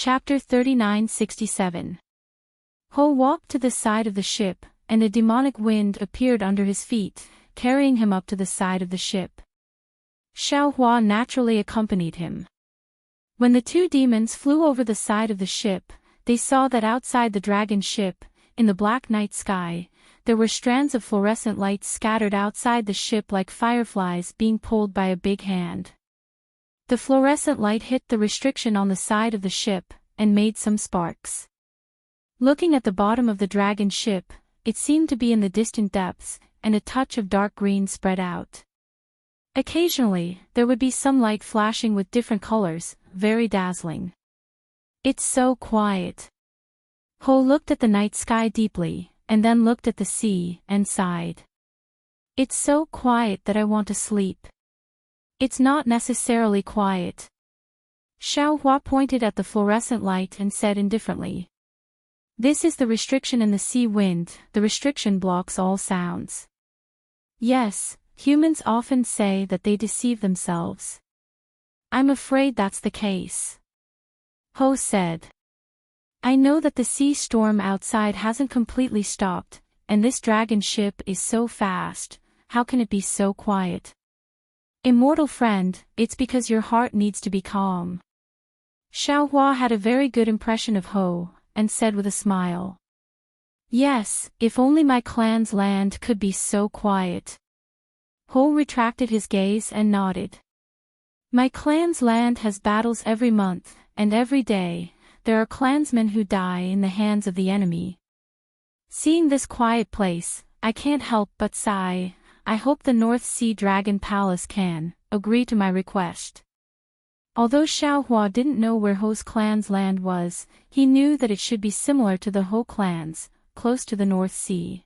Chapter 3967. Ho walked to the side of the ship, and a demonic wind appeared under his feet, carrying him up to the side of the ship. Xiaohua naturally accompanied him. When the two demons flew over the side of the ship, they saw that outside the dragon ship, in the black night sky, there were strands of fluorescent lights scattered outside the ship like fireflies being pulled by a big hand. The fluorescent light hit the restriction on the side of the ship, and made some sparks. Looking at the bottom of the dragon ship, it seemed to be in the distant depths, and a touch of dark green spread out. Occasionally, there would be some light flashing with different colors, very dazzling. It's so quiet. Ho looked at the night sky deeply, and then looked at the sea, and sighed. It's so quiet that I want to sleep. It's not necessarily quiet. Xiaohua pointed at the fluorescent light and said indifferently. This is the restriction in the sea wind, the restriction blocks all sounds. Yes, humans often say that they deceive themselves. I'm afraid that's the case. Ho said. I know that the sea storm outside hasn't completely stopped, and this dragon ship is so fast, how can it be so quiet? Immortal friend, it's because your heart needs to be calm. Xiaohua had a very good impression of Ho, and said with a smile. Yes, if only my clan's land could be so quiet. Ho retracted his gaze and nodded. My clan's land has battles every month, and every day, there are clansmen who die in the hands of the enemy. Seeing this quiet place, I can't help but sigh. I hope the North Sea Dragon Palace can agree to my request. Although Xiaohua didn't know where Ho's clan's land was, he knew that it should be similar to the Ho clans, close to the North Sea.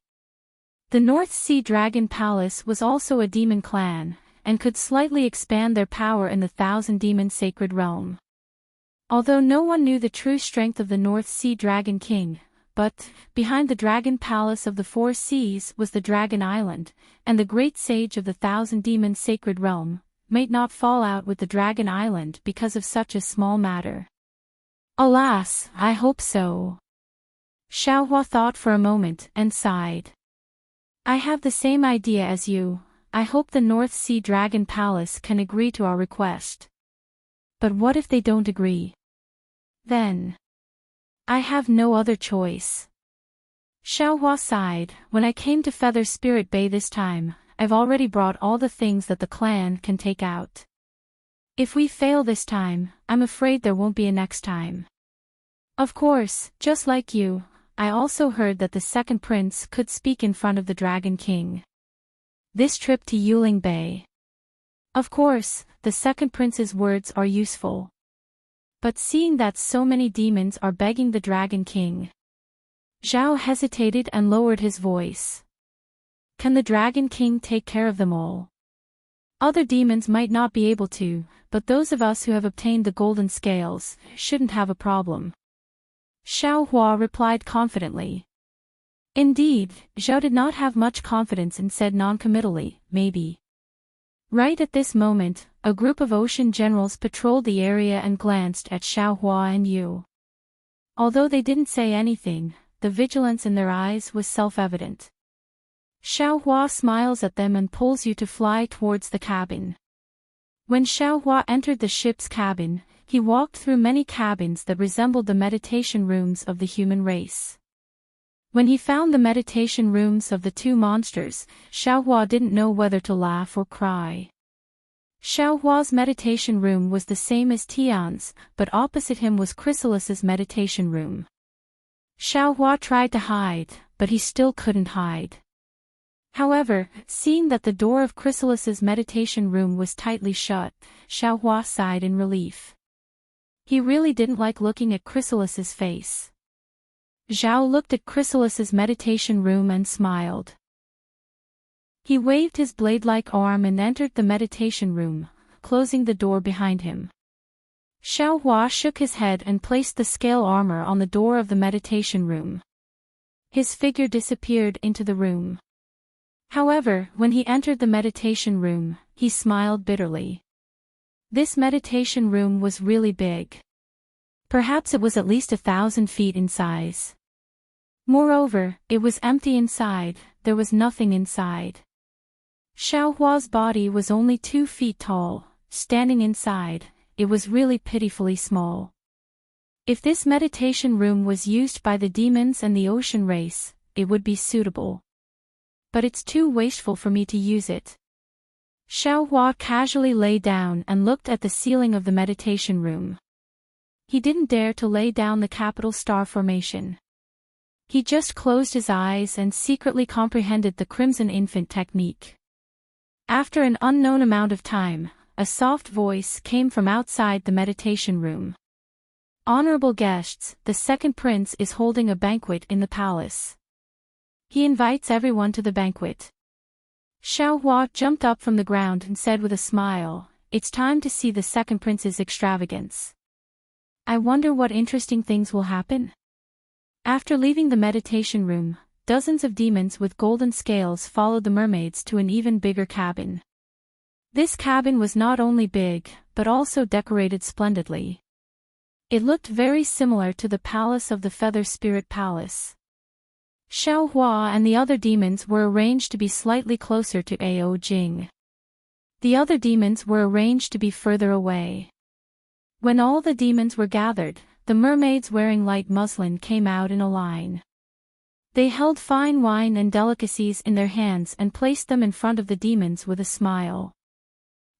The North Sea Dragon Palace was also a demon clan, and could slightly expand their power in the Thousand Demon Sacred Realm. Although no one knew the true strength of the North Sea Dragon King, but, behind the Dragon Palace of the Four Seas was the Dragon Island, and the great sage of the Thousand Demon Sacred Realm might not fall out with the Dragon Island because of such a small matter. Alas, I hope so. Xiaohua thought for a moment and sighed. I have the same idea as you. I hope the North Sea Dragon Palace can agree to our request. But what if they don't agree? Then I have no other choice. Xiaohua sighed. When I came to Feather Spirit Bay this time, I've already brought all the things that the clan can take out. If we fail this time, I'm afraid there won't be a next time. Of course, just like you, I also heard that the second prince could speak in front of the Dragon King. This trip to Yuling Bay. Of course, the second prince's words are useful. But seeing that so many demons are begging the Dragon King. Zhao hesitated and lowered his voice. Can the Dragon King take care of them all? Other demons might not be able to, but those of us who have obtained the golden scales shouldn't have a problem. Xiaohua replied confidently. Indeed, Zhao did not have much confidence and said non-committally, maybe. Right at this moment, a group of ocean generals patrolled the area and glanced at Xiaohua and Yu. Although they didn't say anything, the vigilance in their eyes was self-evident. Xiaohua smiles at them and pulls you to fly towards the cabin. When Xiaohua entered the ship's cabin, he walked through many cabins that resembled the meditation rooms of the human race. When he found the meditation rooms of the two monsters, Xiaohua didn't know whether to laugh or cry. Xiaohua's meditation room was the same as Tian's, but opposite him was Chrysalis's meditation room. Xiaohua tried to hide, but he still couldn't hide. However, seeing that the door of Chrysalis's meditation room was tightly shut, Xiaohua sighed in relief. He really didn't like looking at Chrysalis's face. Zhao looked at Chrysalis's meditation room and smiled. He waved his blade-like arm and entered the meditation room, closing the door behind him. Xiaohua shook his head and placed the scale armor on the door of the meditation room. His figure disappeared into the room. However, when he entered the meditation room, he smiled bitterly. This meditation room was really big. Perhaps it was at least 1,000 feet in size. Moreover, it was empty inside, there was nothing inside. Xiaohua's body was only 2 feet tall, standing inside, it was really pitifully small. If this meditation room was used by the demons and the ocean race, it would be suitable. But it's too wasteful for me to use it. Xiaohua casually lay down and looked at the ceiling of the meditation room. He didn't dare to lay down the capital star formation. He just closed his eyes and secretly comprehended the Crimson Infant technique. After an unknown amount of time, a soft voice came from outside the meditation room. Honorable guests, the second prince is holding a banquet in the palace. He invites everyone to the banquet. Xiaohua jumped up from the ground and said with a smile, "It's time to see the second prince's extravagance. I wonder what interesting things will happen." After leaving the meditation room, dozens of demons with golden scales followed the mermaids to an even bigger cabin. This cabin was not only big, but also decorated splendidly. It looked very similar to the palace of the Feather Spirit Palace. Xiaohua and the other demons were arranged to be slightly closer to Ao Jing. The other demons were arranged to be further away. When all the demons were gathered, the mermaids wearing light muslin came out in a line. They held fine wine and delicacies in their hands and placed them in front of the demons with a smile.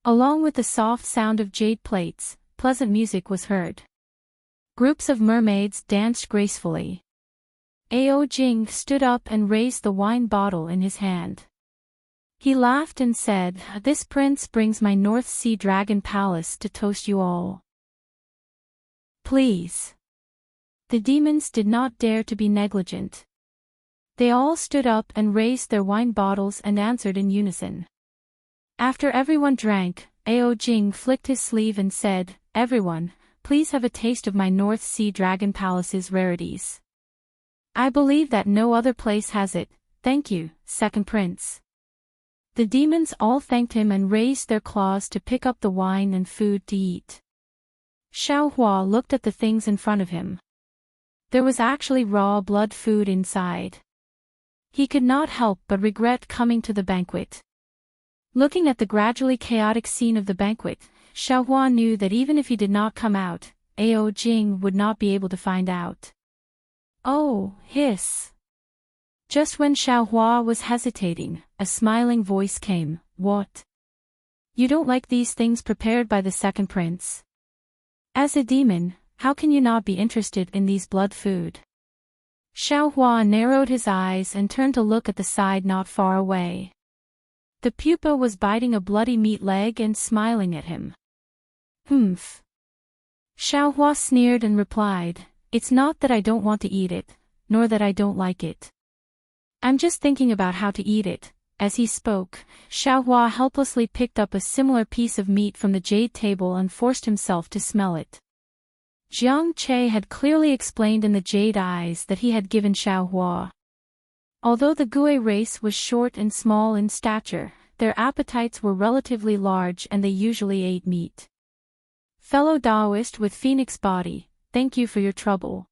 Along with the soft sound of jade plates, pleasant music was heard. Groups of mermaids danced gracefully. Ao Jing stood up and raised the wine bottle in his hand. He laughed and said, "This prince brings my North Sea Dragon Palace to toast you all. Please." The demons did not dare to be negligent. They all stood up and raised their wine bottles and answered in unison. After everyone drank, Ao Jing flicked his sleeve and said, "Everyone, please have a taste of my North Sea Dragon Palace's rarities. I believe that no other place has it, thank you, second prince." The demons all thanked him and raised their claws to pick up the wine and food to eat. Xiaohua looked at the things in front of him. There was actually raw blood food inside. He could not help but regret coming to the banquet. Looking at the gradually chaotic scene of the banquet, Xiaohua knew that even if he did not come out, Ao Jing would not be able to find out. "Oh, hiss." Just when Xiaohua was hesitating, a smiling voice came, "What? You don't like these things prepared by the second prince? As a demon, how can you not be interested in these blood food?" Xiaohua narrowed his eyes and turned to look at the side not far away. The pupa was biting a bloody meat leg and smiling at him. "Humph." Xiaohua sneered and replied, "It's not that I don't want to eat it, nor that I don't like it. I'm just thinking about how to eat it." As he spoke, Xiaohua helplessly picked up a similar piece of meat from the jade table and forced himself to smell it. Jiang Che had clearly explained in the jade eyes that he had given Xiaohua. Although the Gui race was short and small in stature, their appetites were relatively large and they usually ate meat. "Fellow Taoist with phoenix body, thank you for your trouble."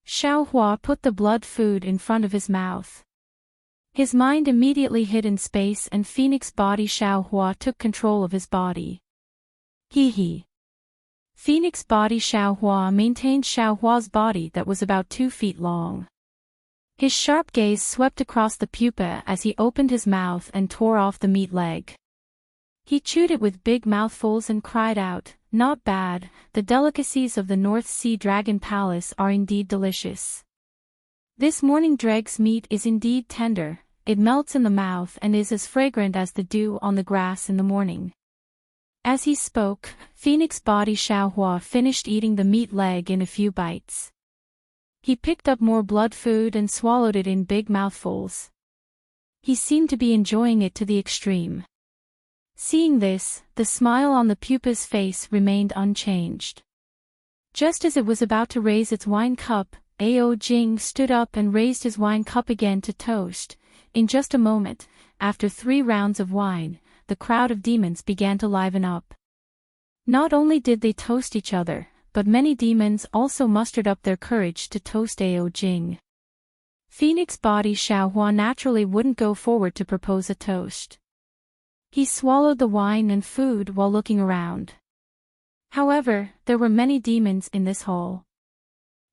Xiaohua put the blood food in front of his mouth. His mind immediately hid in space and phoenix body Xiaohua took control of his body. Hee. Phoenix body Xiaohua maintained Xiaohua's body that was about 2 feet long. His sharp gaze swept across the pupa as he opened his mouth and tore off the meat leg. He chewed it with big mouthfuls and cried out, "Not bad, the delicacies of the North Sea Dragon Palace are indeed delicious. This morning dreg's meat is indeed tender, it melts in the mouth and is as fragrant as the dew on the grass in the morning." As he spoke, Phoenix body Xiaohua finished eating the meat leg in a few bites. He picked up more blood food and swallowed it in big mouthfuls. He seemed to be enjoying it to the extreme. Seeing this, the smile on the pupa's face remained unchanged. Just as it was about to raise its wine cup, Ao Jing stood up and raised his wine cup again to toast. In just a moment, after 3 rounds of wine, the crowd of demons began to liven up. Not only did they toast each other, but many demons also mustered up their courage to toast Ao Jing. Phoenix body Xiao Hua naturally wouldn't go forward to propose a toast. He swallowed the wine and food while looking around. However, there were many demons in this hall.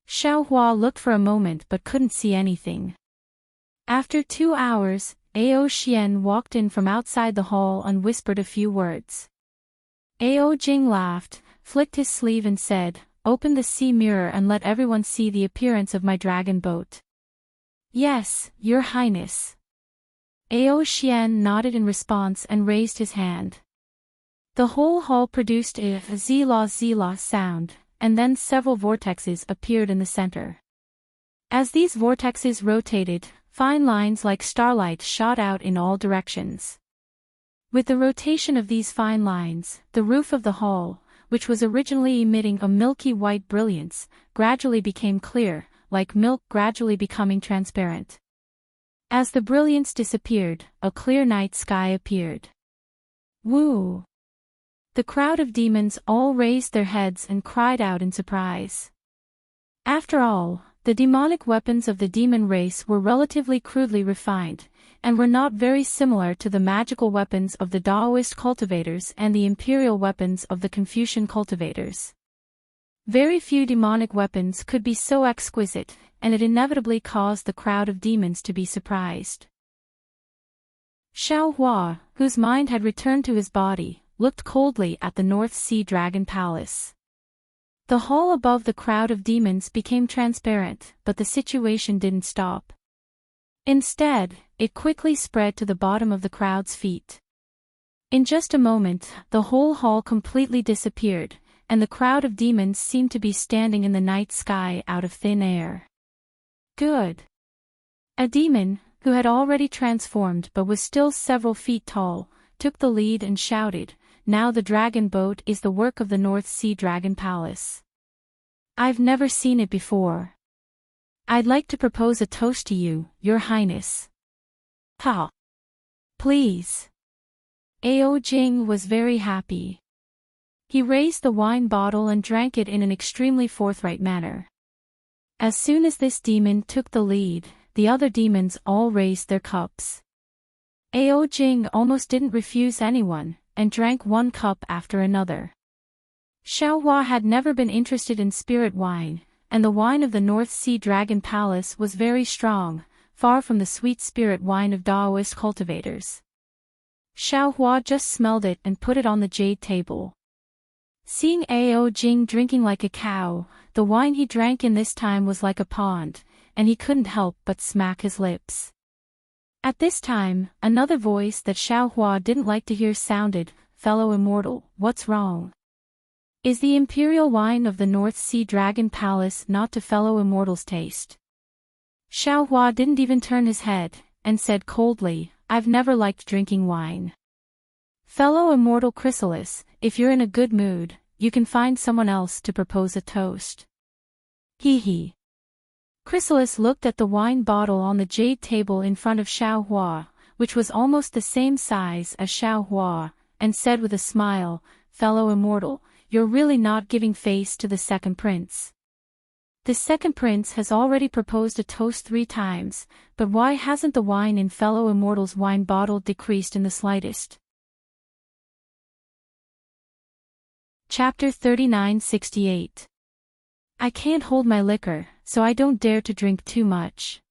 Xiao Hua looked for a moment but couldn't see anything. After 2 hours, Ao Xian walked in from outside the hall and whispered a few words. Ao Jing laughed, flicked his sleeve and said, "Open the sea mirror and let everyone see the appearance of my dragon boat." "Yes, Your Highness." Ao Xian nodded in response and raised his hand. The whole hall produced a zila sound, and then several vortexes appeared in the center. As these vortexes rotated, fine lines like starlight shot out in all directions. With the rotation of these fine lines, the roof of the hall, which was originally emitting a milky white brilliance, gradually became clear, like milk gradually becoming transparent. As the brilliance disappeared, a clear night sky appeared. Woo! The crowd of demons all raised their heads and cried out in surprise. After all, the demonic weapons of the demon race were relatively crudely refined, and were not very similar to the magical weapons of the Daoist cultivators and the imperial weapons of the Confucian cultivators. Very few demonic weapons could be so exquisite, and it inevitably caused the crowd of demons to be surprised. Xiao Hua, whose mind had returned to his body, looked coldly at the North Sea Dragon Palace. The hall above the crowd of demons became transparent, but the situation didn't stop. Instead, it quickly spread to the bottom of the crowd's feet. In just a moment, the whole hall completely disappeared, and the crowd of demons seemed to be standing in the night sky out of thin air. Good. A demon, who had already transformed but was still several feet tall, took the lead and shouted, "Now the dragon boat is the work of the North Sea Dragon Palace. I've never seen it before. I'd like to propose a toast to you, Your Highness." "Ha! Please." Ao Jing was very happy. He raised the wine bottle and drank it in an extremely forthright manner. As soon as this demon took the lead, the other demons all raised their cups. Ao Jing almost didn't refuse anyone, and drank one cup after another. Xiao Hua had never been interested in spirit wine, and the wine of the North Sea Dragon Palace was very strong, far from the sweet spirit wine of Daoist cultivators. Xiao Hua just smelled it and put it on the jade table. Seeing Ao Jing drinking like a cow, the wine he drank in this time was like a pond, and he couldn't help but smack his lips. At this time, another voice that Xiao Hua didn't like to hear sounded, "Fellow immortal, what's wrong? Is the imperial wine of the North Sea Dragon Palace not to fellow immortals' taste?" Xiao Hua didn't even turn his head, and said coldly, "I've never liked drinking wine. Fellow immortal Chrysalis, if you're in a good mood, you can find someone else to propose a toast." Hee hee. Chrysalis looked at the wine bottle on the jade table in front of Xiao Hua, which was almost the same size as Xiao Hua, and said with a smile, "Fellow immortal, you're really not giving face to the second prince. The second prince has already proposed a toast 3 times, but why hasn't the wine in fellow immortal's wine bottle decreased in the slightest?" Chapter 3968. I can't hold my liquor, so I don't dare to drink too much.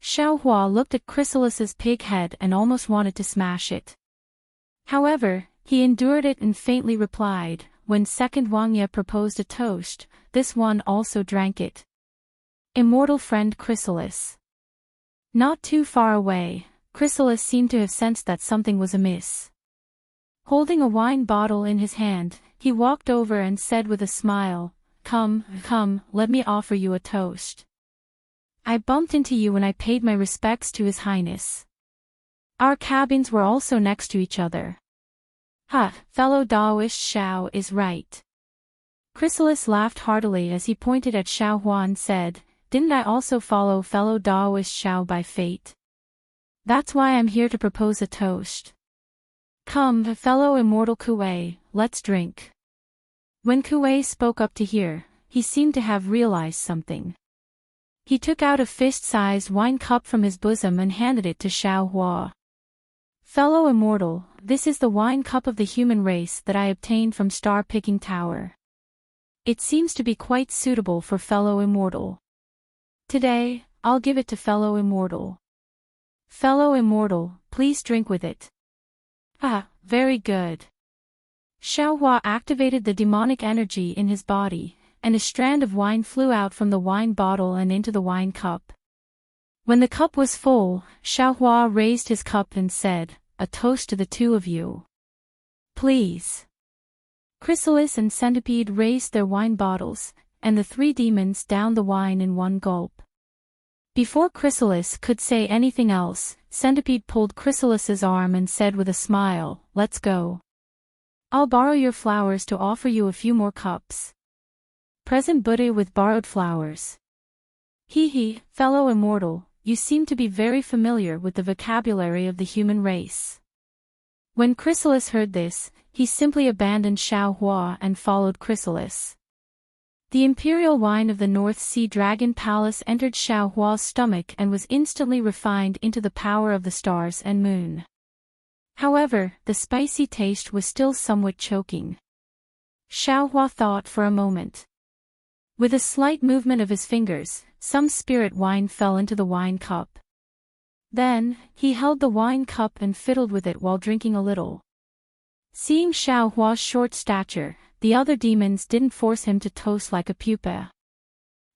Xiao Hua looked at Chrysalis's pig head and almost wanted to smash it. However, he endured it and faintly replied, "When second Wangya proposed a toast, this one also drank it. Immortal friend Chrysalis." Not too far away, Chrysalis seemed to have sensed that something was amiss. Holding a wine bottle in his hand, he walked over and said with a smile, Come, let me offer you a toast. I bumped into you when I paid my respects to His Highness. Our cabins were also next to each other." "Ha, fellow Daoist Xiao is right." Chrysalis laughed heartily as he pointed at Xiao Hua and said, "Didn't I also follow fellow Daoist Xiao by fate? That's why I'm here to propose a toast. Come, fellow immortal Kuei, let's drink." When Kuei spoke up to hear, he seemed to have realized something. He took out a fist-sized wine cup from his bosom and handed it to Xiaohua. Fellow immortal, this is the wine cup of the human race that I obtained from Star Picking Tower. It seems to be quite suitable for fellow immortal. Today, I'll give it to fellow immortal. Fellow immortal, please drink with it. Ah, very good. Xiaohua activated the demonic energy in his body, and a strand of wine flew out from the wine bottle and into the wine cup. When the cup was full, Xiaohua raised his cup and said, "A toast to the two of you. Please." Chrysalis and Centipede raised their wine bottles, and the three demons downed the wine in one gulp. Before Chrysalis could say anything else, Centipede pulled Chrysalis's arm and said with a smile, "Let's go. I'll borrow your flowers to offer you a few more cups." Present Buddha with borrowed flowers. Hee, fellow immortal, you seem to be very familiar with the vocabulary of the human race. When Chrysalis heard this, he simply abandoned Xiaohua and followed Chrysalis. The imperial wine of the North Sea Dragon Palace entered Xiaohua's stomach and was instantly refined into the power of the stars and moon. However, the spicy taste was still somewhat choking. Xiaohua thought for a moment. With a slight movement of his fingers, some spirit wine fell into the wine cup. Then, he held the wine cup and fiddled with it while drinking a little. Seeing Xiaohua's short stature, the other demons didn't force him to toast like a pupa.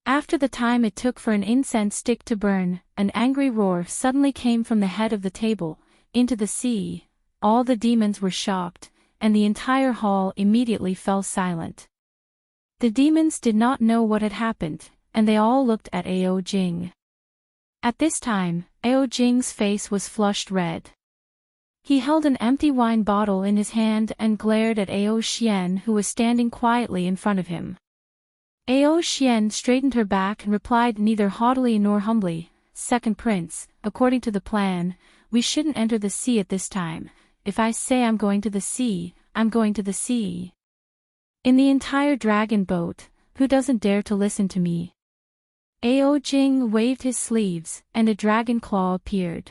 After the time it took for an incense stick to burn, an angry roar suddenly came from the head of the table, into the sea. All the demons were shocked, and the entire hall immediately fell silent. The demons did not know what had happened, and they all looked at Ao Jing. At this time, Ao Jing's face was flushed red. He held an empty wine bottle in his hand and glared at Ao Xian, who was standing quietly in front of him. Ao Xian straightened her back and replied neither haughtily nor humbly, "Second Prince, according to the plan, we shouldn't enter the sea at this time. If I say I'm going to the sea, I'm going to the sea. In the entire dragon boat, who doesn't dare to listen to me?" Ao Jing waved his sleeves, and a dragon claw appeared.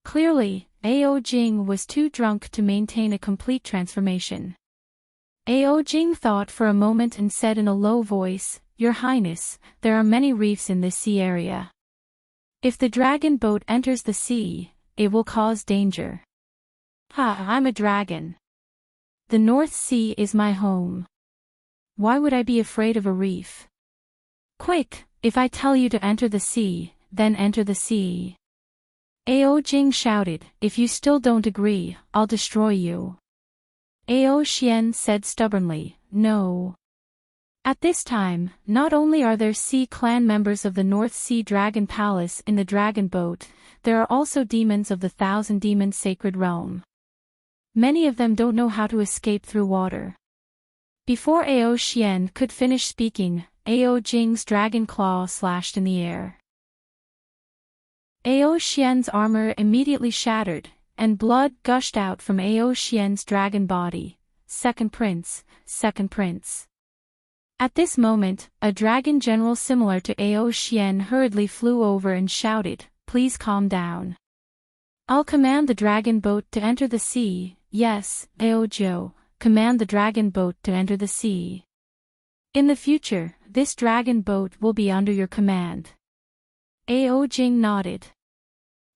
Clearly, Ao Jing was too drunk to maintain a complete transformation. Ao Jing thought for a moment and said in a low voice, "Your Highness, there are many reefs in this sea area. If the dragon boat enters the sea, it will cause danger. I'm a dragon. The North Sea is my home. Why would I be afraid of a reef? Quick, if I tell you to enter the sea, then enter the sea." Ao Jing shouted, "If you still don't agree, I'll destroy you." Ao Xian said stubbornly, "No." At this time, not only are there Sea Clan members of the North Sea Dragon Palace in the dragon boat, there are also demons of the Thousand Demon Sacred Realm. Many of them don't know how to escape through water. Before Ao Xian could finish speaking, Ao Jing's dragon claw slashed in the air. Ao Xian's armor immediately shattered, and blood gushed out from Ao Xian's dragon body. "Second Prince, Second Prince." At this moment, a dragon general similar to Ao Xian hurriedly flew over and shouted, "Please calm down. I'll command the dragon boat to enter the sea." "Yes, Ao Zhou, command the dragon boat to enter the sea. In the future, this dragon boat will be under your command." Ao Jing nodded.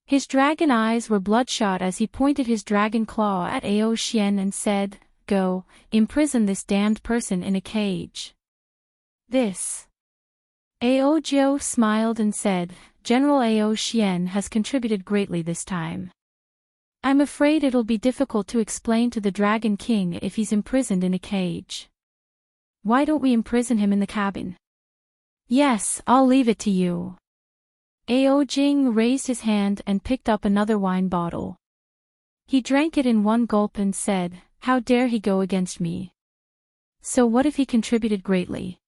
His dragon eyes were bloodshot as he pointed his dragon claw at Ao Xian and said, "Go, imprison this damned person in a cage." This. Ao Zhou smiled and said, "General Ao Xian has contributed greatly this time. I'm afraid it'll be difficult to explain to the Dragon King if he's imprisoned in a cage. Why don't we imprison him in the cabin?" "Yes, I'll leave it to you." Ao Jing raised his hand and picked up another wine bottle. He drank it in one gulp and said, "How dare he go against me? So what if he contributed greatly?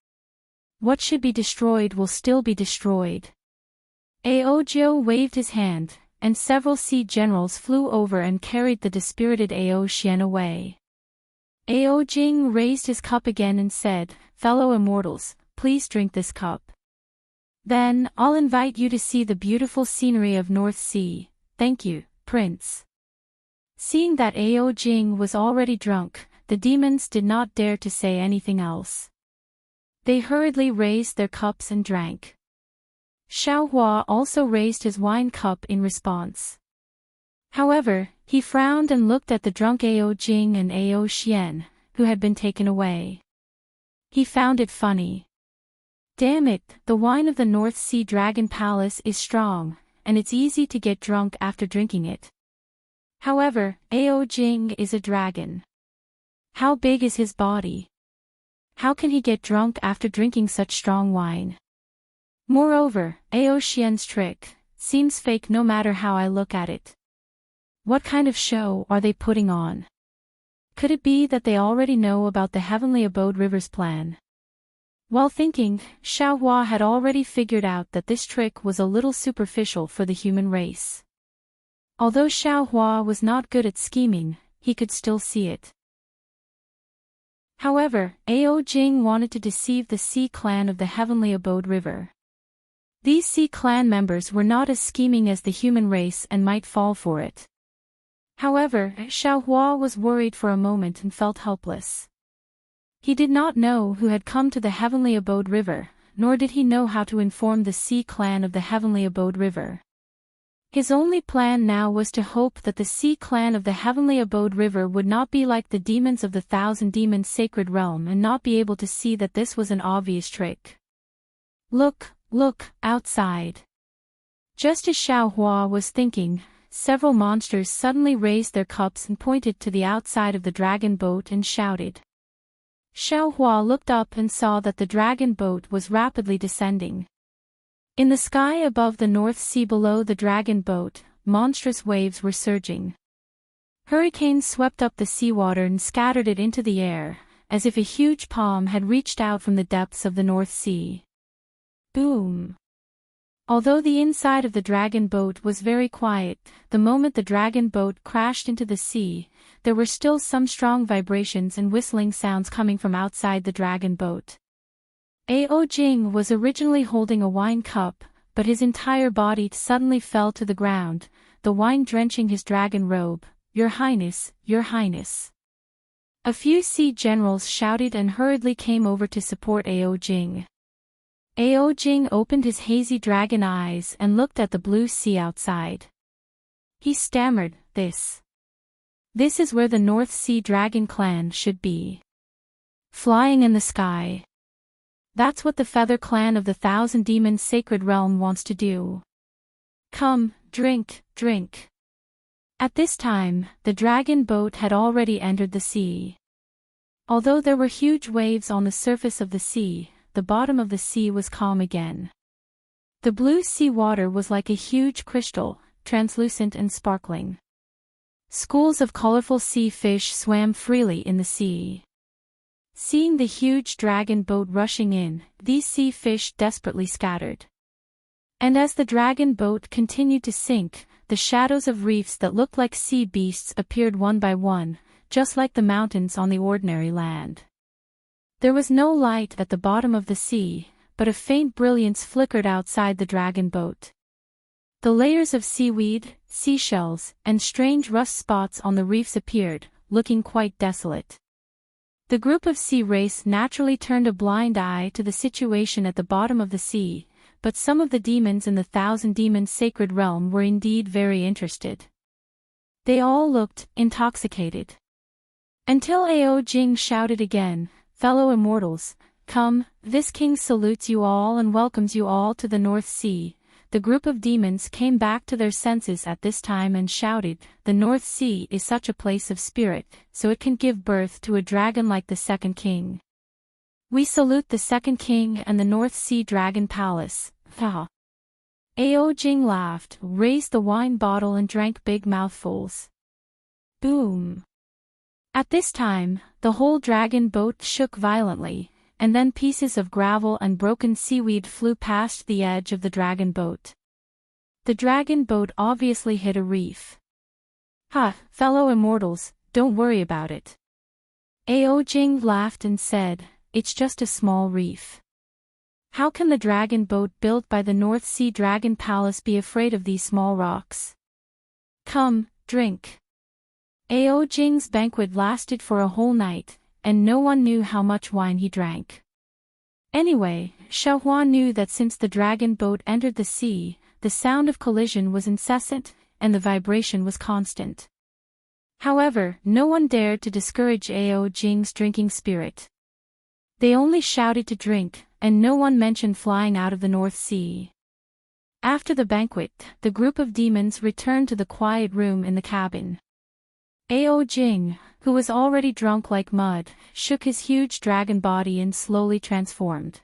What should be destroyed will still be destroyed." Ao Zhou waved his hand, and several sea generals flew over and carried the dispirited Ao Xian away. Ao Jing raised his cup again and said, "Fellow immortals, please drink this cup. Then, I'll invite you to see the beautiful scenery of North Sea. Thank you, Prince." Seeing that Ao Jing was already drunk, the demons did not dare to say anything else. They hurriedly raised their cups and drank. Xiaohua also raised his wine cup in response. However, he frowned and looked at the drunk Ao Jing and Ao Xian, who had been taken away. He found it funny. Damn it, the wine of the North Sea Dragon Palace is strong, and it's easy to get drunk after drinking it. However, Ao Jing is a dragon. How big is his body? How can he get drunk after drinking such strong wine? Moreover, Ao Xian's trick seems fake no matter how I look at it. What kind of show are they putting on? Could it be that they already know about the Heavenly Abode River's plan? While thinking, Xiaohua had already figured out that this trick was a little superficial for the human race. Although Xiaohua was not good at scheming, he could still see it. However, Ao Jing wanted to deceive the Sea clan of the Heavenly Abode River. These Sea clan members were not as scheming as the human race and might fall for it. However, Xiaohua was worried for a moment and felt helpless. He did not know who had come to the Heavenly Abode River, nor did he know how to inform the Sea clan of the Heavenly Abode River. His only plan now was to hope that the Sea clan of the Heavenly Abode River would not be like the demons of the Thousand Demons Sacred Realm and not be able to see that this was an obvious trick. Look, outside. Just as Xiaohua was thinking, several monsters suddenly raised their cups and pointed to the outside of the dragon boat and shouted. Xiaohua looked up and saw that the dragon boat was rapidly descending. In the sky above the North Sea below the dragon boat, monstrous waves were surging. Hurricanes swept up the seawater and scattered it into the air, as if a huge palm had reached out from the depths of the North Sea. Boom! Although the inside of the dragon boat was very quiet, the moment the dragon boat crashed into the sea, there were still some strong vibrations and whistling sounds coming from outside the dragon boat. Ao Jing was originally holding a wine cup, but his entire body suddenly fell to the ground, the wine drenching his dragon robe. "Your Highness, Your Highness." A few sea generals shouted and hurriedly came over to support Ao Jing. Ao Jing opened his hazy dragon eyes and looked at the blue sea outside. He stammered, This is where the North Sea Dragon Clan should be. Flying in the sky. That's what the Feather Clan of the Thousand Demons Sacred Realm wants to do. Come, drink. At this time, the dragon boat had already entered the sea. Although there were huge waves on the surface of the sea, the bottom of the sea was calm again. The blue sea water was like a huge crystal, translucent and sparkling. Schools of colorful sea fish swam freely in the sea. Seeing the huge dragon boat rushing in, these sea fish desperately scattered. And as the dragon boat continued to sink, the shadows of reefs that looked like sea beasts appeared one by one, just like the mountains on the ordinary land. There was no light at the bottom of the sea, but a faint brilliance flickered outside the dragon boat. The layers of seaweed, seashells, and strange rust spots on the reefs appeared, looking quite desolate. The group of sea race naturally turned a blind eye to the situation at the bottom of the sea, but some of the demons in the Thousand Demons Sacred Realm were indeed very interested. They all looked intoxicated. Until Ao Jing shouted again, "Fellow immortals, come, this king salutes you all and welcomes you all to the North Sea." The group of demons came back to their senses at this time and shouted, "The North Sea is such a place of spirit, so it can give birth to a dragon like the second king. We salute the second king and the North Sea Dragon Palace." Ha! Ao Jing laughed, raised the wine bottle and drank big mouthfuls. Boom! At this time, the whole dragon boat shook violently, and then pieces of gravel and broken seaweed flew past the edge of the dragon boat. The dragon boat obviously hit a reef. "Ha, fellow immortals, don't worry about it. Ao Jing laughed and said, "It's just a small reef. How can the dragon boat built by the North Sea Dragon Palace be afraid of these small rocks? Come, drink." Ao Jing's banquet lasted for a whole night, and no one knew how much wine he drank. Anyway, Xiaohua knew that since the dragon boat entered the sea, the sound of collision was incessant, and the vibration was constant. However, no one dared to discourage Ao Jing's drinking spirit. They only shouted to drink, and no one mentioned flying out of the North Sea. After the banquet, the group of demons returned to the quiet room in the cabin. Ao Jing, who was already drunk like mud, shook his huge dragon body and slowly transformed.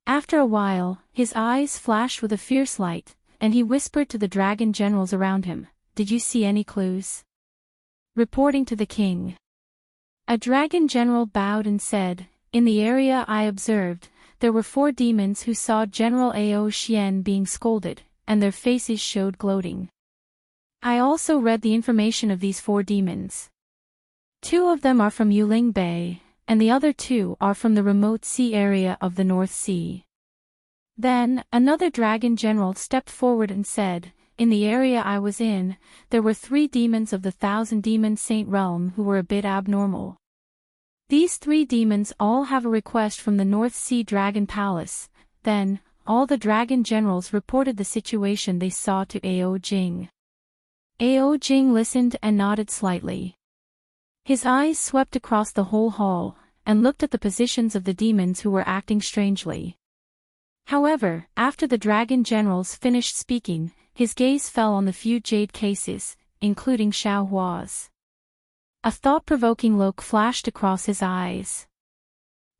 After a while, his eyes flashed with a fierce light, and he whispered to the dragon generals around him, "Did you see any clues?" Reporting to the king. A dragon general bowed and said, "In the area I observed, there were 4 demons who saw General Ao Xian being scolded, and their faces showed gloating. I also read the information of these 4 demons. 2 of them are from Yuling Bay, and the other 2 are from the remote sea area of the North Sea." Then, another dragon general stepped forward and said, "In the area I was in, there were 3 demons of the Thousand Demon Saint realm who were a bit abnormal. These 3 demons all have a request from the North Sea Dragon Palace." Then, all the dragon generals reported the situation they saw to Ao Jing. Ao Jing listened and nodded slightly. His eyes swept across the whole hall, and looked at the positions of the demons who were acting strangely. However, after the dragon generals finished speaking, his gaze fell on the few jade cases, including Xiaohua's. A thought-provoking look flashed across his eyes.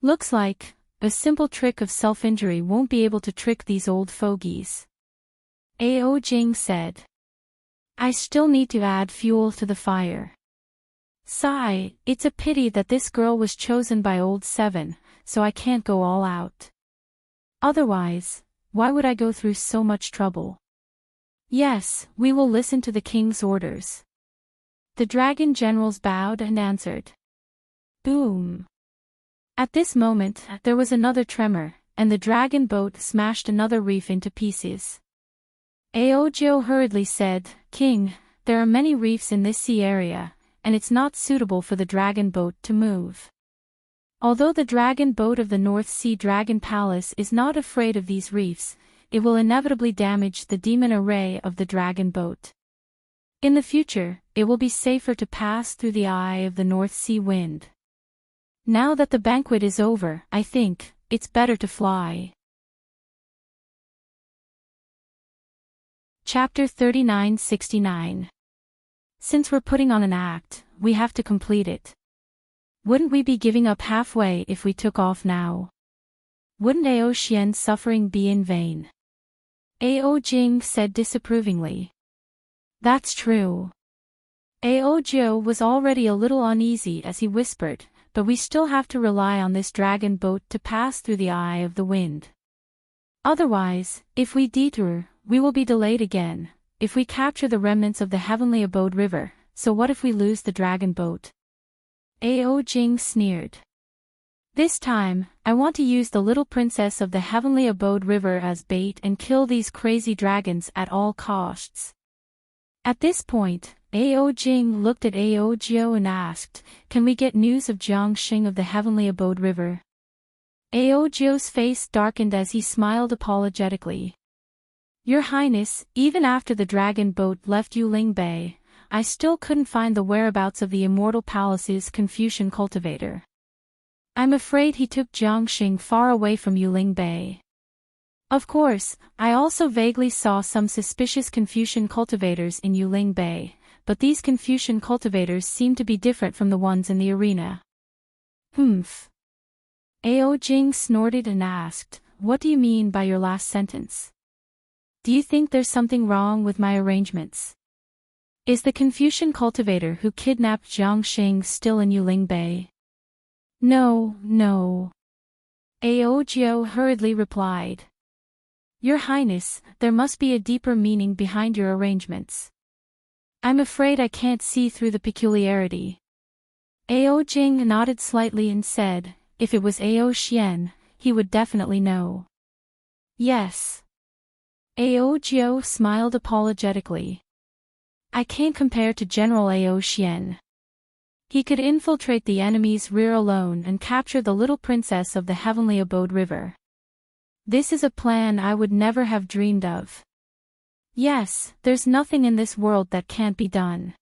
"Looks like a simple trick of self-injury won't be able to trick these old fogies," Ao Jing said. "I still need to add fuel to the fire. Sigh, it's a pity that this girl was chosen by Old Seven, so I can't go all out. Otherwise, why would I go through so much trouble?" "Yes, we will listen to the king's orders." The dragon generals bowed and answered. Boom! At this moment, there was another tremor, and the dragon boat smashed another reef into pieces. Ao Jiu hurriedly said, "King, there are many reefs in this sea area, and it's not suitable for the dragon boat to move. Although the dragon boat of the North Sea Dragon Palace is not afraid of these reefs, it will inevitably damage the demon array of the dragon boat. In the future, it will be safer to pass through the eye of the North Sea wind. Now that the banquet is over, I think it's better to fly." Chapter 3969. Since we're putting on an act, we have to complete it. Wouldn't we be giving up halfway if we took off now? Wouldn't Ao Xian's suffering be in vain? Ao Jing said disapprovingly. "That's true." Ao Jiu was already a little uneasy as he whispered, "But we still have to rely on this dragon boat to pass through the eye of the wind. Otherwise, if we detour, we will be delayed again. If we capture the remnants of the Heavenly Abode River, so what if we lose the dragon boat?" Ao Jing sneered. "This time, I want to use the little princess of the Heavenly Abode River as bait and kill these crazy dragons at all costs." At this point, Ao Jing looked at Ao Jiu and asked, "Can we get news of Jiangxing of the Heavenly Abode River?" Ao Jiu's face darkened as he smiled apologetically. "Your Highness, even after the dragon boat left Yuling Bay, I still couldn't find the whereabouts of the Immortal Palace's Confucian cultivator. I'm afraid he took Jiangxing far away from Yuling Bay. Of course, I also vaguely saw some suspicious Confucian cultivators in Yuling Bay, but these Confucian cultivators seem to be different from the ones in the arena." "Humph." Ao Jing snorted and asked, "What do you mean by your last sentence? Do you think there's something wrong with my arrangements? Is the Confucian cultivator who kidnapped Jiangxing still in Yuling Bay?" No. Ao Jiu hurriedly replied. "Your Highness, there must be a deeper meaning behind your arrangements. I'm afraid I can't see through the peculiarity." Ao Jing nodded slightly and said, if it was Ao Xian, he would definitely know. Yes. Ao Jiao smiled apologetically. I can't compare to General Ao Xian. He could infiltrate the enemy's rear alone and capture the little princess of the heavenly abode river. This is a plan I would never have dreamed of. Yes, there's nothing in this world that can't be done.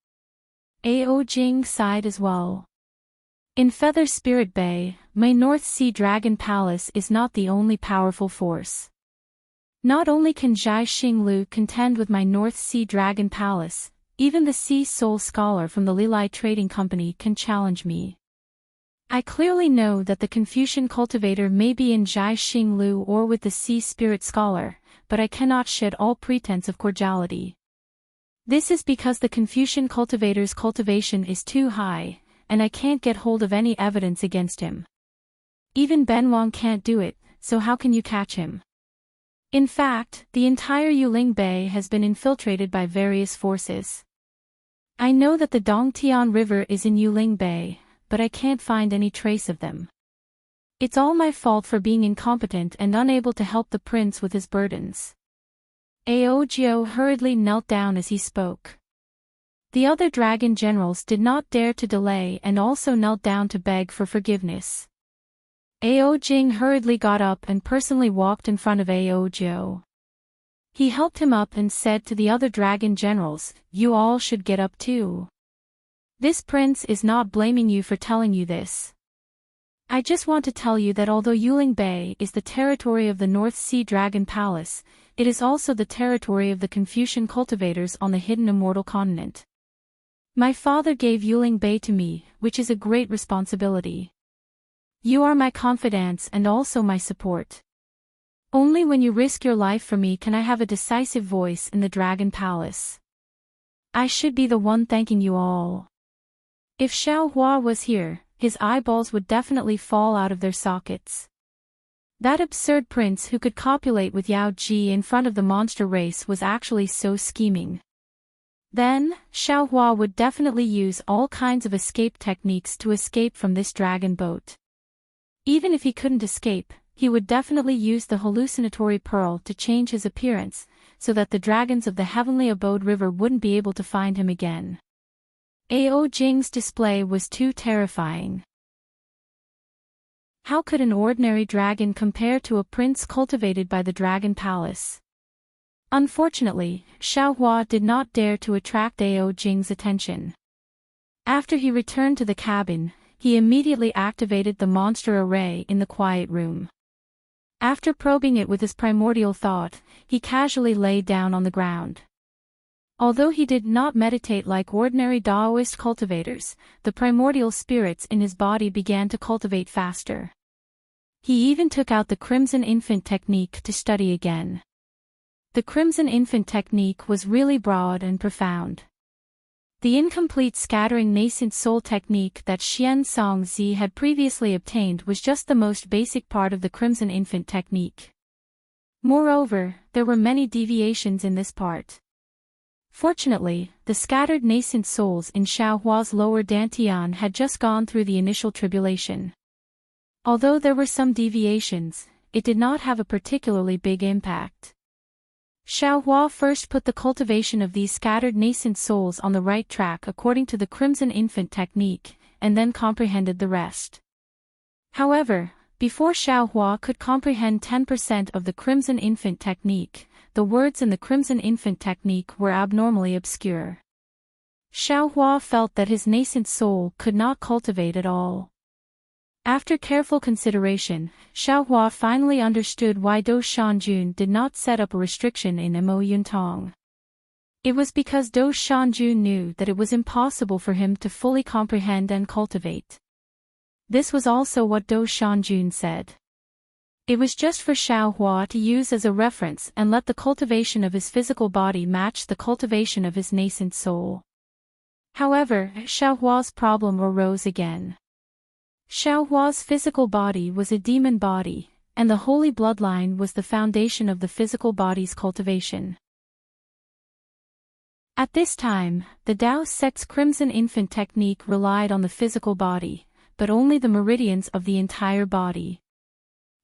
Ao Jing sighed as well. In Feather Spirit Bay, my North Sea Dragon Palace is not the only powerful force. Not only can Zhai Xinglu contend with my North Sea Dragon Palace, even the Sea Soul Scholar from the Lilai Trading Company can challenge me. I clearly know that the Confucian cultivator may be in Zhai Xinglu or with the Sea Spirit Scholar, but I cannot shed all pretense of cordiality. This is because the Confucian cultivator's cultivation is too high, and I can't get hold of any evidence against him. Even Ben Wang can't do it, so how can you catch him? In fact, the entire Yuling Bay has been infiltrated by various forces. I know that the Dongtian River is in Yuling Bay, but I can't find any trace of them. It's all my fault for being incompetent and unable to help the prince with his burdens. Ao Jiao hurriedly knelt down as he spoke. The other dragon generals did not dare to delay and also knelt down to beg for forgiveness. Ao Jing hurriedly got up and personally walked in front of Ao Jiao. He helped him up and said to the other dragon generals, "You all should get up too. This prince is not blaming you for telling you this. I just want to tell you that although Yuling Bay is the territory of the North Sea Dragon Palace, it is also the territory of the Confucian cultivators on the hidden immortal continent. My father gave Yuling Bay to me, which is a great responsibility. You are my confidants and also my support. Only when you risk your life for me can I have a decisive voice in the Dragon Palace. I should be the one thanking you all." If Xiao Hua was here, his eyeballs would definitely fall out of their sockets. That absurd prince who could copulate with Yao Ji in front of the monster race was actually so scheming. Then, Xiao Hua would definitely use all kinds of escape techniques to escape from this dragon boat. Even if he couldn't escape, he would definitely use the hallucinatory pearl to change his appearance, so that the dragons of the heavenly abode river wouldn't be able to find him again. Ao Jing's display was too terrifying. How could an ordinary dragon compare to a prince cultivated by the Dragon Palace? Unfortunately, Xiao Hua did not dare to attract Ao Jing's attention. After he returned to the cabin, he immediately activated the monster array in the quiet room. After probing it with his primordial thought, he casually lay down on the ground. Although he did not meditate like ordinary Taoist cultivators, the primordial spirits in his body began to cultivate faster. He even took out the Crimson Infant technique to study again. The Crimson Infant technique was really broad and profound. The incomplete scattering nascent soul technique that Xian Songzi had previously obtained was just the most basic part of the Crimson Infant technique. Moreover, there were many deviations in this part. Fortunately, the scattered nascent souls in Xiao Hua's lower dantian had just gone through the initial tribulation. Although there were some deviations, it did not have a particularly big impact. Xiao Hua first put the cultivation of these scattered nascent souls on the right track according to the Crimson Infant technique, and then comprehended the rest. However, before Xiao Hua could comprehend 10% of the Crimson Infant technique, the words in the Crimson Infant technique were abnormally obscure. Xiao Hua felt that his nascent soul could not cultivate at all. After careful consideration, Xiao Hua finally understood why Do Shanjun did not set up a restriction in Mo Yuntong. It was because Do Shanjun knew that it was impossible for him to fully comprehend and cultivate. This was also what Do Shanjun said. It was just for Xiao Hua to use as a reference and let the cultivation of his physical body match the cultivation of his nascent soul. However, Xiao Hua's problem arose again. Xiao Hua's physical body was a demon body, and the holy bloodline was the foundation of the physical body's cultivation. At this time, the Tao sect's Crimson Infant technique relied on the physical body, but only the meridians of the entire body.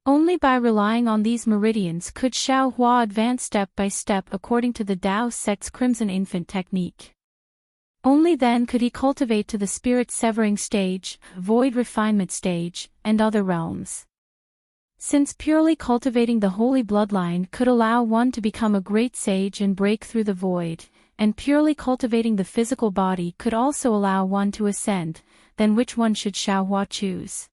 Only by relying on these meridians could Xiao Hua advance step by step according to the Tao sect's Crimson Infant technique. Only then could he cultivate to the spirit-severing stage, void refinement stage, and other realms. Since purely cultivating the holy bloodline could allow one to become a great sage and break through the void, and purely cultivating the physical body could also allow one to ascend, then which one should Xiao Hua choose?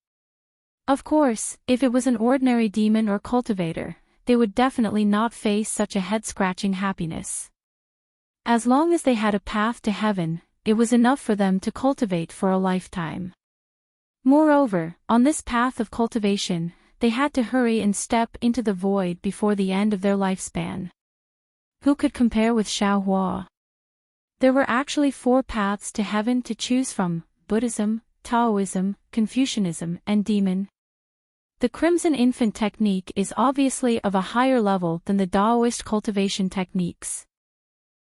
Of course, if it was an ordinary demon or cultivator, they would definitely not face such a head-scratching happiness. As long as they had a path to heaven, it was enough for them to cultivate for a lifetime. Moreover, on this path of cultivation, they had to hurry and step into the void before the end of their lifespan. Who could compare with Xiao Hua? There were actually 4 paths to heaven to choose from: Buddhism, Taoism, Confucianism, and Demon. The Crimson Infant technique is obviously of a higher level than the Taoist cultivation techniques.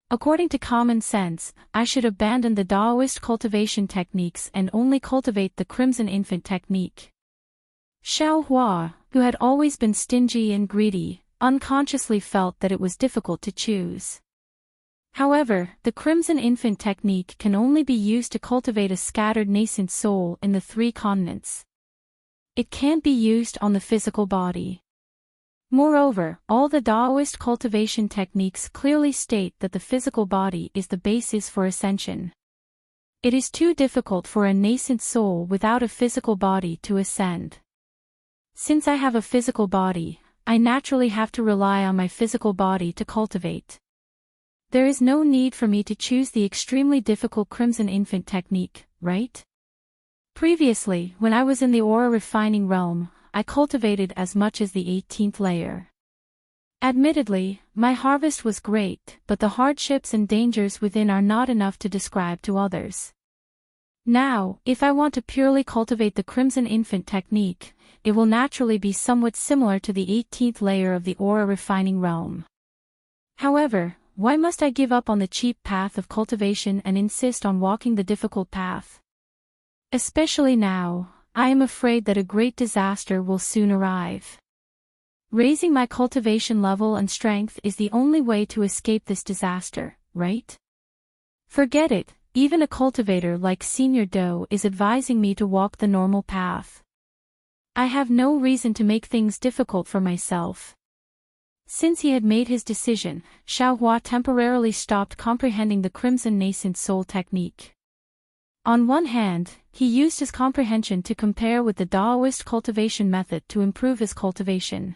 According to common sense, I should abandon the Taoist cultivation techniques and only cultivate the Crimson Infant technique. Xiao Hua, who had always been stingy and greedy, unconsciously felt that it was difficult to choose. However, the Crimson Infant technique can only be used to cultivate a scattered nascent soul in the 3 continents. It can't be used on the physical body. Moreover, all the Taoist cultivation techniques clearly state that the physical body is the basis for ascension. It is too difficult for a nascent soul without a physical body to ascend. Since I have a physical body, I naturally have to rely on my physical body to cultivate. There is no need for me to choose the extremely difficult Crimson Infant technique, right? Previously, when I was in the aura refining realm, I cultivated as much as the 18th layer. Admittedly, my harvest was great, but the hardships and dangers within are not enough to describe to others. Now, if I want to purely cultivate the Crimson Infant technique, it will naturally be somewhat similar to the 18th layer of the aura refining realm. However, why must I give up on the cheap path of cultivation and insist on walking the difficult path? Especially now, I am afraid that a great disaster will soon arrive. Raising my cultivation level and strength is the only way to escape this disaster, right? Forget it, even a cultivator like Senior Do is advising me to walk the normal path. I have no reason to make things difficult for myself. Since he had made his decision, Xiao Hua temporarily stopped comprehending the Crimson Nascent Soul technique. On one hand, he used his comprehension to compare with the Taoist cultivation method to improve his cultivation.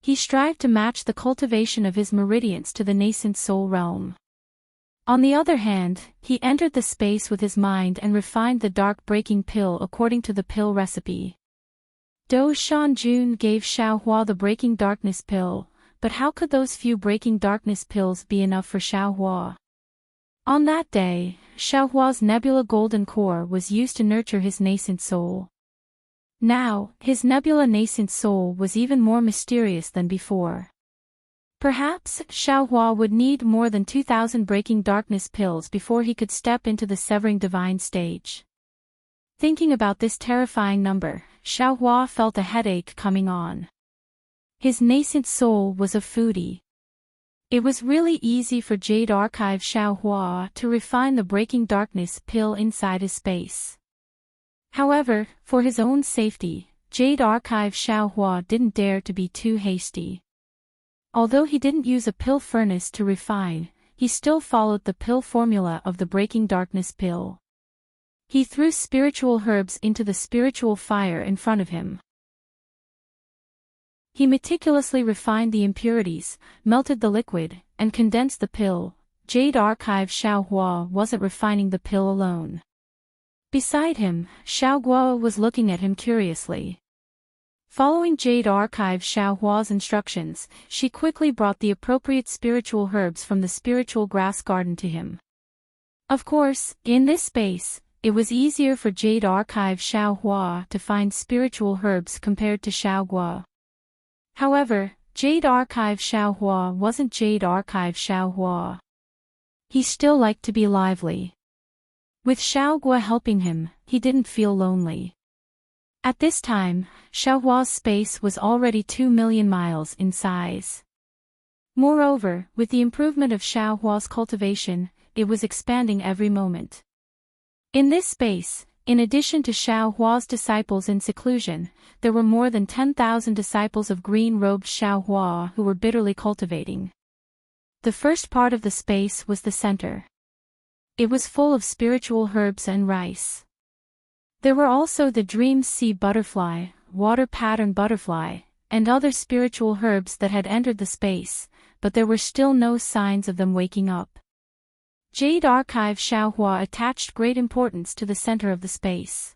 He strived to match the cultivation of his meridians to the nascent soul realm. On the other hand, he entered the space with his mind and refined the dark breaking pill according to the pill recipe. Do Shanjun gave Xiao Hua the breaking darkness pill, but how could those few breaking darkness pills be enough for Xiao Hua? On that day, Xiao Hua's nebula golden core was used to nurture his nascent soul. Now, his nebula nascent soul was even more mysterious than before. Perhaps Xiao Hua would need more than 2,000 breaking darkness pills before he could step into the severing divine stage. Thinking about this terrifying number, Xiao Hua felt a headache coming on. His nascent soul was a foodie. It was really easy for Jade Archive Xiao Hua to refine the breaking darkness pill inside his space. However, for his own safety, Jade Archive Xiao Hua didn't dare to be too hasty. Although he didn't use a pill furnace to refine, he still followed the pill formula of the breaking darkness pill. He threw spiritual herbs into the spiritual fire in front of him. He meticulously refined the impurities, melted the liquid, and condensed the pill. Jade Archive Xiao Hua wasn't refining the pill alone. Beside him, Xiao Guo was looking at him curiously. Following Jade Archive Xiao Hua's instructions, she quickly brought the appropriate spiritual herbs from the spiritual grass garden to him. Of course, in this space, it was easier for Jade Archive Xiao Hua to find spiritual herbs compared to Xiao Guo. However, Jade Archive Xiao Hua wasn't Jade Archive Xiao Hua. He still liked to be lively. With Xiaoguo helping him, he didn't feel lonely. At this time, Xiaoguo's space was already 2 million miles in size. Moreover, with the improvement of Xiaoguo's cultivation, it was expanding every moment. In this space, in addition to Xiaoguo's disciples in seclusion, there were more than 10,000 disciples of green-robed Xiaoguo who were bitterly cultivating. The first part of the space was the center. It was full of spiritual herbs and rice. There were also the dream sea butterfly, water pattern butterfly, and other spiritual herbs that had entered the space, but there were still no signs of them waking up. Jade Archive Xiaohua attached great importance to the center of the space.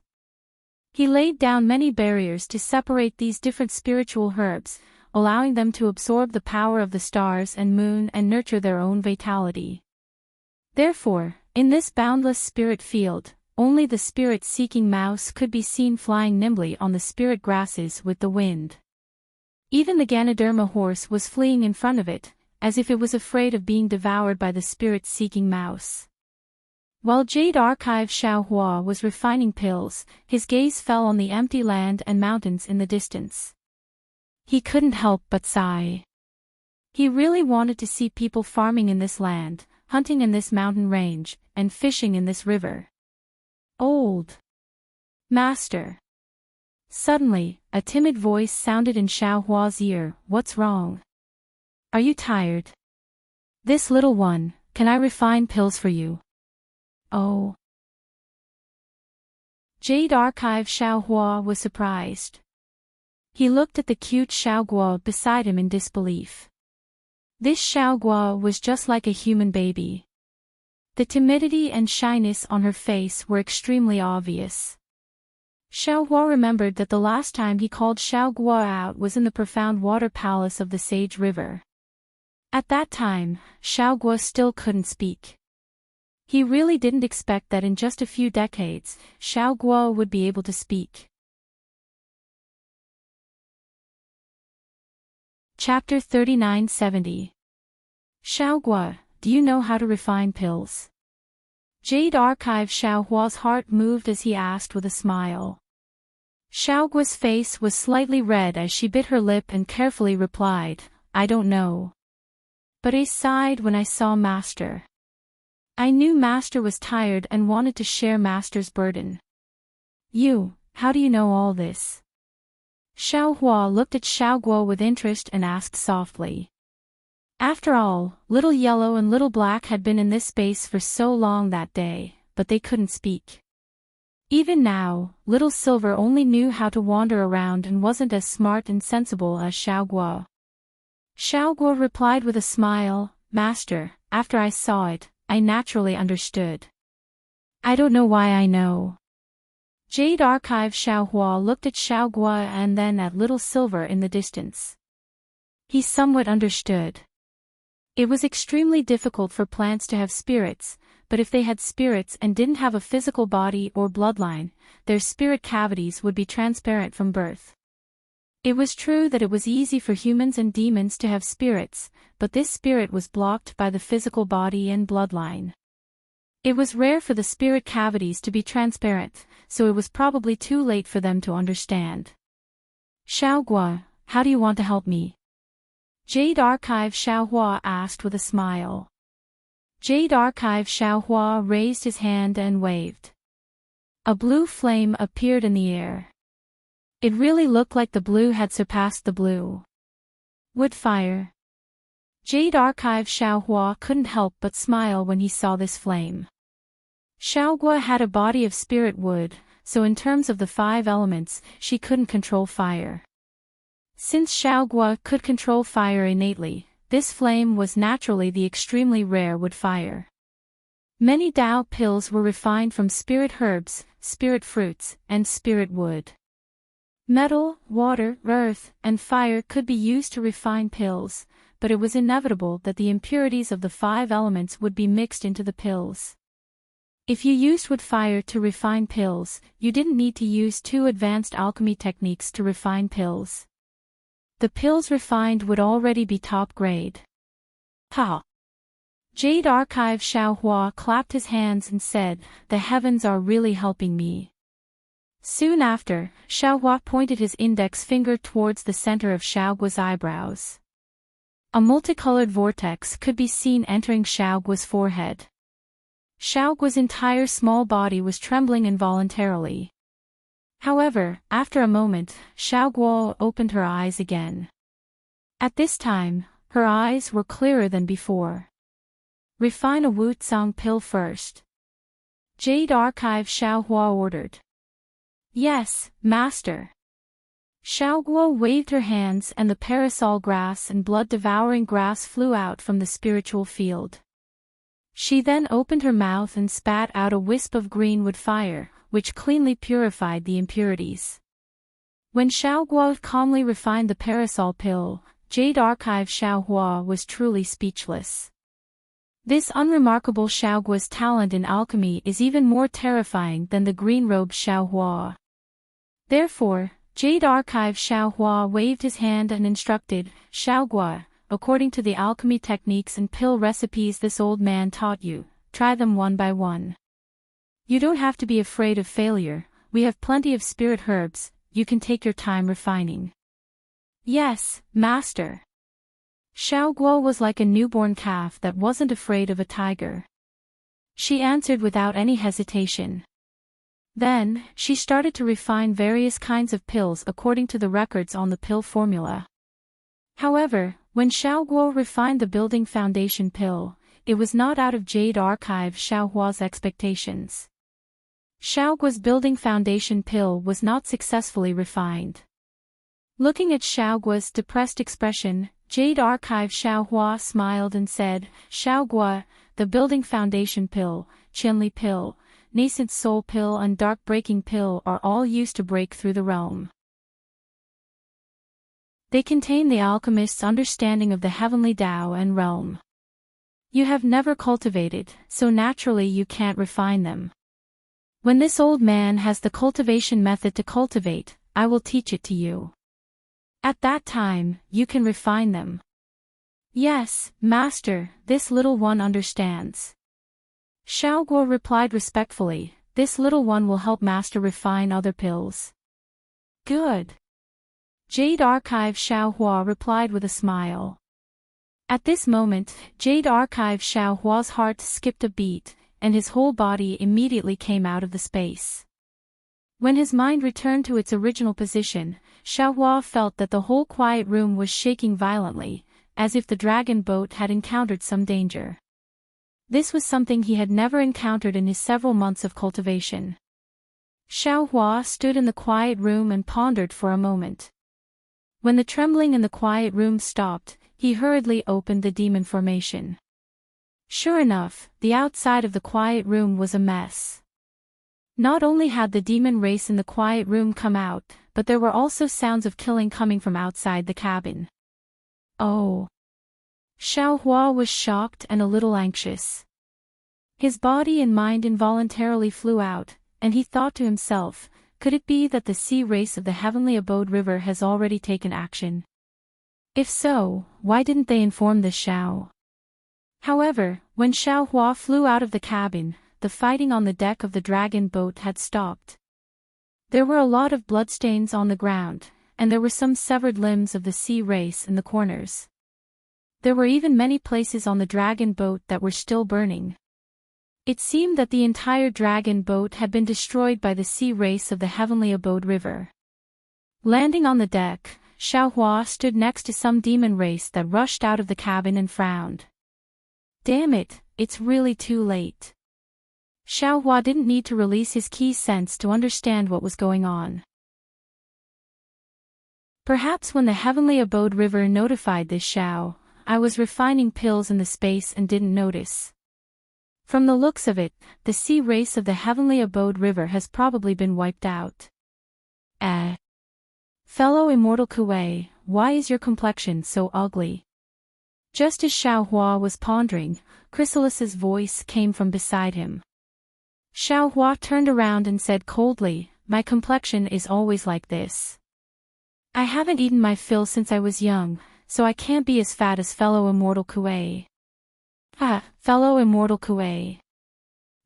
He laid down many barriers to separate these different spiritual herbs, allowing them to absorb the power of the stars and moon and nurture their own vitality. Therefore, in this boundless spirit field, only the spirit-seeking mouse could be seen flying nimbly on the spirit grasses with the wind. Even the Ganoderma horse was fleeing in front of it, as if it was afraid of being devoured by the spirit-seeking mouse. While Jade Archive Xiaohua was refining pills, his gaze fell on the empty land and mountains in the distance. He couldn't help but sigh. He really wanted to see people farming in this land, hunting in this mountain range, and fishing in this river. Old Master. Suddenly, a timid voice sounded in Xiaohua's ear. What's wrong? Are you tired? This little one, can I refine pills for you? Oh. Jade Archive Xiaohua was surprised. He looked at the cute Xiaoguo beside him in disbelief. This Xiaoguo was just like a human baby. The timidity and shyness on her face were extremely obvious. Xiaohua remembered that the last time he called Xiaoguo out was in the profound water palace of the Sage River. At that time, Xiaoguo still couldn't speak. He really didn't expect that in just a few decades, Xiaoguo would be able to speak. Chapter 3970. Xiaoguo, do you know how to refine pills? Jade Archive Xiaohua's heart moved as he asked with a smile. Xiaoguo's face was slightly red as she bit her lip and carefully replied, I don't know. But I sighed when I saw Master. I knew Master was tired and wanted to share Master's burden. How do you know all this? Xiaohua looked at Xiaoguo with interest and asked softly. After all, Little Yellow and Little Black had been in this space for so long that day, but they couldn't speak. Even now, Little Silver only knew how to wander around and wasn't as smart and sensible as Xiaoguo. Xiaoguo replied with a smile, Master, after I saw it, I naturally understood. I don't know why I know. Jade Archive Xiaohua looked at Xiaoguo and then at Little Silver in the distance. He somewhat understood. It was extremely difficult for plants to have spirits, but if they had spirits and didn't have a physical body or bloodline, their spirit cavities would be transparent from birth. It was true that it was easy for humans and demons to have spirits, but this spirit was blocked by the physical body and bloodline. It was rare for the spirit cavities to be transparent, so it was probably too late for them to understand. Xiaoguo, how do you want to help me? Jade Archive Xiaohua asked with a smile. Jade Archive Xiaohua raised his hand and waved. A blue flame appeared in the air. It really looked like the blue had surpassed the blue. Wood fire. Jade Archive Xiaohua couldn't help but smile when he saw this flame. Xiaoguo had a body of spirit wood, so in terms of the 5 elements, she couldn't control fire. Since Xiaoguo could control fire innately, this flame was naturally the extremely rare wood fire. Many Dao pills were refined from spirit herbs, spirit fruits, and spirit wood. Metal, water, earth, and fire could be used to refine pills, but it was inevitable that the impurities of the 5 elements would be mixed into the pills. If you used wood fire to refine pills, you didn't need to use 2 advanced alchemy techniques to refine pills. The pills refined would already be top grade. Ha! Jade Archive Xiaohua clapped his hands and said, "The heavens are really helping me." Soon after, Xiaohua pointed his index finger towards the center of Xiaoguo's eyebrows. A multicolored vortex could be seen entering Xiaoguo's forehead. Xiaoguo's entire small body was trembling involuntarily. However, after a moment, Xiaoguo opened her eyes again. At this time, her eyes were clearer than before. "Refine a Wutsang pill first," Jade Archive Xiaohua ordered. "Yes, master." Xiaoguo waved her hands and the parasol grass and blood-devouring grass flew out from the spiritual field. She then opened her mouth and spat out a wisp of greenwood fire, which cleanly purified the impurities. When Xiaoguo calmly refined the parasol pill, Jade Archive Xiaohua was truly speechless. This unremarkable Xiaoguo's talent in alchemy is even more terrifying than the green-robed Xiaohua. Therefore, Jade Archive Xiaohua waved his hand and instructed, "Xiaoguo, according to the alchemy techniques and pill recipes this old man taught you, try them one by one. You don't have to be afraid of failure, we have plenty of spirit herbs, you can take your time refining." "Yes, master." Xiaoguo was like a newborn calf that wasn't afraid of a tiger. She answered without any hesitation. Then, she started to refine various kinds of pills according to the records on the pill formula. However, when Xiaoguo refined the building foundation pill, it was not out of Jade Archive Xiaohua's expectations. Xiaoguo's building foundation pill was not successfully refined. Looking at Xiaoguo's depressed expression, Jade Archive Xiaohua smiled and said, "Xiaoguo, the building foundation pill, Qianli pill, nascent soul pill and dark breaking pill are all used to break through the realm. They contain the alchemist's understanding of the heavenly Tao and realm. You have never cultivated, so naturally you can't refine them. When this old man has the cultivation method to cultivate, I will teach it to you. At that time, you can refine them." "Yes, master, this little one understands." Xiaoguo replied respectfully, "This little one will help master refine other pills." "Good." Jade Archive Xiaohua replied with a smile. At this moment, Jade Archive Xiaohua's heart skipped a beat, and his whole body immediately came out of the space. When his mind returned to its original position, Xiaohua felt that the whole quiet room was shaking violently, as if the dragon boat had encountered some danger. This was something he had never encountered in his several months of cultivation. Xiaohua stood in the quiet room and pondered for a moment. When the trembling in the quiet room stopped, he hurriedly opened the demon formation. Sure enough, the outside of the quiet room was a mess. Not only had the demon race in the quiet room come out, but there were also sounds of killing coming from outside the cabin. Oh! Xiaohua was shocked and a little anxious. His body and mind involuntarily flew out, and he thought to himself, could it be that the sea race of the heavenly abode river has already taken action? If so, why didn't they inform the Xiao? However, when Xiaohua flew out of the cabin, the fighting on the deck of the dragon boat had stopped. There were a lot of bloodstains on the ground, and there were some severed limbs of the sea race in the corners. There were even many places on the dragon boat that were still burning. It seemed that the entire dragon boat had been destroyed by the sea race of the heavenly abode river. Landing on the deck, Xiaohua stood next to some demon race that rushed out of the cabin and frowned. Damn it, it's really too late. Xiaohua didn't need to release his key sense to understand what was going on. Perhaps when the heavenly abode river notified this Xiao, I was refining pills in the space and didn't notice. From the looks of it, the sea race of the heavenly abode river has probably been wiped out. Fellow immortal Kuei, why is your complexion so ugly? Just as Xiaohua was pondering, Chrysalis's voice came from beside him. Xiaohua turned around and said coldly, "My complexion is always like this. I haven't eaten my fill since I was young, so I can't be as fat as fellow immortal Kuei." fellow immortal Kuei.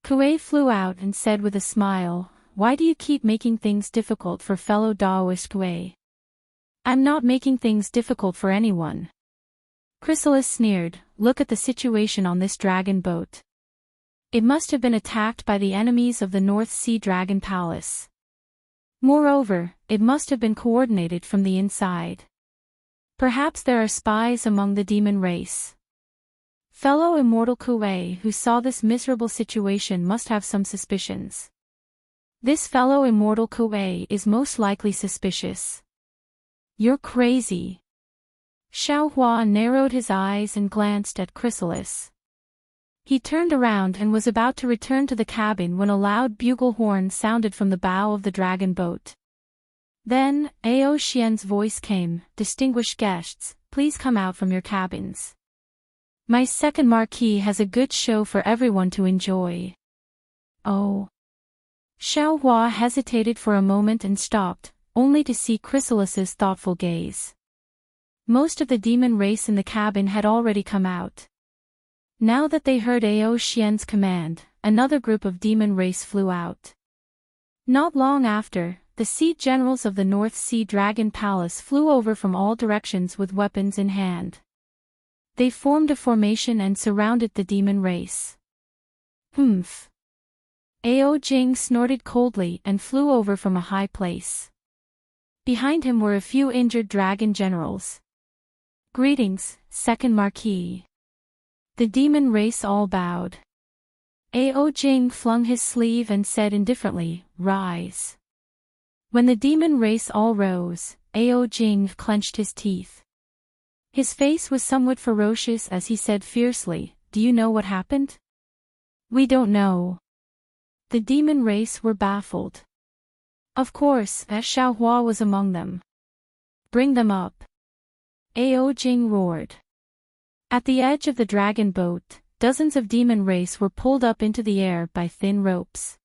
Kuei flew out and said with a smile, "Why do you keep making things difficult for fellow Daoist Kuei?" "I'm not making things difficult for anyone." Chrysalis sneered, "Look at the situation on this dragon boat. It must have been attacked by the enemies of the North Sea Dragon Palace. Moreover, it must have been coordinated from the inside. Perhaps there are spies among the demon race." Fellow immortal Kuei who saw this miserable situation must have some suspicions. This fellow immortal Kuei is most likely suspicious. "You're crazy." Xiaohua narrowed his eyes and glanced at Chrysalis. He turned around and was about to return to the cabin when a loud bugle horn sounded from the bow of the dragon boat. Then, Ao Xian's voice came, "Distinguished guests, please come out from your cabins. My second marquee has a good show for everyone to enjoy." "Oh." Xiaohua hesitated for a moment and stopped, only to see Chrysalis's thoughtful gaze. Most of the demon race in the cabin had already come out. Now that they heard Ao Xian's command, another group of demon race flew out. Not long after, the sea generals of the North Sea Dragon Palace flew over from all directions with weapons in hand. They formed a formation and surrounded the demon race. "Humph." Ao Jing snorted coldly and flew over from a high place. Behind him were a few injured dragon generals. "Greetings, Second Marquis." The demon race all bowed. Ao Jing flung his sleeve and said indifferently, "Rise." When the demon race all rose, Ao Jing clenched his teeth. His face was somewhat ferocious as he said fiercely, "Do you know what happened?" "We don't know." The demon race were baffled. Of course, Xiaohua was among them. "Bring them up." Ao Jing roared. At the edge of the dragon boat, dozens of demon race were pulled up into the air by thin ropes.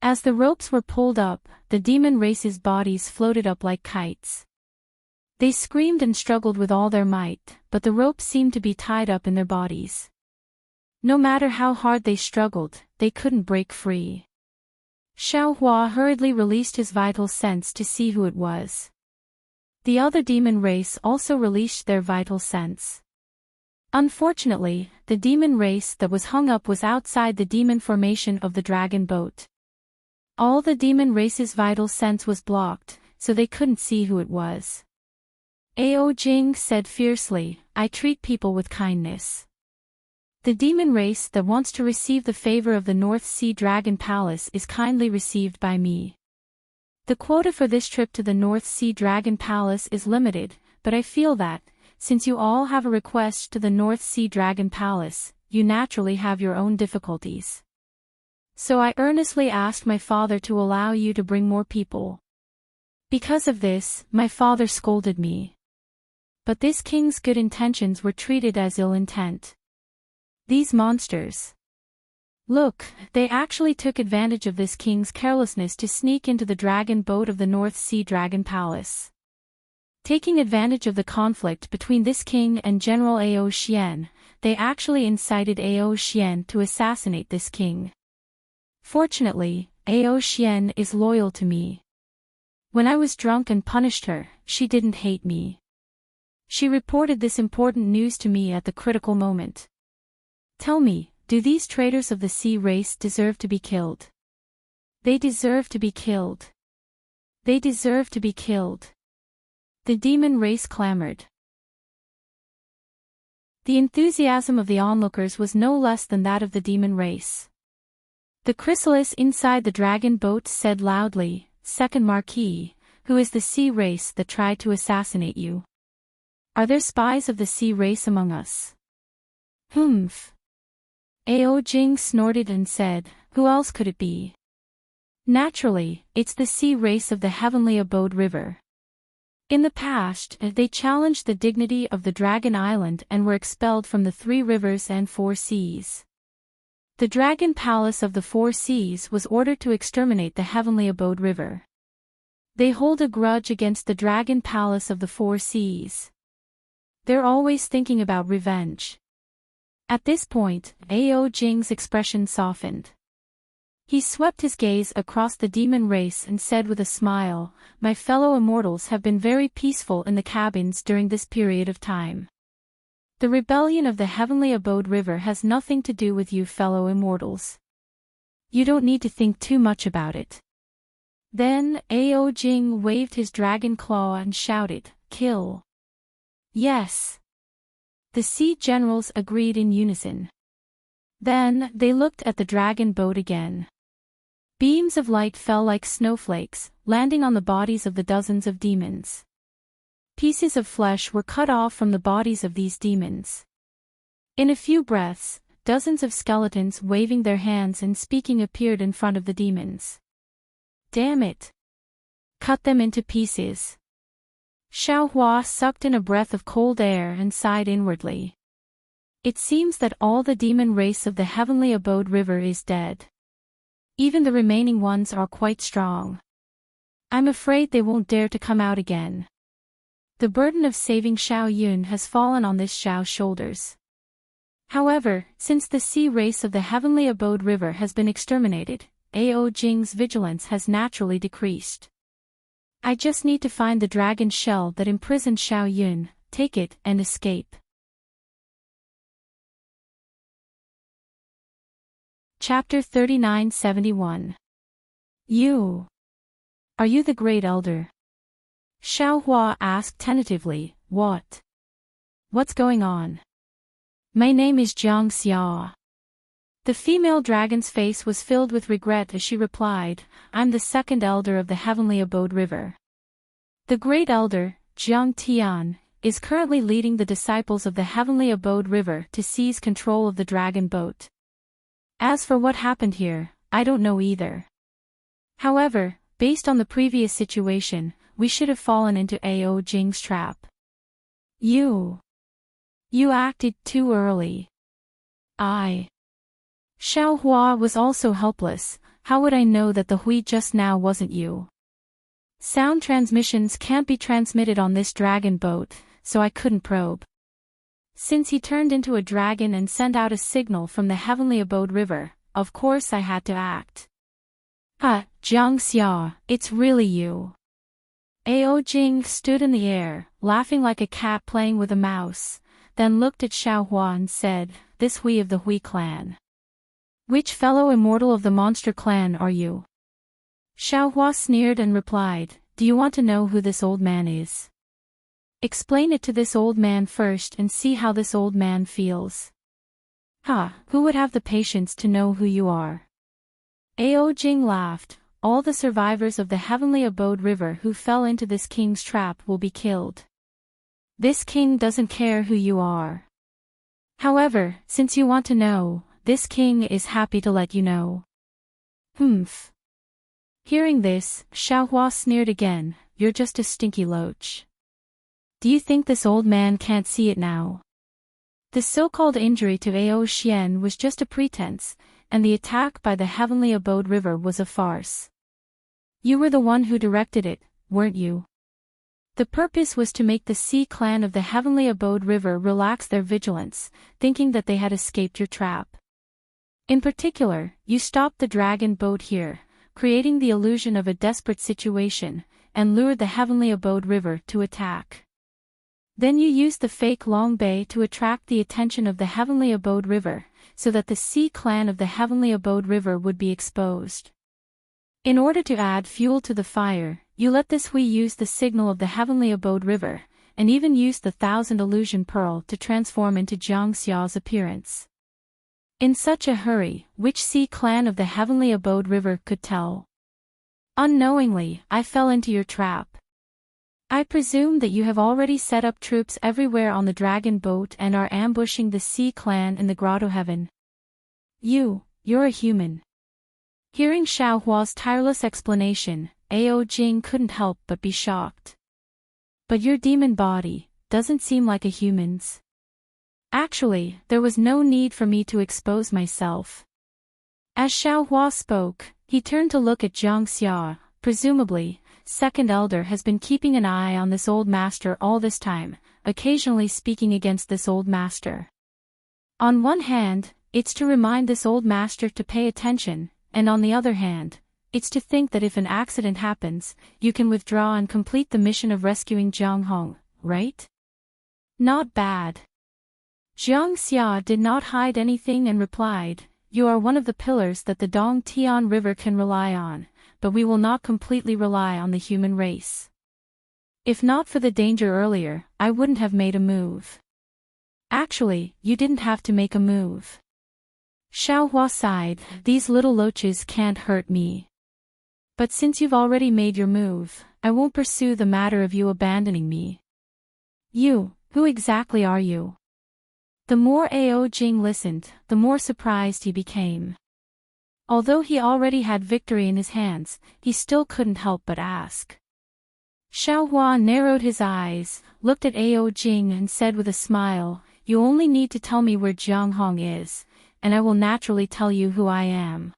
As the ropes were pulled up, the demon race's bodies floated up like kites. They screamed and struggled with all their might, but the ropes seemed to be tied up in their bodies. No matter how hard they struggled, they couldn't break free. Xiaohua hurriedly released his vital sense to see who it was. The other demon race also released their vital sense. Unfortunately, the demon race that was hung up was outside the demon formation of the dragon boat. All the demon race's vital sense was blocked, so they couldn't see who it was. Ao Jing said fiercely, "I treat people with kindness. The demon race that wants to receive the favor of the North Sea Dragon Palace is kindly received by me. The quota for this trip to the North Sea Dragon Palace is limited, but I feel that, since you all have a request to the North Sea Dragon Palace, you naturally have your own difficulties. So I earnestly asked my father to allow you to bring more people. Because of this, my father scolded me. But this king's good intentions were treated as ill intent. These monsters. Look, they actually took advantage of this king's carelessness to sneak into the dragon boat of the North Sea Dragon Palace. Taking advantage of the conflict between this king and General Ao Xian, they actually incited Ao Xian to assassinate this king. Fortunately, Ao Xian is loyal to me. When I was drunk and punished her, she didn't hate me. She reported this important news to me at the critical moment. Tell me, do these traitors of the sea race deserve to be killed? They deserve to be killed. They deserve to be killed. The demon race clamored. The enthusiasm of the onlookers was no less than that of the demon race. The chrysalis inside the dragon boat said loudly, "Second Marquis, who is the sea race that tried to assassinate you? Are there spies of the sea race among us?" "Humph." Ao Jing snorted and said, "Who else could it be? Naturally, it's the sea race of the Heavenly Abode River. In the past, they challenged the dignity of the Dragon Island and were expelled from the 3 rivers and 4 seas. The Dragon Palace of the 4 seas was ordered to exterminate the Heavenly Abode River. They hold a grudge against the Dragon Palace of the 4 seas. They're always thinking about revenge. At this point, Ao Jing's expression softened. He swept his gaze across the demon race and said with a smile, "My fellow immortals have been very peaceful in the cabins during this period of time. The rebellion of the Heavenly Abode River has nothing to do with you fellow immortals. You don't need to think too much about it." Then, Ao Jing waved his dragon claw and shouted, "Kill!" "Yes!" The sea generals agreed in unison. Then, they looked at the dragon boat again. Beams of light fell like snowflakes, landing on the bodies of the dozens of demons. Pieces of flesh were cut off from the bodies of these demons. In a few breaths, dozens of skeletons waving their hands and speaking appeared in front of the demons. "Damn it! Cut them into pieces." Xiaohua sucked in a breath of cold air and sighed inwardly. It seems that all the demon race of the Heavenly Abode River is dead. Even the remaining ones are quite strong. I'm afraid they won't dare to come out again. The burden of saving Xiao Yun has fallen on this Xiao's shoulders. However, since the sea race of the Heavenly Abode River has been exterminated, Ao Jing's vigilance has naturally decreased. I just need to find the dragon shell that imprisoned Xiao Yun, take it, and escape. Chapter 3971. You. Are you the Great Elder? Xiaohua asked tentatively, What? What's going on? My name is Jiang Xia. The female dragon's face was filled with regret as she replied, I'm the second elder of the Heavenly Abode River. The Great Elder, Jiang Tian, is currently leading the disciples of the Heavenly Abode River to seize control of the dragon boat. As for what happened here, I don't know either. However, based on the previous situation, we should have fallen into Ao Jing's trap. You acted too early. Xiaohua was also helpless. How would I know that the Hui just now wasn't you? Sound transmissions can't be transmitted on this dragon boat, so I couldn't probe. Since he turned into a dragon and sent out a signal from the Heavenly Abode River, of course I had to act. Jiang Xia, it's really you. Ao Jing stood in the air, laughing like a cat playing with a mouse, then looked at Xiaohua and said, This Hui of the Hui clan. Which fellow immortal of the monster clan are you? Xiaohua sneered and replied, Do you want to know who this old man is? Explain it to this old man first and see how this old man feels. Who would have the patience to know who you are? Ao Jing laughed, all the survivors of the Heavenly Abode River who fell into this king's trap will be killed. This king doesn't care who you are. However, since you want to know, this king is happy to let you know. Humph. Hearing this, Xiaohua sneered again, You're just a stinky loach. Do you think this old man can't see it now? The so-called injury to Ao Xian was just a pretense, and the attack by the Heavenly Abode River was a farce. You were the one who directed it, weren't you? The purpose was to make the Sea clan of the Heavenly Abode River relax their vigilance, thinking that they had escaped your trap. In particular, you stopped the dragon boat here, creating the illusion of a desperate situation, and lured the Heavenly Abode River to attack. Then you used the fake Long Bay to attract the attention of the Heavenly Abode River, so that the Sea clan of the Heavenly Abode River would be exposed. In order to add fuel to the fire, you let this Hui use the signal of the Heavenly Abode River, and even used the 1,000 illusion pearl to transform into Jiang Xia's appearance. In such a hurry, which Sea clan of the Heavenly Abode River could tell? Unknowingly, I fell into your trap. I presume that you have already set up troops everywhere on the dragon boat and are ambushing the Sea clan in the Grotto Heaven. You're a human. Hearing Xiaohua's tireless explanation, Ao Jing couldn't help but be shocked. But your demon body doesn't seem like a human's. Actually, there was no need for me to expose myself. As Xiaohua spoke, he turned to look at Jiang Xia. Presumably, Second Elder has been keeping an eye on this old master all this time, occasionally speaking against this old master. On one hand, it's to remind this old master to pay attention, and on the other hand, it's to think that if an accident happens, you can withdraw and complete the mission of rescuing Jiang Hong, right? Not bad. Jiang Xia did not hide anything and replied, "You are one of the pillars that the Dong Tian River can rely on, but we will not completely rely on the human race. If not for the danger earlier, I wouldn't have made a move." Actually, you didn't have to make a move. Xiaohua sighed, "These little loaches can't hurt me. But since you've already made your move, I won't pursue the matter of you abandoning me." "You, who exactly are you?" The more Ao Jing listened, the more surprised he became. Although he already had victory in his hands, he still couldn't help but ask. Xiaohua narrowed his eyes, looked at Ao Jing and said with a smile, "You only need to tell me where Jiang Hong is, and I will naturally tell you who I am."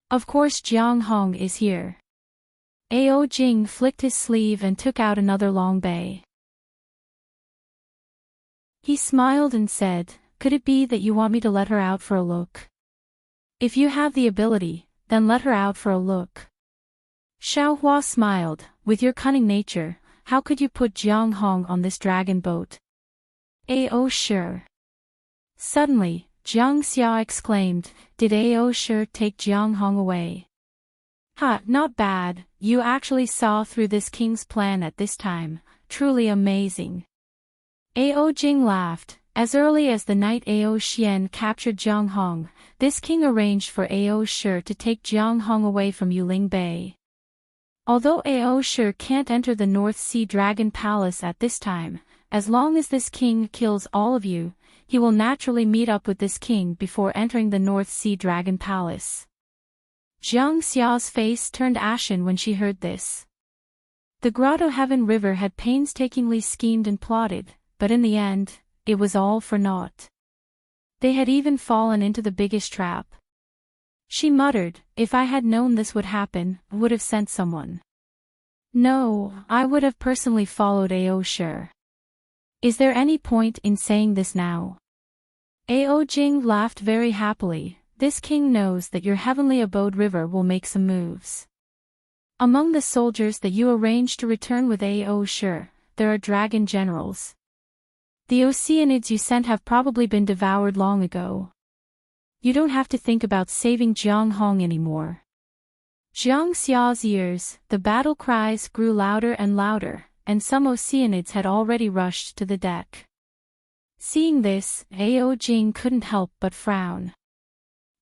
"Of course Jiang Hong is here." Ao Jing flicked his sleeve and took out another long bay. He smiled and said, "Could it be that you want me to let her out for a look? If you have the ability, then let her out for a look." Xiaohua smiled, "With your cunning nature, how could you put Jiang Hong on this dragon boat?" "Ao sure." Suddenly, Jiang Xia exclaimed, "Did Ao sure take Jiang Hong away?" "Ha, not bad, you actually saw through this king's plan at this time, truly amazing." Ao Jing laughed. As early as the night Ao Xian captured Jiang Hong, this king arranged for Ao Shi to take Jiang Hong away from Yuling Bay. Although Ao Shi can't enter the North Sea Dragon Palace at this time, as long as this king kills all of you, he will naturally meet up with this king before entering the North Sea Dragon Palace. Jiang Xiao's face turned ashen when she heard this. The Grotto Heaven River had painstakingly schemed and plotted, but in the end, it was all for naught. They had even fallen into the biggest trap. She muttered, "If I had known this would happen, I would have sent someone. No, I would have personally followed Ao Shi. Is there any point in saying this now?" Ao Jing laughed very happily. "This king knows that your heavenly abode river will make some moves. Among the soldiers that you arranged to return with Ao Shi, there are dragon generals. The Oceanids you sent have probably been devoured long ago. You don't have to think about saving Jiang Hong anymore." Jiang Xiao's ears, the battle cries grew louder and louder, and some Oceanids had already rushed to the deck. Seeing this, Ao Jing couldn't help but frown.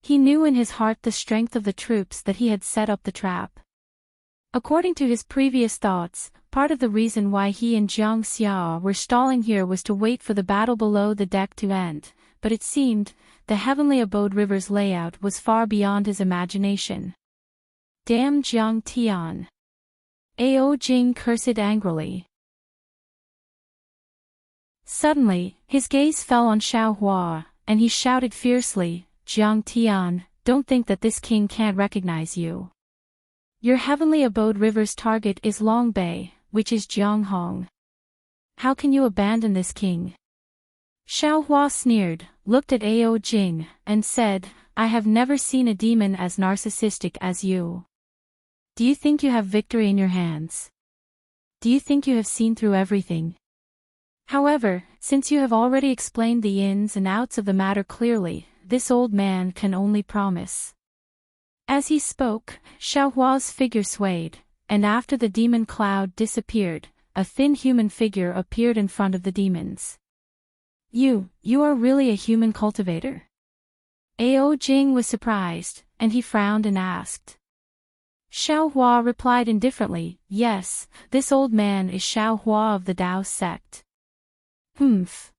He knew in his heart the strength of the troops that he had set up the trap. According to his previous thoughts, part of the reason why he and Jiang Xia were stalling here was to wait for the battle below the deck to end, but it seemed, the Heavenly Abode River's layout was far beyond his imagination. Damn Jiang Tian! Ao Jing cursed angrily. Suddenly, his gaze fell on Xiaohua, and he shouted fiercely, "Jiang Tian, don't think that this king can't recognize you. Your Heavenly Abode River's target is Long Bay, which is Jiang Hong. How can you abandon this king?" Xiaohua sneered, looked at Ao Jing, and said, "I have never seen a demon as narcissistic as you. Do you think you have victory in your hands? Do you think you have seen through everything? However, since you have already explained the ins and outs of the matter clearly, this old man can only promise." As he spoke, Xiaohua's figure swayed, and after the demon cloud disappeared, a thin human figure appeared in front of the demons. You are really a human cultivator?" Ao Jing was surprised, and he frowned and asked. Xiaohua replied indifferently, "Yes, this old man is Xiaohua of the Dao sect." "Humph."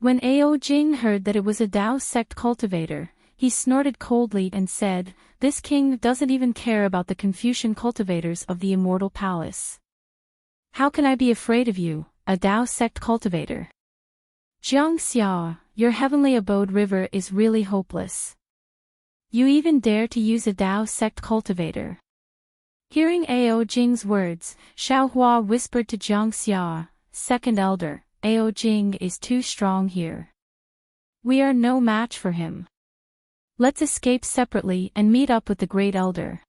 When Ao Jing heard that it was a Dao sect cultivator, he snorted coldly and said, "This king doesn't even care about the Confucian cultivators of the Immortal Palace. How can I be afraid of you, a Dao sect cultivator? Jiang Xia, your Heavenly Abode River is really hopeless. You even dare to use a Dao sect cultivator." Hearing Ao Jing's words, Xiaohua whispered to Jiang Xia, "Second elder, Ao Jing is too strong here. We are no match for him. Let's escape separately and meet up with the Great Elder.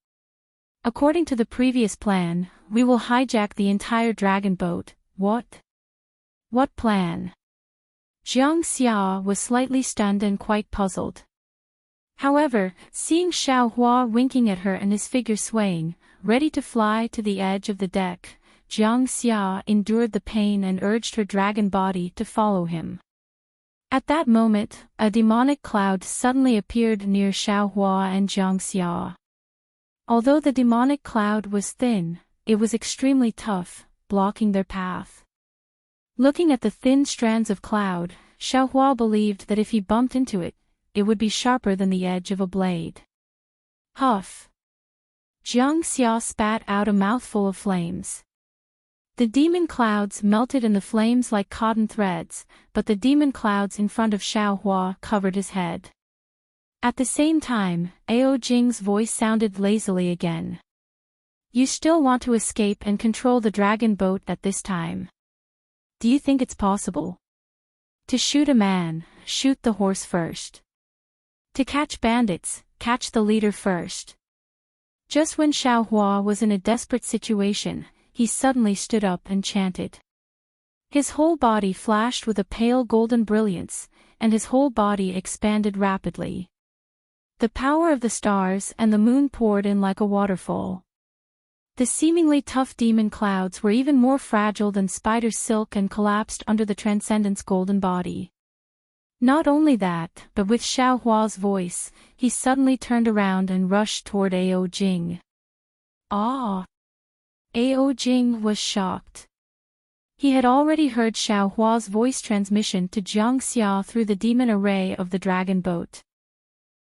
According to the previous plan, we will hijack the entire dragon boat. What? What plan? Jiang Xia was slightly stunned and quite puzzled. However, seeing Xiao Hua winking at her and his figure swaying, ready to fly to the edge of the deck, Jiang Xia endured the pain and urged her dragon body to follow him. At that moment, a demonic cloud suddenly appeared near Xiao Hua and Jiang Xia. Although the demonic cloud was thin, it was extremely tough, blocking their path. Looking at the thin strands of cloud, Xiao Hua believed that if he bumped into it, it would be sharper than the edge of a blade. Huff! Jiang Xia spat out a mouthful of flames. The demon clouds melted in the flames like cotton threads, but the demon clouds in front of Xiao Hua covered his head. At the same time, Ao Jing's voice sounded lazily again. You still want to escape and control the dragon boat at this time? Do you think it's possible? To shoot a man, shoot the horse first. To catch bandits, catch the leader first. Just when Xiao Hua was in a desperate situation, he suddenly stood up and chanted. His whole body flashed with a pale golden brilliance, and his whole body expanded rapidly. The power of the stars and the moon poured in like a waterfall. The seemingly tough demon clouds were even more fragile than spider silk and collapsed under the Transcendent's golden body. Not only that, but with Xiao Hua's voice, he suddenly turned around and rushed toward Ao Jing. Ah! Ao Jing was shocked. He had already heard Xiao Hua's voice transmission to Jiang Xia through the demon array of the dragon boat.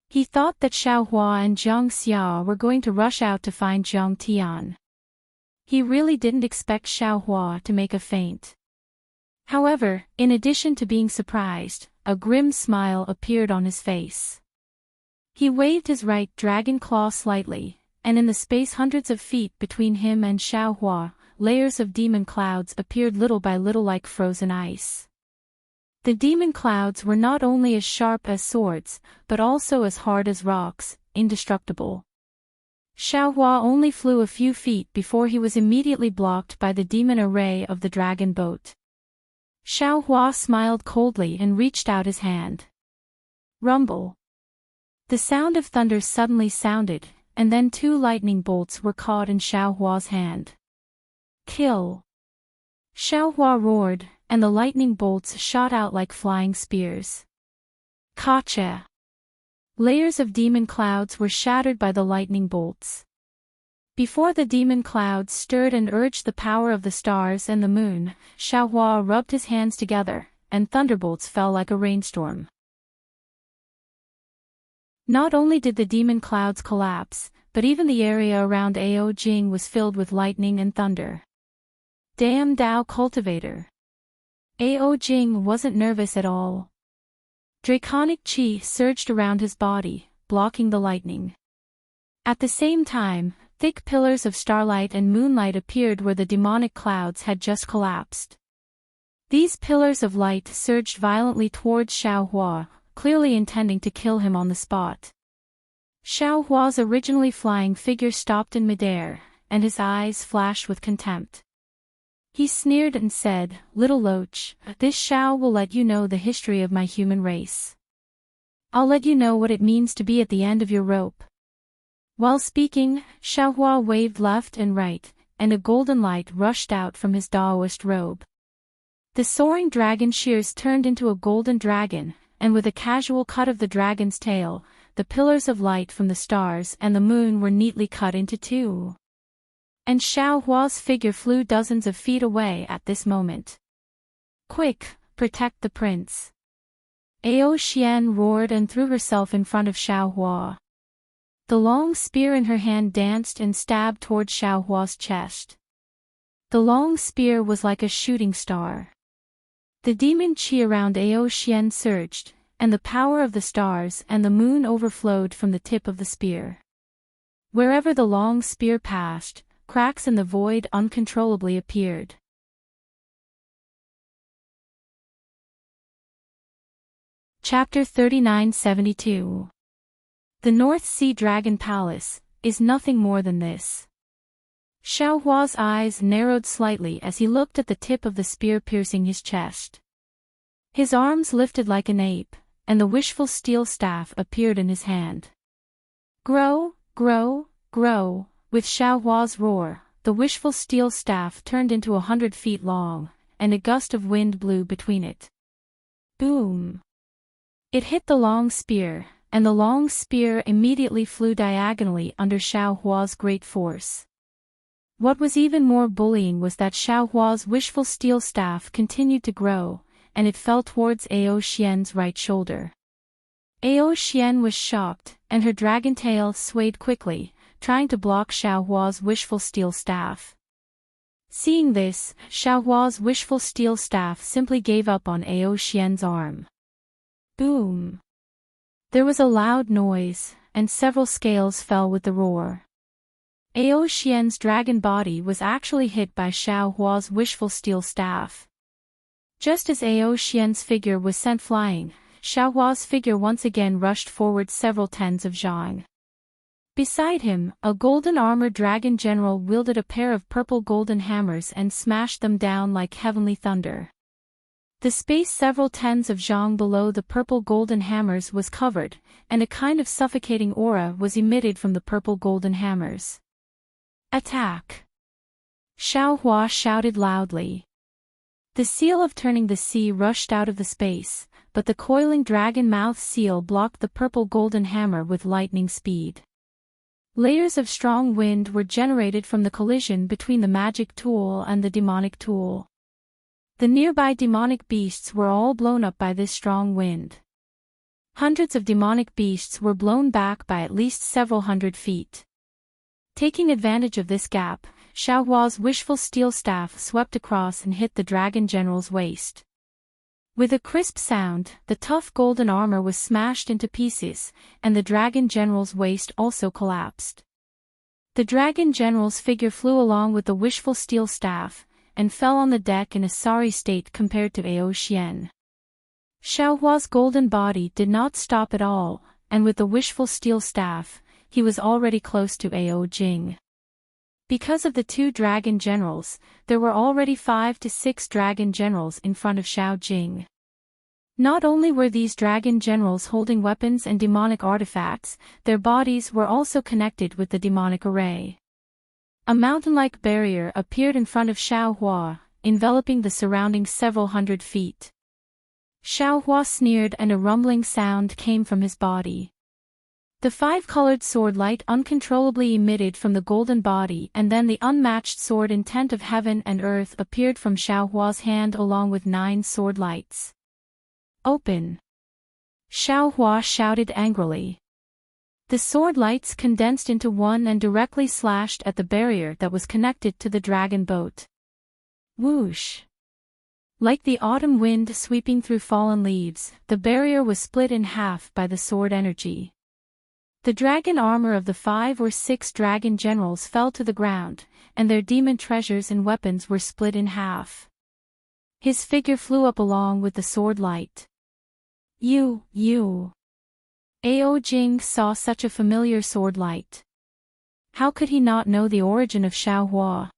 He thought that Xiao Hua and Jiang Xia were going to rush out to find Jiang Tian. He really didn't expect Xiao Hua to make a feint. However, in addition to being surprised, a grim smile appeared on his face. He waved his right dragon claw slightly, and in the space hundreds of feet between him and Xiao Hua, layers of demon clouds appeared little by little like frozen ice. The demon clouds were not only as sharp as swords, but also as hard as rocks, indestructible. Xiao Hua only flew a few feet before he was immediately blocked by the demon array of the dragon boat. Xiao Hua smiled coldly and reached out his hand. Rumble. The sound of thunder suddenly sounded, and then 2 lightning bolts were caught in Xiao Hua's hand. Kill! Xiao Hua roared, and the lightning bolts shot out like flying spears. Gotcha! Layers of demon clouds were shattered by the lightning bolts. Before the demon clouds stirred and urged the power of the stars and the moon, Xiao Hua rubbed his hands together, and thunderbolts fell like a rainstorm. Not only did the demon clouds collapse, but even the area around Ao Jing was filled with lightning and thunder. Damn Dao Cultivator! Ao Jing wasn't nervous at all. Draconic chi surged around his body, blocking the lightning. At the same time, thick pillars of starlight and moonlight appeared where the demonic clouds had just collapsed. These pillars of light surged violently towards Xiao Hua, clearly intending to kill him on the spot. Xiao Hua's originally flying figure stopped in midair, and his eyes flashed with contempt. He sneered and said, "Little loach, this Xiao will let you know the history of my human race. I'll let you know what it means to be at the end of your rope." While speaking, Xiao Hua waved left and right, and a golden light rushed out from his Daoist robe. The soaring dragon shears turned into a golden dragon, and with a casual cut of the dragon's tail, the pillars of light from the stars and the moon were neatly cut into 2. And Xiao Hua's figure flew dozens of feet away at this moment. Quick, protect the prince. Ao Xian roared and threw herself in front of Xiao Hua. The long spear in her hand danced and stabbed toward Xiao Hua's chest. The long spear was like a shooting star. The demon qi around Ao Xian surged, and the power of the stars and the moon overflowed from the tip of the spear. Wherever the long spear passed, cracks in the void uncontrollably appeared. Chapter 3972. The North Sea Dragon Palace is nothing more than this. Xiaohua's eyes narrowed slightly as he looked at the tip of the spear piercing his chest. His arms lifted like an ape, and the wishful steel staff appeared in his hand. Grow, grow, grow, with Xiaohua's roar, the wishful steel staff turned into 100 feet long, and a gust of wind blew between it. Boom! It hit the long spear, and the long spear immediately flew diagonally under Xiaohua's great force. What was even more bullying was that Xiaohua's wishful steel staff continued to grow, and it fell towards Ao Xian's right shoulder. Ao Xian was shocked, and her dragon tail swayed quickly, trying to block Xiaohua's wishful steel staff. Seeing this, Xiaohua's wishful steel staff simply gave up on Ao Xian's arm. Boom! There was a loud noise, and several scales fell with the roar. Ao Xian's dragon body was actually hit by Xiaohua's wishful steel staff. Just as Ao Xian's figure was sent flying, Xiaohua's figure once again rushed forward several tens of zhang. Beside him, a golden-armored dragon general wielded a pair of purple golden hammers and smashed them down like heavenly thunder. The space several tens of zhang below the purple golden hammers was covered, and a kind of suffocating aura was emitted from the purple golden hammers. Attack! Xiaohua shouted loudly. The seal of turning the sea rushed out of the space, but the coiling dragon mouth seal blocked the purple golden hammer with lightning speed. Layers of strong wind were generated from the collision between the magic tool and the demonic tool. The nearby demonic beasts were all blown up by this strong wind. Hundreds of demonic beasts were blown back by at least several hundred feet. Taking advantage of this gap, Xiaohua's wishful steel staff swept across and hit the dragon general's waist. With a crisp sound, the tough golden armor was smashed into pieces, and the dragon general's waist also collapsed. The dragon general's figure flew along with the wishful steel staff, and fell on the deck in a sorry state compared to Ao Xian. Xiaohua's golden body did not stop at all, and with the wishful steel staff, he was already close to Ao Jing. Because of the two dragon generals, there were already 5 to 6 dragon generals in front of Xiao Jing. Not only were these dragon generals holding weapons and demonic artifacts, their bodies were also connected with the demonic array. A mountain-like barrier appeared in front of Xiaohua, enveloping the surrounding several hundred feet. Xiaohua sneered and a rumbling sound came from his body. The 5-colored sword light uncontrollably emitted from the golden body, and then the unmatched sword intent of heaven and earth appeared from Xiaohua's hand along with 9 sword lights. Open! Xiaohua shouted angrily. The sword lights condensed into one and directly slashed at the barrier that was connected to the dragon boat. Whoosh! Like the autumn wind sweeping through fallen leaves, the barrier was split in half by the sword energy. The dragon armor of the 5 or 6 dragon generals fell to the ground, and their demon treasures and weapons were split in half. His figure flew up along with the sword light. You! Ao Jing saw such a familiar sword light. How could he not know the origin of Xiaohua?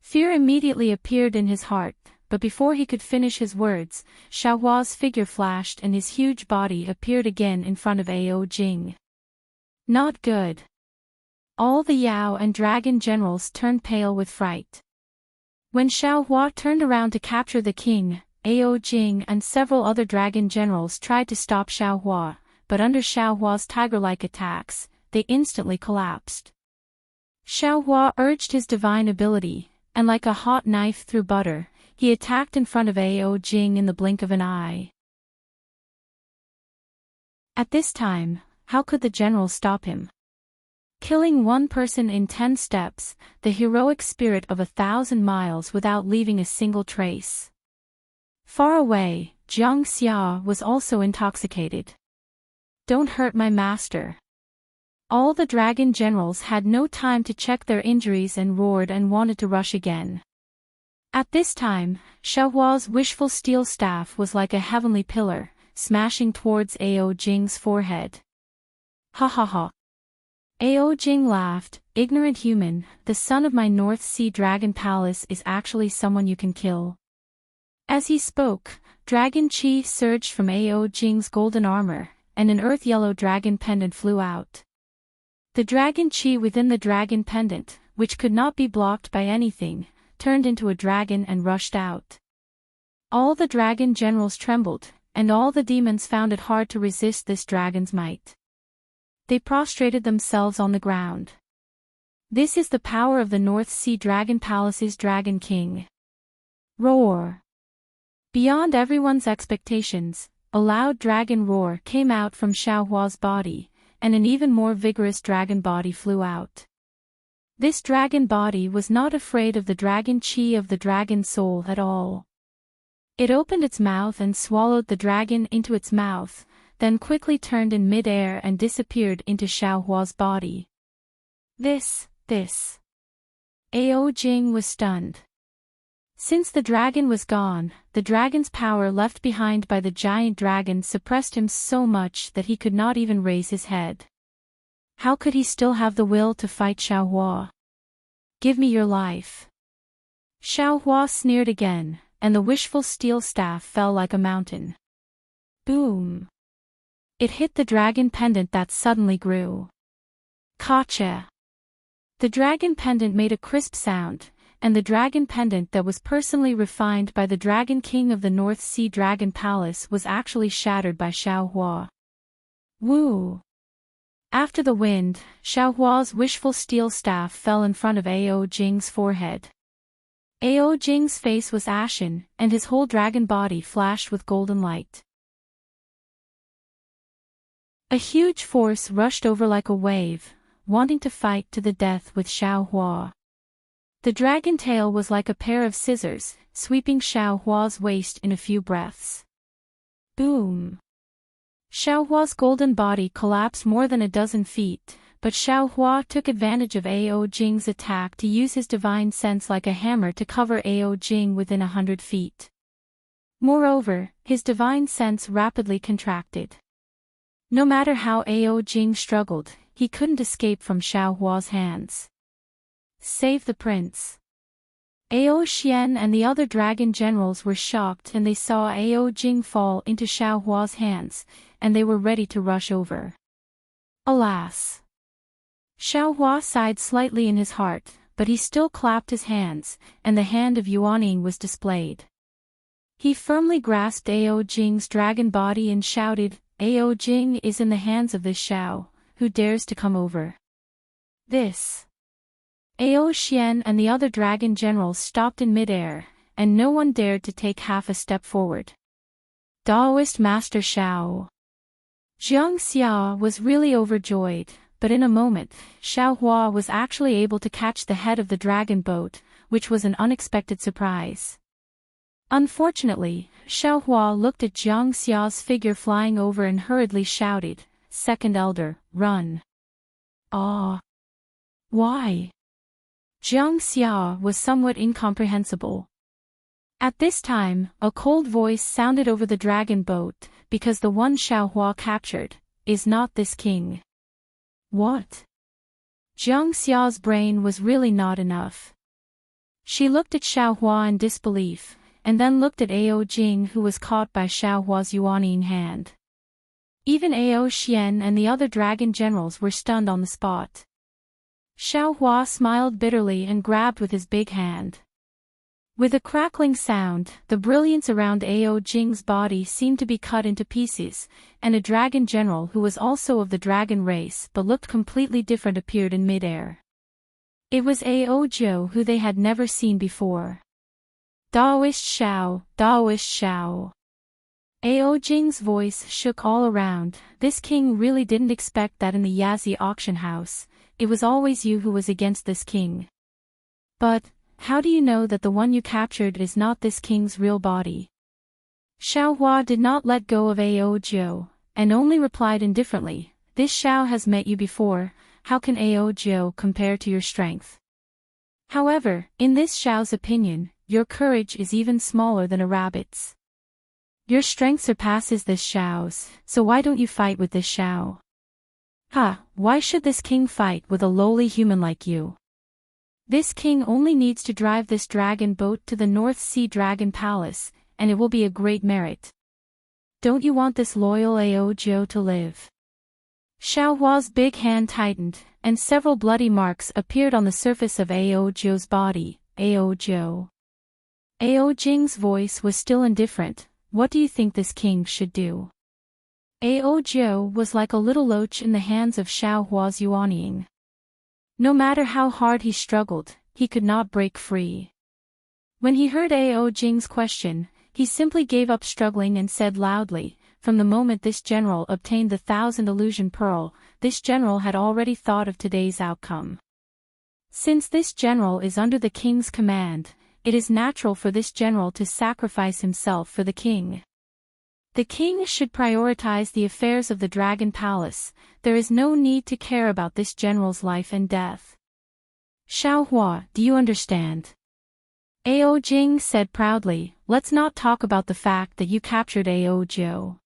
Fear immediately appeared in his heart, but before he could finish his words, Xiaohua's figure flashed and his huge body appeared again in front of Ao Jing. Not good. All the Yao and dragon generals turned pale with fright. When Xiaohua turned around to capture the king, Ao Jing and several other dragon generals tried to stop Xiaohua, but under Xiaohua's tiger-like attacks, they instantly collapsed. Xiaohua urged his divine ability, and like a hot knife through butter, he attacked in front of Ao Jing in the blink of an eye. At this time, how could the general stop him? Killing one person in 10 steps, the heroic spirit of 1,000 miles without leaving a single trace. Far away, Jiang Xia was also intoxicated. Don't hurt my master. All the dragon generals had no time to check their injuries and roared and wanted to rush again. At this time, Xiaohua's wishful steel staff was like a heavenly pillar, smashing towards Ao Jing's forehead. Ha ha ha. Ao Jing laughed. Ignorant human, the son of my North Sea Dragon Palace is actually someone you can kill. As he spoke, dragon chi surged from Ao Jing's golden armor, and an earth-yellow dragon pendant flew out. The dragon chi within the dragon pendant, which could not be blocked by anything, turned into a dragon and rushed out. All the dragon generals trembled, and all the demons found it hard to resist this dragon's might. They prostrated themselves on the ground. This is the power of the North Sea Dragon Palace's Dragon King. Roar! Beyond everyone's expectations, a loud dragon roar came out from Xiaohua's body, and an even more vigorous dragon body flew out. This dragon body was not afraid of the dragon chi of the dragon soul at all. It opened its mouth and swallowed the dragon into its mouth, then quickly turned in mid-air and disappeared into Xiaohua's body. This. Ao Jing was stunned. Since the dragon was gone, the dragon's power left behind by the giant dragon suppressed him so much that he could not even raise his head. How could he still have the will to fight Xiaohua? Give me your life. Xiaohua sneered again, and the wishful steel staff fell like a mountain. Boom! It hit the dragon pendant that suddenly grew. Gotcha! The dragon pendant made a crisp sound, and the dragon pendant that was personally refined by the Dragon King of the North Sea Dragon Palace was actually shattered by Xiaohua. Woo! After the wind, Xiaohua's wishful steel staff fell in front of Ao Jing's forehead. Ao Jing's face was ashen, and his whole dragon body flashed with golden light. A huge force rushed over like a wave, wanting to fight to the death with Xiaohua. The dragon tail was like a pair of scissors, sweeping Xiaohua's waist in a few breaths. Boom! Xiaohua's golden body collapsed more than a dozen feet, but Xiaohua took advantage of Ao Jing's attack to use his divine sense like a hammer to cover Ao Jing within 100 feet. Moreover, his divine sense rapidly contracted. No matter how Ao Jing struggled, he couldn't escape from Xiaohua's hands. Save the prince. Ao Xian and the other dragon generals were shocked and they saw Ao Jing fall into Xiaohua's hands, and they were ready to rush over. Alas! Xiaohua sighed slightly in his heart, but he still clapped his hands, and the hand of Yuaning was displayed. He firmly grasped Ao Jing's dragon body and shouted, "Ao Jing is in the hands of this Xiao, who dares to come over." This. Ao Xian and the other dragon generals stopped in midair, and no one dared to take half a step forward. Daoist Master Xiao. Jiang Xia was really overjoyed, but in a moment, Xiaohua was actually able to catch the head of the dragon boat, which was an unexpected surprise. Unfortunately, Xiaohua looked at Jiang Xia's figure flying over and hurriedly shouted, "Second elder, run." Ah! Why? Jiang Xia was somewhat incomprehensible. At this time, a cold voice sounded over the dragon boat, because the one Xiaohua captured, is not this king. What? Jiang Xia's brain was really not enough. She looked at Xiaohua in disbelief, and then looked at Ao Jing who was caught by Xiaohua's Yuaning hand. Even Ao Xian and the other dragon generals were stunned on the spot. Xiaohua smiled bitterly and grabbed with his big hand. With a crackling sound, the brilliance around Ao Jing's body seemed to be cut into pieces, and a dragon general who was also of the dragon race but looked completely different appeared in midair. It was Ao Jiu who they had never seen before. Daoist Xiao, Daoist Xiao. Ao Jing's voice shook all around. This king really didn't expect that in the Yazi auction house. It was always you who was against this king. But, how do you know that the one you captured is not this king's real body? Xiaohua did not let go of Ao Jiu, and only replied indifferently, "This Xiao has met you before, how can Ao Jiu compare to your strength? However, in this Xiao's opinion, your courage is even smaller than a rabbit's." Your strength surpasses this Xiao's, so why don't you fight with this Xiao? Ha, why should this king fight with a lowly human like you? This king only needs to drive this dragon boat to the North Sea Dragon Palace, and it will be a great merit. Don't you want this loyal Ao Zhou to live? Xiao Hua's big hand tightened, and several bloody marks appeared on the surface of Ao Zhou's body. Ao Zhou. Ao Jing's voice was still indifferent. What do you think this king should do? Ao Zhou was like a little loach in the hands of Xiao Hua's Yuanying. No matter how hard he struggled, he could not break free. When he heard Ao Jing's question, he simply gave up struggling and said loudly, from the moment this general obtained the 1,000 illusion pearl, this general had already thought of today's outcome. Since this general is under the king's command, it is natural for this general to sacrifice himself for the king. The king should prioritize the affairs of the Dragon Palace. There is no need to care about this general's life and death. Xiao Hua, do you understand? Ao Jing said proudly, let's not talk about the fact that you captured Ao Zhou.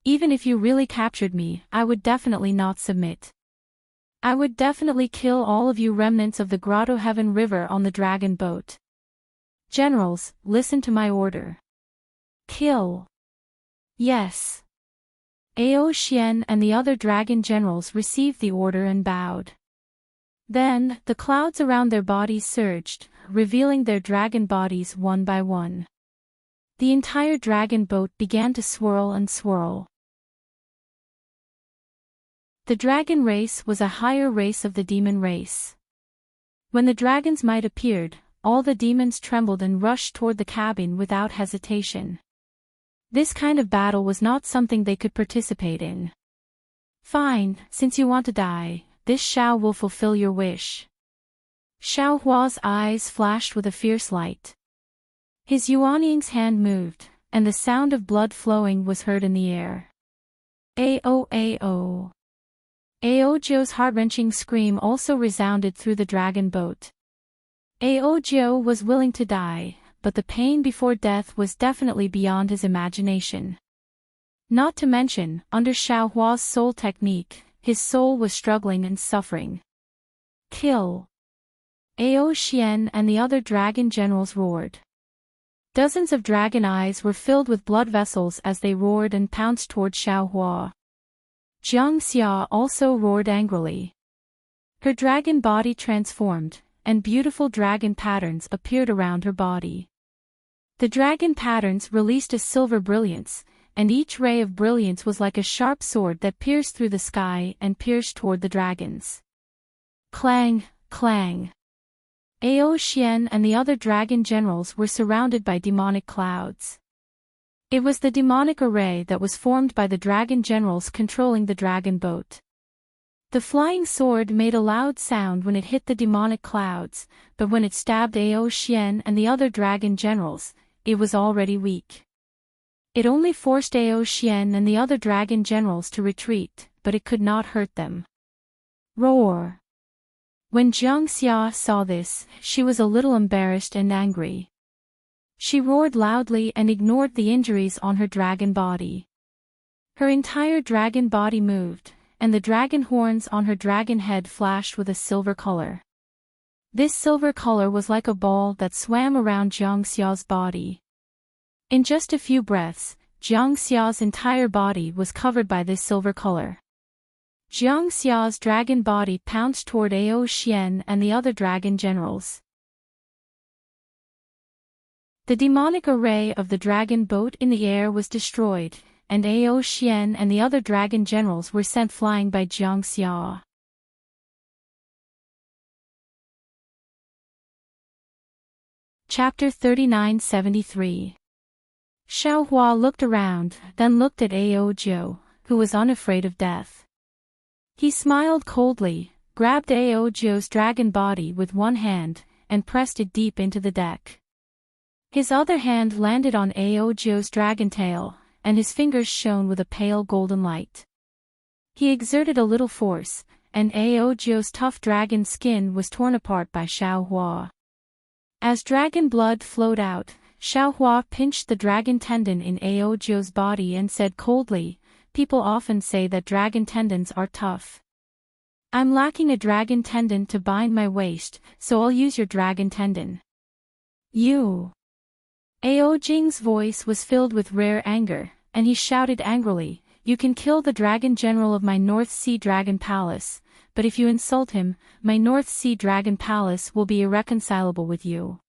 Even if you really captured me, I would definitely not submit. I would definitely kill all of you remnants of the Grotto Heaven River on the dragon boat. Generals, listen to my order. Kill. Yes. Ao Xian and the other dragon generals received the order and bowed. Then, the clouds around their bodies surged, revealing their dragon bodies one by one. The entire dragon boat began to swirl and swirl. The dragon race was a higher race of the demon race. When the dragon's might appeared, all the demons trembled and rushed toward the cabin without hesitation. This kind of battle was not something they could participate in. Fine, since you want to die, this Xiao will fulfill your wish. Xiao Hua's eyes flashed with a fierce light. His Yuanying's hand moved, and the sound of blood flowing was heard in the air. Ao Ao. Ao Zhou's heart-wrenching scream also resounded through the dragon boat. Ao Zhou was willing to die, but the pain before death was definitely beyond his imagination. Not to mention, under Xiao Hua's soul technique, his soul was struggling and suffering. Kill. Ao Xian and the other dragon generals roared. Dozens of dragon eyes were filled with blood vessels as they roared and pounced toward Xiao Hua. Jiang Xia also roared angrily. Her dragon body transformed, and beautiful dragon patterns appeared around her body. The dragon patterns released a silver brilliance, and each ray of brilliance was like a sharp sword that pierced through the sky and pierced toward the dragons. Clang, clang. Ao Xian and the other dragon generals were surrounded by demonic clouds. It was the demonic array that was formed by the dragon generals controlling the dragon boat. The flying sword made a loud sound when it hit the demonic clouds, but when it stabbed Ao Xian and the other dragon generals, it was already weak. It only forced Ao Xian and the other dragon generals to retreat, but it could not hurt them. Roar! When Jiang Xia saw this, she was a little embarrassed and angry. She roared loudly and ignored the injuries on her dragon body. Her entire dragon body moved, and the dragon horns on her dragon head flashed with a silver color. This silver color was like a ball that swam around Jiang Xia's body. In just a few breaths, Jiang Xia's entire body was covered by this silver color. Jiang Xia's dragon body pounced toward Ao Xian and the other dragon generals. The demonic array of the dragon boat in the air was destroyed, and Ao Xian and the other dragon generals were sent flying by Jiang Xia. Chapter 3973. Xiao Hua looked around, then looked at Ao Zhou, who was unafraid of death. He smiled coldly, grabbed Ao Zhou's dragon body with one hand, and pressed it deep into the deck. His other hand landed on Ao Zhou's dragon tail, and his fingers shone with a pale golden light. He exerted a little force, and Ao Zhou's tough dragon skin was torn apart by Xiao Hua. As dragon blood flowed out, Xiaohua pinched the dragon tendon in Aojio's body and said coldly, "People often say that dragon tendons are tough. I'm lacking a dragon tendon to bind my waist, so I'll use your dragon tendon." "You!" Aojing's voice was filled with rare anger, and he shouted angrily, "You can kill the dragon general of my North Sea Dragon Palace, but if you insult him, my North Sea Dragon Palace will be irreconcilable with you."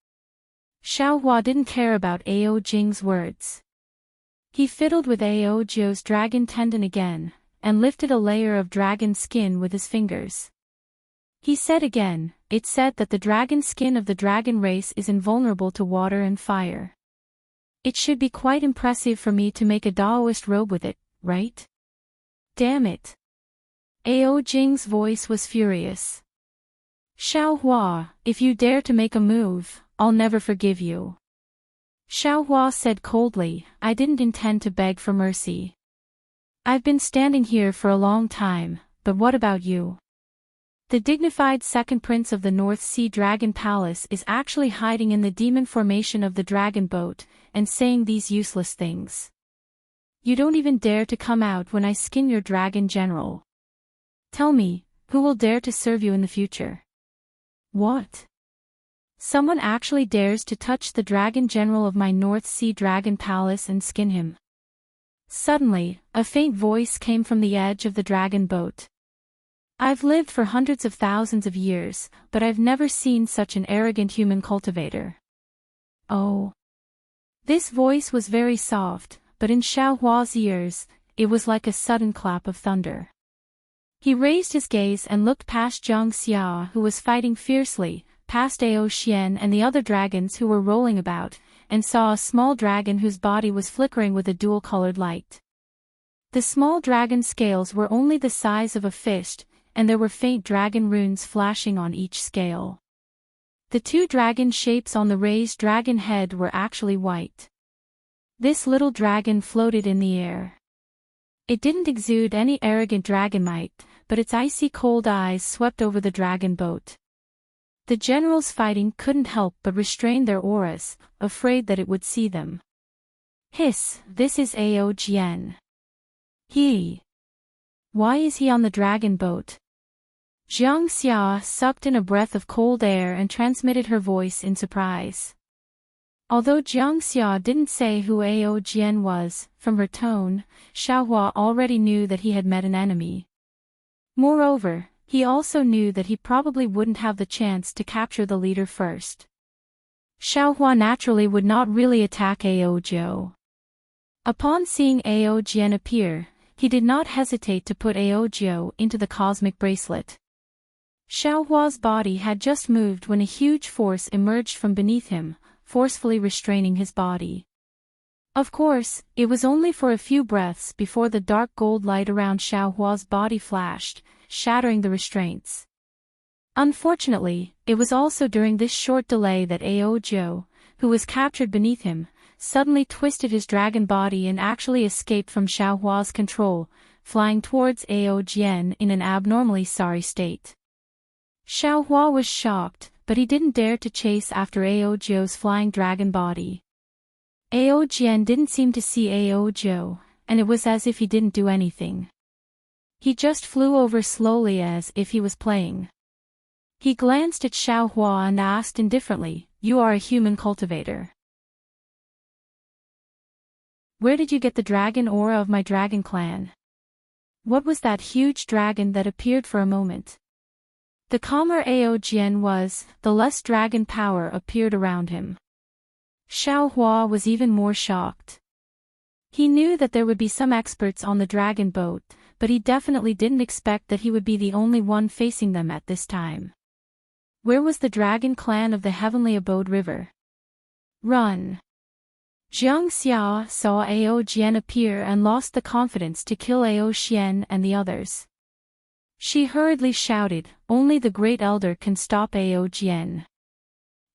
Xiaohua didn't care about Aojing's words. He fiddled with Aojio's dragon tendon again, and lifted a layer of dragon skin with his fingers. He said again, "It's said that the dragon skin of the dragon race is invulnerable to water and fire. It should be quite impressive for me to make a Daoist robe with it, right? Damn it." Aojing's voice was furious. "Xiaohua, if you dare to make a move, I'll never forgive you." Xiaohua said coldly, "I didn't intend to beg for mercy. I've been standing here for a long time, but what about you?" The dignified second prince of the North Sea Dragon Palace is actually hiding in the demon formation of the dragon boat, and saying these useless things. "You don't even dare to come out when I skin your dragon general. Tell me, who will dare to serve you in the future?" "What? Someone actually dares to touch the dragon general of my North Sea Dragon Palace and skin him?" Suddenly, a faint voice came from the edge of the dragon boat. "I've lived for hundreds of thousands of years, but I've never seen such an arrogant human cultivator." "Oh." This voice was very soft, but in Xiaohua's ears, it was like a sudden clap of thunder. He raised his gaze and looked past Jiang Xia, who was fighting fiercely, past Ao Xian and the other dragons who were rolling about, and saw a small dragon whose body was flickering with a dual-colored light. The small dragon scales were only the size of a fist, and there were faint dragon runes flashing on each scale. The two dragon shapes on the raised dragon head were actually white. This little dragon floated in the air. It didn't exude any arrogant dragon might, but its icy cold eyes swept over the dragon boat. The generals fighting couldn't help but restrain their auras, afraid that it would see them. "Hiss, this is Ao Jian. Why is he on the dragon boat?" Jiang Xia sucked in a breath of cold air and transmitted her voice in surprise. Although Jiang Xia didn't say who Ao Jian was, from her tone, Xiaohua already knew that he had met an enemy. Moreover, he also knew that he probably wouldn't have the chance to capture the leader first. Xiaohua naturally would not really attack Aojio. Upon seeing Ao Jian appear, he did not hesitate to put Aojio into the cosmic bracelet. Xiaohua's body had just moved when a huge force emerged from beneath him, forcefully restraining his body. Of course, it was only for a few breaths before the dark gold light around Xiaohua's body flashed, shattering the restraints. Unfortunately, it was also during this short delay that Aojio, who was captured beneath him, suddenly twisted his dragon body and actually escaped from Xiaohua's control, flying towards Ao Jian in an abnormally sorry state. Xiaohua was shocked, but he didn't dare to chase after Aojio's flying dragon body. Ao Jian didn't seem to see Aojio, and it was as if he didn't do anything. He just flew over slowly as if he was playing. He glanced at Xiaohua and asked indifferently, "You are a human cultivator. Where did you get the dragon aura of my dragon clan? What was that huge dragon that appeared for a moment?" The calmer Ao Jian was, the less dragon power appeared around him. Xiaohua was even more shocked. He knew that there would be some experts on the dragon boat, but he definitely didn't expect that he would be the only one facing them at this time. Where was the dragon clan of the Heavenly Abode River? Run! Jiang Xia saw Ao Jian appear and lost the confidence to kill Ao Xian and the others. She hurriedly shouted, "Only the Great Elder can stop Ao Jian.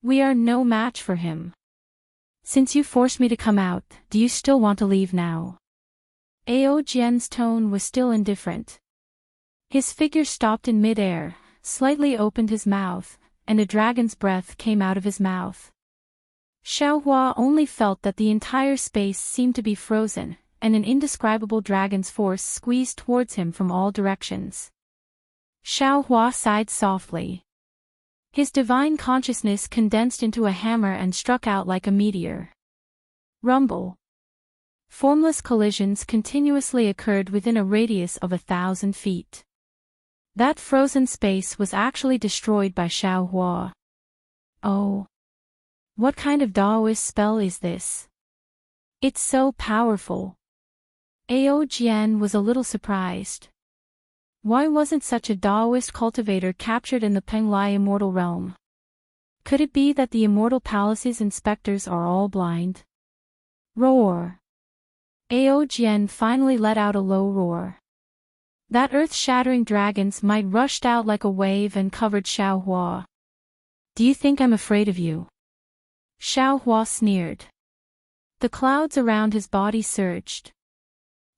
We are no match for him. Since you forced me to come out, do you still want to leave now?" Ao Jian's tone was still indifferent. His figure stopped in mid-air, slightly opened his mouth, and a dragon's breath came out of his mouth. Xiaohua only felt that the entire space seemed to be frozen, and an indescribable dragon's force squeezed towards him from all directions. Xiaohua sighed softly. His divine consciousness condensed into a hammer and struck out like a meteor. Rumble. Formless collisions continuously occurred within a radius of 1,000 feet. That frozen space was actually destroyed by Xiaohua. Oh. What kind of Daoist spell is this? It's so powerful. Ao Jian was a little surprised. Why wasn't such a Daoist cultivator captured in the Penglai immortal realm? Could it be that the immortal palace's inspectors are all blind? Roar. Ao Jian finally let out a low roar. That earth-shattering dragon's might rushed out like a wave and covered Xiaohua. Do you think I'm afraid of you? Xiaohua sneered. The clouds around his body surged.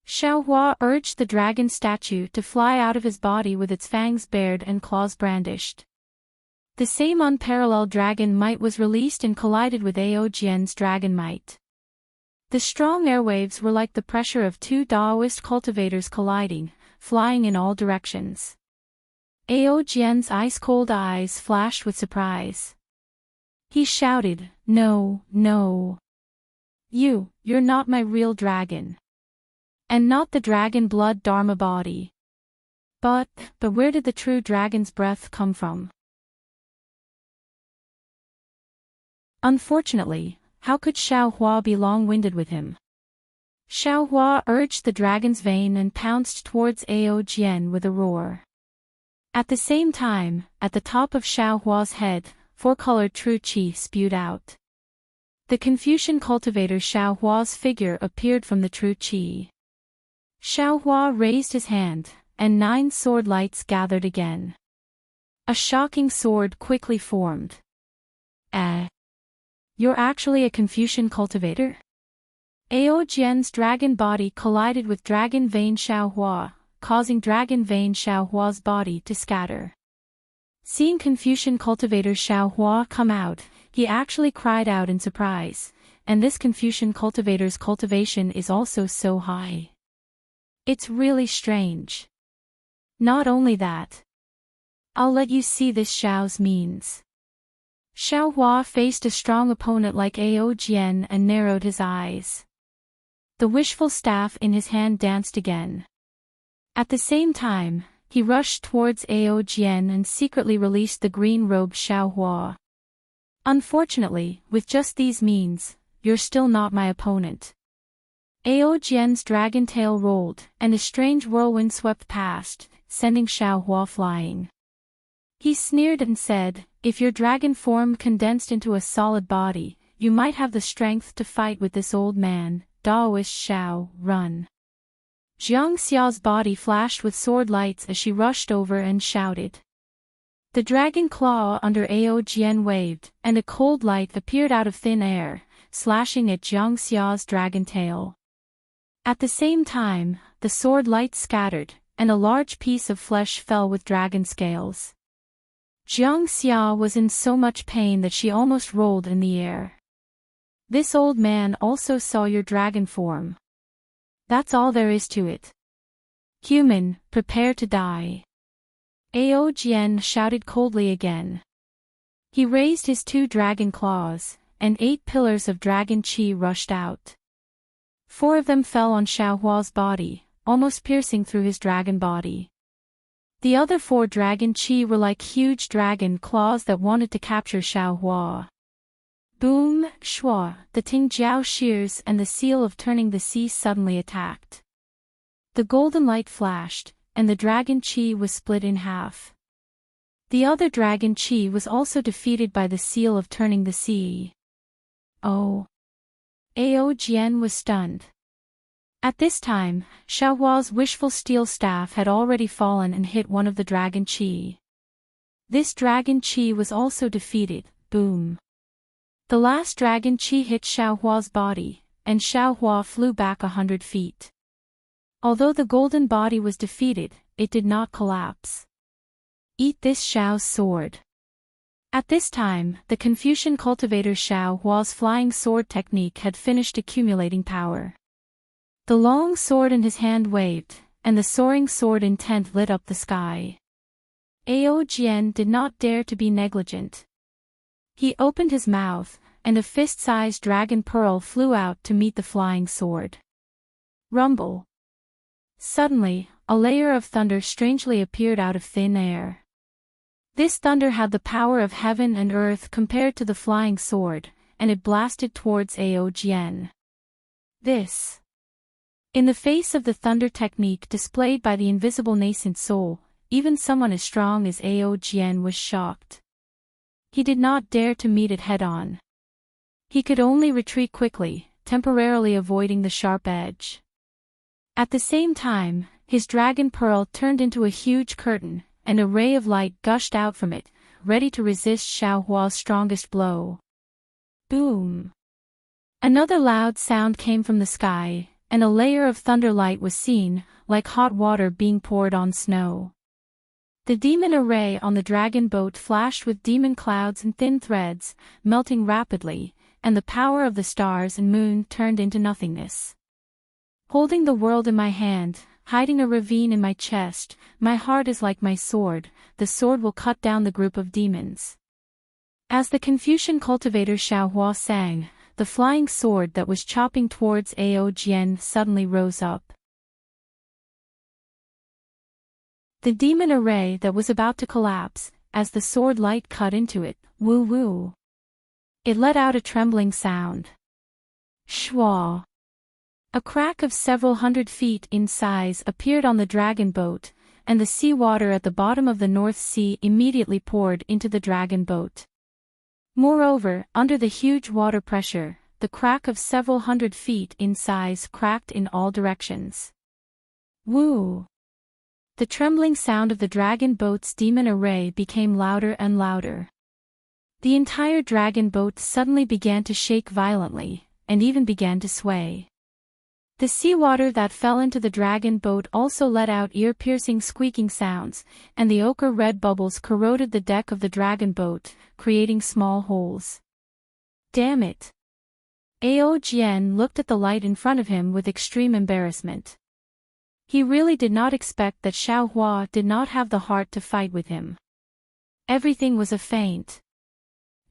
Xiaohua urged the dragon statue to fly out of his body with its fangs bared and claws brandished. The same unparalleled dragon might was released and collided with Ao Jian's dragon might. The strong airwaves were like the pressure of two Daoist cultivators colliding, flying in all directions. Ao Jian's ice-cold eyes flashed with surprise. He shouted, "No, no. You're not my real dragon. And not the dragon blood Dharma body. But where did the true dragon's breath come from?" Unfortunately, how could Xiaohua be long-winded with him? Xiaohua urged the dragon's vein and pounced towards Ao Jian with a roar. At the same time, at the top of Xiaohua's head, four-colored true qi spewed out. The Confucian cultivator Xiaohua's figure appeared from the true qi. Xiaohua raised his hand, and 9 sword lights gathered again. A shocking sword quickly formed. You're actually a Confucian cultivator? Ao Jian's dragon body collided with dragon vein Xiaohua, causing dragon vein Xiaohua's body to scatter. Seeing Confucian cultivator Xiaohua come out, he actually cried out in surprise, and this Confucian cultivator's cultivation is also so high. It's really strange. Not only that. I'll let you see this Xiao's means. Xiaohua faced a strong opponent like Ao Jian and narrowed his eyes. The wishful staff in his hand danced again. At the same time, he rushed towards Ao Jian and secretly released the green-robed Xiaohua. Unfortunately, with just these means, you're still not my opponent. Ao Jian's dragon tail rolled, and a strange whirlwind swept past, sending Xiaohua flying. He sneered and said, "If your dragon form condensed into a solid body, you might have the strength to fight with this old man, Daoist Xiao, run." Jiang Xiao's body flashed with sword lights as she rushed over and shouted. The dragon claw under Ao Jian waved, and a cold light appeared out of thin air, slashing at Jiang Xiao's dragon tail. At the same time, the sword light scattered, and a large piece of flesh fell with dragon scales. Jiang Xia was in so much pain that she almost rolled in the air. This old man also saw your dragon form. That's all there is to it. Human, prepare to die. Ao Jian shouted coldly again. He raised his 2 dragon claws, and 8 pillars of dragon qi rushed out. 4 of them fell on Xiaohua's body, almost piercing through his dragon body. The other 4 dragon qi were like huge dragon claws that wanted to capture Xiaohua. Boom, shua, the Tingjiao shears and the seal of turning the sea suddenly attacked. The golden light flashed, and the dragon qi was split in half. The other dragon qi was also defeated by the seal of turning the sea. Oh. Ao Jian was stunned. At this time, Xiaohua's wishful steel staff had already fallen and hit one of the dragon qi. This dragon qi was also defeated, boom. The last dragon qi hit Xiaohua's body, and Xiaohua flew back 100 feet. Although the golden body was defeated, it did not collapse. Eat this Xiao's sword. At this time, the Confucian cultivator Xiao Hua's flying sword technique had finished accumulating power. The long sword in his hand waved, and the soaring sword intent lit up the sky. Ao Jian did not dare to be negligent. He opened his mouth, and a fist-sized dragon pearl flew out to meet the flying sword. Rumble. Suddenly, a layer of thunder strangely appeared out of thin air. This thunder had the power of heaven and earth compared to the flying sword, and it blasted towards Ao Jian. This. In the face of the thunder technique displayed by the invisible nascent soul, even someone as strong as Ao Jian was shocked. He did not dare to meet it head-on. He could only retreat quickly, temporarily avoiding the sharp edge. At the same time, his dragon pearl turned into a huge curtain, and a ray of light gushed out from it, ready to resist Xiao Hua's strongest blow. Boom! Another loud sound came from the sky, and a layer of thunder light was seen, like hot water being poured on snow. The demon array on the dragon boat flashed with demon clouds and thin threads, melting rapidly, and the power of the stars and moon turned into nothingness. Holding the world in my hand, hiding a ravine in my chest, my heart is like my sword, the sword will cut down the group of demons. As the Confucian cultivator Xiao Hua sang, the flying sword that was chopping towards Ao Jian suddenly rose up. The demon array that was about to collapse, as the sword light cut into it, woo-woo. It let out a trembling sound. Shwa. A crack of several hundred feet in size appeared on the dragon boat, and the sea water at the bottom of the North Sea immediately poured into the dragon boat. Moreover, under the huge water pressure, the crack of several hundred feet in size cracked in all directions. Woo! The trembling sound of the dragon boat's demon array became louder and louder. The entire dragon boat suddenly began to shake violently, and even began to sway. The seawater that fell into the dragon boat also let out ear-piercing squeaking sounds, and the ochre-red bubbles corroded the deck of the dragon boat, creating small holes. Damn it! Ao Jian looked at the light in front of him with extreme embarrassment. He really did not expect that Xiao Hua did not have the heart to fight with him. Everything was a feint.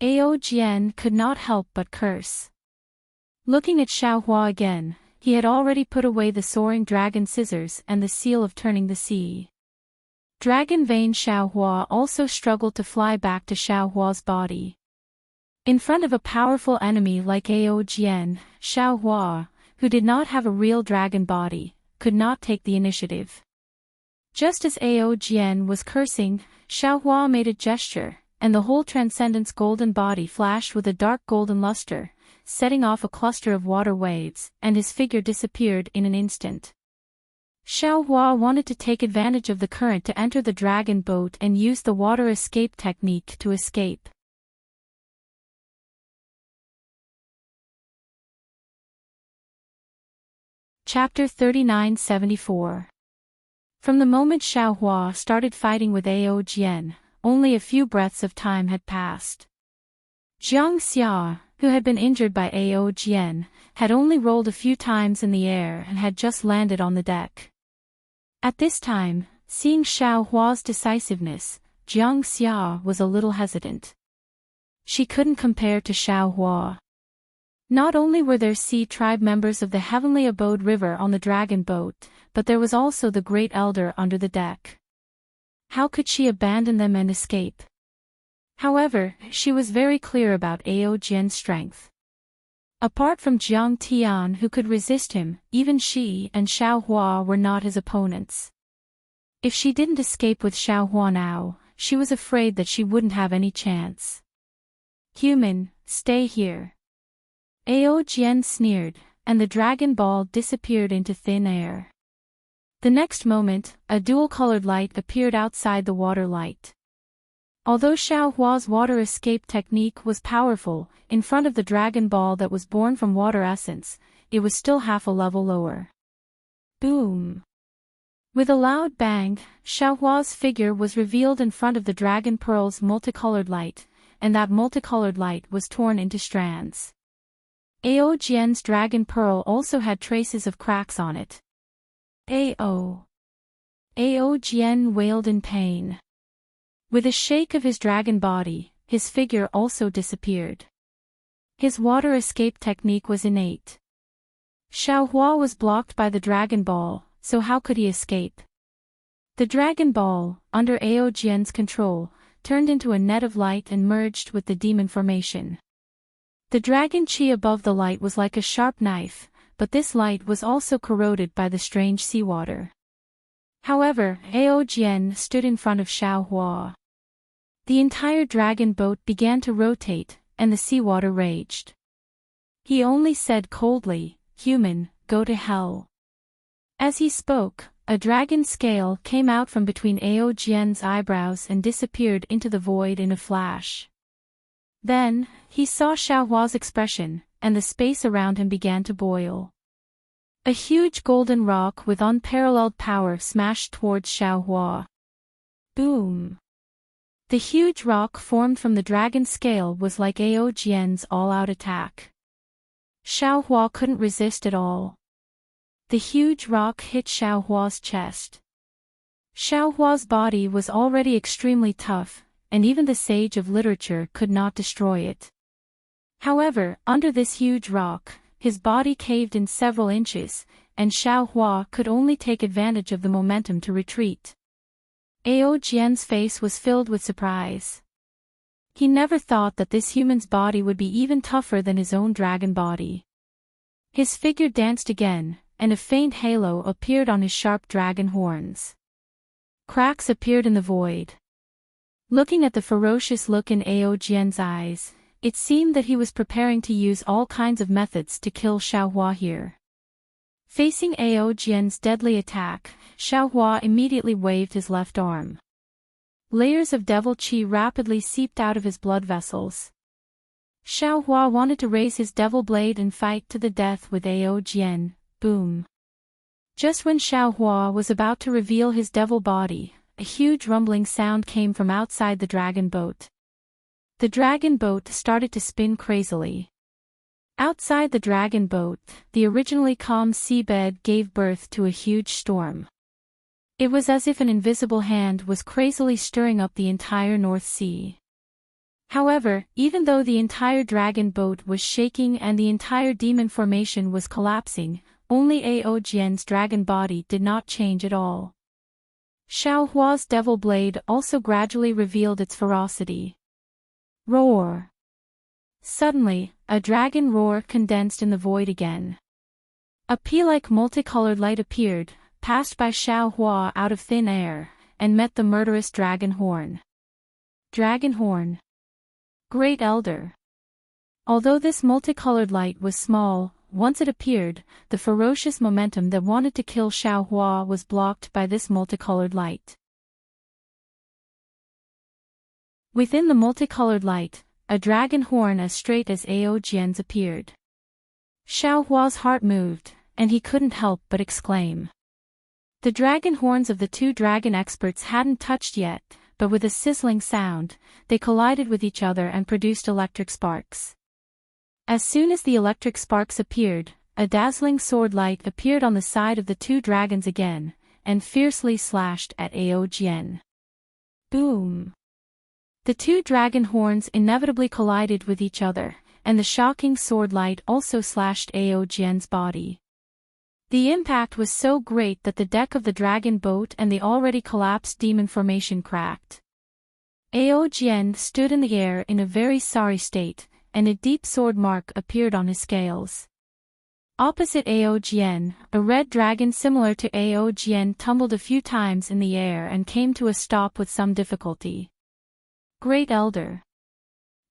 Ao Jian could not help but curse. Looking at Xiao Hua again, he had already put away the soaring dragon scissors and the seal of turning the sea. Dragon Vein Xiao Hua also struggled to fly back to Xiao Hua's body. In front of a powerful enemy like Ao Jian, Xiao Hua, who did not have a real dragon body, could not take the initiative. Just as Ao Jian was cursing, Xiao Hua made a gesture, and the whole Transcendent's golden body flashed with a dark golden luster, setting off a cluster of water waves, and his figure disappeared in an instant. Xiao Hua wanted to take advantage of the current to enter the dragon boat and use the water escape technique to escape. Chapter 3974. From the moment Xiao Hua started fighting with Ao Jian, only a few breaths of time had passed. Jiang Xia, who had been injured by Ao Jian, had only rolled a few times in the air and had just landed on the deck. At this time, seeing Xiao Hua's decisiveness, Jiang Xia was a little hesitant. She couldn't compare to Xiao Hua. Not only were there sea tribe members of the Heavenly Abode River on the dragon boat, but there was also the Great Elder under the deck. How could she abandon them and escape? However, she was very clear about Ao Jian's strength. Apart from Jiang Tian who could resist him, even she and Xiao Hua were not his opponents. If she didn't escape with Xiao Hua now, she was afraid that she wouldn't have any chance. Human, stay here. Ao Jian sneered, and the dragon ball disappeared into thin air. The next moment, a dual-colored light appeared outside the water light. Although Xiao Hua's water escape technique was powerful, in front of the dragon ball that was born from water essence, it was still half a level lower. Boom! With a loud bang, Xiao Hua's figure was revealed in front of the dragon pearl's multicolored light, and that multicolored light was torn into strands. Ao Jian's dragon pearl also had traces of cracks on it. Ao Jian wailed in pain. With a shake of his dragon body, his figure also disappeared. His water escape technique was innate. Xiaohua was blocked by the Dragon Ball, so how could he escape? The Dragon Ball, under Ao Jian's control, turned into a net of light and merged with the demon formation. The dragon chi above the light was like a sharp knife, but this light was also corroded by the strange seawater. However, Ao Jian stood in front of Xiaohua. The entire dragon boat began to rotate, and the seawater raged. He only said coldly, "Human, go to hell." As he spoke, a dragon scale came out from between Ao Jian's eyebrows and disappeared into the void in a flash. Then, he saw Xiaohua's expression, and the space around him began to boil. A huge golden rock with unparalleled power smashed towards Xiaohua. Boom! The huge rock formed from the dragon scale was like Ao Jian's all-out attack. Xiaohua couldn't resist at all. The huge rock hit Xiaohua's chest. Xiaohua's body was already extremely tough, and even the sage of literature could not destroy it. However, under this huge rock, his body caved in several inches, and Xiaohua could only take advantage of the momentum to retreat. Ao Jian's face was filled with surprise. He never thought that this human's body would be even tougher than his own dragon body. His figure danced again, and a faint halo appeared on his sharp dragon horns. Cracks appeared in the void. Looking at the ferocious look in Ao Jian's eyes, it seemed that he was preparing to use all kinds of methods to kill Xiaohua here. Facing Ao Jian's deadly attack, Xiaohua immediately waved his left arm. Layers of devil chi rapidly seeped out of his blood vessels. Xiaohua wanted to raise his devil blade and fight to the death with Ao Jian. Boom! Just when Xiaohua was about to reveal his devil body, a huge rumbling sound came from outside the dragon boat. The dragon boat started to spin crazily. Outside the dragon boat, the originally calm seabed gave birth to a huge storm. It was as if an invisible hand was crazily stirring up the entire North Sea. However, even though the entire dragon boat was shaking and the entire demon formation was collapsing, only Ao Jian's dragon body did not change at all. Xiaohua's devil blade also gradually revealed its ferocity. Roar! Suddenly, a dragon roar condensed in the void again. A pea-like multicolored light appeared, passed by Xiaohua out of thin air, and met the murderous dragon horn. Dragon horn. Great Elder. Although this multicolored light was small, once it appeared, the ferocious momentum that wanted to kill Xiaohua was blocked by this multicolored light. Within the multicolored light, a dragon horn as straight as Ao Jian's appeared. Xiaohua's heart moved, and he couldn't help but exclaim. The dragon horns of the two dragon experts hadn't touched yet, but with a sizzling sound, they collided with each other and produced electric sparks. As soon as the electric sparks appeared, a dazzling sword light appeared on the side of the two dragons again, and fiercely slashed at Ao Jian. Boom! The two dragon horns inevitably collided with each other, and the shocking sword light also slashed Ao Jian's body. The impact was so great that the deck of the dragon boat and the already collapsed demon formation cracked. Ao Jian stood in the air in a very sorry state, and a deep sword mark appeared on his scales. Opposite Ao Jian, a red dragon similar to Ao Jian tumbled a few times in the air and came to a stop with some difficulty. Great Elder.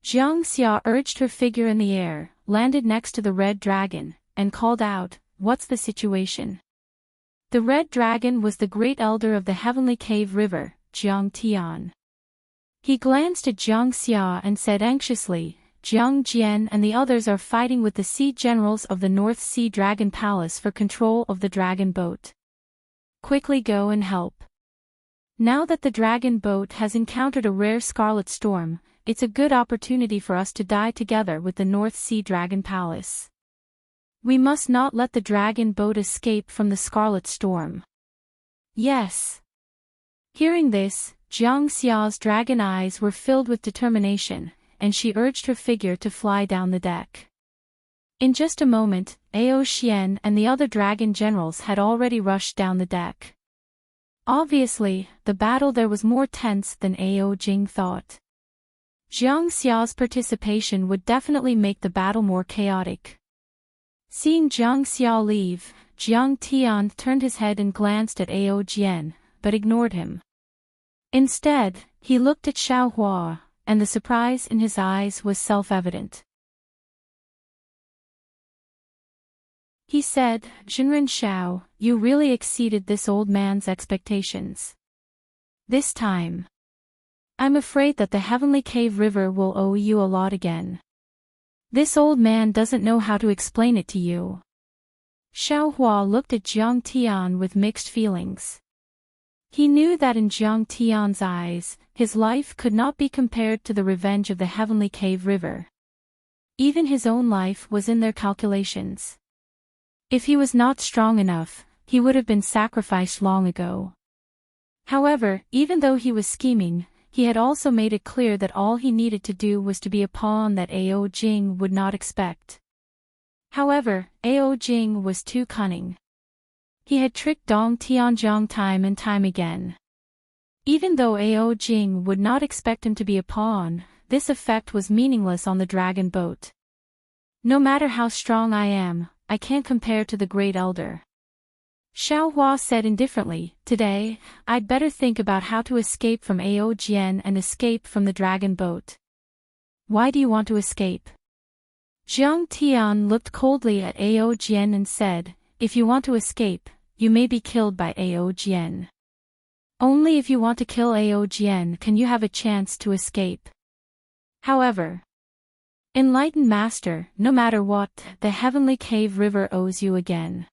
Jiang Xia urged her figure in the air, landed next to the red dragon, and called out, "What's the situation?" The red dragon was the Great Elder of the Heavenly Cave River, Jiang Tian. He glanced at Jiang Xia and said anxiously, "Jiang Jian and the others are fighting with the sea generals of the North Sea Dragon Palace for control of the dragon boat. Quickly go and help." Now that the dragon boat has encountered a rare scarlet storm, it's a good opportunity for us to die together with the North Sea Dragon Palace. We must not let the dragon boat escape from the Scarlet Storm. Yes. Hearing this, Jiang Xiao's dragon eyes were filled with determination, and she urged her figure to fly down the deck. In just a moment, Ao Xian and the other dragon generals had already rushed down the deck. Obviously, the battle there was more tense than Ao Jing thought. Jiang Xiao's participation would definitely make the battle more chaotic. Seeing Jiang Xiao leave, Jiang Tian turned his head and glanced at Ao Jian, but ignored him. Instead, he looked at Xiaohua, and the surprise in his eyes was self-evident. He said, "Zhenren Xiao, you really exceeded this old man's expectations. This time, I'm afraid that the Heavenly Cave River will owe you a lot again. This old man doesn't know how to explain it to you." Xiaohua looked at Jiang Tian with mixed feelings. He knew that in Jiang Tian's eyes, his life could not be compared to the revenge of the Heavenly Cave River. Even his own life was in their calculations. If he was not strong enough, he would have been sacrificed long ago. However, even though he was scheming, he had also made it clear that all he needed to do was to be a pawn that Ao Jing would not expect. However, Ao Jing was too cunning. He had tricked Dong Tianzhong time and time again. Even though Ao Jing would not expect him to be a pawn, this effect was meaningless on the dragon boat. No matter how strong I am, I can't compare to the Great Elder. Xiaohua said indifferently, "Today, I'd better think about how to escape from Ao Jian and escape from the dragon boat." "Why do you want to escape?" Jiang Tian looked coldly at Ao Jian and said, "If you want to escape, you may be killed by Ao Jian. Only if you want to kill Ao Jian can you have a chance to escape. However, Enlightened Master, no matter what, the Heavenly Cave River owes you again.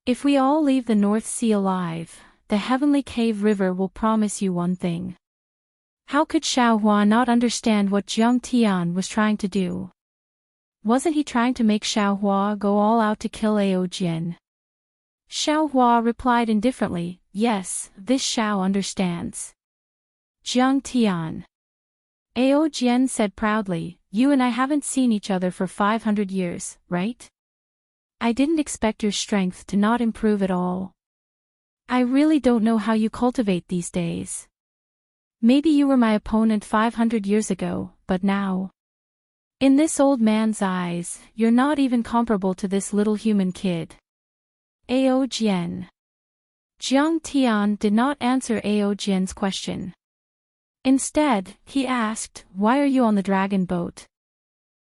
If we all leave the North Sea alive, the Heavenly Cave River will promise you one thing." How could Xiaohua not understand what Jiang Tian was trying to do? Wasn't he trying to make Xiaohua go all out to kill Ao Jian? Xiaohua replied indifferently, "Yes, this Xiao understands." Jiang Tian. Ao Jian said proudly, "You and I haven't seen each other for 500 years, right? I didn't expect your strength to not improve at all. I really don't know how you cultivate these days. Maybe you were my opponent 500 years ago, but now, in this old man's eyes, you're not even comparable to this little human kid." Ao Jian. Jiang Tian did not answer Ao Jian's question. Instead, he asked, "Why are you on the dragon boat?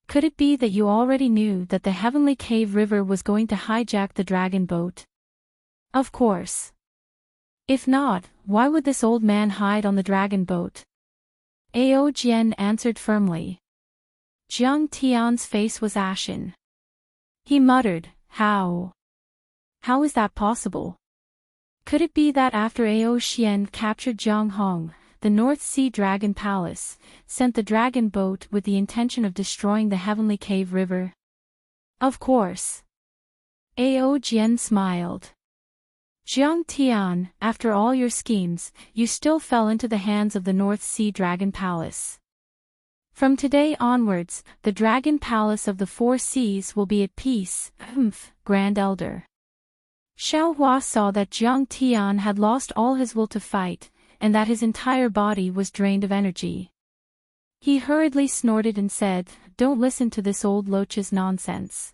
Could it be that you already knew that the Heavenly Cave River was going to hijack the dragon boat?" "Of course. If not, why would this old man hide on the dragon boat?" Ao Jian answered firmly. Jiang Tian's face was ashen. He muttered, "How? How is that possible? Could it be that after Ao Xian captured Jiang Hong, the North Sea Dragon Palace sent the dragon boat with the intention of destroying the Heavenly Cave River?" "Of course." Ao Jian smiled. "Jiang Tian, after all your schemes, you still fell into the hands of the North Sea Dragon Palace. From today onwards, the Dragon Palace of the Four Seas will be at peace, Grand Elder." Xiaohua saw that Jiang Tian had lost all his will to fight, and that his entire body was drained of energy. He hurriedly snorted and said, "Don't listen to this old loach's nonsense.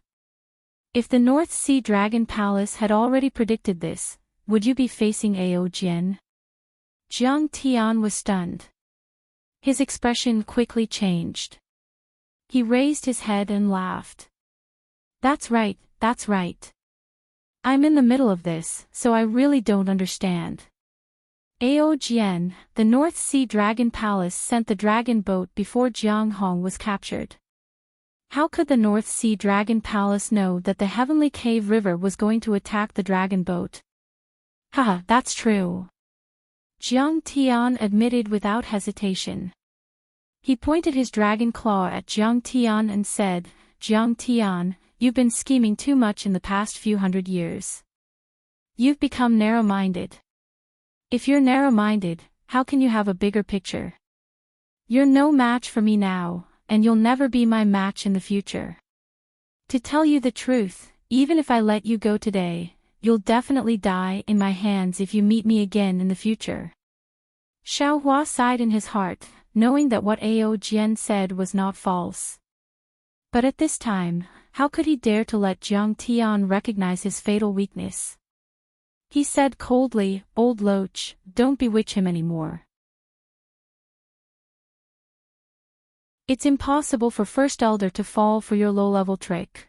If the North Sea Dragon Palace had already predicted this, would you be facing Ao Jian?" Jiang Tian was stunned. His expression quickly changed. He raised his head and laughed. That's right. I'm in the middle of this, so I really don't understand. Ao Jian, the North Sea Dragon Palace sent the dragon boat before Jiang Hong was captured. How could the North Sea Dragon Palace know that the Heavenly Cave River was going to attack the dragon boat? Haha, that's true. Jiang Tian admitted without hesitation. He pointed his dragon claw at Jiang Tian and said, "Jiang Tian, you've been scheming too much in the past few hundred years. You've become narrow-minded. If you're narrow-minded, how can you have a bigger picture? You're no match for me now, and you'll never be my match in the future. To tell you the truth, even if I let you go today, you'll definitely die in my hands if you meet me again in the future." Xiaohua sighed in his heart, knowing that what Ao Jian said was not false. But at this time, how could he dare to let Jiang Tian recognize his fatal weakness? He said coldly, "Old loach, don't bewitch him anymore. It's impossible for First Elder to fall for your low-level trick.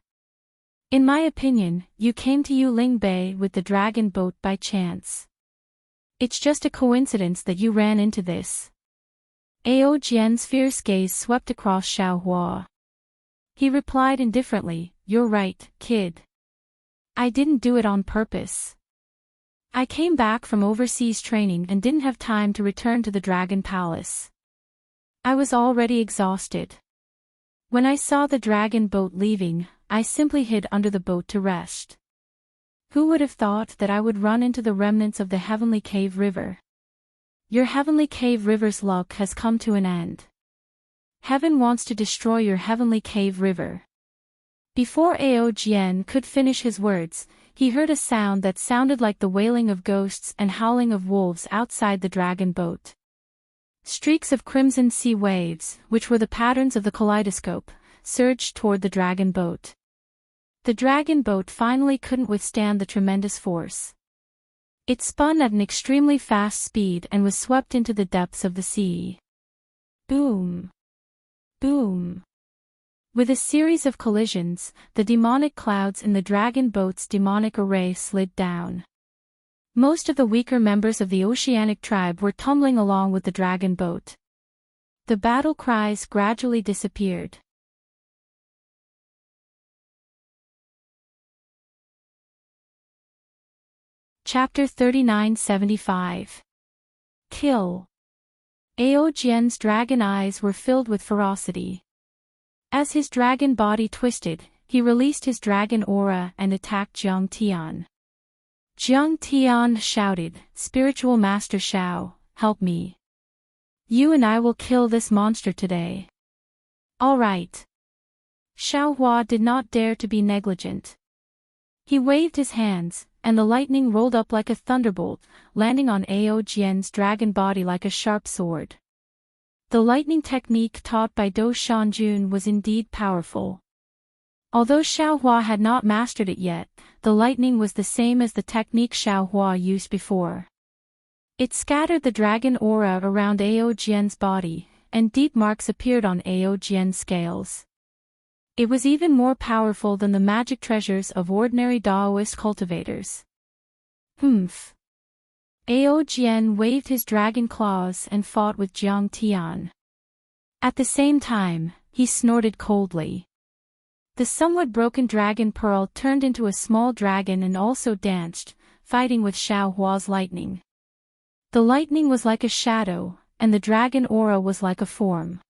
In my opinion, you came to Yuling Bay with the dragon boat by chance. It's just a coincidence that you ran into this." Ao Jian's fierce gaze swept across Xiaohua. He replied indifferently, "You're right, kid. I didn't do it on purpose. I came back from overseas training and didn't have time to return to the Dragon Palace. I was already exhausted. When I saw the dragon boat leaving, I simply hid under the boat to rest. Who would have thought that I would run into the remnants of the Heavenly Cave River? Your Heavenly Cave River's luck has come to an end. Heaven wants to destroy your Heavenly Cave River." Before Ao Jian could finish his words, he heard a sound that sounded like the wailing of ghosts and howling of wolves outside the dragon boat. Streaks of crimson sea waves, which were the patterns of the kaleidoscope, surged toward the dragon boat. The dragon boat finally couldn't withstand the tremendous force. It spun at an extremely fast speed and was swept into the depths of the sea. Boom! Boom! With a series of collisions, the demonic clouds in the dragon boat's demonic array slid down. Most of the weaker members of the oceanic tribe were tumbling along with the dragon boat. The battle cries gradually disappeared. Chapter 3975. Kill. Ao Jian's dragon eyes were filled with ferocity. As his dragon body twisted, he released his dragon aura and attacked Jiang Tian. Jiang Tian shouted, "Spiritual Master Xiao, help me. You and I will kill this monster today." "All right." Xiaohua did not dare to be negligent. He waved his hands, and the lightning rolled up like a thunderbolt, landing on Ao Jian's dragon body like a sharp sword. The lightning technique taught by Do Shanjun was indeed powerful. Although Xiaohua had not mastered it yet, the lightning was the same as the technique Xiaohua used before. It scattered the dragon aura around Ao Jian's body, and deep marks appeared on Ao Jian's scales. It was even more powerful than the magic treasures of ordinary Daoist cultivators. Humph! Ao Jian waved his dragon claws and fought with Jiang Tian. At the same time, he snorted coldly. The somewhat broken dragon pearl turned into a small dragon and also danced, fighting with Xiaohua's lightning. The lightning was like a shadow, and the dragon aura was like a form.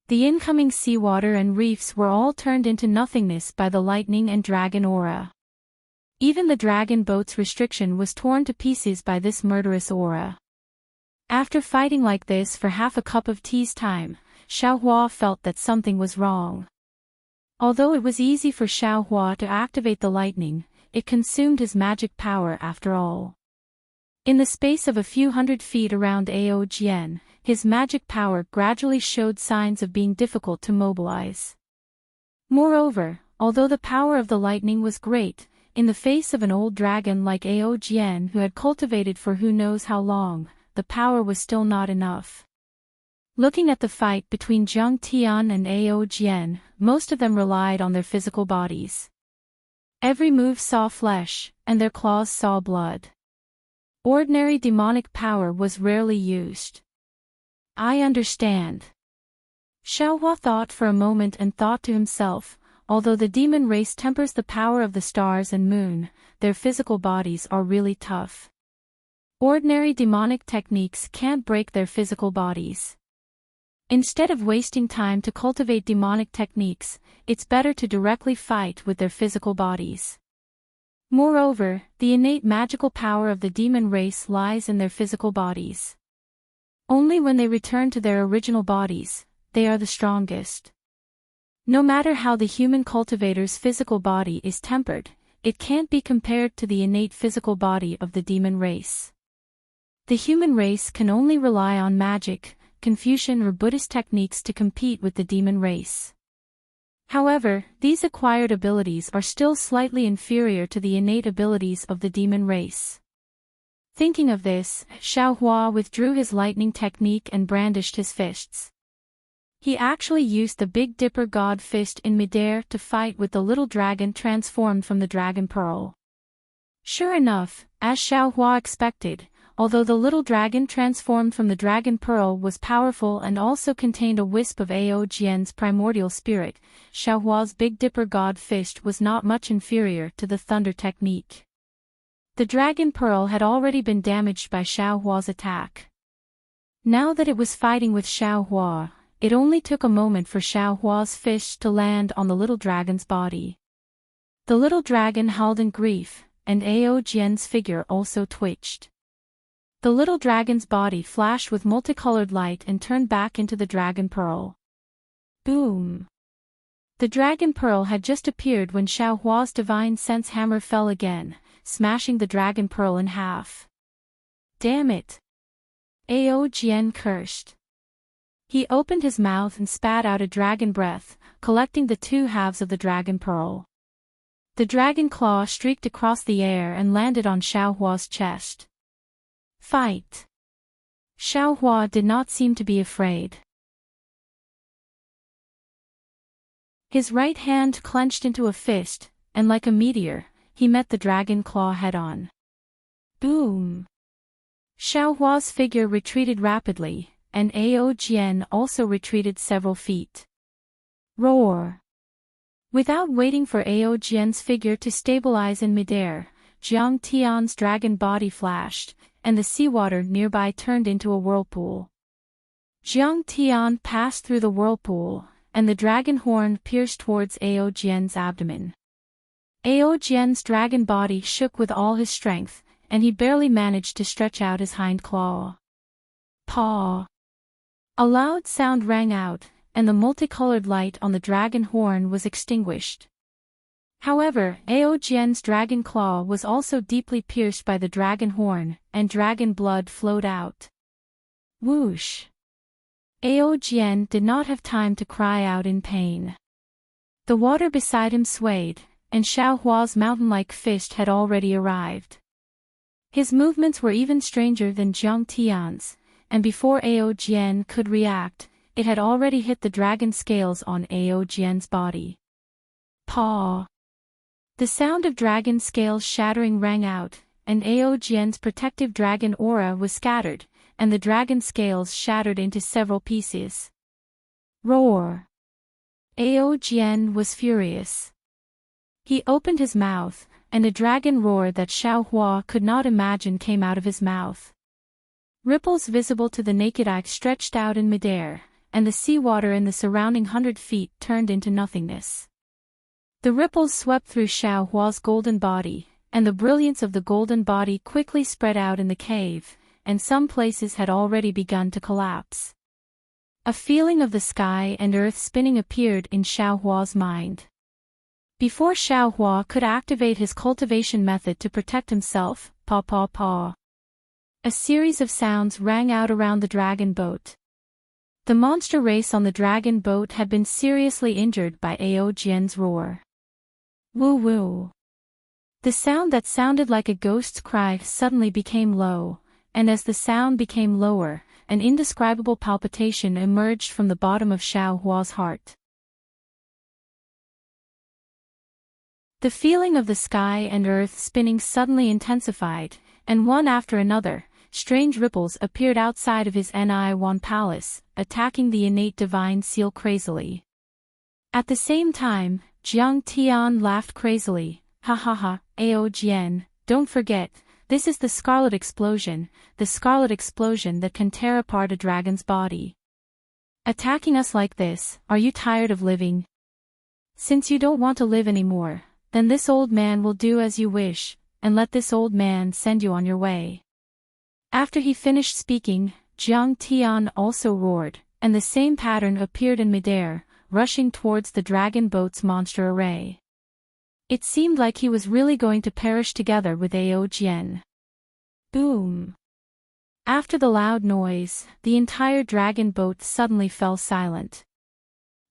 The incoming seawater and reefs were all turned into nothingness by the lightning and dragon aura. Even the dragon boat's restriction was torn to pieces by this murderous aura. After fighting like this for half a cup of tea's time, Xiaohua felt that something was wrong. Although it was easy for Xiaohua to activate the lightning, it consumed his magic power after all. In the space of a few hundred feet around Ao Jian, his magic power gradually showed signs of being difficult to mobilize. Moreover, although the power of the lightning was great, in the face of an old dragon like Ao Jian who had cultivated for who knows how long, the power was still not enough. Looking at the fight between Jiang Tian and Ao Jian, most of them relied on their physical bodies. Every move saw flesh, and their claws saw blood. Ordinary demonic power was rarely used. I understand. Xiaohua thought for a moment and thought to himself, although the demon race tempers the power of the stars and moon, their physical bodies are really tough. Ordinary demonic techniques can't break their physical bodies. Instead of wasting time to cultivate demonic techniques, it's better to directly fight with their physical bodies. Moreover, the innate magical power of the demon race lies in their physical bodies. Only when they return to their original bodies, they are the strongest. No matter how the human cultivator's physical body is tempered, it can't be compared to the innate physical body of the demon race. The human race can only rely on magic, Confucian or Buddhist techniques to compete with the demon race. However, these acquired abilities are still slightly inferior to the innate abilities of the demon race. Thinking of this, Xiaohua withdrew his lightning technique and brandished his fists. He actually used the Big Dipper God Fist in midair to fight with the little dragon transformed from the Dragon Pearl. Sure enough, as Xiaohua expected, although the little dragon transformed from the Dragon Pearl was powerful and also contained a wisp of Ao Jian's primordial spirit, Xiaohua's Big Dipper God Fist was not much inferior to the Thunder technique. The Dragon Pearl had already been damaged by Xiaohua's attack. Now that it was fighting with Xiaohua, it only took a moment for Xiaohua's fist to land on the little dragon's body. The little dragon howled in grief, and Ao Jian's figure also twitched. The little dragon's body flashed with multicolored light and turned back into the Dragon Pearl. Boom! The Dragon Pearl had just appeared when Xiaohua's divine sense hammer fell again, smashing the Dragon Pearl in half. Damn it! Ao Jian cursed. He opened his mouth and spat out a dragon breath, collecting the two halves of the Dragon Pearl. The dragon claw streaked across the air and landed on Xiaohua's chest. Fight! Xiaohua did not seem to be afraid. His right hand clenched into a fist, and like a meteor, he met the dragon claw head-on. Boom! Xiaohua's figure retreated rapidly, and Ao Jian also retreated several feet. Roar! Without waiting for Ao Jian's figure to stabilize in midair, Jiang Tian's dragon body flashed, and the seawater nearby turned into a whirlpool. Jiang Tian passed through the whirlpool, and the dragon horn pierced towards Ao Jian's abdomen. Ao Jian's dragon body shook with all his strength, and he barely managed to stretch out his hind claw. Paw! A loud sound rang out, and the multicolored light on the dragon horn was extinguished. However, Ao Jian's dragon claw was also deeply pierced by the dragon horn, and dragon blood flowed out. Whoosh! Ao Jian did not have time to cry out in pain. The water beside him swayed, and Xiaohua's mountain-like fist had already arrived. His movements were even stranger than Jiang Tian's, and before Ao Jian could react, it had already hit the dragon scales on Ao Jian's body. Paw! The sound of dragon scales shattering rang out, and Ao Jian's protective dragon aura was scattered, and the dragon scales shattered into several pieces. Roar! Ao Jian was furious. He opened his mouth, and a dragon roar that Xiaohua could not imagine came out of his mouth. Ripples visible to the naked eye stretched out in midair, and the seawater in the surrounding 100 feet turned into nothingness. The ripples swept through Xiaohua's golden body, and the brilliance of the golden body quickly spread out in the cave, and some places had already begun to collapse. A feeling of the sky and earth spinning appeared in Xiaohua's mind. Before Xiaohua could activate his cultivation method to protect himself, paw paw paw. A series of sounds rang out around the dragon boat. The monster race on the dragon boat had been seriously injured by Ao Jian's roar. Woo woo. The sound that sounded like a ghost's cry suddenly became low, and as the sound became lower, an indescribable palpitation emerged from the bottom of Xiaohua's heart. The feeling of the sky and earth spinning suddenly intensified, and one after another, strange ripples appeared outside of his Niwan palace, attacking the innate divine seal crazily. At the same time, Jiang Tian laughed crazily. Ha ha ha, Ao Jian, don't forget, this is the scarlet explosion that can tear apart a dragon's body. Attacking us like this, are you tired of living? Since you don't want to live anymore, then this old man will do as you wish, and let this old man send you on your way. After he finished speaking, Jiang Tian also roared, and the same pattern appeared in midair, rushing towards the dragon boat's monster array. It seemed like he was really going to perish together with Ao Jian. Boom! After the loud noise, the entire dragon boat suddenly fell silent.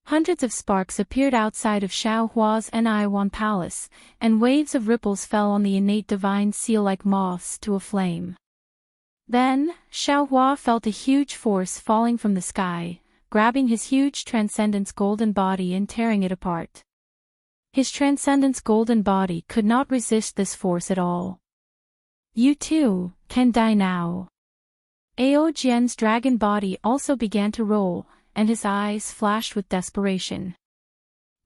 Hundreds of sparks appeared outside of Xiao Hua's Niwan palace, and waves of ripples fell on the innate divine seal like moths to a flame. Then, Xiao Hua felt a huge force falling from the sky, grabbing his huge Transcendence golden body and tearing it apart. His Transcendence golden body could not resist this force at all. You too, can die now. Ao Jian's dragon body also began to roll, and his eyes flashed with desperation.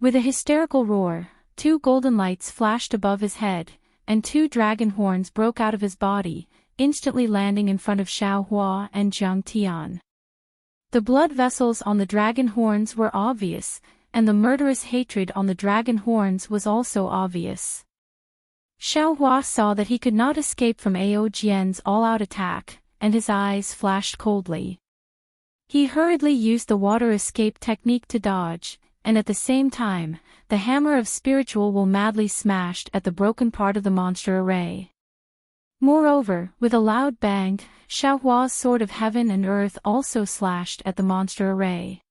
With a hysterical roar, 2 golden lights flashed above his head, and 2 dragon horns broke out of his body, instantly landing in front of Xiao Hua and Jiang Tian. The blood vessels on the dragon horns were obvious, and the murderous hatred on the dragon horns was also obvious. Xiao Hua saw that he could not escape from Ao Jian's all-out attack, and his eyes flashed coldly. He hurriedly used the water escape technique to dodge, and at the same time, the hammer of spiritual will madly smashed at the broken part of the monster array. Moreover, with a loud bang, Xiao Hua's sword of heaven and earth also slashed at the monster array.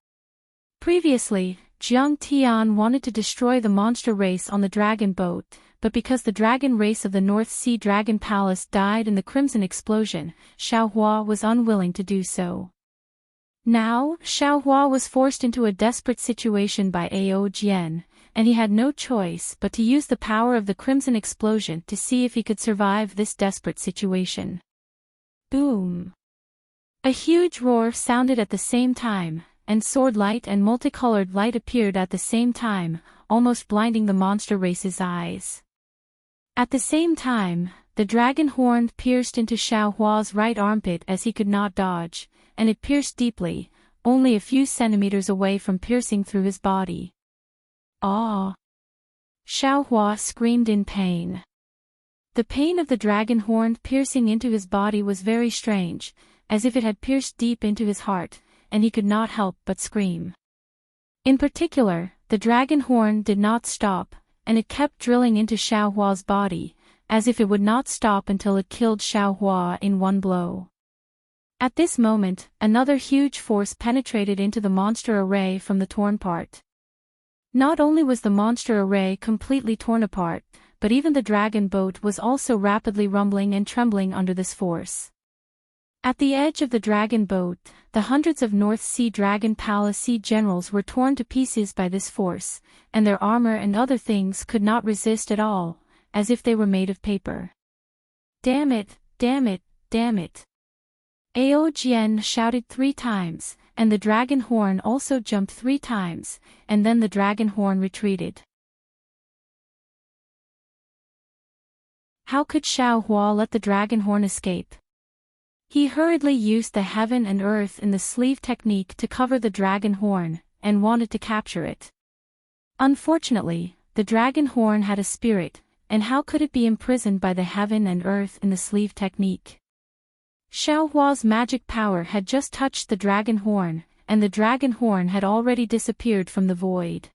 Previously, Jiang Tian wanted to destroy the monster race on the dragon boat, but because the dragon race of the North Sea Dragon Palace died in the Crimson Explosion, Xiao Hua was unwilling to do so. Now, Xiao Hua was forced into a desperate situation by Ao Jian, and he had no choice but to use the power of the Crimson Explosion to see if he could survive this desperate situation. Boom! A huge roar sounded at the same time, and sword light and multicolored light appeared at the same time, almost blinding the monster race's eyes. At the same time, the dragon horn pierced into Xiao Hua's right armpit as he could not dodge, and it pierced deeply, only a few centimeters away from piercing through his body. Ah! Xiao Hua screamed in pain. The pain of the dragon horn piercing into his body was very strange, as if it had pierced deep into his heart, and he could not help but scream. In particular, the dragon horn did not stop, and it kept drilling into Xiao Hua's body, as if it would not stop until it killed Xiao Hua in one blow. At this moment, another huge force penetrated into the monster array from the torn part. Not only was the monster array completely torn apart, but even the dragon boat was also rapidly rumbling and trembling under this force. At the edge of the dragon boat, the hundreds of North Sea Dragon Palace sea generals were torn to pieces by this force, and their armor and other things could not resist at all, as if they were made of paper. Damn it, damn it, damn it. Ao Jian shouted 3 times, and the dragon horn also jumped 3 times, and then the dragon horn retreated. How could Xiao Hua let the dragon horn escape? He hurriedly used the heaven and earth in the sleeve technique to cover the dragon horn, and wanted to capture it. Unfortunately, the dragon horn had a spirit, and how could it be imprisoned by the heaven and earth in the sleeve technique? Xiao Hua's magic power had just touched the dragon horn, and the dragon horn had already disappeared from the void.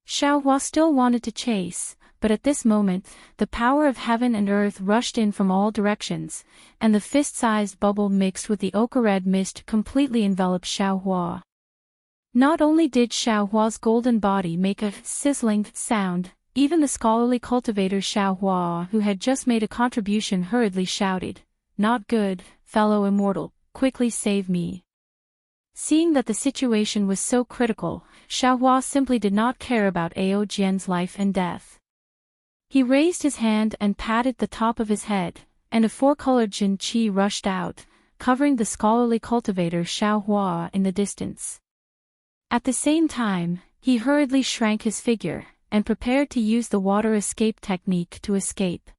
Xiao Hua still wanted to chase, but at this moment, the power of heaven and earth rushed in from all directions, and the fist-sized bubble mixed with the ochre-red mist completely enveloped Xiao Hua. Not only did Xiao Hua's golden body make a sizzling sound, even the scholarly cultivator Xiao Hua, who had just made a contribution, hurriedly shouted, "Not good, fellow immortal, quickly save me." Seeing that the situation was so critical, Xiao Hua simply did not care about Ao Jian's life and death. He raised his hand and patted the top of his head, and a 4-colored Jin Qi rushed out, covering the scholarly cultivator Xiao Hua in the distance. At the same time, he hurriedly shrank his figure, and prepared to use the water escape technique to escape.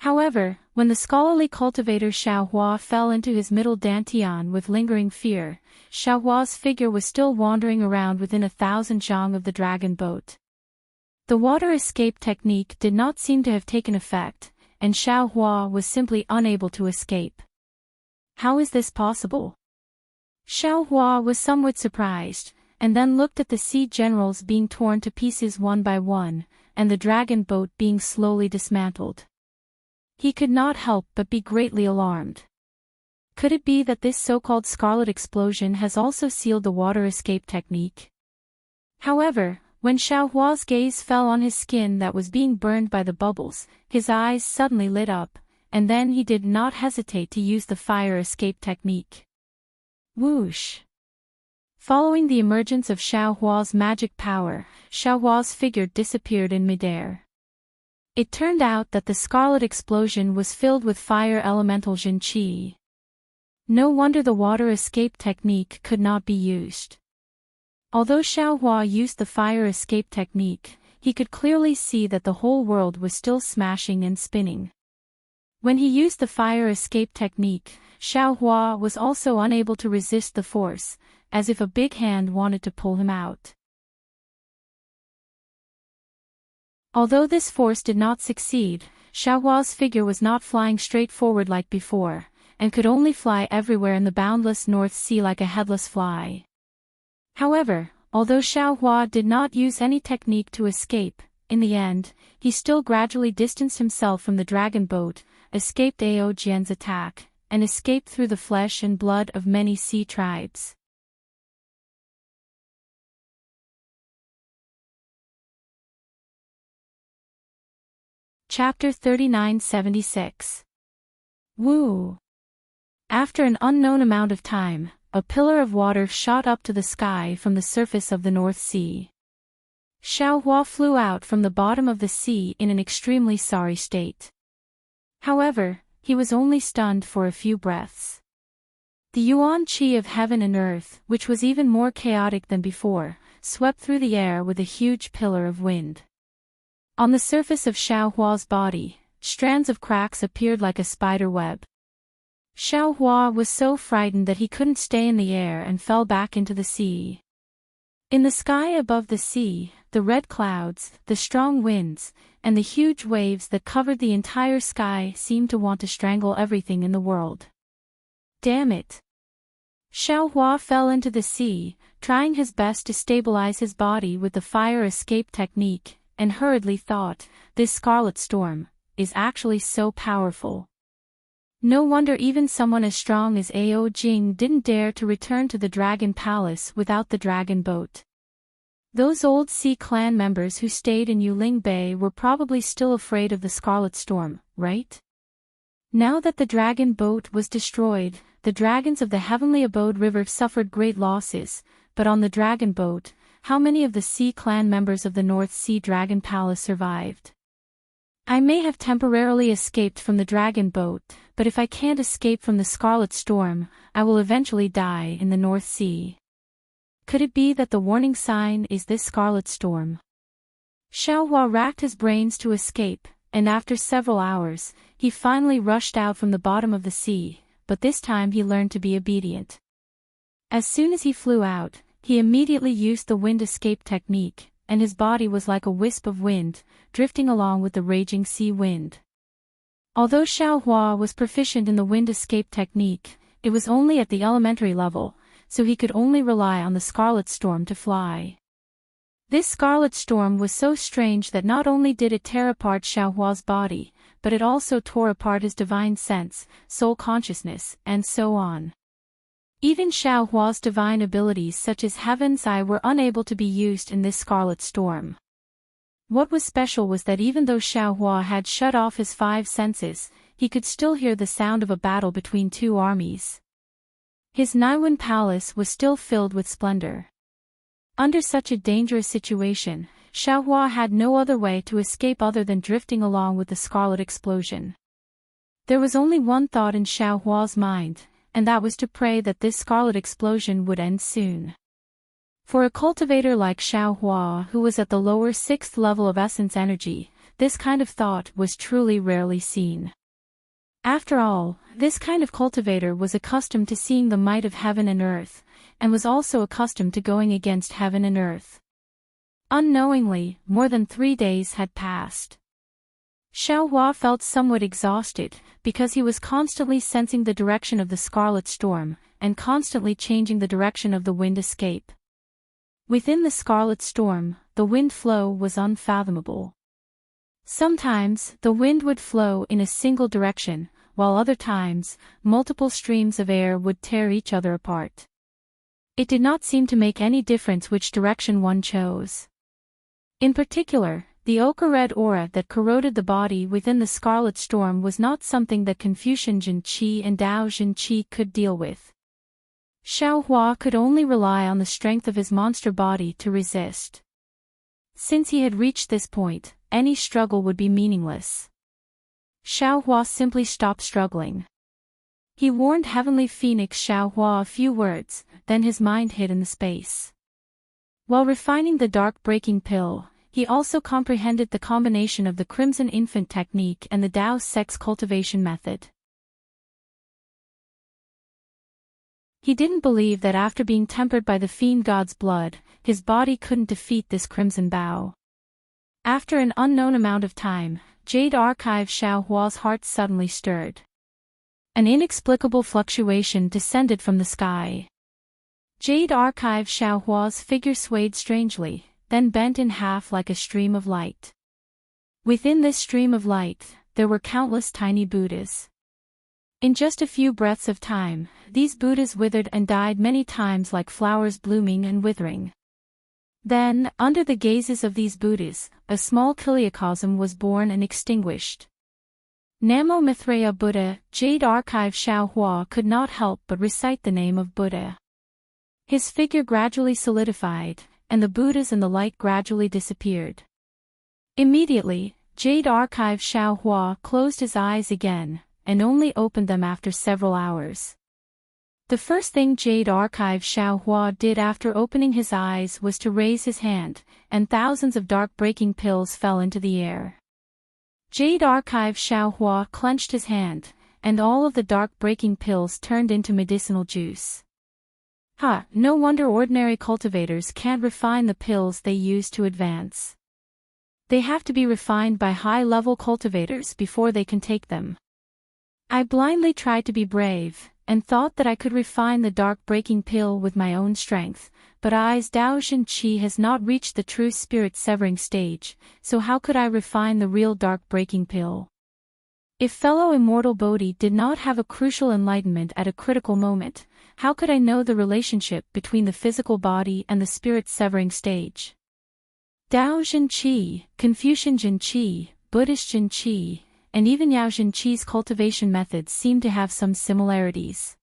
However, when the scholarly cultivator Xiaohua fell into his middle dantian with lingering fear, Xiaohua's figure was still wandering around within 1,000 zhang of the dragon boat. The water escape technique did not seem to have taken effect, and Xiaohua was simply unable to escape. How is this possible? Xiaohua was somewhat surprised, and then looked at the sea generals being torn to pieces one by one, and the dragon boat being slowly dismantled. He could not help but be greatly alarmed. Could it be that this so-called scarlet explosion has also sealed the water escape technique? However, when Xiaohua's gaze fell on his skin that was being burned by the bubbles, his eyes suddenly lit up, and then he did not hesitate to use the fire escape technique. Whoosh! Following the emergence of Xiaohua's magic power, Xiaohua's figure disappeared in midair. It turned out that the scarlet explosion was filled with fire elemental Jin Qi. No wonder the water escape technique could not be used. Although Xiaohua used the fire escape technique, he could clearly see that the whole world was still smashing and spinning. When he used the fire escape technique, Xiaohua was also unable to resist the force, as if a big hand wanted to pull him out. Although this force did not succeed, Xiaohua's figure was not flying straight forward like before, and could only fly everywhere in the boundless North Sea like a headless fly. However, although Xiaohua did not use any technique to escape, in the end, he still gradually distanced himself from the dragon boat, escaped Ao Jian's attack, and escaped through the flesh and blood of many sea tribes. Chapter 3976. Woo! After an unknown amount of time, a pillar of water shot up to the sky from the surface of the North Sea. Xiaohua flew out from the bottom of the sea in an extremely sorry state. However, he was only stunned for a few breaths. The yuan qi of heaven and earth, which was even more chaotic than before, swept through the air with a huge pillar of wind. On the surface of Xiaohua's body, strands of cracks appeared like a spider web. Xiaohua was so frightened that he couldn't stay in the air and fell back into the sea. In the sky above the sea, the red clouds, the strong winds, and the huge waves that covered the entire sky seemed to want to strangle everything in the world. Damn it! Xiaohua fell into the sea, trying his best to stabilize his body with the fire escape technique, and hurriedly thought, this scarlet storm is actually so powerful. No wonder even someone as strong as Ao Jing didn't dare to return to the Dragon Palace without the dragon boat. Those old Sea Clan members who stayed in Yuling Bay were probably still afraid of the Scarlet Storm, right? Now that the dragon boat was destroyed, the dragons of the Heavenly Abode River suffered great losses, but on the dragon boat, how many of the Sea Clan members of the North Sea Dragon Palace survived? I may have temporarily escaped from the dragon boat, but if I can't escape from the Scarlet Storm, I will eventually die in the North Sea. Could it be that the warning sign is this Scarlet Storm? Xiaohua racked his brains to escape, and after several hours, he finally rushed out from the bottom of the sea, but this time he learned to be obedient. As soon as he flew out, he immediately used the wind escape technique, and his body was like a wisp of wind, drifting along with the raging sea wind. Although Xiaohua was proficient in the wind escape technique, it was only at the elementary level, so he could only rely on the Scarlet Storm to fly. This Scarlet Storm was so strange that not only did it tear apart Xiaohua's body, but it also tore apart his divine sense, soul consciousness, and so on. Even Xiaohua's divine abilities such as Heaven's Eye were unable to be used in this Scarlet Storm. What was special was that even though Xiaohua had shut off his 5 senses, he could still hear the sound of a battle between 2 armies. His Naiwen Palace was still filled with splendor. Under such a dangerous situation, Xiaohua had no other way to escape other than drifting along with the Scarlet Explosion. There was only one thought in Xiaohua's mind, and that was to pray that this Scarlet Explosion would end soon. For a cultivator like Xiaohua who was at the lower 6th level of essence energy, this kind of thought was truly rarely seen. After all, this kind of cultivator was accustomed to seeing the might of heaven and earth, and was also accustomed to going against heaven and earth. Unknowingly, more than 3 days had passed. Xiaohua felt somewhat exhausted, because he was constantly sensing the direction of the scarlet storm, and constantly changing the direction of the wind escape. Within the scarlet storm, the wind flow was unfathomable. Sometimes, the wind would flow in a single direction, while other times, multiple streams of air would tear each other apart. It did not seem to make any difference which direction one chose. In particular, the ochre-red aura that corroded the body within the scarlet storm was not something that Confucian Jin Qi and Dao Jin Qi could deal with. Xiaohua could only rely on the strength of his monster body to resist. Since he had reached this point, any struggle would be meaningless. Xiaohua simply stopped struggling. He warned Heavenly Phoenix Xiaohua a few words, then his mind hid in the space. While refining the dark breaking pill, he also comprehended the combination of the Crimson Infant technique and the Dao sex cultivation method. He didn't believe that after being tempered by the fiend god's blood, his body couldn't defeat this crimson bow. After an unknown amount of time, Jade Archive Xiaohua's heart suddenly stirred. An inexplicable fluctuation descended from the sky. Jade Archive Xiaohua's figure swayed strangely, then bent in half like a stream of light. Within this stream of light, there were countless tiny Buddhas. In just a few breaths of time, these Buddhas withered and died many times like flowers blooming and withering. Then, under the gazes of these Buddhas, a small chiliocosm was born and extinguished. Namo Mithreya Buddha, Jade Archive Xiaohua could not help but recite the name of Buddha. His figure gradually solidified, and the Buddhas and the light gradually disappeared. Immediately, Jade Archive Xiaohua closed his eyes again, and only opened them after several hours. The first thing Jade Archive Xiaohua did after opening his eyes was to raise his hand, and thousands of dark breaking pills fell into the air. Jade Archive Xiaohua clenched his hand, and all of the dark breaking pills turned into medicinal juice. No wonder ordinary cultivators can't refine the pills they use to advance. They have to be refined by high-level cultivators before they can take them. I blindly tried to be brave, and thought that I could refine the dark breaking pill with my own strength, but Dao Jin Qi has not reached the true spirit severing stage, so how could I refine the real dark breaking pill? If fellow immortal Bodhi did not have a crucial enlightenment at a critical moment, how could I know the relationship between the physical body and the spirit severing stage? Dao Jin Qi, Confucian Jin Qi, Buddhist Jin Qi, and even Yao Jin Qi's cultivation methods seem to have some similarities.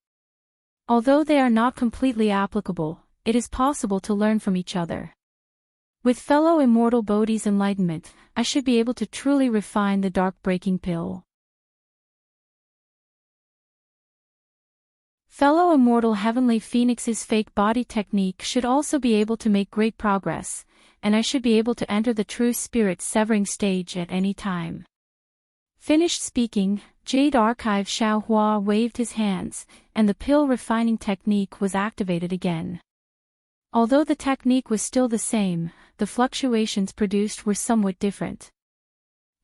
Although they are not completely applicable, it is possible to learn from each other. With fellow immortal Bodhi's enlightenment, I should be able to truly refine the dark breaking pill. Fellow immortal Heavenly Phoenix's fake body technique should also be able to make great progress, and I should be able to enter the true spirit severing stage at any time. Finished speaking, Jade Archive Xiaohua waved his hands, and the pill refining technique was activated again. Although the technique was still the same, the fluctuations produced were somewhat different.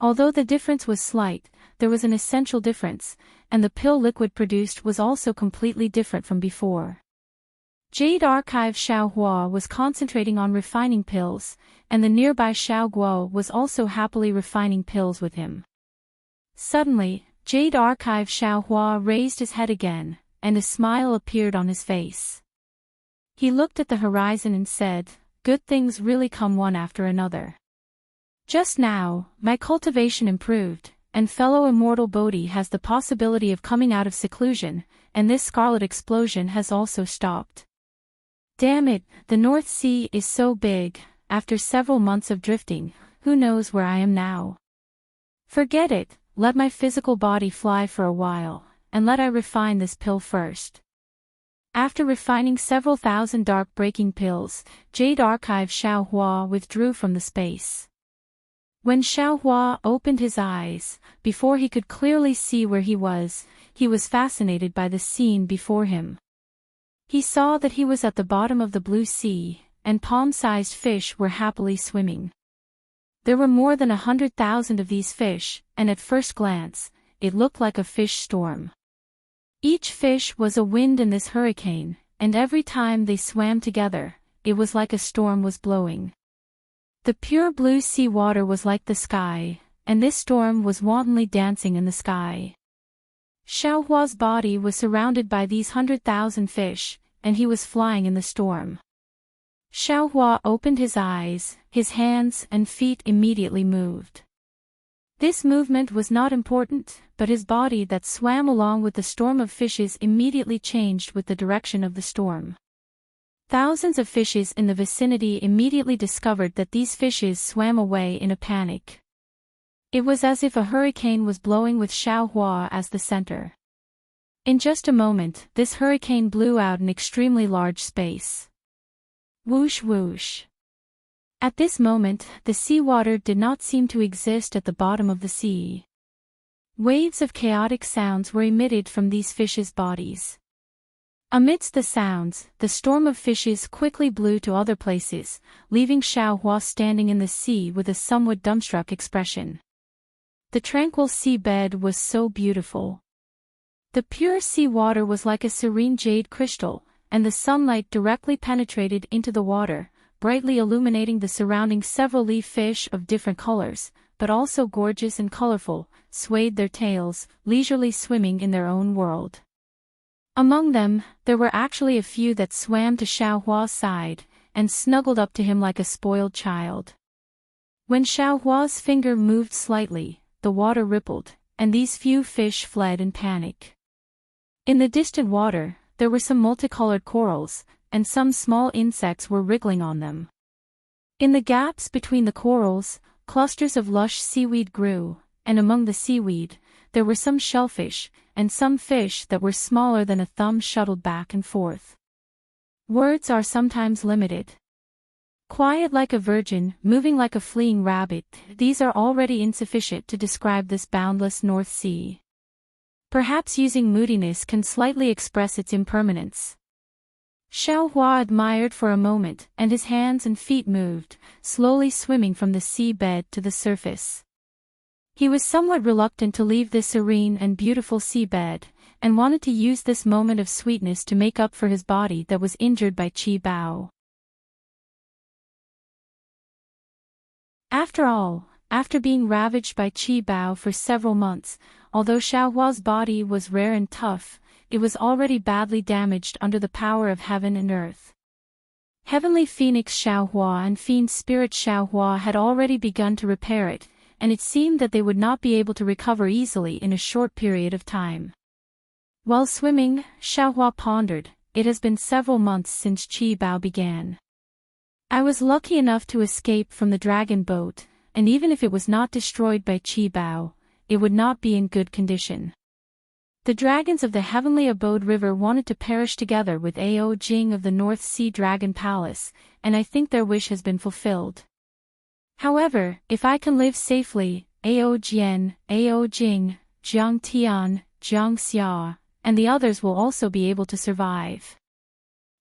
Although the difference was slight, there was an essential difference, and the pill liquid produced was also completely different from before. Jade Archive Xiaohua was concentrating on refining pills, and the nearby Xiao Guo was also happily refining pills with him. Suddenly, Jade Archive Xiaohua raised his head again, and a smile appeared on his face. He looked at the horizon and said, "Good things really come one after another. Just now, my cultivation improved, and fellow immortal Bodhi has the possibility of coming out of seclusion, and this scarlet explosion has also stopped. Damn it, the North Sea is so big, after several months of drifting, who knows where I am now? Forget it. Let my physical body fly for a while, and let I refine this pill first." After refining several thousand dark breaking pills, Jade Archive Xiaohua withdrew from the space. When Xiaohua opened his eyes, before he could clearly see where he was fascinated by the scene before him. He saw that he was at the bottom of the blue sea, and palm-sized fish were happily swimming. There were more than 100,000 of these fish, and at first glance, it looked like a fish storm. Each fish was a wind in this hurricane, and every time they swam together, it was like a storm was blowing. The pure blue sea water was like the sky, and this storm was wantonly dancing in the sky. Xiaohua's body was surrounded by these 100,000 fish, and he was flying in the storm. Xiaohua opened his eyes, his hands and feet immediately moved. This movement was not important, but his body that swam along with the storm of fishes immediately changed with the direction of the storm. Thousands of fishes in the vicinity immediately discovered that these fishes swam away in a panic. It was as if a hurricane was blowing with Xiaohua as the center. In just a moment, this hurricane blew out an extremely large space. Whoosh whoosh. At this moment, the seawater did not seem to exist at the bottom of the sea. Waves of chaotic sounds were emitted from these fishes' bodies. Amidst the sounds, the storm of fishes quickly blew to other places, leaving Xiaohua standing in the sea with a somewhat dumbstruck expression. The tranquil seabed was so beautiful. The pure sea water was like a serene jade crystal, and the sunlight directly penetrated into the water, brightly illuminating the surrounding several leaf fish of different colors, but also gorgeous and colorful, swayed their tails, leisurely swimming in their own world. Among them, there were actually a few that swam to Xiaohua's side, and snuggled up to him like a spoiled child. When Xiaohua's finger moved slightly, the water rippled, and these few fish fled in panic. In the distant water, there were some multicolored corals, and some small insects were wriggling on them. In the gaps between the corals, clusters of lush seaweed grew, and among the seaweed, there were some shellfish, and some fish that were smaller than a thumb shuttled back and forth. Words are sometimes limited. Quiet like a virgin, moving like a fleeing rabbit, these are already insufficient to describe this boundless North Sea. Perhaps using moodiness can slightly express its impermanence. Xiaohua admired for a moment, and his hands and feet moved, slowly swimming from the seabed to the surface. He was somewhat reluctant to leave this serene and beautiful seabed, and wanted to use this moment of sweetness to make up for his body that was injured by Qi Bao. After all, after being ravaged by Qi Bao for several months, although Xiaohua's body was rare and tough, it was already badly damaged under the power of heaven and earth. Heavenly Phoenix Xiaohua and Fiend Spirit Xiaohua had already begun to repair it, and it seemed that they would not be able to recover easily in a short period of time. While swimming, Xiaohua pondered, it has been several months since Qi Bao began. I was lucky enough to escape from the dragon boat, and even if it was not destroyed by Qi Bao, it would not be in good condition. The dragons of the Heavenly Abode River wanted to perish together with Ao Jing of the North Sea Dragon Palace, and I think their wish has been fulfilled. However, if I can live safely, Ao Jian, Ao Jing, Jiang Tian, Jiang Xia, and the others will also be able to survive.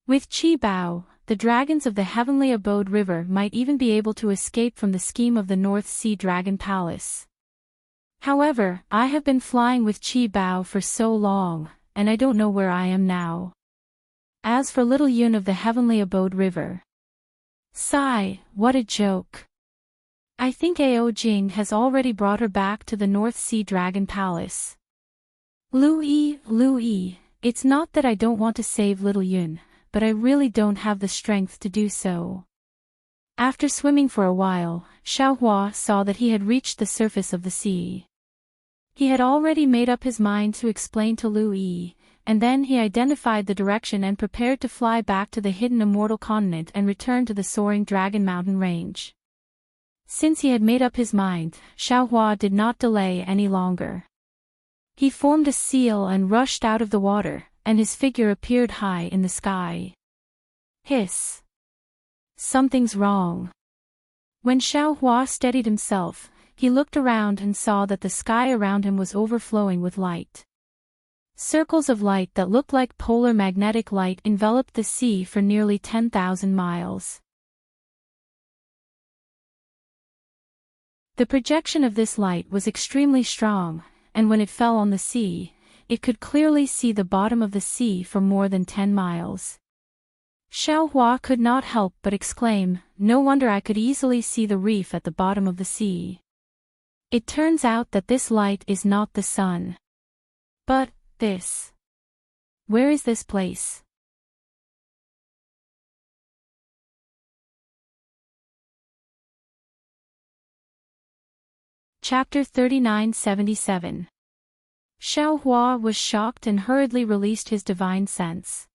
With Qi Bao, the dragons of the Heavenly Abode River might even be able to escape from the scheme of the North Sea Dragon Palace. However, I have been flying with Qi Bao for so long, and I don't know where I am now. As for little Yun of the Heavenly Abode River. Sigh, what a joke. I think Ao Jing has already brought her back to the North Sea Dragon Palace. Louis, it's not that I don't want to save little Yun, but I really don't have the strength to do so. After swimming for a while, Xiaohua saw that he had reached the surface of the sea. He had already made up his mind to explain to Louis, and then he identified the direction and prepared to fly back to the hidden immortal continent and return to the soaring Dragon Mountain range. Since he had made up his mind, Xiaohua did not delay any longer. He formed a seal and rushed out of the water, and his figure appeared high in the sky. Hiss! Something's wrong. When Xiaohua steadied himself, he looked around and saw that the sky around him was overflowing with light. Circles of light that looked like polar magnetic light enveloped the sea for nearly 10,000 miles. The projection of this light was extremely strong, and when it fell on the sea, it could clearly see the bottom of the sea for more than 10 miles. Xiaohua could not help but exclaim, "No wonder I could easily see the reef at the bottom of the sea. It turns out that this light is not the sun. But, this. Where is this place?" Chapter 3977. Xiaohua was shocked and hurriedly released his divine sense.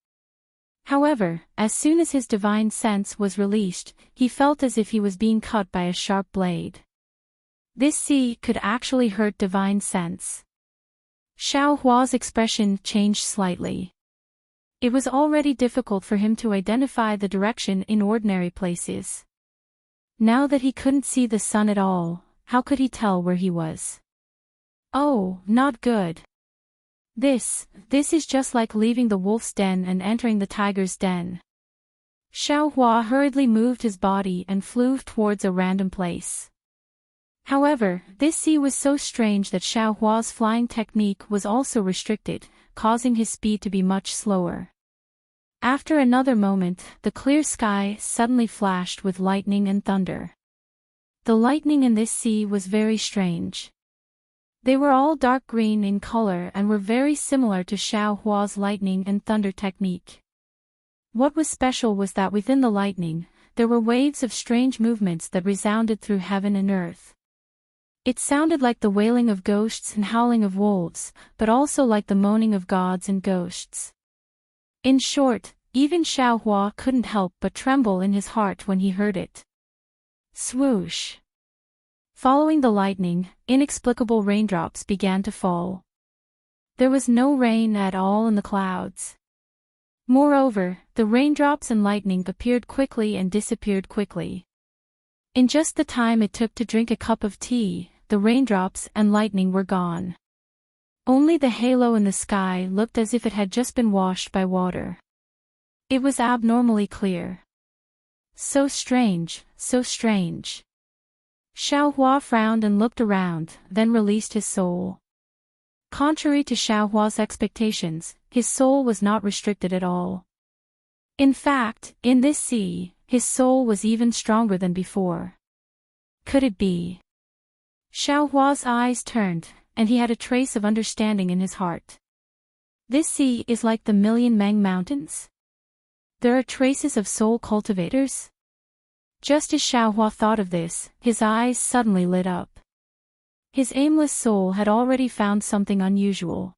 However, as soon as his divine sense was released, he felt as if he was being cut by a sharp blade. This sea could actually hurt divine sense. Xiaohua's expression changed slightly. It was already difficult for him to identify the direction in ordinary places. Now that he couldn't see the sun at all, how could he tell where he was? Oh, not good. This is just like leaving the wolf's den and entering the tiger's den. Xiaohua hurriedly moved his body and flew towards a random place. However, this sea was so strange that Xiaohua's flying technique was also restricted, causing his speed to be much slower. After another moment, the clear sky suddenly flashed with lightning and thunder. The lightning in this sea was very strange. They were all dark green in color and were very similar to Xiaohua's lightning and thunder technique. What was special was that within the lightning, there were waves of strange movements that resounded through heaven and earth. It sounded like the wailing of ghosts and howling of wolves, but also like the moaning of gods and ghosts. In short, even Xiaohua couldn't help but tremble in his heart when he heard it. Swoosh! Following the lightning, inexplicable raindrops began to fall. There was no rain at all in the clouds. Moreover, the raindrops and lightning appeared quickly and disappeared quickly. In just the time it took to drink a cup of tea, the raindrops and lightning were gone. Only the halo in the sky looked as if it had just been washed by water. It was abnormally clear. So strange, so strange. Xiaohua frowned and looked around, then released his soul. Contrary to Xiaohua's expectations, his soul was not restricted at all. In fact, in this sea, his soul was even stronger than before. Could it be? Xiaohua's eyes turned, and he had a trace of understanding in his heart. This sea is like the Million Meng Mountains? There are traces of soul cultivators? Just as Xiaohua thought of this, his eyes suddenly lit up. His aimless soul had already found something unusual.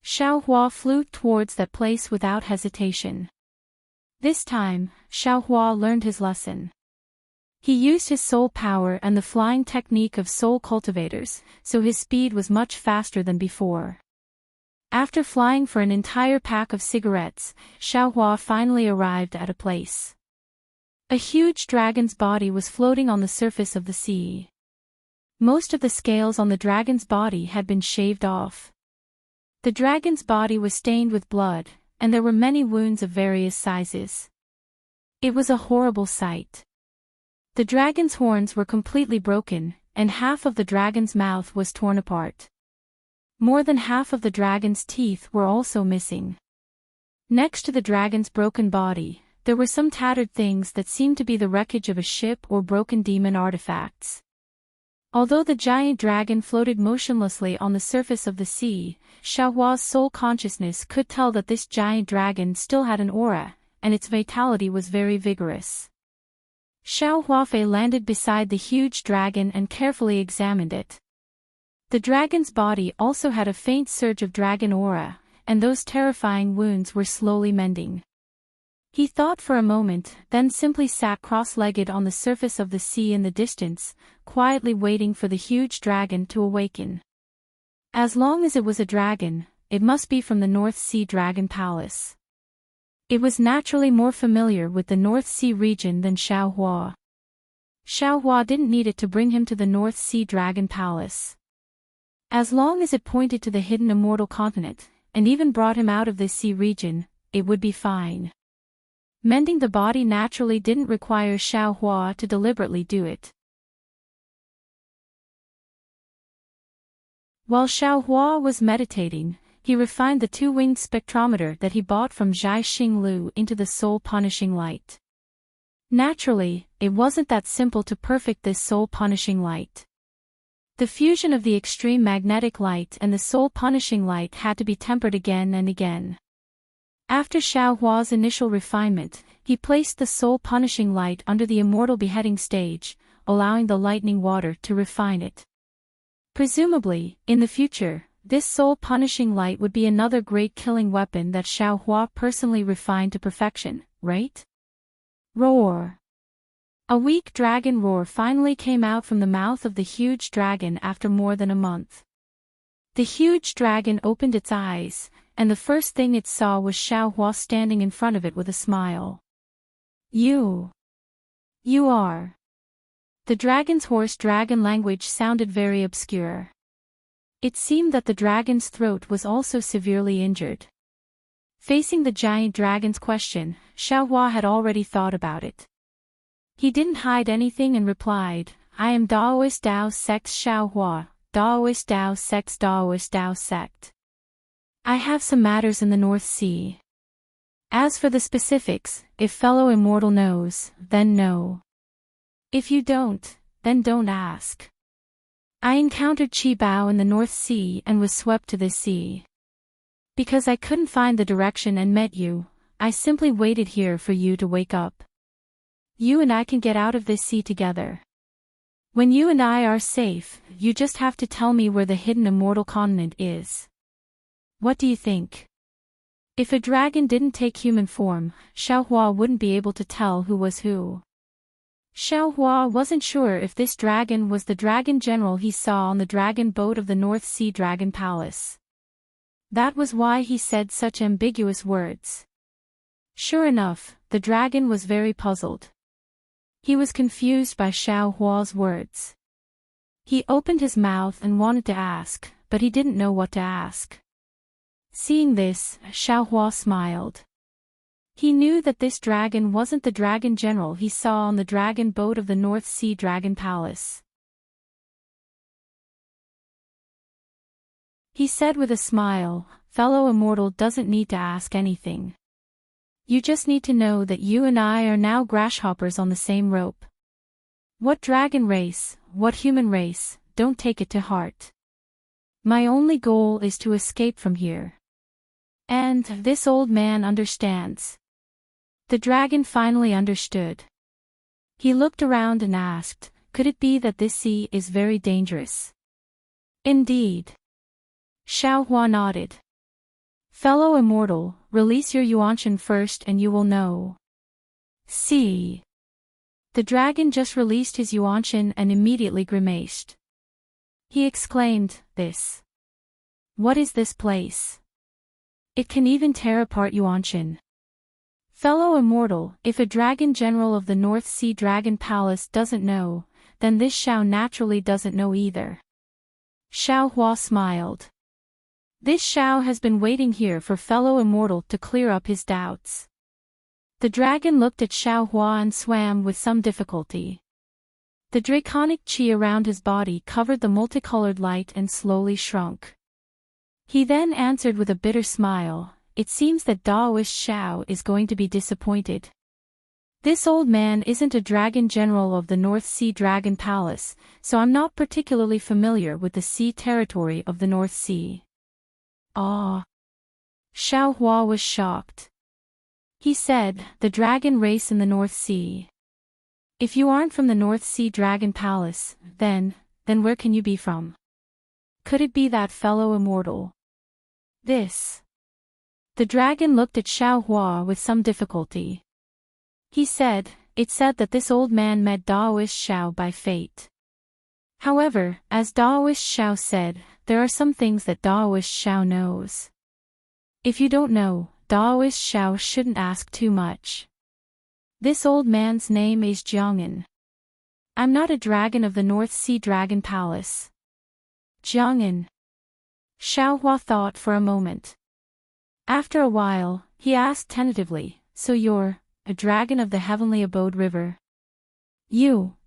Xiaohua flew towards that place without hesitation. This time, Xiaohua learned his lesson. He used his soul power and the flying technique of soul cultivators, so his speed was much faster than before. After flying for an entire pack of cigarettes, Xiaohua finally arrived at a place. A huge dragon's body was floating on the surface of the sea. Most of the scales on the dragon's body had been shaved off. The dragon's body was stained with blood, and there were many wounds of various sizes. It was a horrible sight. The dragon's horns were completely broken, and half of the dragon's mouth was torn apart. More than half of the dragon's teeth were also missing. Next to the dragon's broken body, there were some tattered things that seemed to be the wreckage of a ship or broken demon artifacts. Although the giant dragon floated motionlessly on the surface of the sea, Xiaohua's soul consciousness could tell that this giant dragon still had an aura, and its vitality was very vigorous. Xiaohua landed beside the huge dragon and carefully examined it. The dragon's body also had a faint surge of dragon aura, and those terrifying wounds were slowly mending. He thought for a moment, then simply sat cross-legged on the surface of the sea in the distance, quietly waiting for the huge dragon to awaken. As long as it was a dragon, it must be from the North Sea Dragon Palace. It was naturally more familiar with the North Sea region than Xiaohua. Xiaohua didn't need it to bring him to the North Sea Dragon Palace. As long as it pointed to the hidden immortal continent, and even brought him out of this sea region, it would be fine. Mending the body naturally didn't require Xiaohua to deliberately do it. While Xiaohua was meditating, he refined the two-winged spectrometer that he bought from Zhai Xinglu into the soul-punishing light. Naturally, it wasn't that simple to perfect this soul-punishing light. The fusion of the extreme magnetic light and the soul-punishing light had to be tempered again and again. After Xiaohua's initial refinement, he placed the soul-punishing light under the immortal beheading stage, allowing the lightning water to refine it. Presumably, in the future, this soul-punishing light would be another great killing weapon that Xiaohua personally refined to perfection, right? Roar! A weak dragon roar finally came out from the mouth of the huge dragon after more than a month. The huge dragon opened its eyes, and the first thing it saw was Xiaohua standing in front of it with a smile. You are. The dragon's hoarse dragon language sounded very obscure. It seemed that the dragon's throat was also severely injured. Facing the giant dragon's question, Xiaohua had already thought about it. He didn't hide anything and replied, I am Daoist Dao Sect Xiaohua, Daoist Dao Sect's Daoist Dao Sect. I have some matters in the North Sea. As for the specifics, if fellow immortal knows, then know. If you don't, then don't ask. I encountered Qi Bao in the North Sea and was swept to this sea. Because I couldn't find the direction and met you, I simply waited here for you to wake up. You and I can get out of this sea together. When you and I are safe, you just have to tell me where the hidden immortal continent is. What do you think? If a dragon didn't take human form, Xiaohua wouldn't be able to tell who was who. Xiaohua wasn't sure if this dragon was the dragon general he saw on the dragon boat of the North Sea Dragon Palace. That was why he said such ambiguous words. Sure enough, the dragon was very puzzled. He was confused by Xiaohua's words. He opened his mouth and wanted to ask, but he didn't know what to ask. Seeing this, Xiaohua smiled. He knew that this dragon wasn't the dragon general he saw on the dragon boat of the North Sea Dragon Palace. He said with a smile, fellow immortal doesn't need to ask anything. You just need to know that you and I are now grasshoppers on the same rope. What dragon race, what human race, don't take it to heart. My only goal is to escape from here. And this old man understands. The dragon finally understood. He looked around and asked, could it be that this sea is very dangerous? Indeed. Xiaohua nodded. Fellow immortal, release your Yuanshan first and you will know. See. The dragon just released his Yuanshan and immediately grimaced. He exclaimed, this. What is this place? It can even tear apart Yuanshan. Fellow immortal, if a dragon general of the North Sea Dragon Palace doesn't know, then this Xiao naturally doesn't know either. Xiaohua smiled. This Xiao has been waiting here for fellow immortal to clear up his doubts. The dragon looked at Xiaohua and swam with some difficulty. The draconic qi around his body covered the multicolored light and slowly shrunk. He then answered with a bitter smile, it seems that Daoist Xiao is going to be disappointed. This old man isn't a dragon general of the North Sea Dragon Palace, so I'm not particularly familiar with the sea territory of the North Sea. Ah! Xiaohua was shocked. He said, the dragon race in the North Sea. If you aren't from the North Sea Dragon Palace, then where can you be from? Could it be that fellow immortal? This. The dragon looked at Xiaohua with some difficulty. He said, it said that this old man met Daoist Xiao by fate. However, as Daoist Xiao said, there are some things that Daoist Xiao knows. If you don't know, Daoist Xiao shouldn't ask too much. This old man's name is Jiang'an. I'm not a dragon of the North Sea Dragon Palace. Jiang'an. Xiaohua thought for a moment. After a while, he asked tentatively, so you're a dragon of the Heavenly Abode River?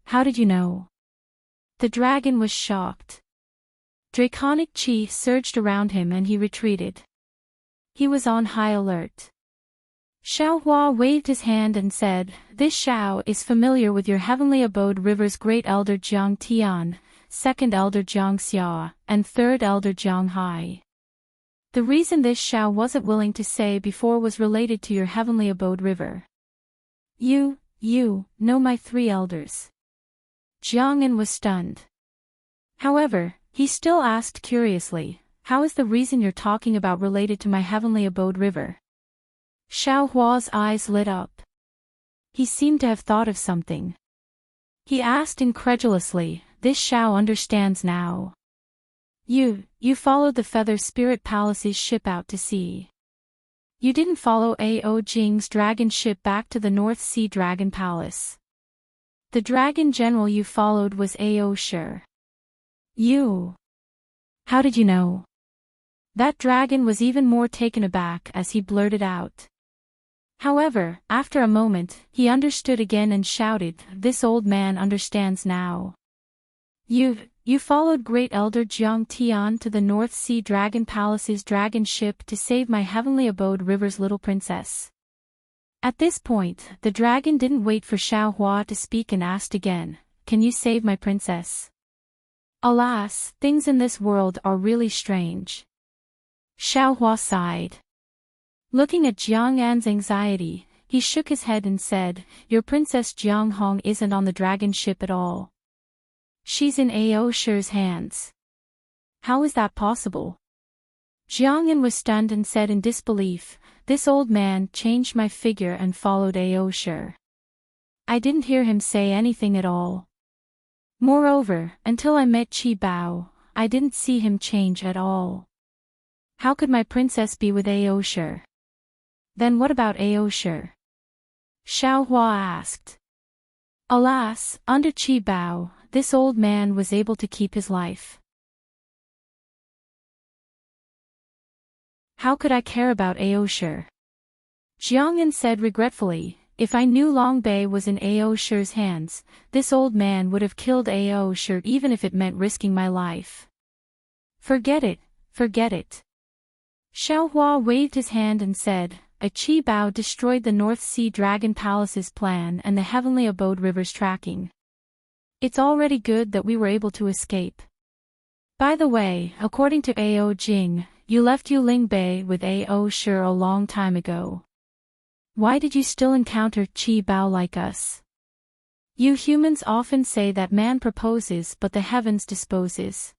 How did you know? The dragon was shocked. Draconic chi surged around him and he retreated. He was on high alert. Xiaohua waved his hand and said, "This Xiao is familiar with your Heavenly Abode River's Great Elder Jiang Tian, Second Elder Jiang Xia, and Third Elder Jiang Hai. The reason this Xiao wasn't willing to say before was related to your Heavenly Abode River. You know my 3 elders." Jiang'an was stunned. However, he still asked curiously, "How is the reason you're talking about related to my Heavenly Abode River?" Xiaohua's eyes lit up. He seemed to have thought of something. He asked incredulously, "This Xiao understands now. You followed the Feather Spirit Palace's ship out to sea. You didn't follow Ao Jing's dragon ship back to the North Sea Dragon Palace. The dragon general you followed was Ao Shi. How did you know?" That dragon was even more taken aback as he blurted out. However, after a moment, he understood again and shouted, "This old man understands now. You followed Great Elder Jiang Tian to the North Sea Dragon Palace's dragon ship to save my Heavenly Abode River's little princess." At this point, the dragon didn't wait for Xiaohua to speak and asked again, "Can you save my princess?" Alas, things in this world are really strange. Xiaohua sighed. Looking at Jiang'an's anxiety, he shook his head and said, "Your Princess Jianghong isn't on the dragon ship at all. She's in Ao Shi's hands." "How is that possible?" Jiang'an was stunned and said in disbelief, "This old man changed my figure and followed Ao Shi. I didn't hear him say anything at all. Moreover, until I met Qi Bao, I didn't see him change at all. How could my princess be with Ao Shi?" "Then what about Ao Shi?" Xiaohua asked. Alas, under Qi Bao, this old man was able to keep his life. "How could I care about Ao Shi?" Jiang'an said regretfully, "If I knew Long Bei was in Ao Shi's hands, this old man would have killed Ao Shi even if it meant risking my life. Forget it. Xiaohua waved his hand and said, "A Qi Bao destroyed the North Sea Dragon Palace's plan and the Heavenly Abode River's tracking. It's already good that we were able to escape. By the way, according to Ao Jing, you left Yuling Bay with Ao Shi a long time ago. Why did you still encounter Qi Bao like us? You humans often say that man proposes but the heavens disposes.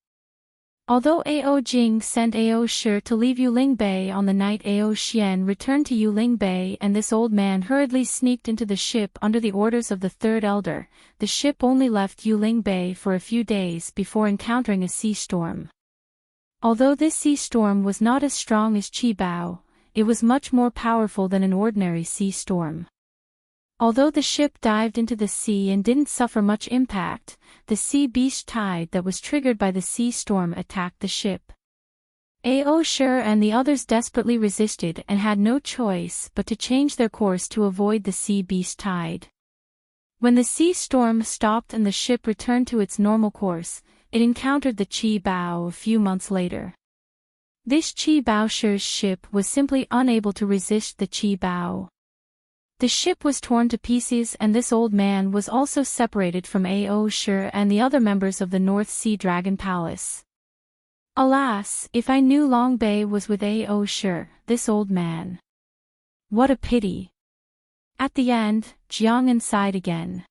Although Ao Jing sent Ao Shi to leave Yuling Bay on the night Ao Xian returned to Yuling Bay and this old man hurriedly sneaked into the ship under the orders of the Third Elder, the ship only left Yuling Bay for a few days before encountering a sea storm. Although this sea storm was not as strong as Qi Bao, it was much more powerful than an ordinary sea storm. Although the ship dived into the sea and didn't suffer much impact, the sea beast tide that was triggered by the sea storm attacked the ship. Ao Shi and the others desperately resisted and had no choice but to change their course to avoid the sea beast tide. When the sea storm stopped and the ship returned to its normal course, it encountered the Qi Bao a few months later. This Qi Bao Shi's ship was simply unable to resist the Qi Bao. The ship was torn to pieces and this old man was also separated from Ao Shi and the other members of the North Sea Dragon Palace. Alas, if I knew Long Bei was with Ao Shi, this old man. What a pity. At the end, Jiang'an sighed again.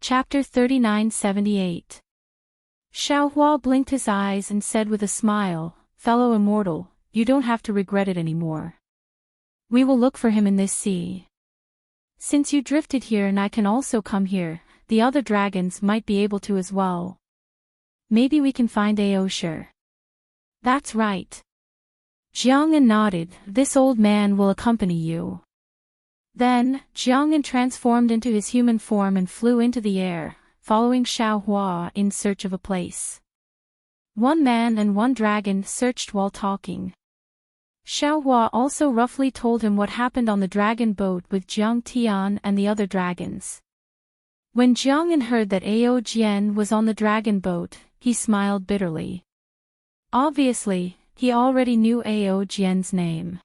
Chapter 3978. Xiaohua blinked his eyes and said with a smile, "Fellow immortal, you don't have to regret it anymore. We will look for him in this sea. Since you drifted here and I can also come here, the other dragons might be able to as well. Maybe we can find Ao Shi." "That's right." Jiang'an nodded. "This old man will accompany you." Then, Jiang'an transformed into his human form and flew into the air, following Xiaohua in search of a place. One man and one dragon searched while talking. Xiaohua also roughly told him what happened on the dragon boat with Jiang Tian and the other dragons. When Jiang'an heard that Ao Jian was on the dragon boat, he smiled bitterly. Obviously, he already knew Ao Jian's name.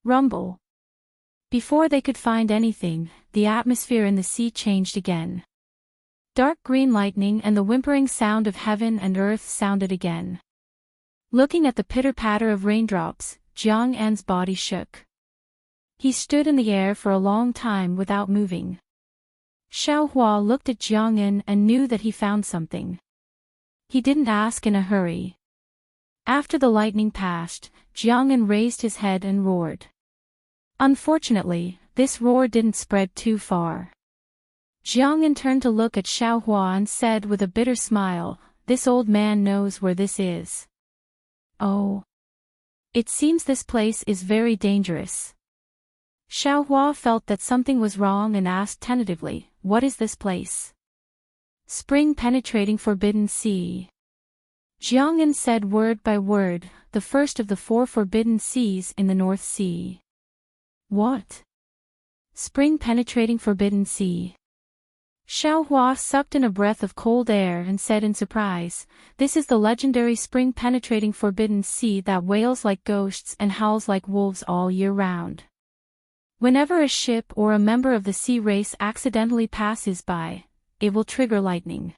Rumble. Before they could find anything, the atmosphere in the sea changed again. Dark green lightning and the whimpering sound of heaven and earth sounded again. Looking at the pitter-patter of raindrops, Jiang An's body shook. He stood in the air for a long time without moving. Xiaohua looked at Jiang An and knew that he found something. He didn't ask in a hurry. After the lightning passed, Jiang An raised his head and roared. Unfortunately, this roar didn't spread too far. Jiang An turned to look at Xiaohua and said with a bitter smile, "This old man knows where this is." "Oh. It seems this place is very dangerous." Xiaohua felt that something was wrong and asked tentatively, "What is this place?" "Spring penetrating forbidden sea." Jiang An said word by word, "The first of the 4 forbidden seas in the North Sea." "What? Spring penetrating forbidden sea?" Xiaohua sucked in a breath of cold air and said in surprise, "This is the legendary spring-penetrating forbidden sea that wails like ghosts and howls like wolves all year round. Whenever a ship or a member of the sea race accidentally passes by, it will trigger lightning.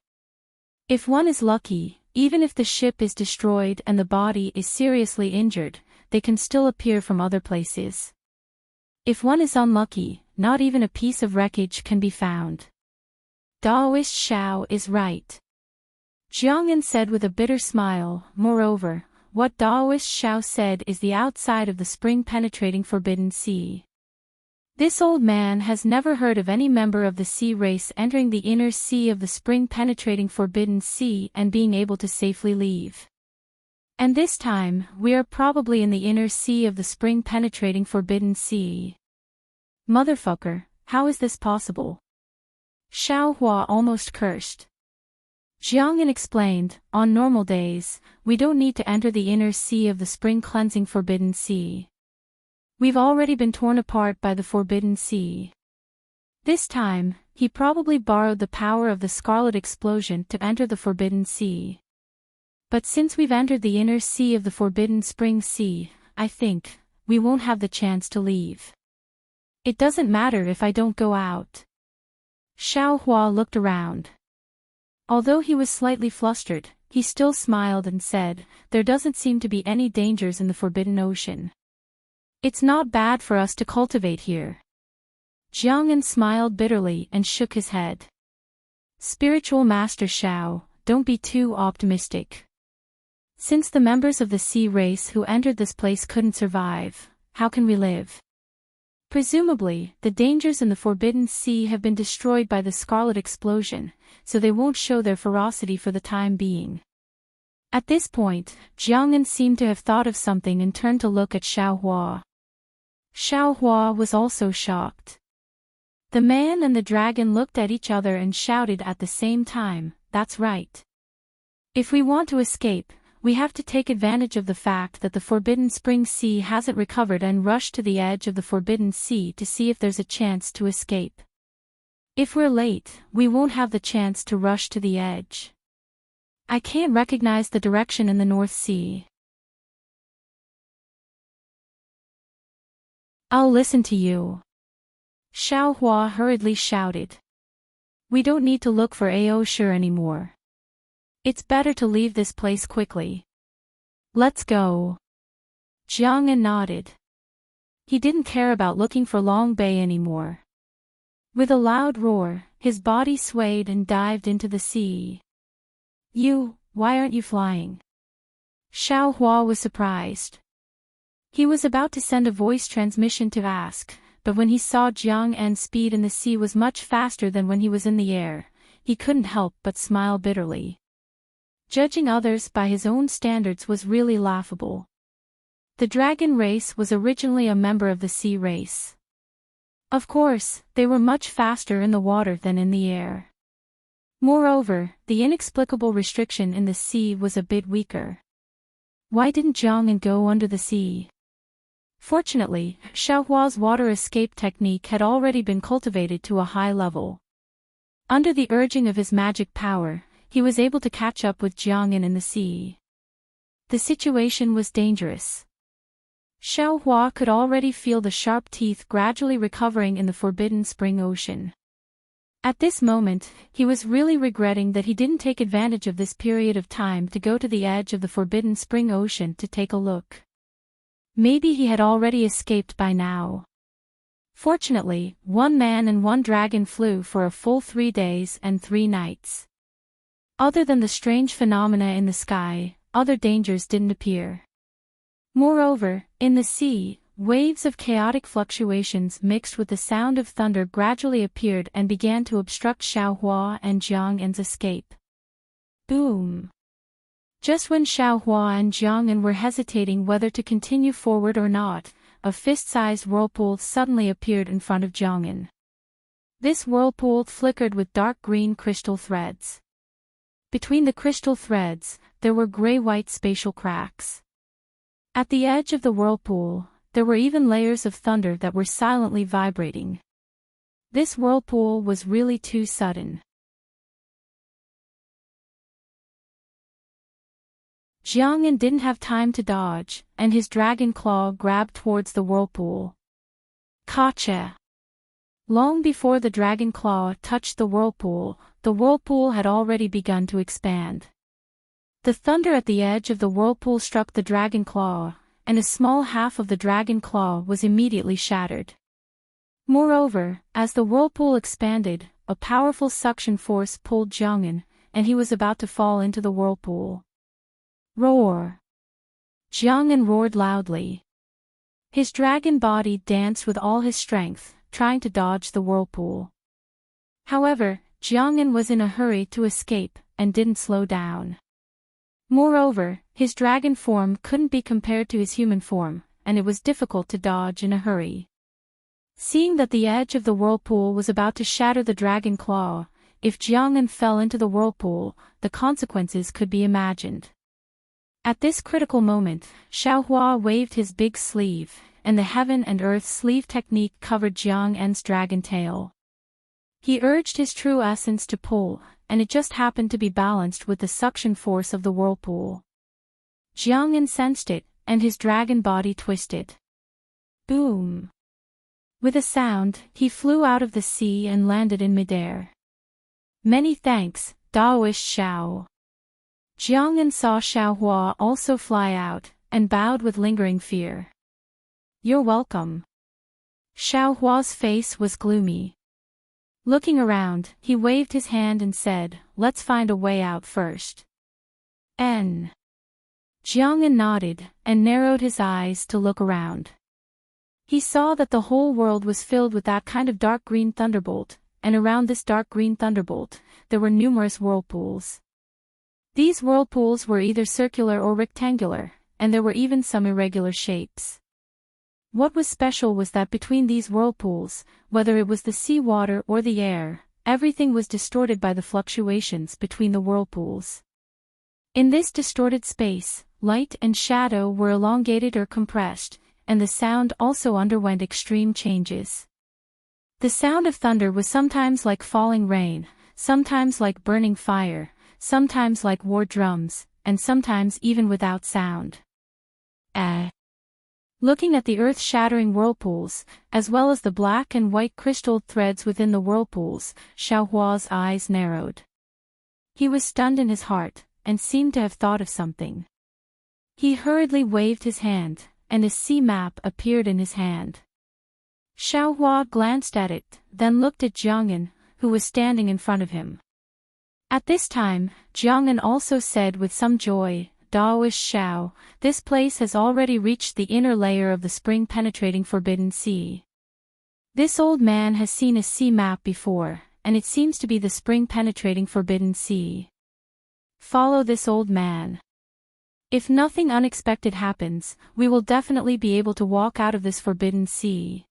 If one is lucky, even if the ship is destroyed and the body is seriously injured, they can still appear from other places. If one is unlucky, not even a piece of wreckage can be found." Daoist Xiao is right. Jiang An said with a bitter smile. Moreover, what Daoist Xiao said is the outside of the spring-penetrating forbidden sea. This old man has never heard of any member of the sea race entering the inner sea of the spring-penetrating forbidden sea and being able to safely leave. And this time, we are probably in the inner sea of the spring-penetrating forbidden sea. Motherfucker, how is this possible? Xiaohua almost cursed. Jiang An explained, "On normal days, we don't need to enter the inner sea of the spring-cleansing forbidden sea. We've already been torn apart by the forbidden sea. This time, he probably borrowed the power of the scarlet explosion to enter the forbidden sea. But since we've entered the inner sea of the forbidden spring sea, I think, we won't have the chance to leave. It doesn't matter if I don't go out." Xiaohua looked around. Although he was slightly flustered, he still smiled and said, "There doesn't seem to be any dangers in the Forbidden Ocean. It's not bad for us to cultivate here." Jiang An smiled bitterly and shook his head. "Spiritual Master Xiao, don't be too optimistic. Since the members of the sea race who entered this place couldn't survive, how can we live? Presumably, the dangers in the Forbidden Sea have been destroyed by the Scarlet Explosion, so they won't show their ferocity for the time being." At this point, Jiang An seemed to have thought of something and turned to look at Xiaohua. Xiaohua was also shocked. The man and the dragon looked at each other and shouted at the same time, "That's right. If we want to escape, we have to take advantage of the fact that the Forbidden Spring Sea hasn't recovered and rush to the edge of the Forbidden Sea to see if there's a chance to escape. If we're late, we won't have the chance to rush to the edge. I can't recognize the direction in the North Sea." "I'll listen to you," Xiaohua hurriedly shouted. "We don't need to look for Ao Shi anymore. It's better to leave this place quickly. Let's go." Jiang An nodded. He didn't care about looking for Long Bay anymore. With a loud roar, his body swayed and dived into the sea. Why aren't you flying?" Xiaohua was surprised. He was about to send a voice transmission to ask, but when he saw Jiang An's speed in the sea was much faster than when he was in the air, he couldn't help but smile bitterly. Judging others by his own standards was really laughable. The dragon race was originally a member of the sea race. Of course, they were much faster in the water than in the air. Moreover, the inexplicable restriction in the sea was a bit weaker. Why didn't Jiangyan go under the sea? Fortunately, Xiaohua's water escape technique had already been cultivated to a high level. Under the urging of his magic power, he was able to catch up with Jiangyan in the sea. The situation was dangerous. Xiaohua could already feel the sharp teeth gradually recovering in the forbidden spring ocean. At this moment, he was really regretting that he didn't take advantage of this period of time to go to the edge of the forbidden spring ocean to take a look. Maybe he had already escaped by now. Fortunately, one man and one dragon flew for a full 3 days and 3 nights. Other than the strange phenomena in the sky, other dangers didn't appear. Moreover, in the sea, waves of chaotic fluctuations mixed with the sound of thunder gradually appeared and began to obstruct Xiaohua and Jiangyan's escape. Boom! Just when Xiaohua and Jiangyan were hesitating whether to continue forward or not, a fist-sized whirlpool suddenly appeared in front of Jiangyan. This whirlpool flickered with dark green crystal threads. Between the crystal threads, there were gray-white spatial cracks. At the edge of the whirlpool, there were even layers of thunder that were silently vibrating. This whirlpool was really too sudden. Jiangyan didn't have time to dodge, and his dragon claw grabbed towards the whirlpool. Gotcha! Long before the dragon claw touched the whirlpool had already begun to expand. The thunder at the edge of the whirlpool struck the dragon claw, and a small half of the dragon claw was immediately shattered. Moreover, as the whirlpool expanded, a powerful suction force pulled Jiangyan, and he was about to fall into the whirlpool. Roar! Jiangyan roared loudly. His dragon body danced with all his strength, trying to dodge the whirlpool. However, Jiangyan was in a hurry to escape, and didn't slow down. Moreover, his dragon form couldn't be compared to his human form, and it was difficult to dodge in a hurry. Seeing that the edge of the whirlpool was about to shatter the dragon claw, if Jiangyan fell into the whirlpool, the consequences could be imagined. At this critical moment, Xiaohua waved his big sleeve, and the heaven and earth sleeve technique covered Jiangyan's dragon tail. He urged his true essence to pull, and it just happened to be balanced with the suction force of the whirlpool. Jiangyan sensed it, and his dragon body twisted. Boom! With a sound, he flew out of the sea and landed in midair. Many thanks, Daoist Xiao. Jiangyan saw Xiaohua also fly out, and bowed with lingering fear. You're welcome. Xiaohua's face was gloomy. Looking around, he waved his hand and said, "Let's find a way out first." Jiangyan nodded, and narrowed his eyes to look around. He saw that the whole world was filled with that kind of dark green thunderbolt, and around this dark green thunderbolt, there were numerous whirlpools. These whirlpools were either circular or rectangular, and there were even some irregular shapes. What was special was that between these whirlpools, whether it was the sea water or the air, everything was distorted by the fluctuations between the whirlpools. In this distorted space, light and shadow were elongated or compressed, and the sound also underwent extreme changes. The sound of thunder was sometimes like falling rain, sometimes like burning fire, sometimes like war drums, and sometimes even without sound. Looking at the earth-shattering whirlpools, as well as the black and white crystal threads within the whirlpools, Xiaohua's eyes narrowed. He was stunned in his heart, and seemed to have thought of something. He hurriedly waved his hand, and a sea map appeared in his hand. Xiaohua glanced at it, then looked at Jiangyan, who was standing in front of him. At this time, Jiangyan also said with some joy, "Daoist Xiao, this place has already reached the inner layer of the spring-penetrating forbidden sea. This old man has seen a sea map before, and it seems to be the spring-penetrating forbidden sea. Follow this old man." If nothing unexpected happens, we will definitely be able to walk out of this forbidden sea.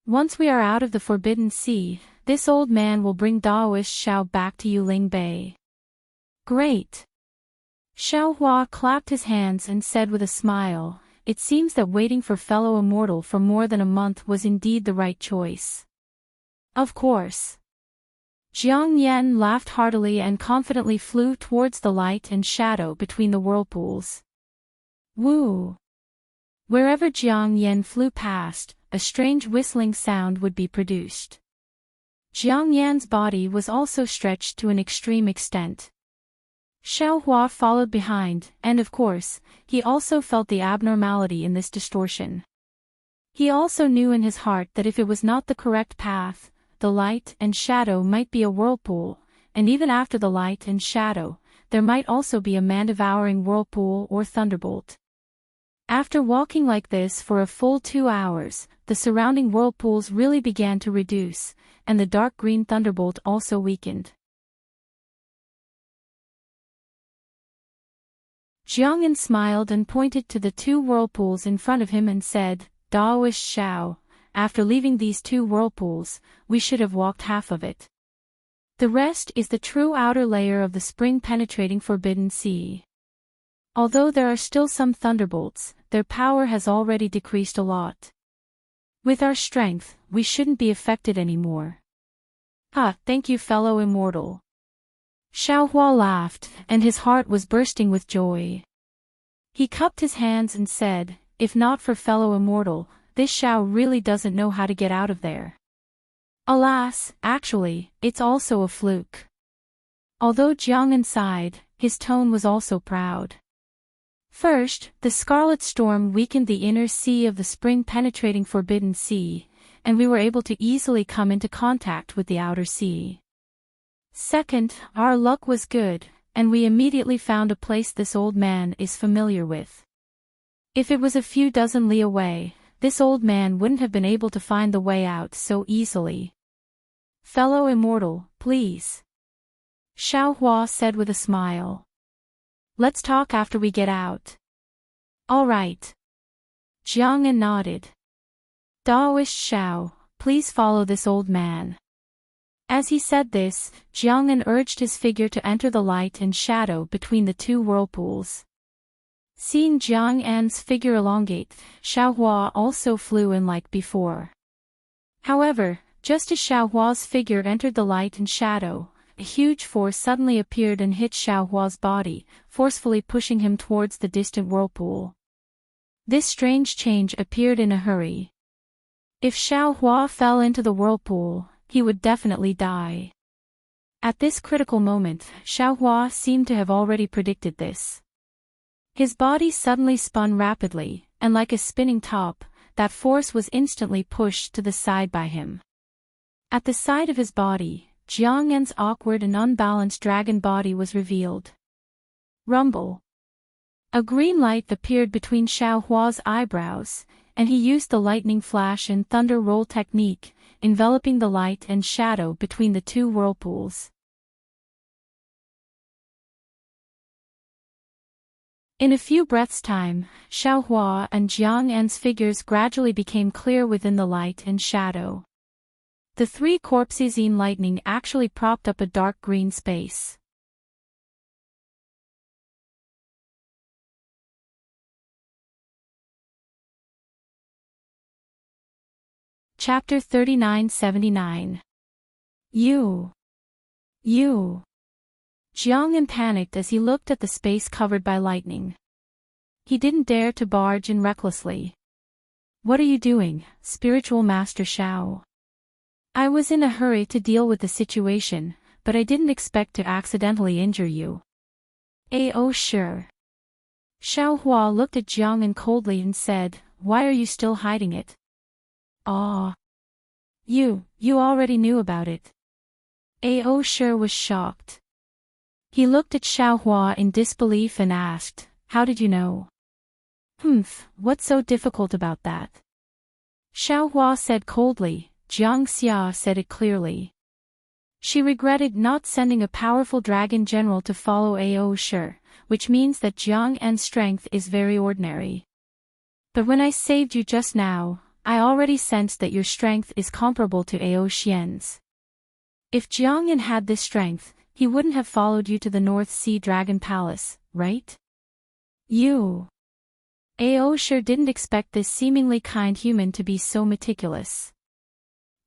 Once we are out of the forbidden sea, this old man will bring Daoist Xiao back to Yuling Bay. Great! Xiao Hua clapped his hands and said with a smile, it seems that waiting for fellow immortal for more than a month was indeed the right choice. Of course. Jiang Yan laughed heartily and confidently flew towards the light and shadow between the whirlpools. Woo! Wherever Jiang Yan flew past, a strange whistling sound would be produced. Jiang Yan's body was also stretched to an extreme extent. Xiao Hua followed behind, and of course, he also felt the abnormality in this distortion. He also knew in his heart that if it was not the correct path, the light and shadow might be a whirlpool, and even after the light and shadow, there might also be a man-devouring whirlpool or thunderbolt. After walking like this for a full 2 hours, the surrounding whirlpools really began to reduce, and the dark green thunderbolt also weakened. Jiangyan smiled and pointed to the 2 whirlpools in front of him and said, Daoist Xiao, after leaving these 2 whirlpools, we should have walked half of it. The rest is the true outer layer of the spring-penetrating forbidden sea. Although there are still some thunderbolts, their power has already decreased a lot. With our strength, we shouldn't be affected anymore. Thank you, fellow immortal. Xiao Hua laughed, and his heart was bursting with joy. He cupped his hands and said, if not for fellow immortal, this Xiao really doesn't know how to get out of there. Alas, actually, it's also a fluke. Although Jiangyan sighed, his tone was also proud. First, the scarlet storm weakened the inner sea of the spring-penetrating forbidden sea, and we were able to easily come into contact with the outer sea. Second, our luck was good, and we immediately found a place this old man is familiar with. If it was a few dozen li away, this old man wouldn't have been able to find the way out so easily. Fellow immortal, please. Xiao Hua said with a smile. Let's talk after we get out. All right. Jiangyan nodded. Daoist Xiao, please follow this old man. As he said this, Jiangyan urged his figure to enter the light and shadow between the 2 whirlpools. Seeing Jiangyan's figure elongate, Xiao Hua also flew in like before. However, just as Xiao Hua's figure entered the light and shadow, a huge force suddenly appeared and hit Xiao Hua's body, forcefully pushing him towards the distant whirlpool. This strange change appeared in a hurry. If Xiao Hua fell into the whirlpool, he would definitely die. At this critical moment, Xiao Hua seemed to have already predicted this. His body suddenly spun rapidly, and like a spinning top, that force was instantly pushed to the side by him. At the side of his body, Jiangyan's awkward and unbalanced dragon body was revealed. Rumble. A green light appeared between Xiao Hua's eyebrows, and he used the lightning flash and thunder roll technique, enveloping the light and shadow between the 2 whirlpools. In a few breaths' time, Xiao Hua and Jiangyan's figures gradually became clear within the light and shadow. The 3 corpses in lightning actually propped up a dark green space. Chapter 3979. You. Jiangyan panicked as he looked at the space covered by lightning. He didn't dare to barge in recklessly. What are you doing, spiritual master Xiao? I was in a hurry to deal with the situation, but I didn't expect to accidentally injure you. Oh sure. Xiao Hua looked at Jiangyan coldly and said, why are you still hiding it? You already knew about it. Ao sure was shocked. He looked at Xiao Hua in disbelief and asked, how did you know? What's so difficult about that? Xiao Hua said coldly, Jiang Xia said it clearly. She regretted not sending a powerful dragon general to follow Ao Sure, which means that Jiang'an's strength is very ordinary. But when I saved you just now, I already sensed that your strength is comparable to Ao Xian's. If Jiang'an had this strength, he wouldn't have followed you to the North Sea Dragon Palace, right? Ao sure didn't expect this seemingly kind human to be so meticulous.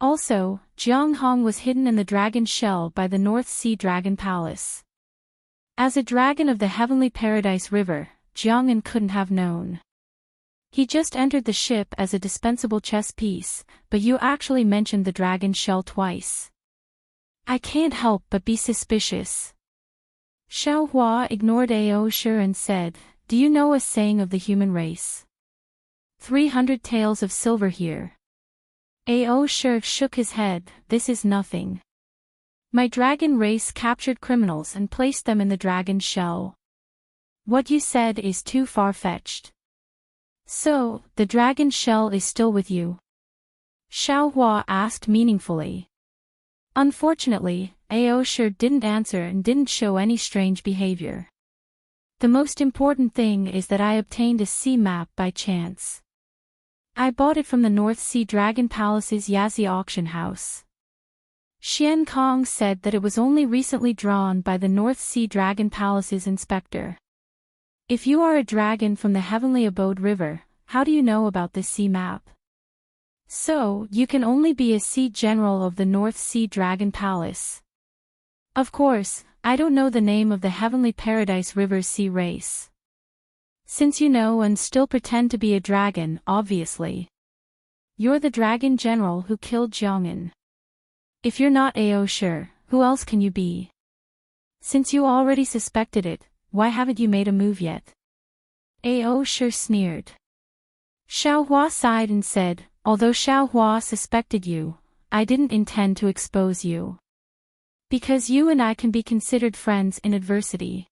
Also, Jiang Hong was hidden in the dragon shell by the North Sea Dragon Palace. As a dragon of the Heavenly Paradise River, Jiang'an couldn't have known. He just entered the ship as a dispensable chess piece, but you actually mentioned the dragon shell twice. I can't help but be suspicious. Xiao Hua ignored Ao Shi and said, "Do you know a saying of the human race? 300 taels of silver here." Ao Shi shook his head. "This is nothing. My dragon race captured criminals and placed them in the dragon shell. What you said is too far-fetched." "So, the dragon shell is still with you?" Xiao Hua asked meaningfully. Unfortunately, Ao Shi didn't answer and didn't show any strange behavior. "The most important thing is that I obtained a sea map by chance. I bought it from the North Sea Dragon Palace's Yazi auction house." Xian Kong said that it was only recently drawn by the North Sea Dragon Palace's inspector. "If you are a dragon from the Heavenly Abode River, how do you know about this sea map?" "So, you can only be a sea general of the North Sea Dragon Palace." "Of course, I don't know the name of the Heavenly Paradise River's sea race." "Since you know and still pretend to be a dragon, obviously. You're the dragon general who killed Jiang'an. If you're not Ao Shi, who else can you be? Since you already suspected it, why haven't you made a move yet?" Ao Shi sneered. Xiao Hua sighed and said, "Although Xiao Hua suspected you, I didn't intend to expose you. Because you and I can be considered friends in adversity.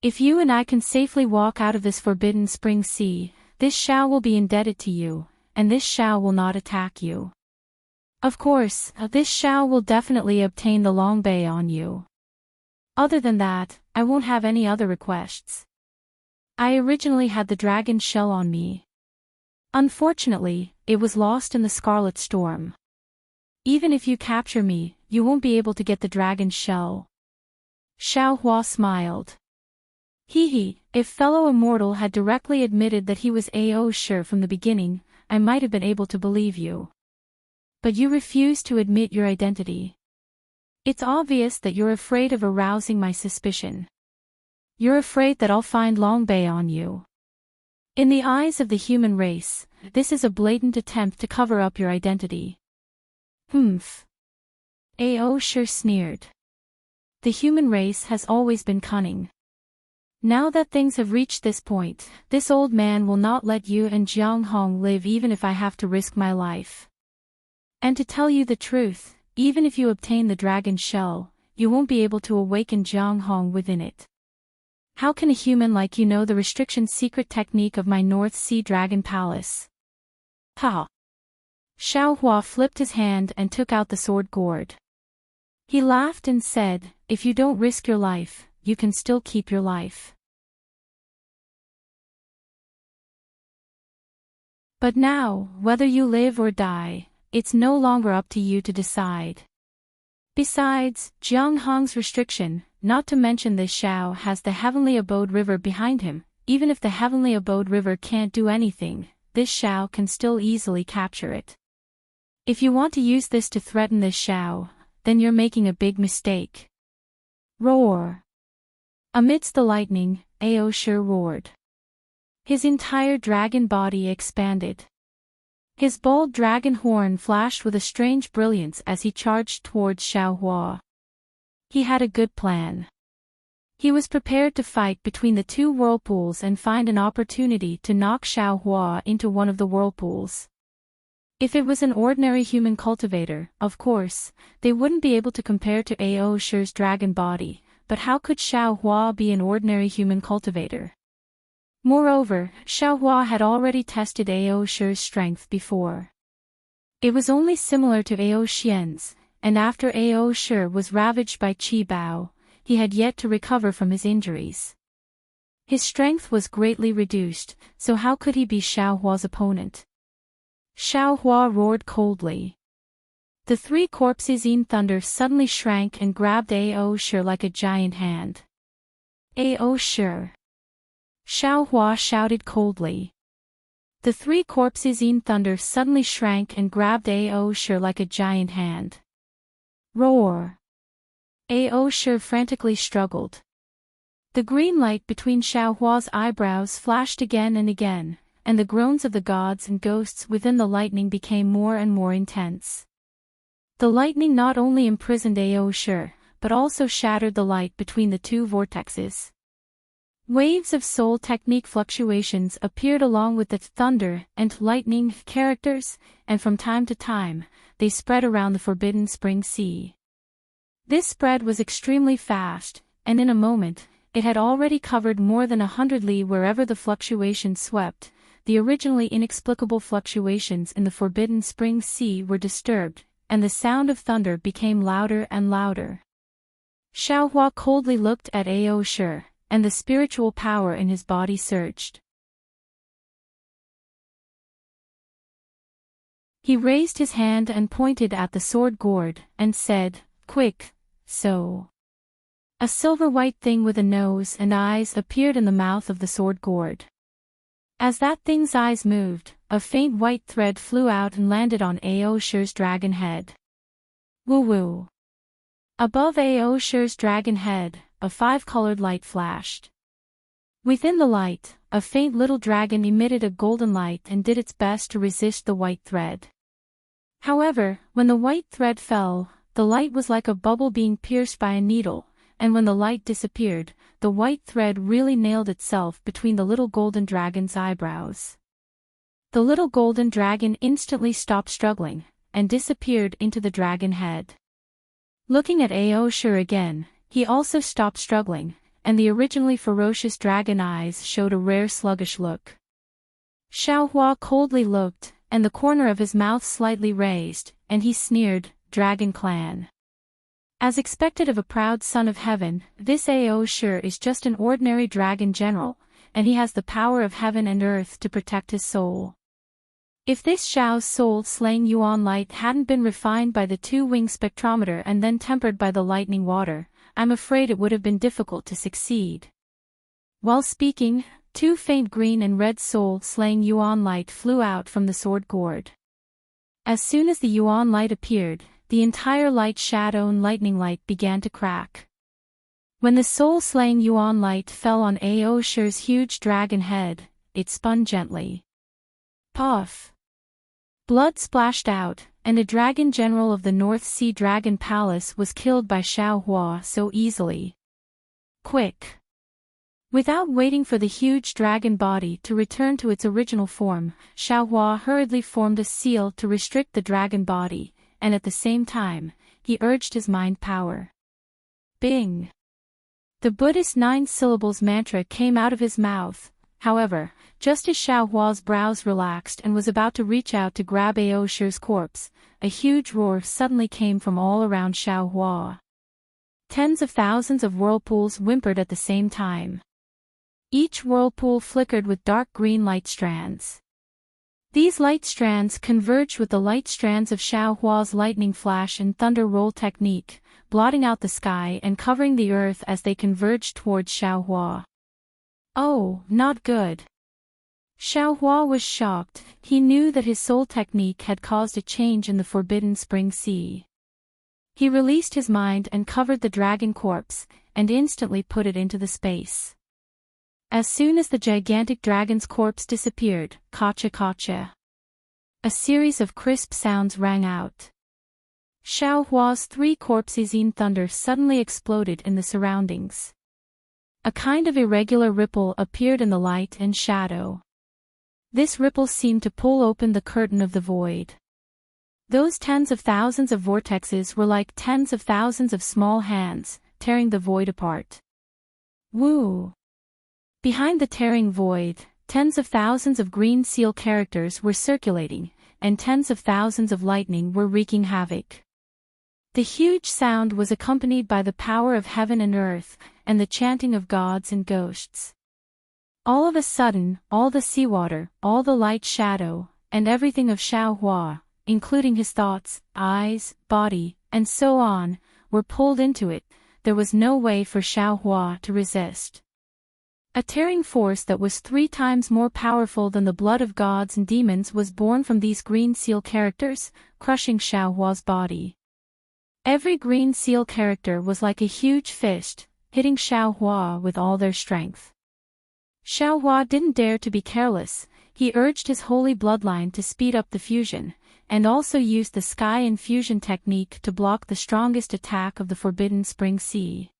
If you and I can safely walk out of this forbidden spring sea, this Xiao will be indebted to you, and this Xiao will not attack you. Of course, this Xiao will definitely obtain the Long Bay on you. Other than that, I won't have any other requests. I originally had the dragon shell on me. Unfortunately, it was lost in the Scarlet Storm. Even if you capture me, you won't be able to get the dragon shell." Xiao Hua smiled. If fellow immortal had directly admitted that he was Ao Shi from the beginning, I might have been able to believe you. But you refuse to admit your identity. It's obvious that you're afraid of arousing my suspicion. You're afraid that I'll find Long Bay on you. In the eyes of the human race, this is a blatant attempt to cover up your identity." "Humph." Ao Shi sneered. "The human race has always been cunning. Now that things have reached this point, this old man will not let you and Jiang Hong live even if I have to risk my life. And to tell you the truth, even if you obtain the dragon shell, you won't be able to awaken Jiang Hong within it. How can a human like you know the restriction secret technique of my North Sea Dragon Palace?" "Ha!" Xiao Hua flipped his hand and took out the sword gourd. He laughed and said, "If you don't risk your life, you can still keep your life. But now, whether you live or die, it's no longer up to you to decide. Besides, Jiang Hong's restriction, not to mention this Xiao, has the Heavenly Abode River behind him. Even if the Heavenly Abode River can't do anything, this Xiao can still easily capture it. If you want to use this to threaten this Xiao, then you're making a big mistake." Roar! Amidst the lightning, Ao Shi roared. His entire dragon body expanded. His bald dragon horn flashed with a strange brilliance as he charged towards Xiao Hua. He had a good plan. He was prepared to fight between the two whirlpools and find an opportunity to knock Xiao Hua into one of the whirlpools. If it was an ordinary human cultivator, of course, they wouldn't be able to compare to Ao Shi's dragon body, but how could Xiao Hua be an ordinary human cultivator? Moreover, Xiao Hua had already tested Ao Shi's strength before. It was only similar to Ao Xian's, and after Ao Shi was ravaged by Qi Bao, he had yet to recover from his injuries. His strength was greatly reduced, so how could he be Xiaohua's opponent? Xiaohua roared coldly. The three corpses in thunder suddenly shrank and grabbed Ao Shi like a giant hand. Ao Shi! Xiaohua shouted coldly. The three corpses in thunder suddenly shrank and grabbed Ao Shi like a giant hand. Roar! Ao Shi frantically struggled. The green light between Xiaohua's eyebrows flashed again and again, and the groans of the gods and ghosts within the lightning became more and more intense. The lightning not only imprisoned Ao Shi, but also shattered the light between the two vortexes. Waves of soul technique fluctuations appeared along with the thunder and lightning characters, and from time to time, they spread around the Forbidden Spring Sea. This spread was extremely fast, and in a moment, it had already covered more than 100 li wherever the fluctuations swept. The originally inexplicable fluctuations in the Forbidden Spring Sea were disturbed, and the sound of thunder became louder and louder. Xiaohua coldly looked at Ao Shi, and the spiritual power in his body surged. He raised his hand and pointed at the sword gourd, and said, "Quick, so." A silver-white thing with a nose and eyes appeared in the mouth of the sword gourd. As that thing's eyes moved, a faint white thread flew out and landed on Ao Shi's dragon head. Woo-woo! Above Ao Shi's dragon head, a five-colored light flashed. Within the light, a faint little dragon emitted a golden light and did its best to resist the white thread. However, when the white thread fell, the light was like a bubble being pierced by a needle, and when the light disappeared, the white thread really nailed itself between the little golden dragon's eyebrows. The little golden dragon instantly stopped struggling, and disappeared into the dragon head. Looking at Ao Shi again, he also stopped struggling, and the originally ferocious dragon eyes showed a rare sluggish look. Xiaohua coldly looked, and the corner of his mouth slightly raised, and he sneered, "Dragon Clan." As expected of a proud son of heaven, this Ao Shi is just an ordinary dragon general, and he has the power of heaven and earth to protect his soul. If this Xiao's soul-slaying Yuan light hadn't been refined by the two-wing spectrometer and then tempered by the lightning water, I'm afraid it would have been difficult to succeed. While speaking, two faint green and red soul-slaying Yuan light flew out from the sword gourd. As soon as the Yuan light appeared, the entire light shadow and lightning light began to crack. When the soul-slaying Yuan light fell on Ao Shi's huge dragon head, it spun gently. Puff! Blood splashed out, and a dragon general of the North Sea Dragon Palace was killed by Xiaohua so easily. Quick! Without waiting for the huge dragon body to return to its original form, Xiaohua hurriedly formed a seal to restrict the dragon body, and at the same time, he urged his mind power. Bing! The Buddhist 9 syllables mantra came out of his mouth. However, just as Xiaohua's brows relaxed and was about to reach out to grab Ao Shi's corpse, a huge roar suddenly came from all around Xiaohua. Tens of thousands of whirlpools whimpered at the same time. Each whirlpool flickered with dark green light strands. These light strands converged with the light strands of Xiaohua's lightning flash and thunder roll technique, blotting out the sky and covering the earth as they converged towards Xiaohua. Oh, not good. Xiaohua was shocked. He knew that his soul technique had caused a change in the Forbidden Spring Sea. He released his mind and covered the dragon corpse, and instantly put it into the space. As soon as the gigantic dragon's corpse disappeared, kacha-kacha, a series of crisp sounds rang out. Xiaohua's 3 corpses in thunder suddenly exploded in the surroundings. A kind of irregular ripple appeared in the light and shadow. This ripple seemed to pull open the curtain of the void. Those tens of thousands of vortexes were like tens of thousands of small hands, tearing the void apart. Woo! Behind the tearing void, tens of thousands of green seal characters were circulating, and tens of thousands of lightning were wreaking havoc. The huge sound was accompanied by the power of heaven and earth, and the chanting of gods and ghosts. All of a sudden, all the seawater, all the light shadow, and everything of Xiao Hua, including his thoughts, eyes, body, and so on, were pulled into it. There was no way for Xiao Hua to resist. A tearing force that was 3 times more powerful than the blood of gods and demons was born from these green seal characters, crushing Xiao Hua's body. Every green seal character was like a huge fist, hitting Xiao Hua with all their strength. Xiao Hua didn't dare to be careless. He urged his holy bloodline to speed up the fusion, and also used the sky infusion technique to block the strongest attack of the Forbidden Spring Sea.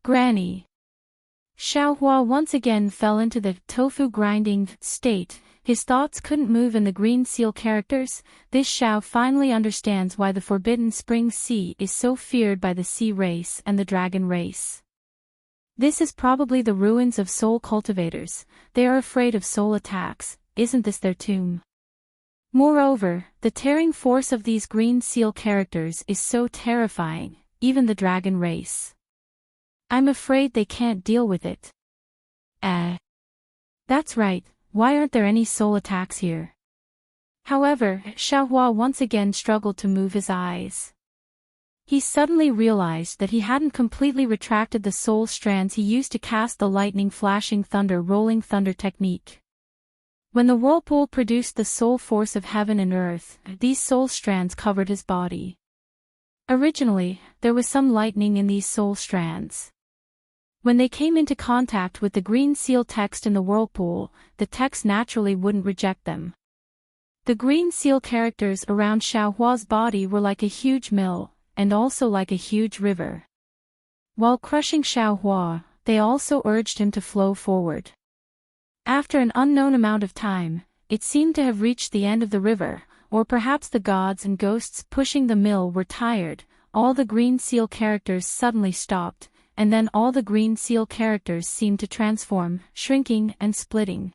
Granny. Xiao Hua once again fell into the tofu grinding state. His thoughts couldn't move in the green seal characters. This Xiao finally understands why the Forbidden Spring Sea is so feared by the sea race and the dragon race. This is probably the ruins of soul cultivators. They are afraid of soul attacks. Isn't this their tomb? Moreover, the tearing force of these green seal characters is so terrifying, even the dragon race. I'm afraid they can't deal with it. That's right. Why aren't there any soul attacks here? However, Xiao Hua once again struggled to move his eyes. He suddenly realized that he hadn't completely retracted the soul strands he used to cast the lightning flashing thunder rolling thunder technique. When the whirlpool produced the soul force of heaven and earth, these soul strands covered his body. Originally, there was some lightning in these soul strands. When they came into contact with the green seal text in the whirlpool, the text naturally wouldn't reject them. The green seal characters around Xiao Hua's body were like a huge mill, and also like a huge river. While crushing Xiao Hua, they also urged him to flow forward. After an unknown amount of time, it seemed to have reached the end of the river, or perhaps the gods and ghosts pushing the mill were tired. All the green seal characters suddenly stopped, and then all the green seal characters seemed to transform, shrinking and splitting.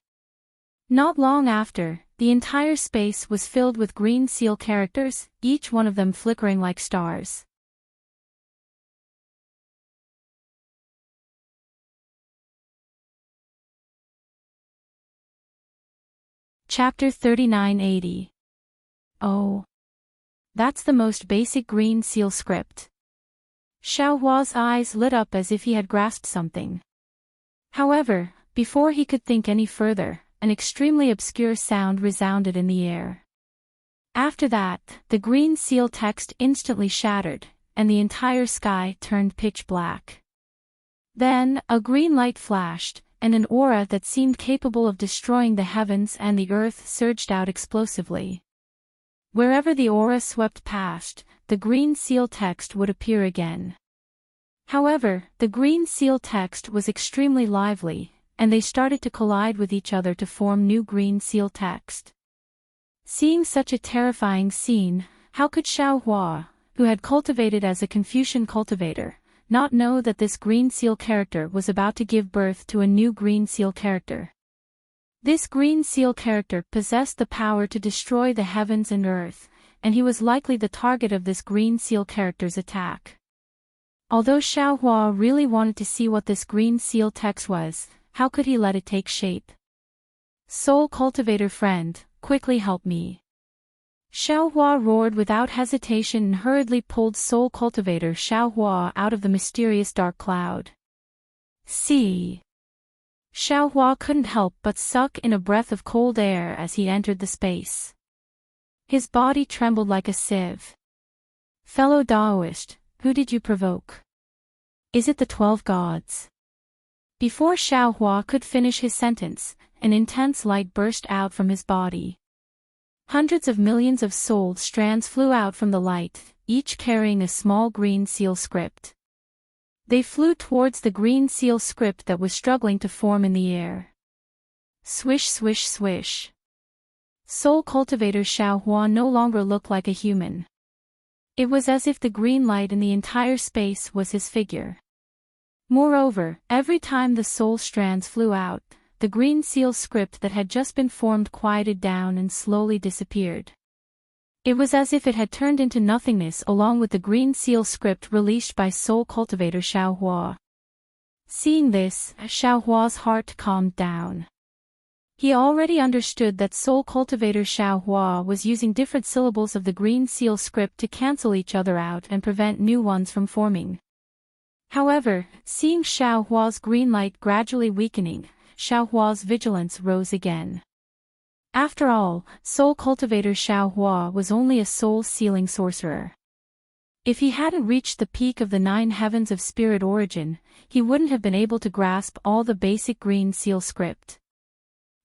Not long after, the entire space was filled with green seal characters, each one of them flickering like stars. Chapter 3980. Oh. That's the most basic green seal script. Xiao Hua's eyes lit up as if he had grasped something. However, before he could think any further, an extremely obscure sound resounded in the air. After that, the green seal text instantly shattered, and the entire sky turned pitch black. Then, a green light flashed, and an aura that seemed capable of destroying the heavens and the earth surged out explosively. Wherever the aura swept past, the green seal text would appear again. However, the green seal text was extremely lively, and they started to collide with each other to form new green seal text. Seeing such a terrifying scene, how could Xiao Hua, who had cultivated as a Confucian cultivator, not know that this green seal character was about to give birth to a new green seal character? This green seal character possessed the power to destroy the heavens and earth, and he was likely the target of this green seal character's attack. Although Xiao Hua really wanted to see what this green seal text was, how could he let it take shape? Soul cultivator friend, quickly help me. Xiao Hua roared without hesitation and hurriedly pulled soul cultivator Xiao Hua out of the mysterious dark cloud. See. Xiao Hua couldn't help but suck in a breath of cold air as he entered the space. His body trembled like a sieve. Fellow Taoist, who did you provoke? Is it the 12 gods? Before Xiao Hua could finish his sentence, an intense light burst out from his body. Hundreds of millions of soul strands flew out from the light, each carrying a small green seal script. They flew towards the green seal script that was struggling to form in the air. Swish swish swish. Soul cultivator Xiao Hua no longer looked like a human. It was as if the green light in the entire space was his figure. Moreover, every time the soul strands flew out, the green seal script that had just been formed quieted down and slowly disappeared. It was as if it had turned into nothingness along with the green seal script released by soul cultivator Xiao Hua. Seeing this, Xiaohua's heart calmed down. He already understood that Soul Cultivator Xiaohua was using different syllables of the Green Seal script to cancel each other out and prevent new ones from forming. However, seeing Xiaohua's green light gradually weakening, Xiaohua's vigilance rose again. After all, Soul Cultivator Xiaohua was only a soul-sealing sorcerer. If he hadn't reached the peak of the 9 heavens of spirit origin, he wouldn't have been able to grasp all the basic Green Seal script.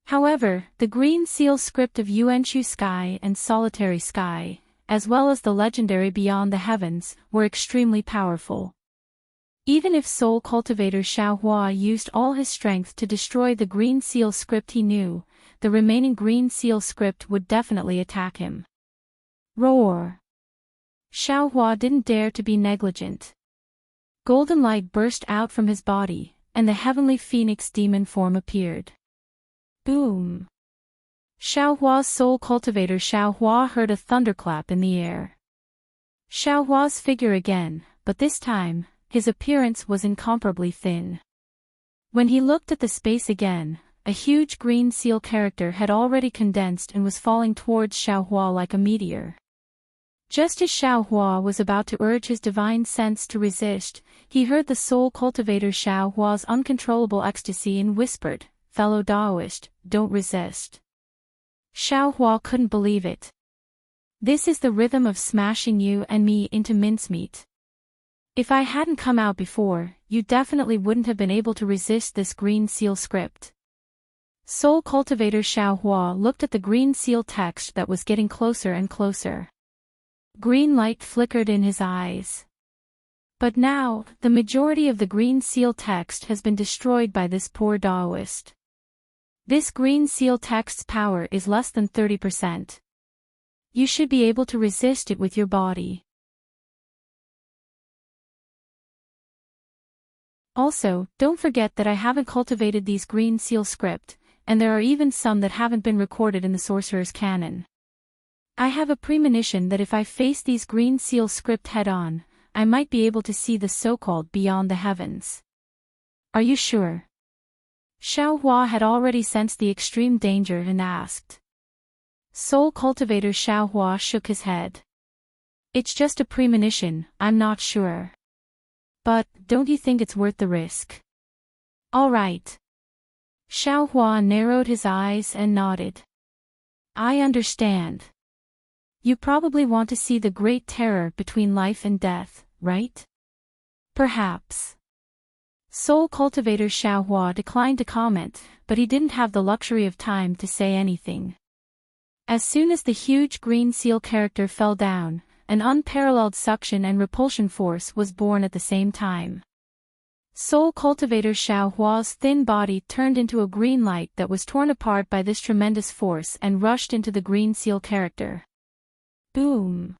However, the Green Seal script of Yuanshu Sky and Solitary Sky, as well as the legendary Beyond the Heavens, were extremely powerful. Even if Soul Cultivator Xiaohua used all his strength to destroy the Green Seal script he knew, the remaining Green Seal script would definitely attack him. Roar! Xiaohua didn't dare to be negligent. Golden light burst out from his body, and the heavenly phoenix demon form appeared. Boom! Xiaohua's Soul Cultivator Xiaohua heard a thunderclap in the air. Xiaohua's figure again, but this time, his appearance was incomparably thin. When he looked at the space again, a huge Green Seal character had already condensed and was falling towards Xiaohua like a meteor. Just as Xiaohua was about to urge his divine sense to resist, he heard the Soul Cultivator Xiaohua's uncontrollable ecstasy and whispered, "Fellow Taoist, don't resist." Xiaohua couldn't believe it. This is the rhythm of smashing you and me into mincemeat. If I hadn't come out before, you definitely wouldn't have been able to resist this Green Seal script. Soul Cultivator Xiaohua looked at the Green Seal text that was getting closer and closer. Green light flickered in his eyes. But now, the majority of the Green Seal text has been destroyed by this poor Taoist. This Green Seal text's power is less than 30%. You should be able to resist it with your body. Also, don't forget that I haven't cultivated these Green Seal script, and there are even some that haven't been recorded in the Sorcerer's Canon. I have a premonition that if I face these Green Seal script head-on, I might be able to see the so-called Beyond the Heavens. Are you sure? Xiaohua had already sensed the extreme danger and asked. Soul Cultivator Xiaohua shook his head. It's just a premonition, I'm not sure. But, don't you think it's worth the risk? All right. Xiaohua narrowed his eyes and nodded. I understand. You probably want to see the great terror between life and death, right? Perhaps. Soul Cultivator Xiaohua declined to comment, but he didn't have the luxury of time to say anything. As soon as the huge Green Seal character fell down, an unparalleled suction and repulsion force was born at the same time. Soul Cultivator Xiaohua's thin body turned into a green light that was torn apart by this tremendous force and rushed into the Green Seal character. Boom!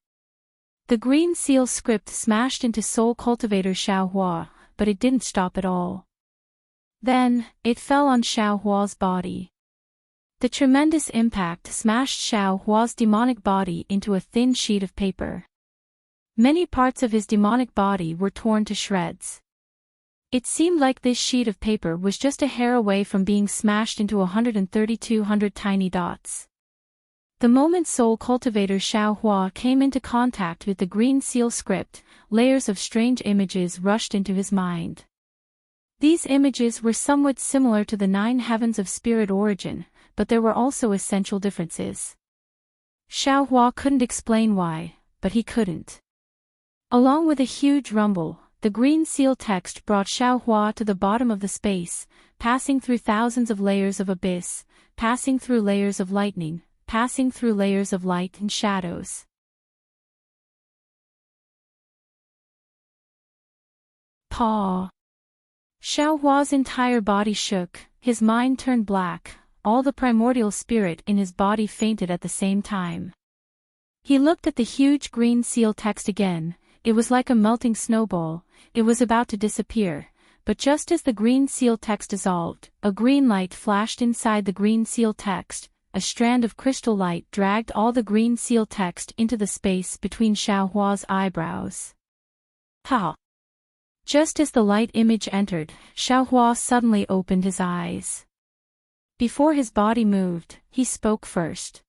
The Green Seal script smashed into Soul Cultivator Xiaohua, but it didn't stop at all. Then, it fell on Xiaohua's body. The tremendous impact smashed Xiaohua's demonic body into a thin sheet of paper. Many parts of his demonic body were torn to shreds. It seemed like this sheet of paper was just a hair away from being smashed into 132 tiny dots. The moment Soul Cultivator Xiaohua came into contact with the Green Seal script, layers of strange images rushed into his mind. These images were somewhat similar to the 9 heavens of spirit origin, but there were also essential differences. Xiaohua couldn't explain why, but he couldn't. Along with a huge rumble, the Green Seal text brought Xiaohua to the bottom of the space, passing through thousands of layers of abyss, passing through layers of lightning, passing through layers of light and shadows. Paw. Xiaohua's entire body shook, his mind turned black, all the primordial spirit in his body fainted at the same time. He looked at the huge Green Seal text again, it was like a melting snowball, it was about to disappear, but just as the Green Seal text dissolved, a green light flashed inside the Green Seal text, a strand of crystal light dragged all the Green Seal text into the space between Xiaohua's eyebrows. Ha! Just as the light image entered, Xiaohua suddenly opened his eyes. Before his body moved, he spoke first.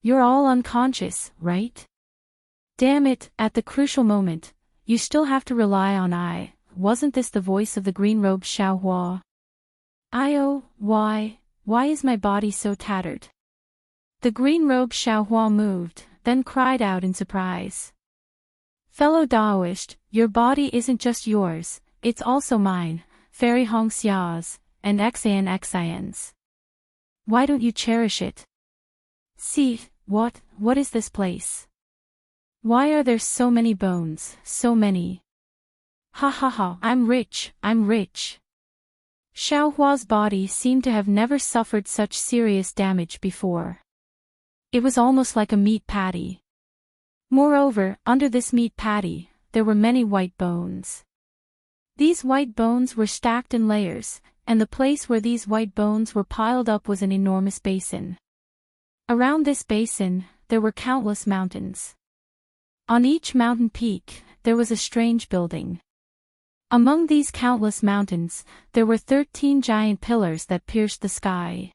"You're all unconscious, right? Damn it, at the crucial moment, you still have to rely on I." Wasn't this the voice of the green-robed Xiaohua? Why is my body so tattered?" The green-robed Xiaohua moved, then cried out in surprise. "Fellow Daoist, your body isn't just yours, it's also mine, Fairy Hongxia's, and Xian's. Why don't you cherish it? See, what is this place? Why are there so many bones, so many? Ha ha ha, I'm rich. Xiaohua's body seemed to have never suffered such serious damage before. It was almost like a meat patty. Moreover, under this meat patty, there were many white bones. These white bones were stacked in layers, and the place where these white bones were piled up was an enormous basin. Around this basin, there were countless mountains. On each mountain peak, there was a strange building. Among these countless mountains, there were 13 giant pillars that pierced the sky.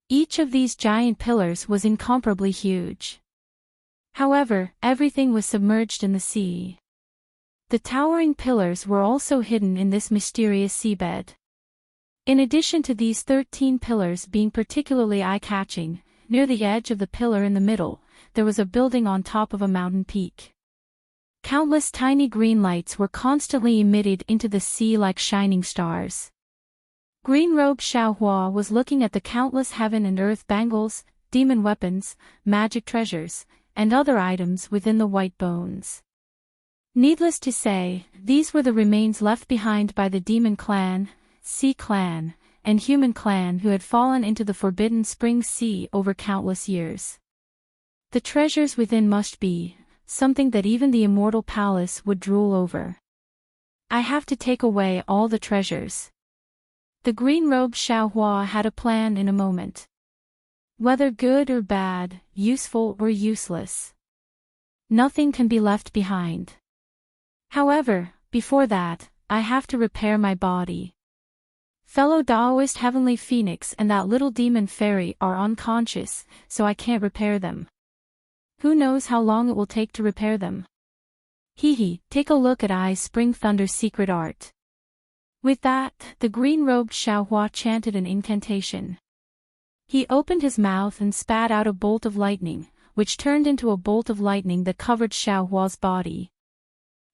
Each of these giant pillars was incomparably huge. However, everything was submerged in the sea. The towering pillars were also hidden in this mysterious seabed. In addition to these 13 pillars being particularly eye-catching, near the edge of the pillar in the middle, there was a building on top of a mountain peak. Countless tiny green lights were constantly emitted into the sea like shining stars. Green-robed Xiaohua was looking at the countless heaven and earth bangles, demon weapons, magic treasures, and other items within the white bones. Needless to say, these were the remains left behind by the demon clan, sea clan, and human clan who had fallen into the forbidden spring sea over countless years. The treasures within must be something that even the immortal palace would drool over. I have to take away all the treasures. The green-robed Xiaohua had a plan in a moment. Whether good or bad, useful or useless, nothing can be left behind. However, before that, I have to repair my body. Fellow Daoist Heavenly Phoenix and that little demon fairy are unconscious, so I can't repair them. Who knows how long it will take to repair them? Take a look at I's Spring Thunder's secret art. With that, the green-robed Xiaohua chanted an incantation. He opened his mouth and spat out a bolt of lightning, which turned into a bolt of lightning that covered Xiaohua's body.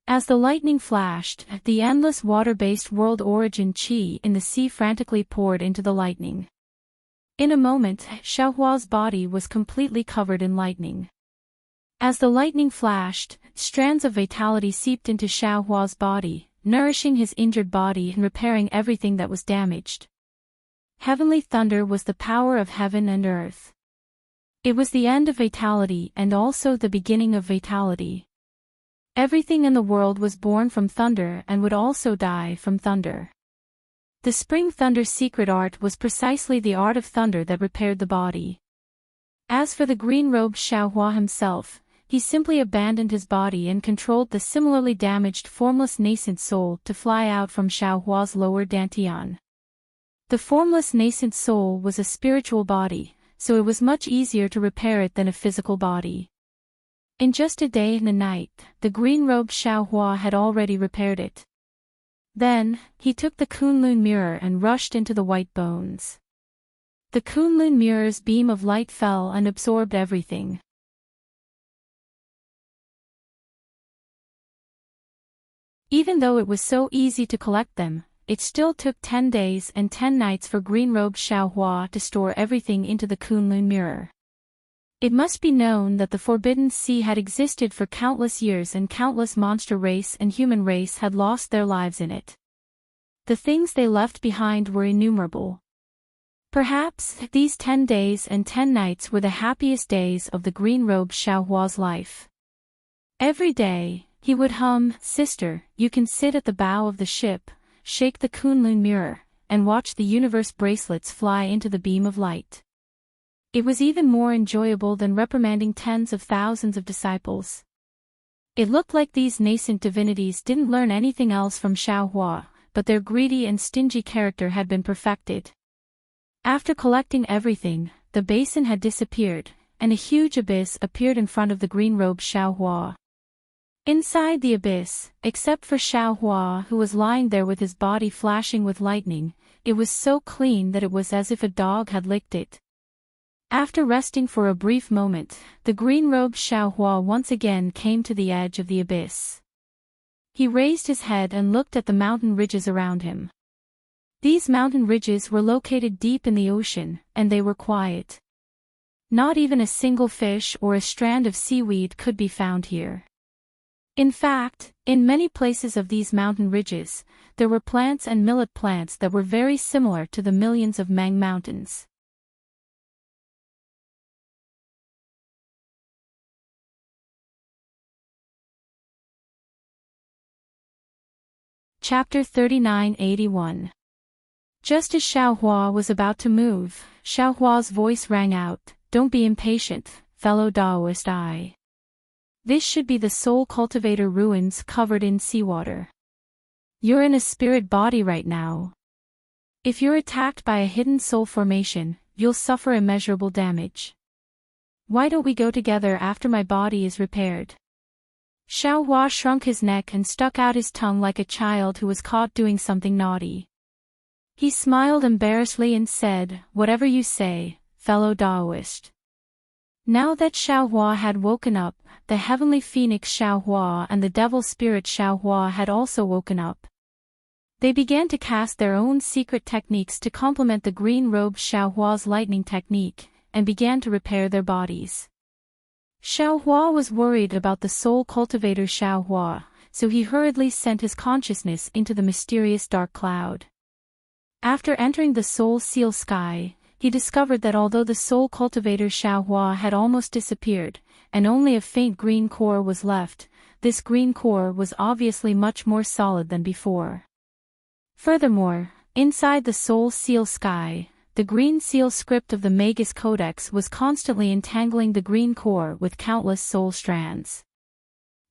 As the lightning flashed, the endless water-based world origin qi in the sea frantically poured into the lightning. In a moment, Xiaohua's body was completely covered in lightning. As the lightning flashed, strands of vitality seeped into Xiaohua's body, nourishing his injured body and repairing everything that was damaged. Heavenly thunder was the power of heaven and earth. It was the end of vitality and also the beginning of vitality. Everything in the world was born from thunder and would also die from thunder. The Spring Thunder's secret art was precisely the art of thunder that repaired the body. As for the green-robed Xiaohua himself, he simply abandoned his body and controlled the similarly damaged formless nascent soul to fly out from Xiaohua's lower dantian. The formless nascent soul was a spiritual body, so it was much easier to repair it than a physical body. In just a day and a night, the green-robed Xiaohua had already repaired it. Then, he took the Kunlun mirror and rushed into the white bones. The Kunlun mirror's beam of light fell and absorbed everything. Even though it was so easy to collect them, it still took 10 days and 10 nights for green-robed Xiaohua to store everything into the Kunlun mirror. It must be known that the Forbidden Sea had existed for countless years and countless monster race and human race had lost their lives in it. The things they left behind were innumerable. Perhaps these 10 days and 10 nights were the happiest days of the green-robed Xiaohua's life. Every day, he would hum, "Sister, you can sit at the bow of the ship, shake the Kunlun mirror, and watch the universe bracelets fly into the beam of light." It was even more enjoyable than reprimanding tens of thousands of disciples. It looked like these nascent divinities didn't learn anything else from Xiaohua, but their greedy and stingy character had been perfected. After collecting everything, the basin had disappeared, and a huge abyss appeared in front of the green-robed Xiaohua. Inside the abyss, except for Xiaohua who was lying there with his body flashing with lightning, it was so clean that it was as if a dog had licked it. After resting for a brief moment, the green-robed Xiaohua once again came to the edge of the abyss. He raised his head and looked at the mountain ridges around him. These mountain ridges were located deep in the ocean, and they were quiet. Not even a single fish or a strand of seaweed could be found here. In fact, in many places of these mountain ridges, there were plants and millet plants that were very similar to the millions of Mang mountains. Chapter 3981. Just as Xiaohua was about to move, Xiaohua's voice rang out, "Don't be impatient, fellow Taoist I. This should be the Soul Cultivator ruins covered in seawater. You're in a spirit body right now. If you're attacked by a hidden soul formation, you'll suffer immeasurable damage. Why don't we go together after my body is repaired?" Xiaohua shrunk his neck and stuck out his tongue like a child who was caught doing something naughty. He smiled embarrassedly and said, "Whatever you say, fellow Taoist." Now that Xiaohua had woken up, the heavenly phoenix Xiaohua and the devil spirit Xiaohua had also woken up. They began to cast their own secret techniques to complement the green-robed Xiaohua's lightning technique, and began to repair their bodies. Xiaohua was worried about the soul cultivator Xiaohua, so he hurriedly sent his consciousness into the mysterious dark cloud. After entering the soul seal sky, he discovered that although the soul cultivator Xiaohua had almost disappeared, and only a faint green core was left, this green core was obviously much more solid than before. Furthermore, inside the soul seal sky, the green seal script of the Magus Codex was constantly entangling the green core with countless soul strands.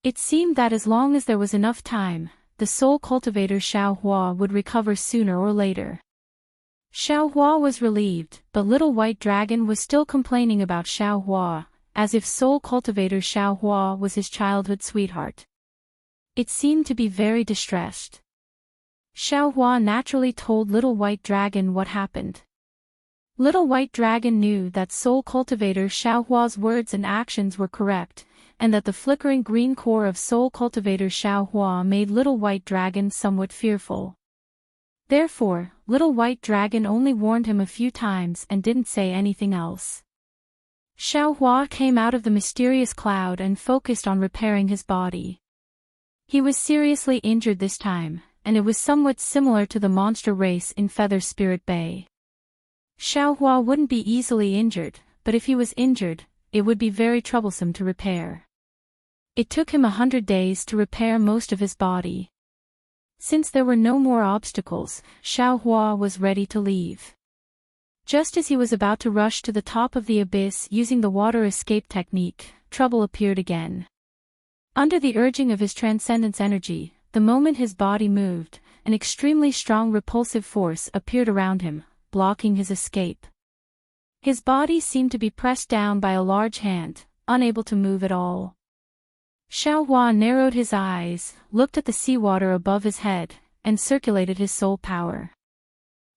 It seemed that as long as there was enough time, the soul cultivator Xiaohua would recover sooner or later. Xiaohua was relieved, but Little White Dragon was still complaining about Xiaohua, as if soul cultivator Xiaohua was his childhood sweetheart. It seemed to be very distressed. Xiaohua naturally told Little White Dragon what happened. Little White Dragon knew that soul cultivator Xiaohua's words and actions were correct, and that the flickering green core of soul cultivator Xiaohua made Little White Dragon somewhat fearful. Therefore, Little White Dragon only warned him a few times and didn't say anything else. Xiaohua came out of the mysterious cloud and focused on repairing his body. He was seriously injured this time, and it was somewhat similar to the monster race in Feather Spirit Bay. Xiaohua wouldn't be easily injured, but if he was injured, it would be very troublesome to repair. It took him 100 days to repair most of his body. Since there were no more obstacles, Xiaohua was ready to leave. Just as he was about to rush to the top of the abyss using the water escape technique, trouble appeared again. Under the urging of his transcendence energy, the moment his body moved, an extremely strong repulsive force appeared around him, blocking his escape. His body seemed to be pressed down by a large hand, unable to move at all. Xiaohua narrowed his eyes, looked at the seawater above his head, and circulated his soul power.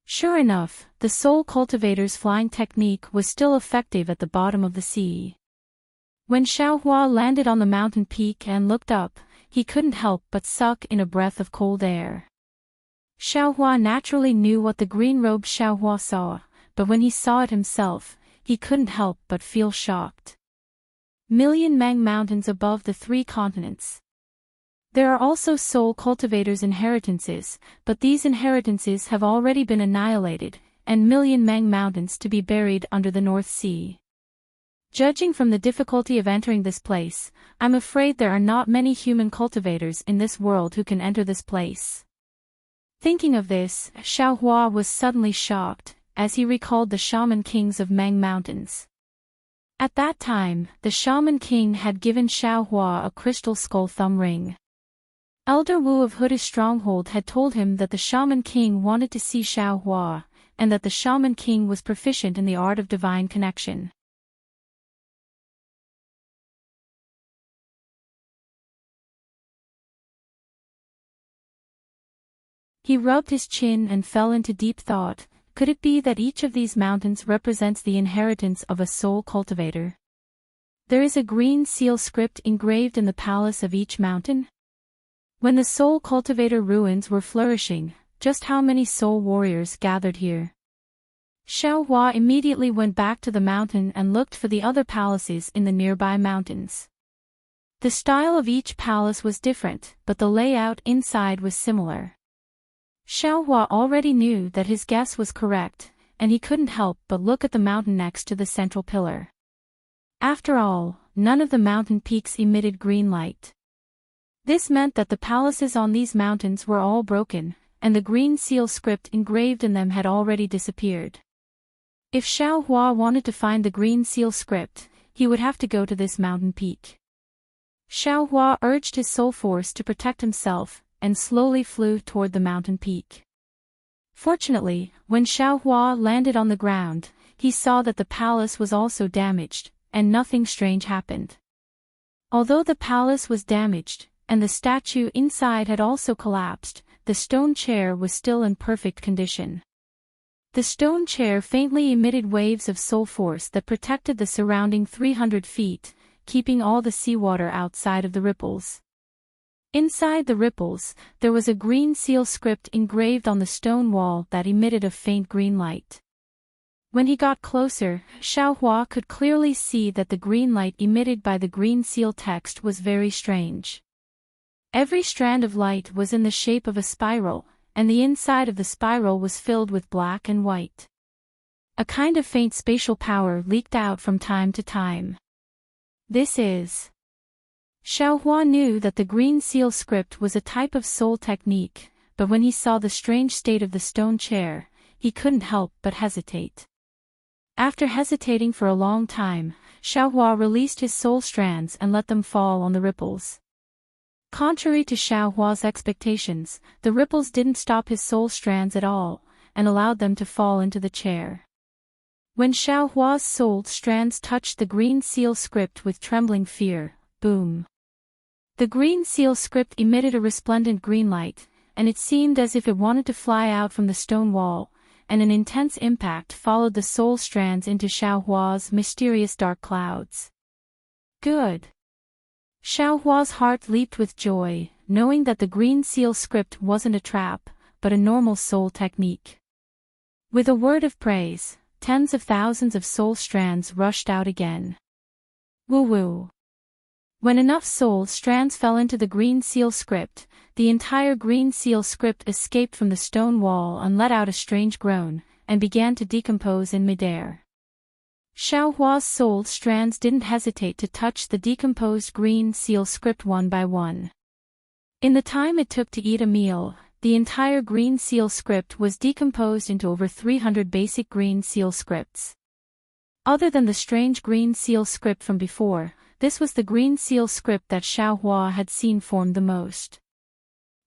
Sure enough, the soul cultivator's flying technique was still effective at the bottom of the sea. When Xiaohua landed on the mountain peak and looked up, he couldn't help but suck in a breath of cold air. Xiaohua naturally knew what the green-robed Xiaohua saw, but when he saw it himself, he couldn't help but feel shocked. Million Mang mountains above the 3 continents. There are also soul cultivators' inheritances, but these inheritances have already been annihilated, and million Mang mountains to be buried under the North Sea. Judging from the difficulty of entering this place, I'm afraid there are not many human cultivators in this world who can enter this place. Thinking of this, Xiaohua was suddenly shocked, as he recalled the shaman kings of Mang mountains. At that time, the Shaman King had given Xiaohua a crystal skull thumb ring. Elder Wu of Huda's stronghold had told him that the Shaman King wanted to see Xiaohua, and that the Shaman King was proficient in the art of divine connection. He rubbed his chin and fell into deep thought. Could it be that each of these mountains represents the inheritance of a soul cultivator? There is a green seal script engraved in the palace of each mountain? When the soul cultivator ruins were flourishing, just how many soul warriors gathered here? Xiaohua immediately went back to the mountain and looked for the other palaces in the nearby mountains. The style of each palace was different, but the layout inside was similar. Xiaohua already knew that his guess was correct, and he couldn't help but look at the mountain next to the central pillar. After all, none of the mountain peaks emitted green light. This meant that the palaces on these mountains were all broken, and the green seal script engraved in them had already disappeared. If Xiaohua wanted to find the green seal script, he would have to go to this mountain peak. Xiaohua urged his soul force to protect himself, and slowly flew toward the mountain peak. Fortunately, when Xiaohua landed on the ground, he saw that the palace was also damaged, and nothing strange happened. Although the palace was damaged, and the statue inside had also collapsed, the stone chair was still in perfect condition. The stone chair faintly emitted waves of soul force that protected the surrounding 300 feet, keeping all the seawater outside of the ripples. Inside the ripples, there was a green seal script engraved on the stone wall that emitted a faint green light. When he got closer, Xiaohua could clearly see that the green light emitted by the green seal text was very strange. Every strand of light was in the shape of a spiral, and the inside of the spiral was filled with black and white. A kind of faint spatial power leaked out from time to time. This is... Xiaohua knew that the green seal script was a type of soul technique, but when he saw the strange state of the stone chair, he couldn't help but hesitate. After hesitating for a long time, Xiaohua released his soul strands and let them fall on the ripples. Contrary to Xiaohua's expectations, the ripples didn't stop his soul strands at all, and allowed them to fall into the chair. When Xiaohua's soul strands touched the green seal script with trembling fear, boom! The green seal script emitted a resplendent green light, and it seemed as if it wanted to fly out from the stone wall, and an intense impact followed the soul strands into Xiaohua's mysterious dark clouds. Good! Xiaohua's heart leaped with joy, knowing that the green seal script wasn't a trap, but a normal soul technique. With a word of praise, tens of thousands of soul strands rushed out again. Woo-woo! When enough soul strands fell into the green seal script, the entire green seal script escaped from the stone wall and let out a strange groan, and began to decompose in midair. Xiaohua's soul strands didn't hesitate to touch the decomposed green seal script one by one. In the time it took to eat a meal, the entire green seal script was decomposed into over 300 basic green seal scripts. Other than the strange green seal script from before, this was the green seal script that Xiaohua had seen formed the most.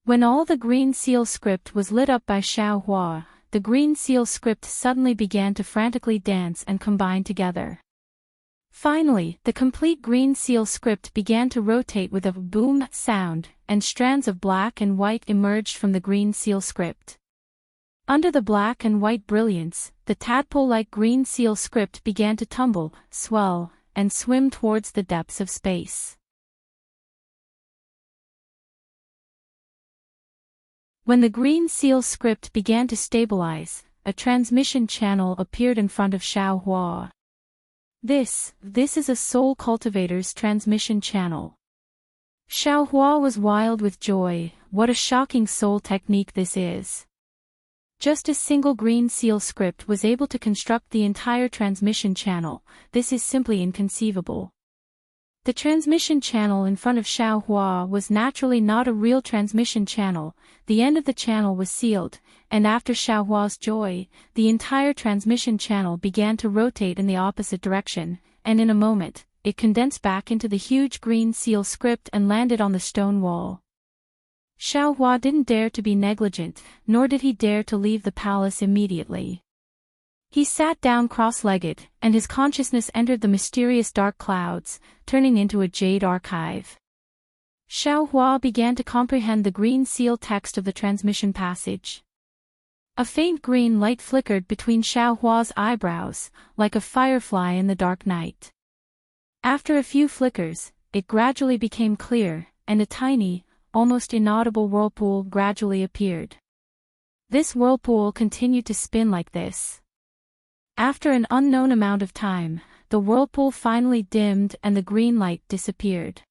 When all the green seal script was lit up by Xiaohua, the green seal script suddenly began to frantically dance and combine together. Finally, the complete green seal script began to rotate with a boom sound, and strands of black and white emerged from the green seal script. Under the black and white brilliance, the tadpole-like green seal script began to tumble, swell, and swim towards the depths of space. When the green seal script began to stabilize, a transmission channel appeared in front of Xiaohua. This is a soul cultivator's transmission channel. Xiaohua was wild with joy. What a shocking soul technique this is. Just a single green seal script was able to construct the entire transmission channel. This is simply inconceivable. The transmission channel in front of Xiaohua was naturally not a real transmission channel. The end of the channel was sealed, and after Xiaohua's joy, the entire transmission channel began to rotate in the opposite direction, and in a moment, it condensed back into the huge green seal script and landed on the stone wall. Xiaohua didn't dare to be negligent, nor did he dare to leave the palace immediately. He sat down cross-legged, and his consciousness entered the mysterious dark clouds, turning into a jade archive. Xiaohua began to comprehend the green seal text of the transmission passage. A faint green light flickered between Xiaohua's eyebrows, like a firefly in the dark night. After a few flickers, it gradually became clear, and a tiny, almost inaudible whirlpool gradually appeared. This whirlpool continued to spin like this. After an unknown amount of time, the whirlpool finally dimmed and the green light disappeared.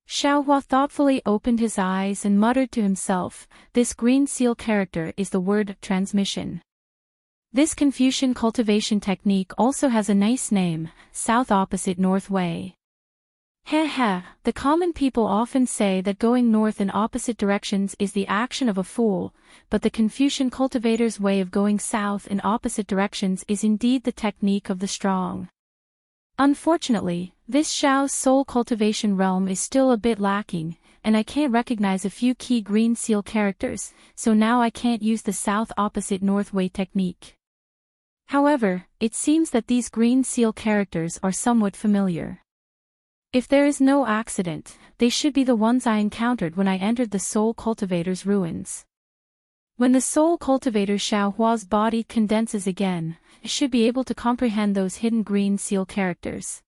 Xiaohua thoughtfully opened his eyes and muttered to himself, "This green seal character is the word transmission." This Confucian cultivation technique also has a nice name, South Opposite North Way. The common people often say that going north in opposite directions is the action of a fool, but the Confucian cultivator's way of going south in opposite directions is indeed the technique of the strong. Unfortunately, this Xiao's soul cultivation realm is still a bit lacking, and I can't recognize a few key green seal characters, so now I can't use the South Opposite North Way technique. However, it seems that these green seal characters are somewhat familiar. If there is no accident, they should be the ones I encountered when I entered the Soul Cultivator's ruins. When the Soul Cultivator Xiaohua's body condenses again, it should be able to comprehend those hidden green seal characters.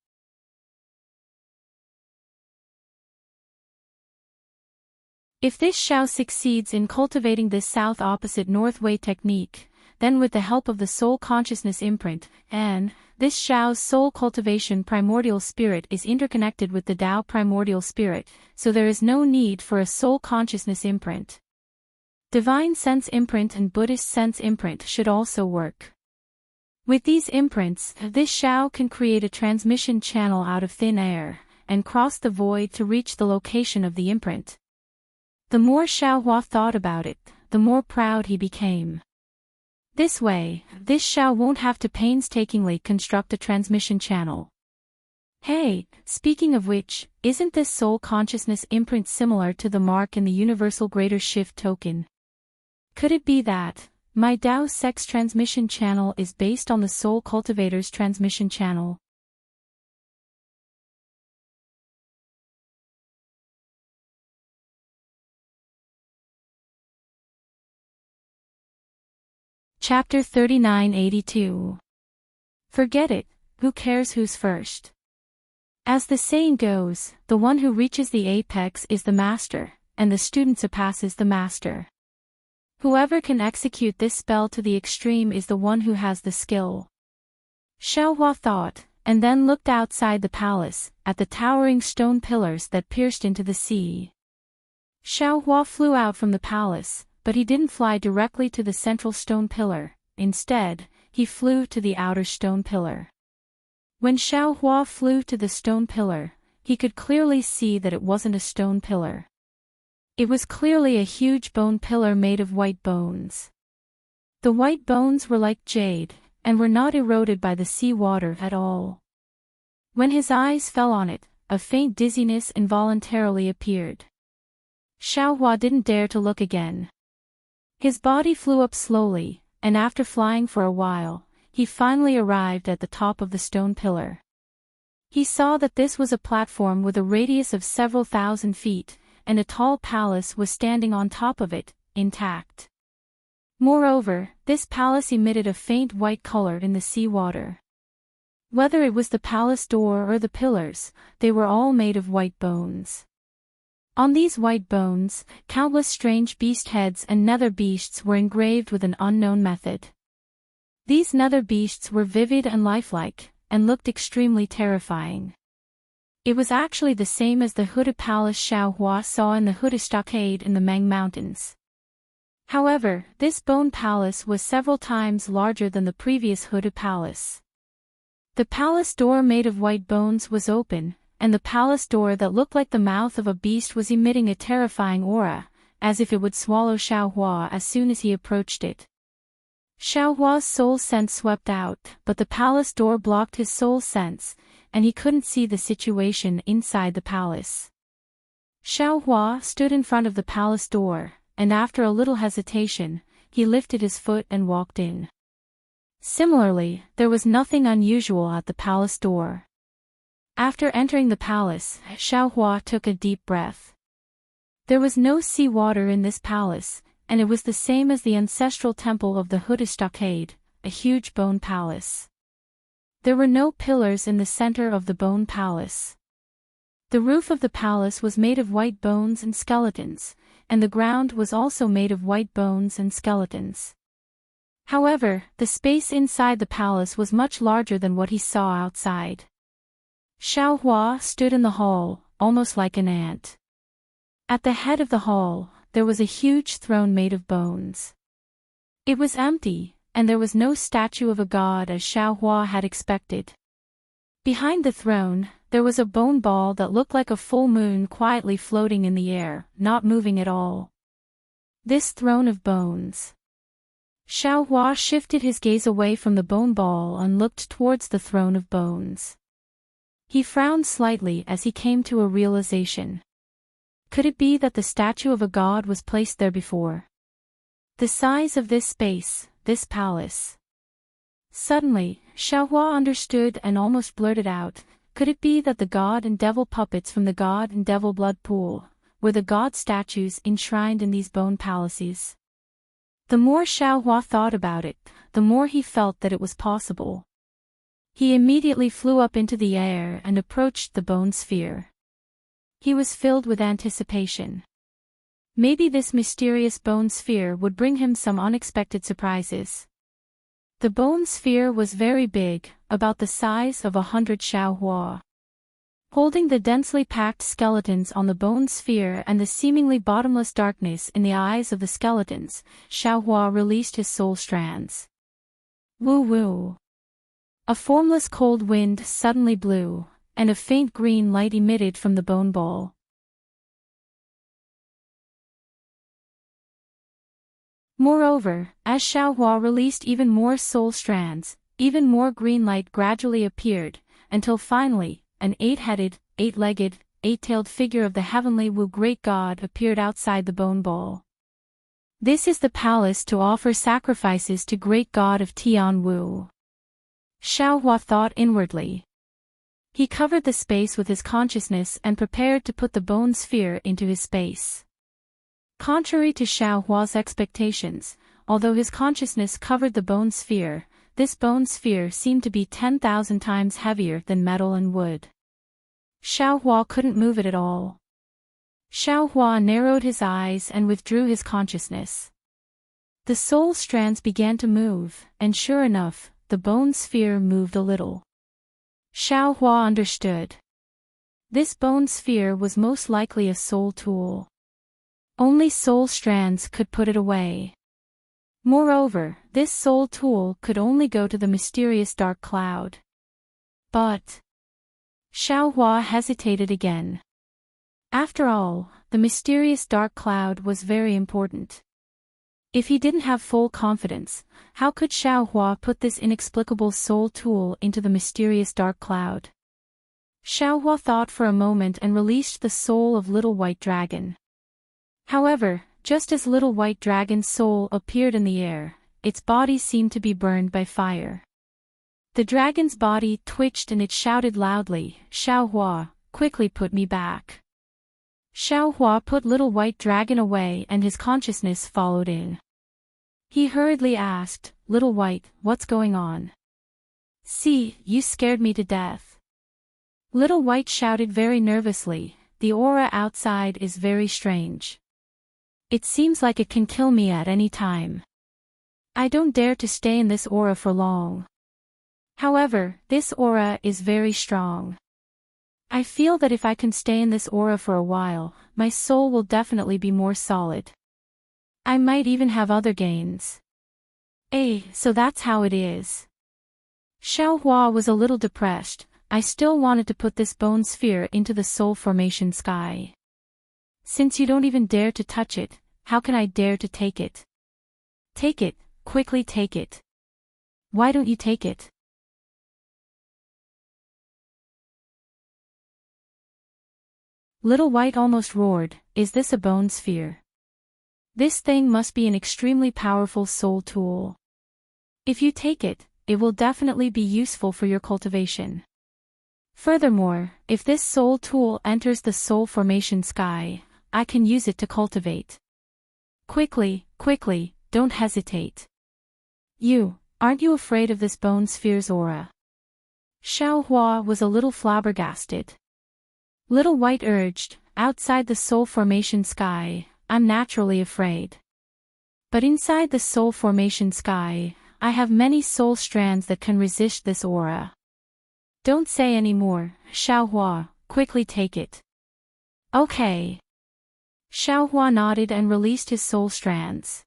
If this Xiao succeeds in cultivating this South Opposite North Way technique, then with the help of the Soul Consciousness imprint, and this Xiao's soul cultivation primordial spirit is interconnected with the Tao primordial spirit, so there is no need for a soul consciousness imprint. Divine sense imprint and Buddhist sense imprint should also work. With these imprints, this Xiao can create a transmission channel out of thin air, and cross the void to reach the location of the imprint. The more Xiaohua thought about it, the more proud he became. This way, this Xiao won't have to painstakingly construct a transmission channel. Hey, speaking of which, isn't this soul consciousness imprint similar to the mark in the Universal Greater Shift token? Could it be that my Tao sex transmission channel is based on the Soul Cultivator's transmission channel? Chapter 3982. Forget it, who cares who's first? As the saying goes, the one who reaches the apex is the master, and the student surpasses the master. Whoever can execute this spell to the extreme is the one who has the skill. Xiaohua thought, and then looked outside the palace, at the towering stone pillars that pierced into the sea. Xiaohua flew out from the palace, but he didn't fly directly to the central stone pillar. Instead, he flew to the outer stone pillar. When Xiaohua flew to the stone pillar, he could clearly see that it wasn't a stone pillar. It was clearly a huge bone pillar made of white bones. The white bones were like jade, and were not eroded by the sea water at all. When his eyes fell on it, a faint dizziness involuntarily appeared. Xiaohua didn't dare to look again. His body flew up slowly, and after flying for a while, he finally arrived at the top of the stone pillar. He saw that this was a platform with a radius of several thousand feet, and a tall palace was standing on top of it, intact. Moreover, this palace emitted a faint white color in the sea water. Whether it was the palace door or the pillars, they were all made of white bones. On these white bones, countless strange beast heads and nether beasts were engraved with an unknown method. These nether beasts were vivid and lifelike, and looked extremely terrifying. It was actually the same as the hooded palace Xiaohua saw in the hooded stockade in the Meng Mountains. However, this bone palace was several times larger than the previous hooded palace. The palace door made of white bones was open, and the palace door that looked like the mouth of a beast was emitting a terrifying aura, as if it would swallow Xiaohua as soon as he approached it. Xiaohua's soul sense swept out, but the palace door blocked his soul sense, and he couldn't see the situation inside the palace. Xiaohua stood in front of the palace door, and after a little hesitation, he lifted his foot and walked in. Similarly, there was nothing unusual at the palace door. After entering the palace, Xiaohua took a deep breath. There was no sea water in this palace, and it was the same as the ancestral temple of the Escapades, a huge bone palace. There were no pillars in the center of the bone palace. The roof of the palace was made of white bones and skeletons, and the ground was also made of white bones and skeletons. However, the space inside the palace was much larger than what he saw outside. Xiaohua stood in the hall, almost like an ant. At the head of the hall, there was a huge throne made of bones. It was empty, and there was no statue of a god as Xiaohua had expected. Behind the throne, there was a bone ball that looked like a full moon quietly floating in the air, not moving at all. This throne of bones. Xiaohua shifted his gaze away from the bone ball and looked towards the throne of bones. He frowned slightly as he came to a realization. Could it be that the statue of a god was placed there before? The size of this space, this palace. Suddenly, Xiaohua understood and almost blurted out, could it be that the god and devil puppets from the god and devil blood pool were the god statues enshrined in these bone palaces? The more Xiaohua thought about it, the more he felt that it was possible. He immediately flew up into the air and approached the bone sphere. He was filled with anticipation. Maybe this mysterious bone sphere would bring him some unexpected surprises. The bone sphere was very big, about the size of 100 Xiaohua. Holding the densely packed skeletons on the bone sphere and the seemingly bottomless darkness in the eyes of the skeletons, Xiaohua released his soul strands. Woo-woo. A formless cold wind suddenly blew, and a faint green light emitted from the bone ball. Moreover, as Xiaohua released even more soul strands, even more green light gradually appeared, until finally, an 8-headed, 8-legged, 8-tailed figure of the heavenly Wu great god appeared outside the bone ball. This is the palace to offer sacrifices to great god of Tian Wu. Xiaohua thought inwardly. He covered the space with his consciousness and prepared to put the bone sphere into his space. Contrary to Xiaohua's expectations, although his consciousness covered the bone sphere, this bone sphere seemed to be 10,000 times heavier than metal and wood. Xiaohua couldn't move it at all. Xiaohua narrowed his eyes and withdrew his consciousness. The soul strands began to move, and sure enough, the bone sphere moved a little. Xiaohua understood. This bone sphere was most likely a soul tool. Only soul strands could put it away. Moreover, this soul tool could only go to the mysterious dark cloud. But Xiaohua hesitated again. After all, the mysterious dark cloud was very important. If he didn't have full confidence, how could Xiaohua put this inexplicable soul tool into the mysterious dark cloud? Xiaohua thought for a moment and released the soul of Little White Dragon. However, just as Little White Dragon's soul appeared in the air, its body seemed to be burned by fire. The dragon's body twitched and it shouted loudly, "Xiaohua, quickly put me back." Xiaohua put Little White Dragon away and his consciousness followed in. He hurriedly asked, "Little White, what's going on?" "See, you scared me to death." Little White shouted very nervously, "The aura outside is very strange. It seems like it can kill me at any time. I don't dare to stay in this aura for long. However, this aura is very strong. I feel that if I can stay in this aura for a while, my soul will definitely be more solid. I might even have other gains." So that's how it is. Xiaohua was a little depressed. I still wanted to put this bone sphere into the soul formation sky. Since you don't even dare to touch it, how can I dare to take it? Take it, quickly take it. Why don't you take it? Little White almost roared, "Is this a bone sphere? This thing must be an extremely powerful soul tool. If you take it, it will definitely be useful for your cultivation. Furthermore, if this soul tool enters the soul formation sky, I can use it to cultivate. Quickly, quickly, don't hesitate. Aren't you afraid of this bone sphere's aura?" Xiaohua was a little flabbergasted. Little White urged, "Outside the soul formation sky, I'm naturally afraid. But inside the soul formation sky, I have many soul strands that can resist this aura. Don't say any more, Xiaohua, quickly take it." "Okay." Xiaohua nodded and released his soul strands.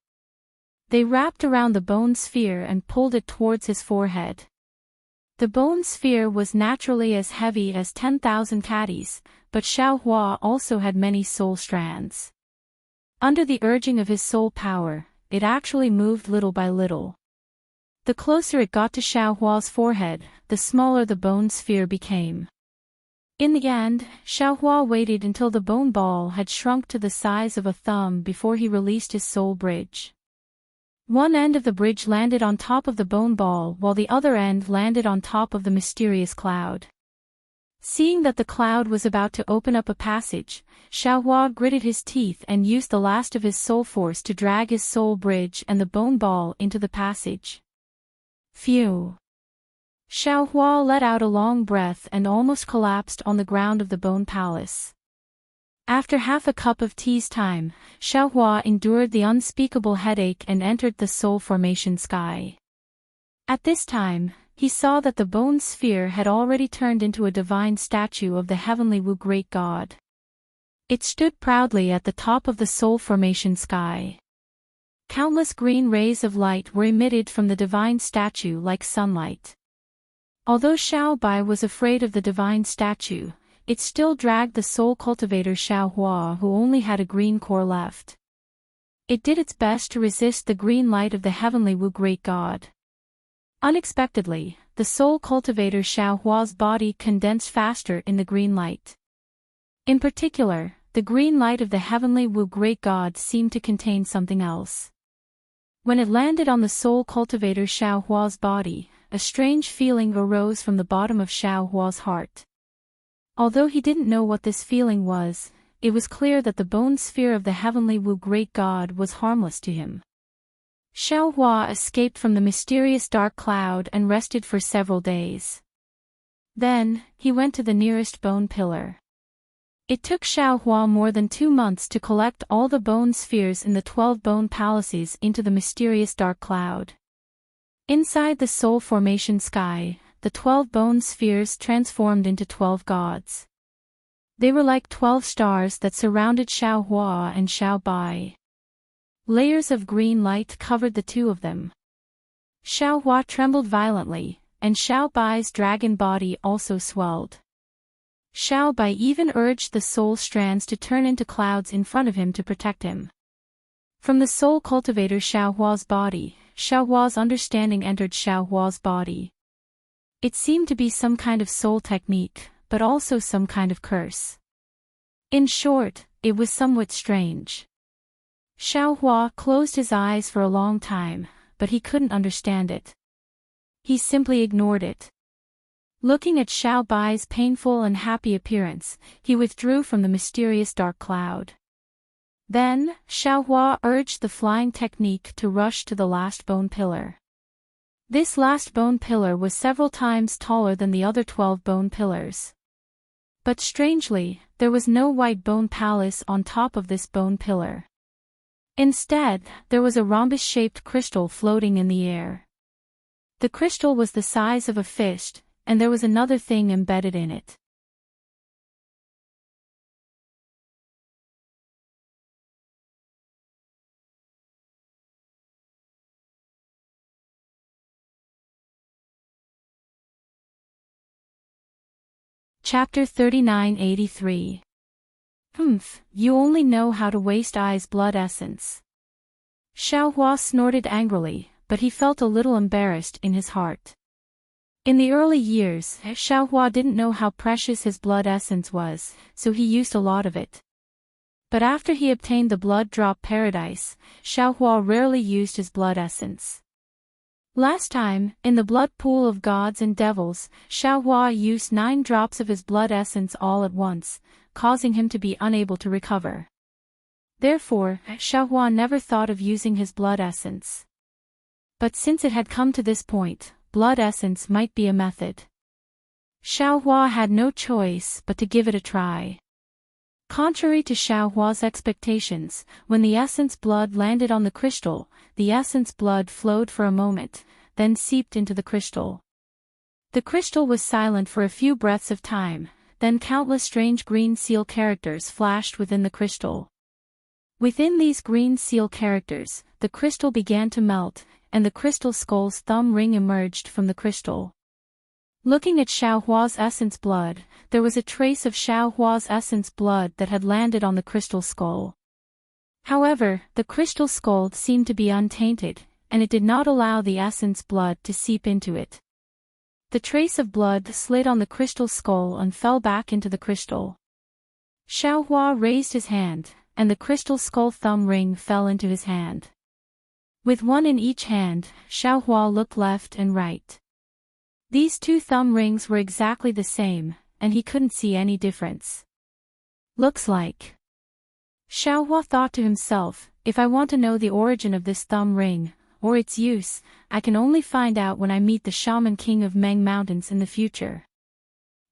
They wrapped around the bone sphere and pulled it towards his forehead. The bone sphere was naturally as heavy as 10,000 caddies, but Xiaohua also had many soul strands. Under the urging of his soul power, it actually moved little by little. The closer it got to Xiaohua's forehead, the smaller the bone sphere became. In the end, Xiaohua waited until the bone ball had shrunk to the size of a thumb before he released his soul bridge. One end of the bridge landed on top of the bone ball while the other end landed on top of the mysterious cloud. Seeing that the cloud was about to open up a passage, Xiaohua gritted his teeth and used the last of his soul force to drag his soul bridge and the bone ball into the passage. Phew! Xiaohua let out a long breath and almost collapsed on the ground of the bone palace. After half a cup of tea's time, Xiaohua endured the unspeakable headache and entered the soul formation sky. At this time, he saw that the bone sphere had already turned into a divine statue of the heavenly Wu great god. It stood proudly at the top of the soul formation sky. Countless green rays of light were emitted from the divine statue like sunlight. Although Xiao Bai was afraid of the divine statue, it still dragged the soul cultivator Xiaohua, who only had a green core left. It did its best to resist the green light of the heavenly Wu great god. Unexpectedly, the soul cultivator Xiaohua's body condensed faster in the green light. In particular, the green light of the heavenly Wu great god seemed to contain something else. When it landed on the soul cultivator Xiaohua's body, a strange feeling arose from the bottom of Xiaohua's heart. Although he didn't know what this feeling was, it was clear that the bone sphere of the heavenly Wu great god was harmless to him. Xiaohua escaped from the mysterious dark cloud and rested for several days. Then, he went to the nearest bone pillar. It took Xiaohua more than 2 months to collect all the bone spheres in the 12 bone palaces into the mysterious dark cloud. Inside the soul formation sky, the 12 bone spheres transformed into 12 gods. They were like 12 stars that surrounded Xiaohua and Xiao Bai. Layers of green light covered the two of them. Xiaohua trembled violently, and Xiao Bai's dragon body also swelled. Xiao Bai even urged the soul strands to turn into clouds in front of him to protect him. From the soul cultivator Xiaohua's body, Xiaohua's understanding entered Xiaohua's body. It seemed to be some kind of soul technique, but also some kind of curse. In short, it was somewhat strange. Xiaohua closed his eyes for a long time, but he couldn't understand it. He simply ignored it. Looking at Xiao Bai's painful and happy appearance, he withdrew from the mysterious dark cloud. Then, Xiaohua urged the flying technique to rush to the last bone pillar. This last bone pillar was several times taller than the other 12 bone pillars. But strangely, there was no white bone palace on top of this bone pillar. Instead, there was a rhombus-shaped crystal floating in the air. The crystal was the size of a fish, and there was another thing embedded in it. Chapter 3983. You only know how to waste Ai's blood essence. Xiaohua snorted angrily, but he felt a little embarrassed in his heart. In the early years, Xiaohua didn't know how precious his blood essence was, so he used a lot of it. But after he obtained the blood drop paradise, Xiaohua rarely used his blood essence. Last time, in the blood pool of gods and devils, Xiaohua used 9 drops of his blood essence all at once, causing him to be unable to recover. Therefore, Xiaohua never thought of using his blood essence. But since it had come to this point, blood essence might be a method. Xiaohua had no choice but to give it a try. Contrary to Xiaohua's expectations, when the essence blood landed on the crystal, the essence blood flowed for a moment, then seeped into the crystal. The crystal was silent for a few breaths of time, then countless strange green seal characters flashed within the crystal. Within these green seal characters, the crystal began to melt, and the crystal skull's thumb ring emerged from the crystal. Looking at Xiaohua's essence blood, there was a trace of Xiaohua's essence blood that had landed on the crystal skull. However, the crystal skull seemed to be untainted, and it did not allow the essence blood to seep into it. The trace of blood slid on the crystal skull and fell back into the crystal. Xiaohua raised his hand, and the crystal skull thumb ring fell into his hand. With one in each hand, Xiaohua looked left and right. These 2 thumb rings were exactly the same, and he couldn't see any difference. Looks like. Xiaohua thought to himself, if I want to know the origin of this thumb ring, or its use, I can only find out when I meet the Shaman King of Meng Mountains in the future.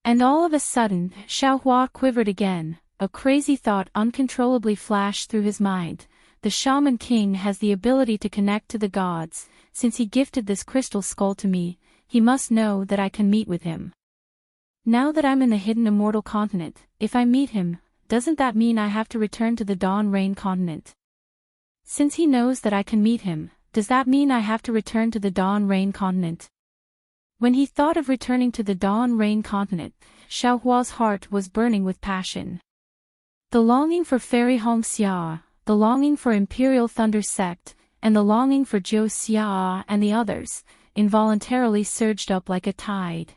And all of a sudden, Xiaohua quivered again, a crazy thought uncontrollably flashed through his mind. The Shaman King has the ability to connect to the gods. Since he gifted this crystal skull to me, he must know that I can meet with him. Now that I'm in the hidden immortal continent, if I meet him, doesn't that mean I have to return to the Dawn Rain continent? Since he knows that I can meet him, does that mean I have to return to the Dawn Rain continent? When he thought of returning to the Dawn Rain continent, Xiaohua's heart was burning with passion. The longing for Fairy Home Xia, the longing for Imperial Thunder Sect, and the longing for Zhou Xia and the others, involuntarily surged up like a tide.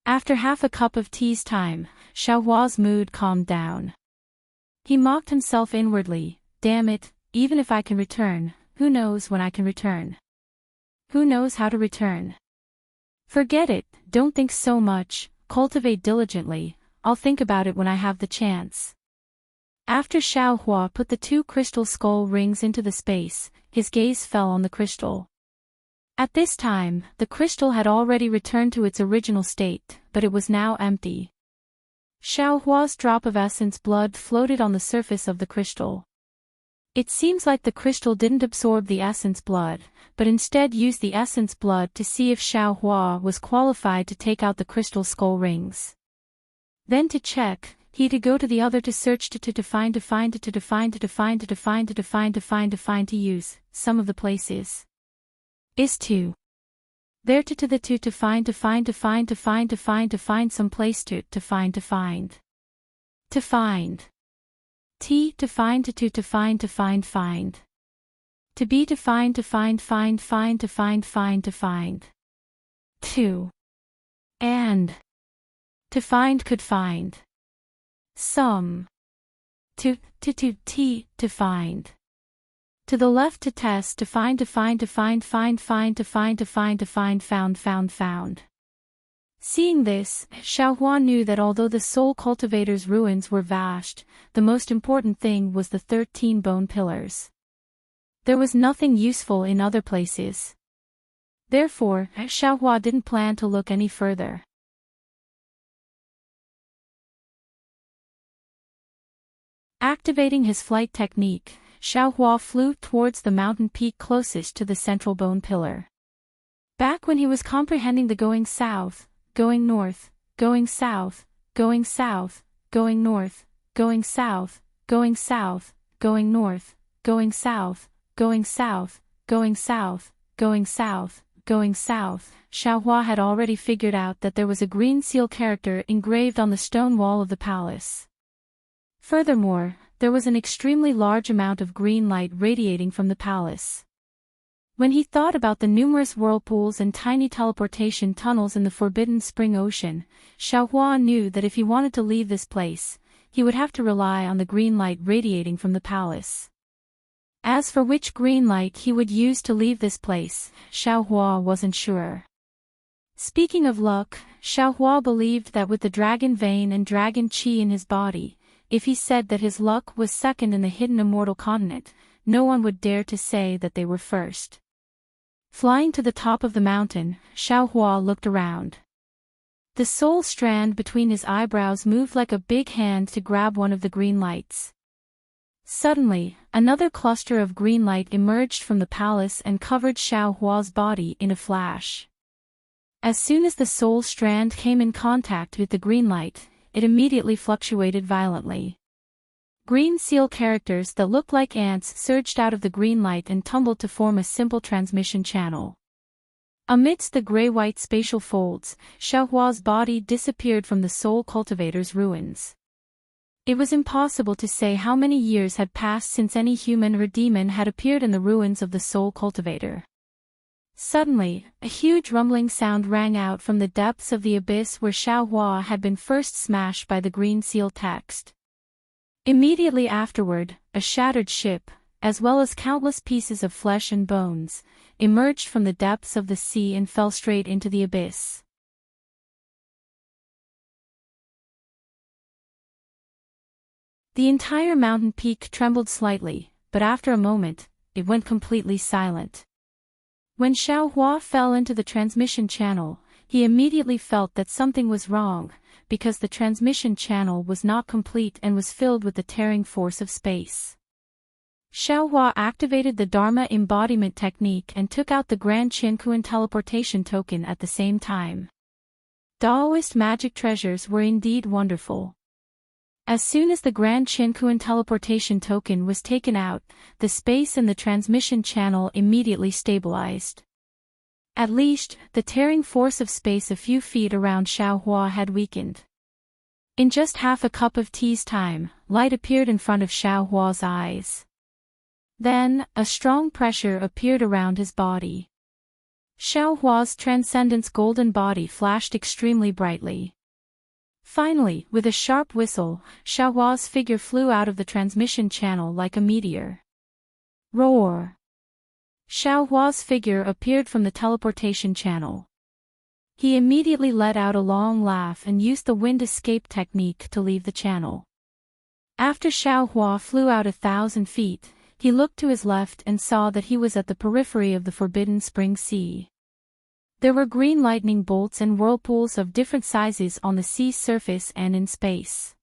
After half a cup of tea's time, Xiaohua's mood calmed down. He mocked himself inwardly, damn it, even if I can return, who knows when I can return? Who knows how to return? Forget it, don't think so much, cultivate diligently, I'll think about it when I have the chance. After Xiaohua put the 2 crystal skull rings into the space, his gaze fell on the crystal. At this time, the crystal had already returned to its original state, but it was now empty. Xiaohua's drop of essence blood floated on the surface of the crystal. It seems like the crystal didn't absorb the essence blood, but instead used the essence blood to see if Xiaohua was qualified to take out the crystal skull rings. Then to check, he to go to the other to search to define to use, some of the places. Is to. There to the to find some place to find. To find. T to find to find. To be to find find. To. And. To find could find. Some. To find. To the left to test to find found. Seeing this, Xiaohua knew that although the Soul Cultivator's ruins were vast, the most important thing was the 13 bone pillars. There was nothing useful in other places. Therefore, Xiaohua didn't plan to look any further. Activating his flight technique, Xiaohua flew towards the mountain peak closest to the central bone pillar. Back when he was comprehending the going south, going north, going south, going south, going north, going south, going south, going north, going south, going south, going south, going south, going south, Xiaohua had already figured out that there was a green seal character engraved on the stone wall of the palace. Furthermore, there was an extremely large amount of green light radiating from the palace. When he thought about the numerous whirlpools and tiny teleportation tunnels in the forbidden spring ocean, Xiaohua knew that if he wanted to leave this place, he would have to rely on the green light radiating from the palace. As for which green light he would use to leave this place, Xiaohua wasn't sure. Speaking of luck, Xiaohua believed that with the dragon vein and dragon qi in his body, if he said that his luck was second in the hidden immortal continent, no one would dare to say that they were first. Flying to the top of the mountain, Xiaohua looked around. The soul strand between his eyebrows moved like a big hand to grab one of the green lights. Suddenly, another cluster of green light emerged from the palace and covered Xiaohua's body in a flash. As soon as the soul strand came in contact with the green light, it immediately fluctuated violently. Green seal characters that looked like ants surged out of the green light and tumbled to form a simple transmission channel. Amidst the gray-white spatial folds, Xiaohua's body disappeared from the Soul Cultivator's ruins. It was impossible to say how many years had passed since any human or demon had appeared in the ruins of the Soul Cultivator. Suddenly, a huge rumbling sound rang out from the depths of the abyss where Xiaohua had been first smashed by the green seal text. Immediately afterward, a shattered ship, as well as countless pieces of flesh and bones, emerged from the depths of the sea and fell straight into the abyss. The entire mountain peak trembled slightly, but after a moment, it went completely silent. When Xiaohua fell into the transmission channel, he immediately felt that something was wrong, because the transmission channel was not complete and was filled with the tearing force of space. Xiaohua activated the Dharma embodiment technique and took out the Grand Qiankuan teleportation token at the same time. Daoist magic treasures were indeed wonderful. As soon as the Grand Qiankuan teleportation token was taken out, the space in the transmission channel immediately stabilized. At least, the tearing force of space a few feet around Xiaohua had weakened. In just half a cup of tea's time, light appeared in front of Xiaohua's eyes. Then, a strong pressure appeared around his body. Xiaohua's transcendence golden body flashed extremely brightly. Finally, with a sharp whistle, Xiaohua's figure flew out of the transmission channel like a meteor. Roar! Xiaohua's figure appeared from the teleportation channel. He immediately let out a long laugh and used the wind escape technique to leave the channel. After Xiaohua flew out 1,000 feet, he looked to his left and saw that he was at the periphery of the Forbidden Spring Sea. There were green lightning bolts and whirlpools of different sizes on the sea's surface and in space.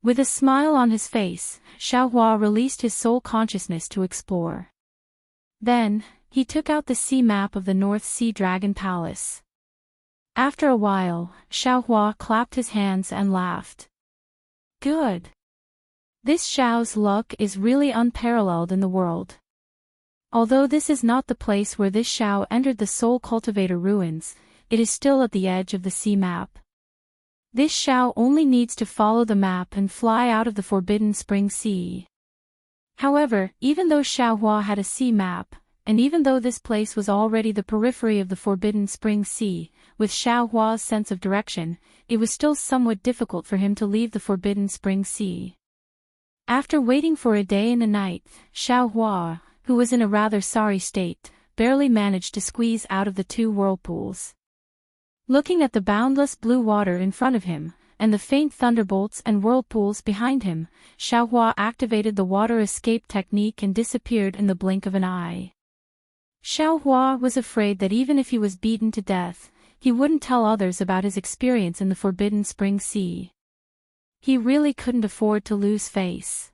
With a smile on his face, Xiaohua released his soul consciousness to explore. Then, he took out the sea map of the North Sea Dragon Palace. After a while, Xiaohua clapped his hands and laughed. Good! This Xiao's luck is really unparalleled in the world. Although this is not the place where this Xiao entered the Soul Cultivator ruins, it is still at the edge of the sea map. This Xiao only needs to follow the map and fly out of the Forbidden Spring Sea. However, even though Xiaohua had a sea map, and even though this place was already the periphery of the Forbidden Spring Sea, with Xiaohua's sense of direction, it was still somewhat difficult for him to leave the Forbidden Spring Sea. After waiting for a day and a night, Xiaohua, who was in a rather sorry state, barely managed to squeeze out of the 2 whirlpools. Looking at the boundless blue water in front of him, and the faint thunderbolts and whirlpools behind him, Xiaohua activated the water escape technique and disappeared in the blink of an eye. Xiaohua was afraid that even if he was beaten to death, he wouldn't tell others about his experience in the Forbidden Spring Sea. He really couldn't afford to lose face.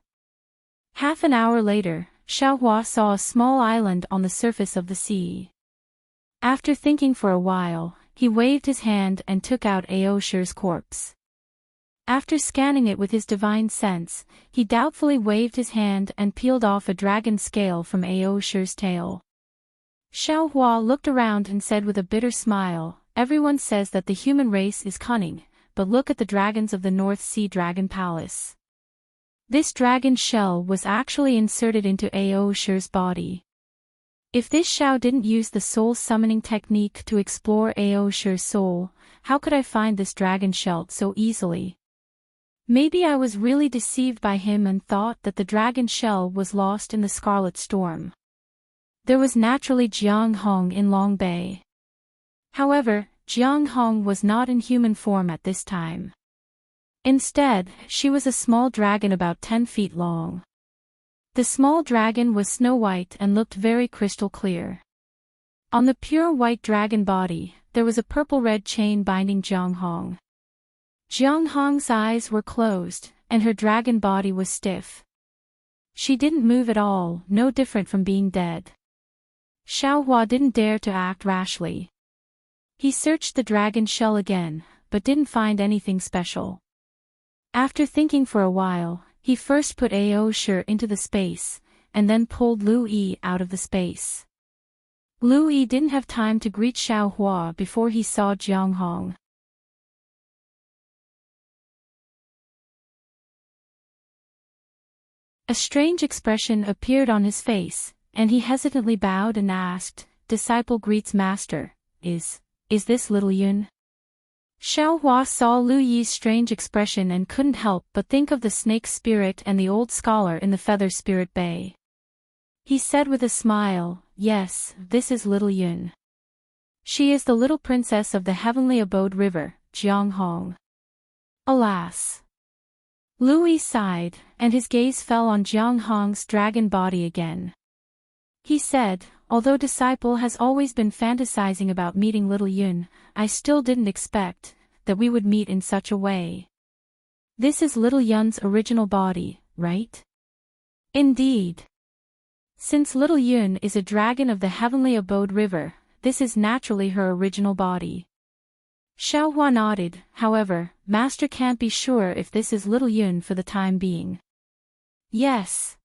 Half an hour later, Xiaohua saw a small island on the surface of the sea. After thinking for a while, he waved his hand and took out Aosher's corpse. After scanning it with his divine sense, he doubtfully waved his hand and peeled off a dragon scale from Aosher's tail. Xiaohua looked around and said with a bitter smile, "Everyone says that the human race is cunning, but look at the dragons of the North Sea Dragon Palace." This dragon shell was actually inserted into Aosher's body. If this Xiao didn't use the soul summoning technique to explore Aosher's soul, how could I find this dragon shell so easily? Maybe I was really deceived by him and thought that the dragon shell was lost in the Scarlet Storm. There was naturally Jiang Hong in Long Bay. However, Jiang Hong was not in human form at this time. Instead, she was a small dragon about 10 feet long. The small dragon was snow white and looked very crystal clear. On the pure white dragon body, there was a purple-red chain binding Jiang Hong. Jiang Hong's eyes were closed, and her dragon body was stiff. She didn't move at all, no different from being dead. Xiaohua didn't dare to act rashly. He searched the dragon shell again, but didn't find anything special. After thinking for a while, he first put Aosher into the space, and then pulled Lu Yi out of the space. Lu Yi didn't have time to greet Xiaohua before he saw Jiang Hong. A strange expression appeared on his face, and he hesitantly bowed and asked, "Disciple greets master, is this little Yun?" Xiaohua saw Lu Yi's strange expression and couldn't help but think of the snake spirit and the old scholar in the Feather Spirit Bay. He said with a smile, "Yes, this is little Yun. She is the little princess of the heavenly abode river, Jiang Hong." Alas! Lu Yi sighed, and his gaze fell on Jiang Hong's dragon body again. He said, "Although Disciple has always been fantasizing about meeting little Yun, I still didn't expect that we would meet in such a way. This is little Yun's original body, right?" "Indeed. Since little Yun is a dragon of the heavenly abode river, this is naturally her original body." Xiaohua nodded. "However, master can't be sure if this is little Yun for the time being." "Yes."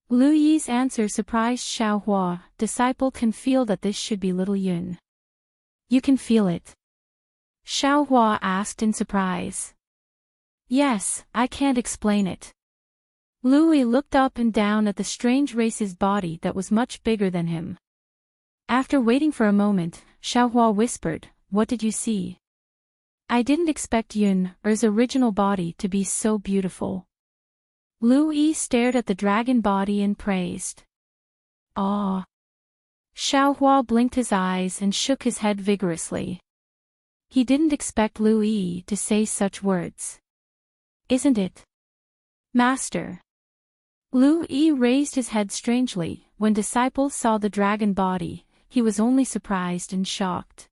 Lu Yi's answer surprised Xiaohua. "Disciple can feel that this should be little Yun." "You can feel it?" Xiaohua asked in surprise. "Yes, I can't explain it." Lu Yi looked up and down at the strange race's body that was much bigger than him. After waiting for a moment, Xiaohua whispered, "What did you see?" "I didn't expect Yun's original body to be so beautiful." Lu Yi stared at the dragon body and praised. "Ah." Xiaohua blinked his eyes and shook his head vigorously. He didn't expect Lu Yi to say such words. "Isn't it, master?" Lu Yi raised his head strangely. When Disciple saw the dragon body, he was only surprised and shocked.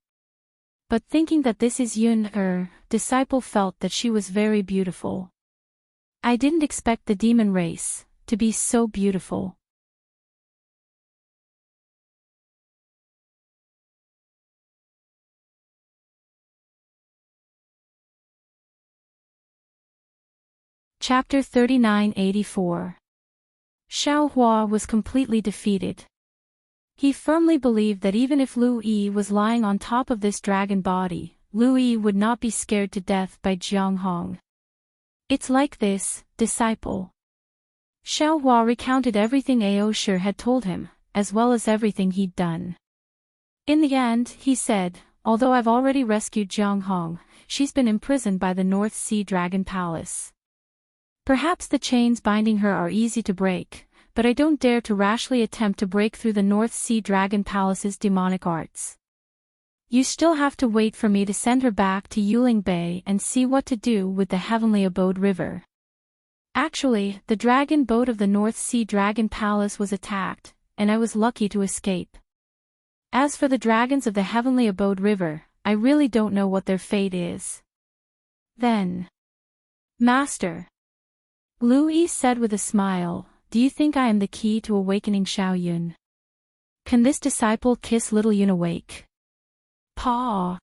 But thinking that this is Yun, Disciple felt that she was very beautiful. "I didn't expect the demon race to be so beautiful." Chapter 3984. Xiaohua was completely defeated. He firmly believed that even if Lu Yi was lying on top of this dragon body, Lu Yi would not be scared to death by Jiang Hong. "It's like this, Disciple." Xiaohua recounted everything Aosher had told him, as well as everything he'd done. In the end, he said, "Although I've already rescued Jiang Hong, she's been imprisoned by the North Sea Dragon Palace. Perhaps the chains binding her are easy to break, but I don't dare to rashly attempt to break through the North Sea Dragon Palace's demonic arts. You still have to wait for me to send her back to Yuling Bay and see what to do with the Heavenly Abode River." Actually, the dragon boat of the North Sea Dragon Palace was attacked, and I was lucky to escape. As for the dragons of the Heavenly Abode River, I really don't know what their fate is. "Then, Master," Lu Yi said with a smile, "do you think I am the key to awakening Xiao Yun? Can this disciple kiss little Yun awake?" "Paw!"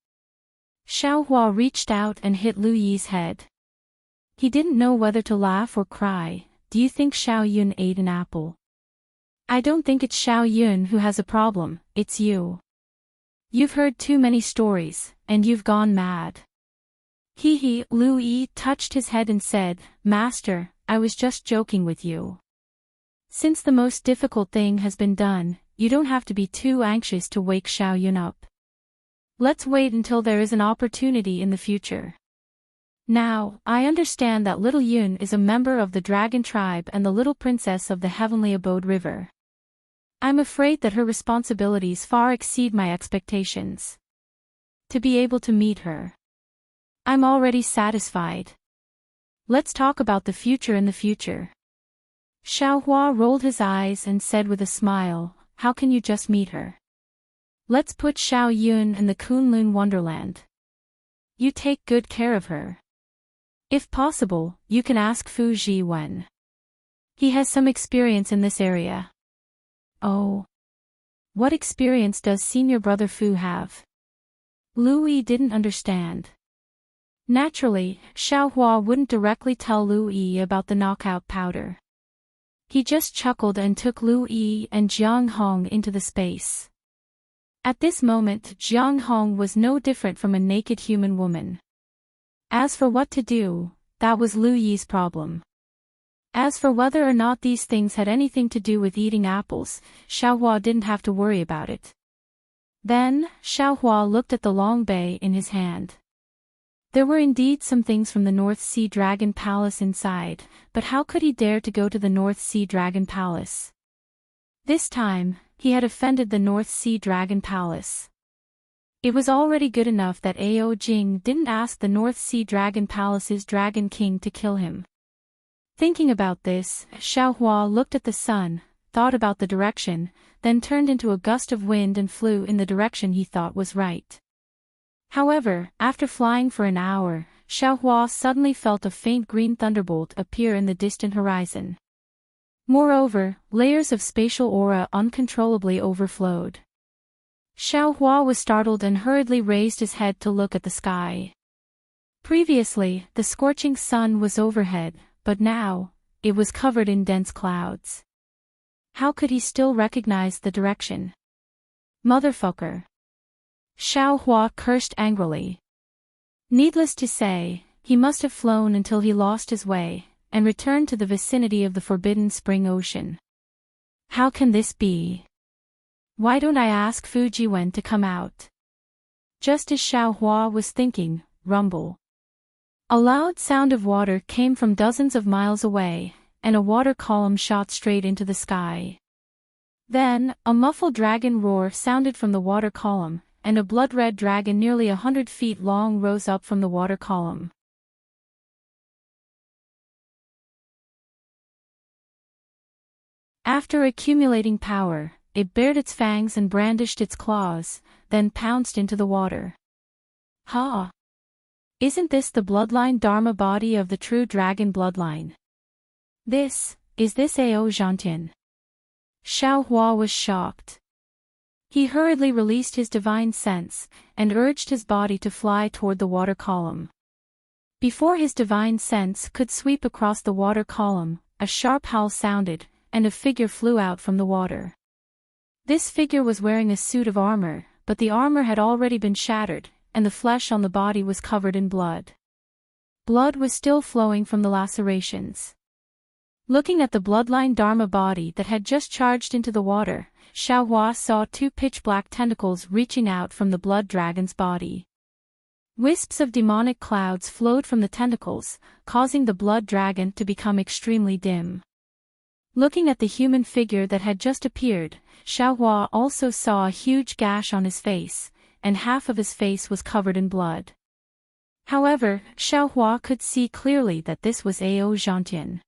Xiaohua reached out and hit Lu Yi's head. He didn't know whether to laugh or cry. "Do you think Xiao Yun ate an apple?" "I don't think it's Xiao Yun who has a problem, it's you. You've heard too many stories, and you've gone mad." He, Lu Yi touched his head and said, "Master, I was just joking with you. Since the most difficult thing has been done, you don't have to be too anxious to wake Xiao Yun up. Let's wait until there is an opportunity in the future. Now, I understand that little Yun is a member of the dragon tribe and the little princess of the heavenly abode river. I'm afraid that her responsibilities far exceed my expectations. To be able to meet her, I'm already satisfied. Let's talk about the future in the future. Xiao Hua rolled his eyes and said with a smile, how can you just meet her? Let's put Xiao Yun in the Kunlun Wonderland. You take good care of her. If possible, you can ask Fu Ji when. He has some experience in this area. Oh. What experience does senior brother Fu have? Lu Yi didn't understand. Naturally, Xiao Hua wouldn't directly tell Lu Yi about the knockout powder. He just chuckled and took Lu Yi and Jiang Hong into the space. At this moment, Jiang Hong was no different from a naked human woman. As for what to do, that was Lu Yi's problem. As for whether or not these things had anything to do with eating apples, Xiao Hua didn't have to worry about it. Then, Xiao Hua looked at the long bay in his hand. There were indeed some things from the North Sea Dragon Palace inside, but how could he dare to go to the North Sea Dragon Palace? This time, he had offended the North Sea Dragon Palace. It was already good enough that Ao Jing didn't ask the North Sea Dragon Palace's Dragon King to kill him. Thinking about this, Xiao Hua looked at the sun, thought about the direction, then turned into a gust of wind and flew in the direction he thought was right. However, after flying for an hour, Xiao Hua suddenly felt a faint green thunderbolt appear in the distant horizon. Moreover, layers of spatial aura uncontrollably overflowed. Xiao Hua was startled and hurriedly raised his head to look at the sky. Previously, the scorching sun was overhead, but now, it was covered in dense clouds. How could he still recognize the direction? Motherfucker! Xiao Hua cursed angrily. Needless to say, he must have flown until he lost his way, and returned to the vicinity of the forbidden spring ocean. How can this be? Why don't I ask Fu Jiwen to come out? Just as Xiao Hua was thinking, rumble. A loud sound of water came from dozens of miles away, and a water column shot straight into the sky. Then, a muffled dragon roar sounded from the water column, and a blood-red dragon nearly 100 feet long rose up from the water column. After accumulating power, it bared its fangs and brandished its claws, then pounced into the water. Ha! Isn't this the bloodline Dharma body of the true dragon bloodline? Is this Ao Zhantian? Xiao Hua was shocked. He hurriedly released his divine sense, and urged his body to fly toward the water column. Before his divine sense could sweep across the water column, a sharp howl sounded, and a figure flew out from the water. This figure was wearing a suit of armor, but the armor had already been shattered, and the flesh on the body was covered in blood. Blood was still flowing from the lacerations. Looking at the bloodline Dharma body that had just charged into the water, Xiao Hua saw two pitch-black tentacles reaching out from the blood dragon's body. Wisps of demonic clouds flowed from the tentacles, causing the blood dragon to become extremely dim. Looking at the human figure that had just appeared, Xiao Hua also saw a huge gash on his face, and half of his face was covered in blood. However, Xiao Hua could see clearly that this was Ao Zhantian.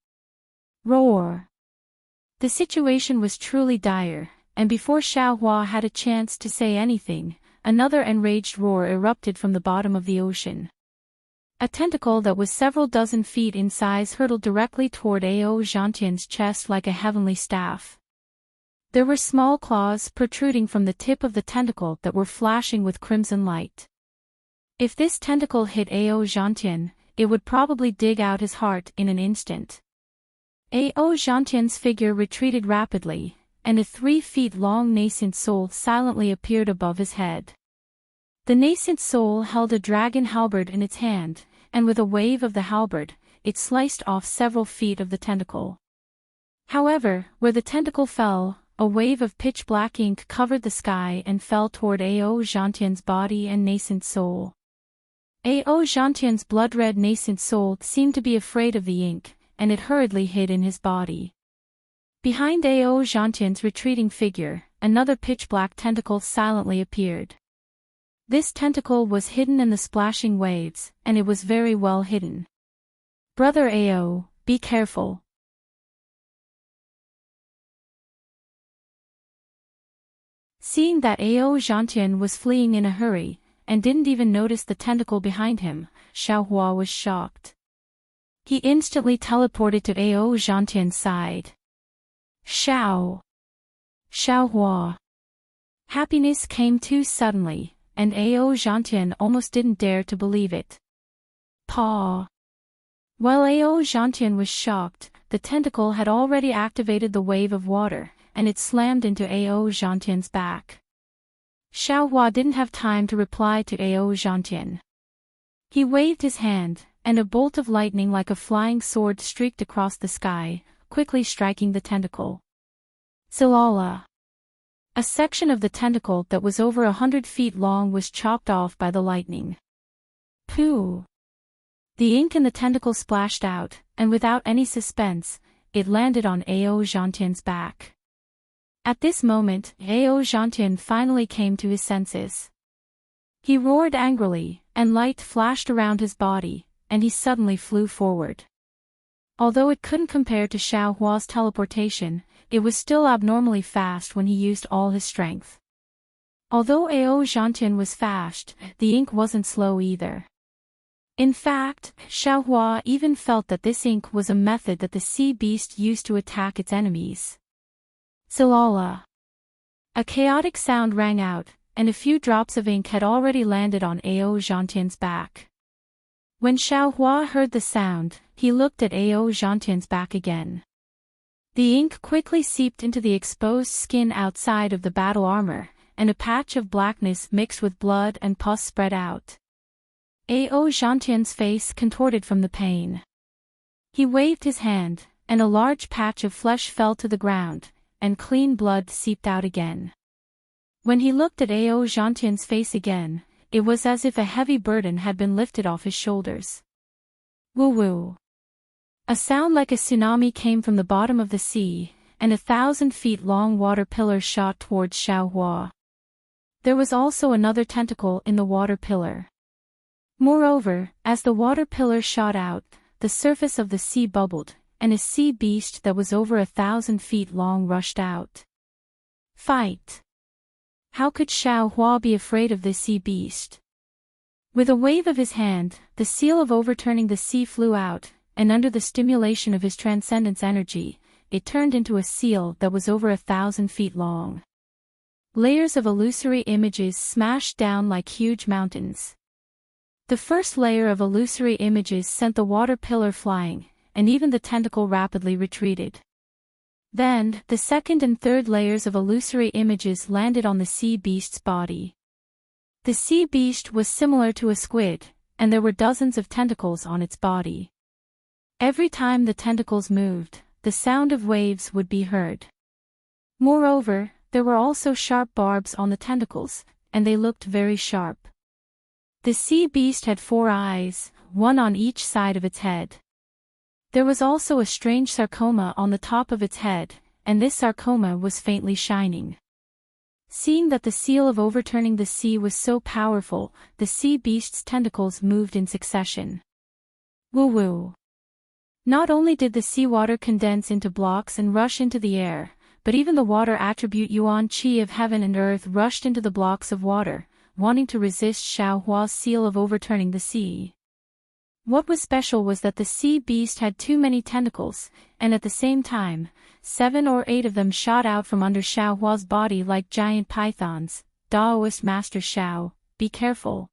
Roar! The situation was truly dire, and before Xiao Hua had a chance to say anything, another enraged roar erupted from the bottom of the ocean. A tentacle that was several dozen feet in size hurtled directly toward Ao Zhantian's chest like a heavenly staff. There were small claws protruding from the tip of the tentacle that were flashing with crimson light. If this tentacle hit Ao Zhantian, it would probably dig out his heart in an instant. Ao Zhantian's figure retreated rapidly, and a 3 feet long nascent soul silently appeared above his head. The nascent soul held a dragon halberd in its hand, and with a wave of the halberd, it sliced off several feet of the tentacle. However, where the tentacle fell, a wave of pitch-black ink covered the sky and fell toward Ao Gentian's body and nascent soul. Ao Gentian's blood-red nascent soul seemed to be afraid of the ink, and it hurriedly hid in his body. Behind Ao Gentian's retreating figure, another pitch-black tentacle silently appeared. This tentacle was hidden in the splashing waves, and it was very well hidden. "Brother Ao, be careful." Seeing that Ao Gentian was fleeing in a hurry, and didn't even notice the tentacle behind him, Xiaohua was shocked. He instantly teleported to Ao Gentian's side. Xiaohua. Happiness came too suddenly, and Ao Gentian almost didn't dare to believe it. Paw. While Ao Gentian was shocked, the tentacle had already activated the wave of water, and it slammed into Ao Gentian's back. Xiaohua didn't have time to reply to Ao Gentian. He waved his hand, and a bolt of lightning like a flying sword streaked across the sky, quickly striking the tentacle. Silala. A section of the tentacle that was over 100 feet long was chopped off by the lightning. Pooh! The ink in the tentacle splashed out, and without any suspense, it landed on Ao Gentian's back. At this moment, Ao Gentian finally came to his senses. He roared angrily, and light flashed around his body, and he suddenly flew forward. Although it couldn't compare to Xiaohua's teleportation, it was still abnormally fast when he used all his strength. Although Ao Gentian was fast, the ink wasn't slow either. In fact, Xiaohua even felt that this ink was a method that the sea beast used to attack its enemies. Silala. A chaotic sound rang out, and a few drops of ink had already landed on Ao Gentian's back. When Xiaohua heard the sound, he looked at Ao Gentian's back again. The ink quickly seeped into the exposed skin outside of the battle armor, and a patch of blackness mixed with blood and pus spread out. Ao Gentian's face contorted from the pain. He waved his hand, and a large patch of flesh fell to the ground, and clean blood seeped out again. When he looked at Ao Gentian's face again, it was as if a heavy burden had been lifted off his shoulders. Woo-woo. A sound like a tsunami came from the bottom of the sea, and 1,000 feet long water pillar shot towards Xiaohua. There was also another tentacle in the water pillar. Moreover, as the water pillar shot out, the surface of the sea bubbled, and a sea beast that was over 1,000 feet long rushed out. Fight! How could Xiaohua be afraid of this sea beast? With a wave of his hand, the seal of overturning the sea flew out, and under the stimulation of his transcendence energy, it turned into a seal that was over 1,000 feet long. Layers of illusory images smashed down like huge mountains. The first layer of illusory images sent the water pillar flying, and even the tentacle rapidly retreated. Then, the second and third layers of illusory images landed on the sea beast's body. The sea beast was similar to a squid, and there were dozens of tentacles on its body. Every time the tentacles moved, the sound of waves would be heard. Moreover, there were also sharp barbs on the tentacles, and they looked very sharp. The sea beast had 4 eyes, one on each side of its head. There was also a strange sarcoma on the top of its head, and this sarcoma was faintly shining. Seeing that the seal of overturning the sea was so powerful, the sea beast's tentacles moved in succession. Woo-woo. Not only did the seawater condense into blocks and rush into the air, but even the water attribute Yuan Qi of heaven and earth rushed into the blocks of water, wanting to resist Xiaohua's seal of overturning the sea. What was special was that the sea beast had too many tentacles, and at the same time, 7 or 8 of them shot out from under Xiaohua's body like giant pythons. Daoist Master Xiao, be careful.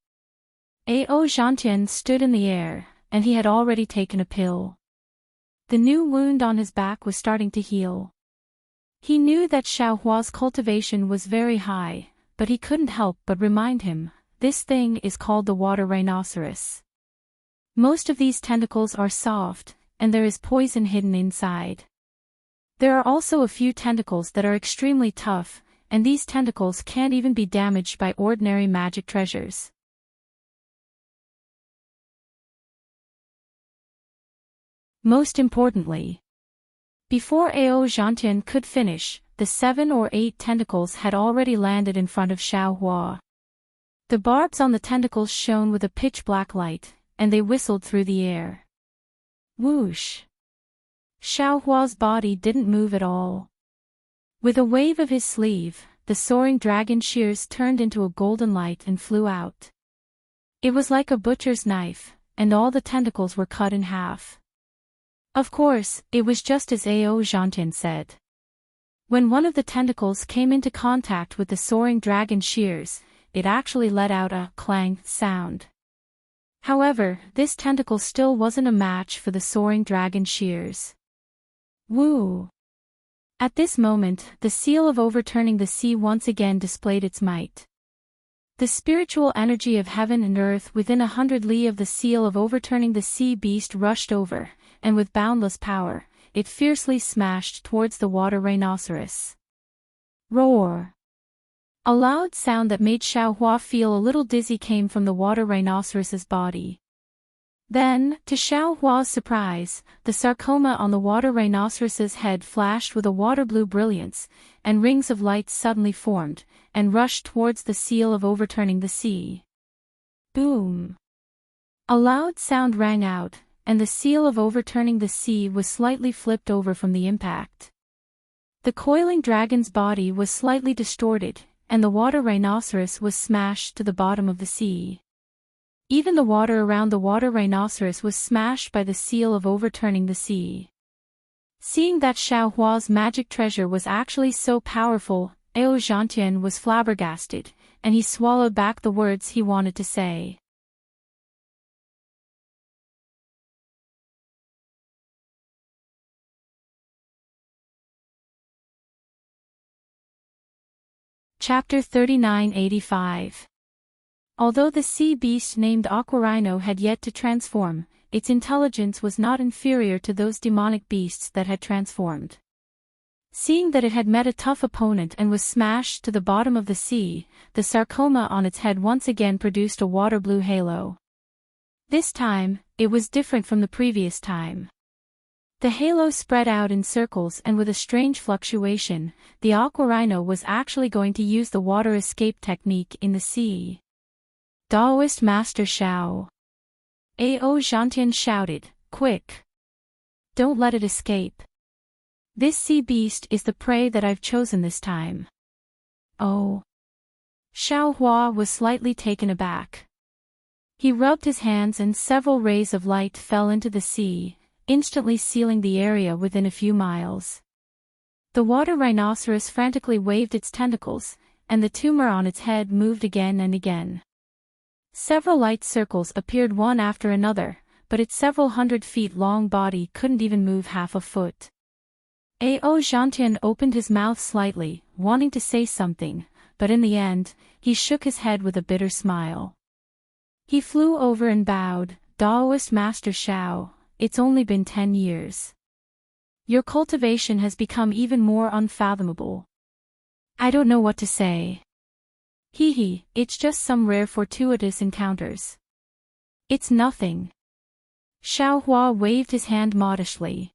Ao Gentian stood in the air, and he had already taken a pill. The new wound on his back was starting to heal. He knew that Xiaohua's cultivation was very high, but he couldn't help but remind him, this thing is called the water rhinoceros. Most of these tentacles are soft, and there is poison hidden inside. There are also a few tentacles that are extremely tough, and these tentacles can't even be damaged by ordinary magic treasures. Most importantly, before Enchanting could finish, the 7 or 8 tentacles had already landed in front of Xiaohua. The barbs on the tentacles shone with a pitch-black light, and they whistled through the air. Whoosh! Xiaohua's body didn't move at all. With a wave of his sleeve, the soaring dragon shears turned into a golden light and flew out. It was like a butcher's knife, and all the tentacles were cut in half. Of course, it was just as Enchanting said. When one of the tentacles came into contact with the soaring dragon shears, it actually let out a clang sound. However, this tentacle still wasn't a match for the soaring dragon shears. Woo! At this moment, the seal of overturning the sea once again displayed its might. The spiritual energy of heaven and earth within 100 li of the seal of overturning the sea beast rushed over, and with boundless power, it fiercely smashed towards the water rhinoceros. Roar! A loud sound that made Xiaohua feel a little dizzy came from the water rhinoceros's body. Then, to Xiaohua's surprise, the sarcoma on the water rhinoceros's head flashed with a water-blue brilliance, and rings of light suddenly formed, and rushed towards the seal of overturning the sea. Boom! A loud sound rang out, and the seal of overturning the sea was slightly flipped over from the impact. The coiling dragon's body was slightly distorted, and the water rhinoceros was smashed to the bottom of the sea. Even the water around the water rhinoceros was smashed by the seal of overturning the sea. Seeing that Xiaohua's magic treasure was actually so powerful, Enchanting was flabbergasted, and he swallowed back the words he wanted to say. Chapter 3985. Although the sea beast named Aquarino had yet to transform, its intelligence was not inferior to those demonic beasts that had transformed. Seeing that it had met a tough opponent and was smashed to the bottom of the sea, the sarcoma on its head once again produced a water-blue halo. This time, it was different from the previous time. The halo spread out in circles, and with a strange fluctuation, the Aquarino was actually going to use the water escape technique in the sea. Taoist Master Xiao! Enchanting shouted, "Quick! Don't let it escape. This sea beast is the prey that I've chosen this time." Oh! Xiaohua was slightly taken aback. He rubbed his hands and several rays of light fell into the sea, instantly sealing the area within a few miles. The water rhinoceros frantically waved its tentacles, and the tumor on its head moved again and again. Several light circles appeared one after another, but its several 100-feet-long body couldn't even move half a foot. Enchanting opened his mouth slightly, wanting to say something, but in the end, he shook his head with a bitter smile. He flew over and bowed, "Taoist Master Xiao, it's only been 10 years. Your cultivation has become even more unfathomable. I don't know what to say. Hee, it's just some rare fortuitous encounters. It's nothing." Xiaohua waved his hand modestly.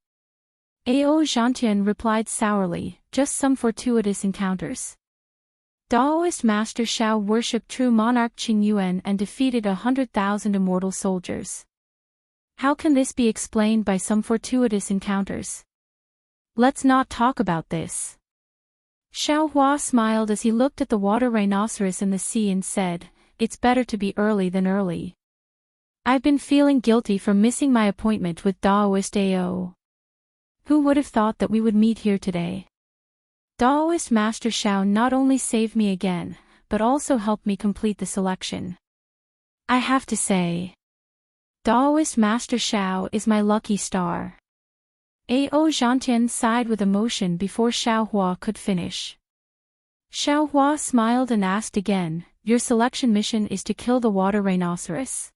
Enchanting replied sourly, "Just some fortuitous encounters. Taoist Master Xiao worshipped true monarch Qing Yuan and defeated 100,000 immortal soldiers. How can this be explained by some fortuitous encounters? Let's not talk about this." Xiaohua smiled as he looked at the water rhinoceros in the sea and said, "It's better to be early than early. I've been feeling guilty for missing my appointment with Taoist Ao. Who would have thought that we would meet here today? Taoist Master Xiao not only saved me again, but also helped me complete the selection. I have to say, Taoist Master Xiao is my lucky star." Enchanting sighed with emotion before Xiaohua could finish. Xiaohua smiled and asked again, "Your selection mission is to kill the water rhinoceros?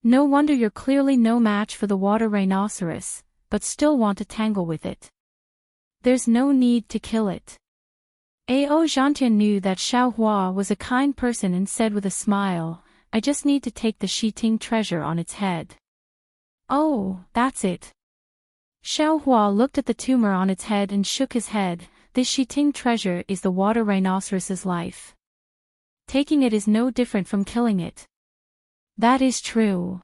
No wonder you're clearly no match for the water rhinoceros, but still want to tangle with it. There's no need to kill it. Ao Zhantian knew that Xiaohua was a kind person and said with a smile, I just need to take the Shiting treasure on its head. Oh, that's it. Xiaohua looked at the tumor on its head and shook his head. This Shiting treasure is the water rhinoceros's life. Taking it is no different from killing it. That is true.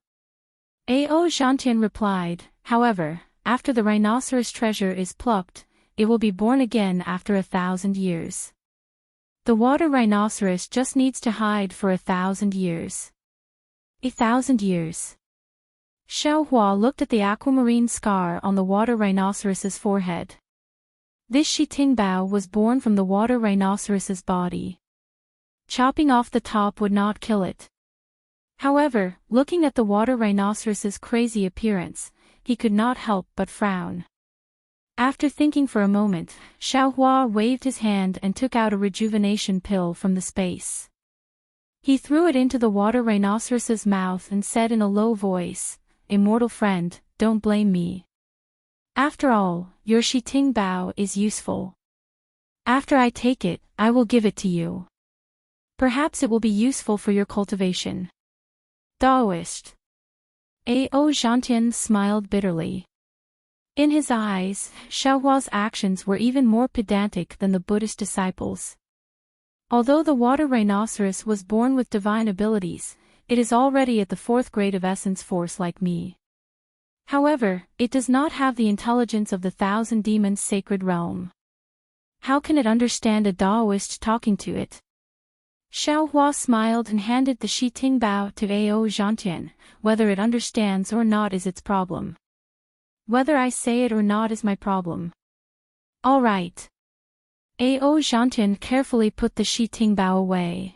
Ao Zhantian replied, however, after the rhinoceros treasure is plucked, it will be born again after 1,000 years. The water rhinoceros just needs to hide for 1,000 years. 1,000 years. Xiaohua looked at the aquamarine scar on the water rhinoceros's forehead. This Shiting Bao was born from the water rhinoceros's body. Chopping off the top would not kill it. However, looking at the water rhinoceros's crazy appearance, he could not help but frown. After thinking for a moment, Xiaohua waved his hand and took out a rejuvenation pill from the space. He threw it into the water rhinoceros's mouth and said in a low voice, Immortal friend, don't blame me. After all, your Shiting Bao is useful. After I take it, I will give it to you. Perhaps it will be useful for your cultivation. Daoist. Ao Zhantian smiled bitterly. In his eyes, Xiaohua's actions were even more pedantic than the Buddhist disciples. Although the water rhinoceros was born with divine abilities, it is already at the 4th grade of essence force like me. However, it does not have the intelligence of the 1,000 demons sacred realm. How can it understand a Daoist talking to it? Xiaohua smiled and handed the Shiting Bao to Ao Zhantian. Whether it understands or not is its problem. Whether I say it or not is my problem. All right. Ao Zhantian carefully put the Shiting Bao away.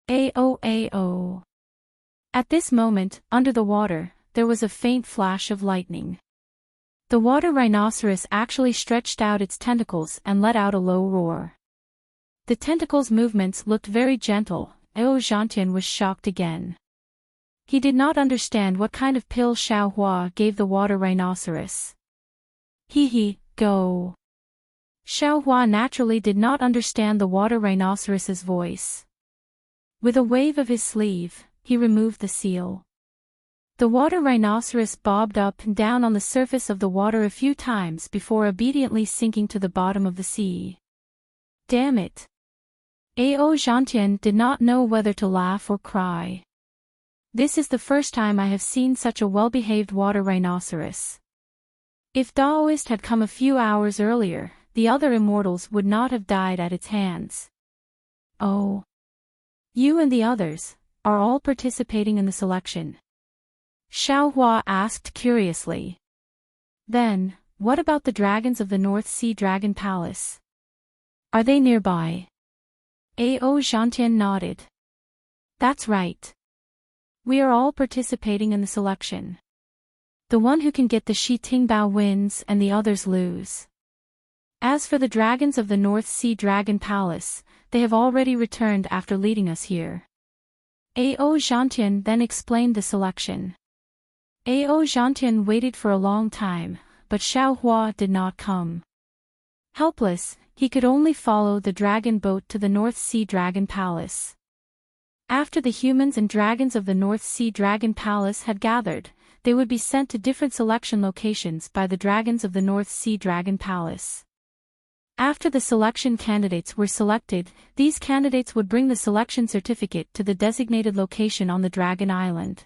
Ao. At this moment, under the water, there was a faint flash of lightning. The water rhinoceros actually stretched out its tentacles and let out a low roar. The tentacles' movements looked very gentle. Ao Zhantian was shocked again. He did not understand what kind of pill Xiaohua gave the water rhinoceros. Go. Xiaohua naturally did not understand the water rhinoceros's voice. With a wave of his sleeve, he removed the seal. The water rhinoceros bobbed up and down on the surface of the water a few times before obediently sinking to the bottom of the sea. Damn it! Ao Zhantian did not know whether to laugh or cry. This is the first time I have seen such a well-behaved water rhinoceros. If Daoist had come a few hours earlier, the other immortals would not have died at its hands. Oh. You and the others, are all participating in the selection? Xiaohua asked curiously. Then, what about the dragons of the North Sea Dragon Palace? Are they nearby? Ao Zhantian nodded. That's right. We are all participating in the selection. The one who can get the Shiting Bao wins and the others lose. As for the dragons of the North Sea Dragon Palace, they have already returned after leading us here. Ao Zhantian then explained the selection. Ao Zhantian waited for a long time, but Xiaohua did not come. Helpless, he could only follow the dragon boat to the North Sea Dragon Palace. After the humans and dragons of the North Sea Dragon Palace had gathered, they would be sent to different selection locations by the dragons of the North Sea Dragon Palace. After the selection candidates were selected, these candidates would bring the selection certificate to the designated location on the Dragon Island.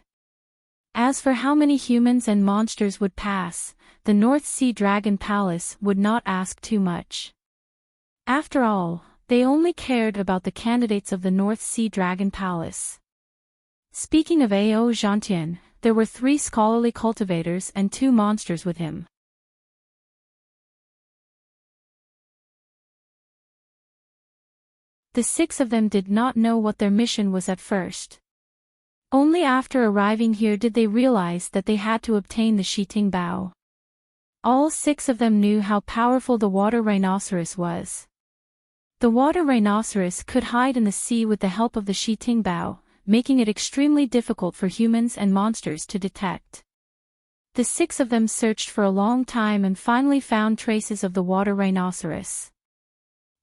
As for how many humans and monsters would pass, the North Sea Dragon Palace would not ask too much. After all, they only cared about the candidates of the North Sea Dragon Palace. Speaking of Ao Zhantian, there were 3 scholarly cultivators and 2 monsters with him. The 6 of them did not know what their mission was at first. Only after arriving here did they realize that they had to obtain the Shiting Bao. All 6 of them knew how powerful the water rhinoceros was. The water rhinoceros could hide in the sea with the help of the Shiting Bao. making it extremely difficult for humans and monsters to detect. The 6 of them searched for a long time and finally found traces of the water rhinoceros.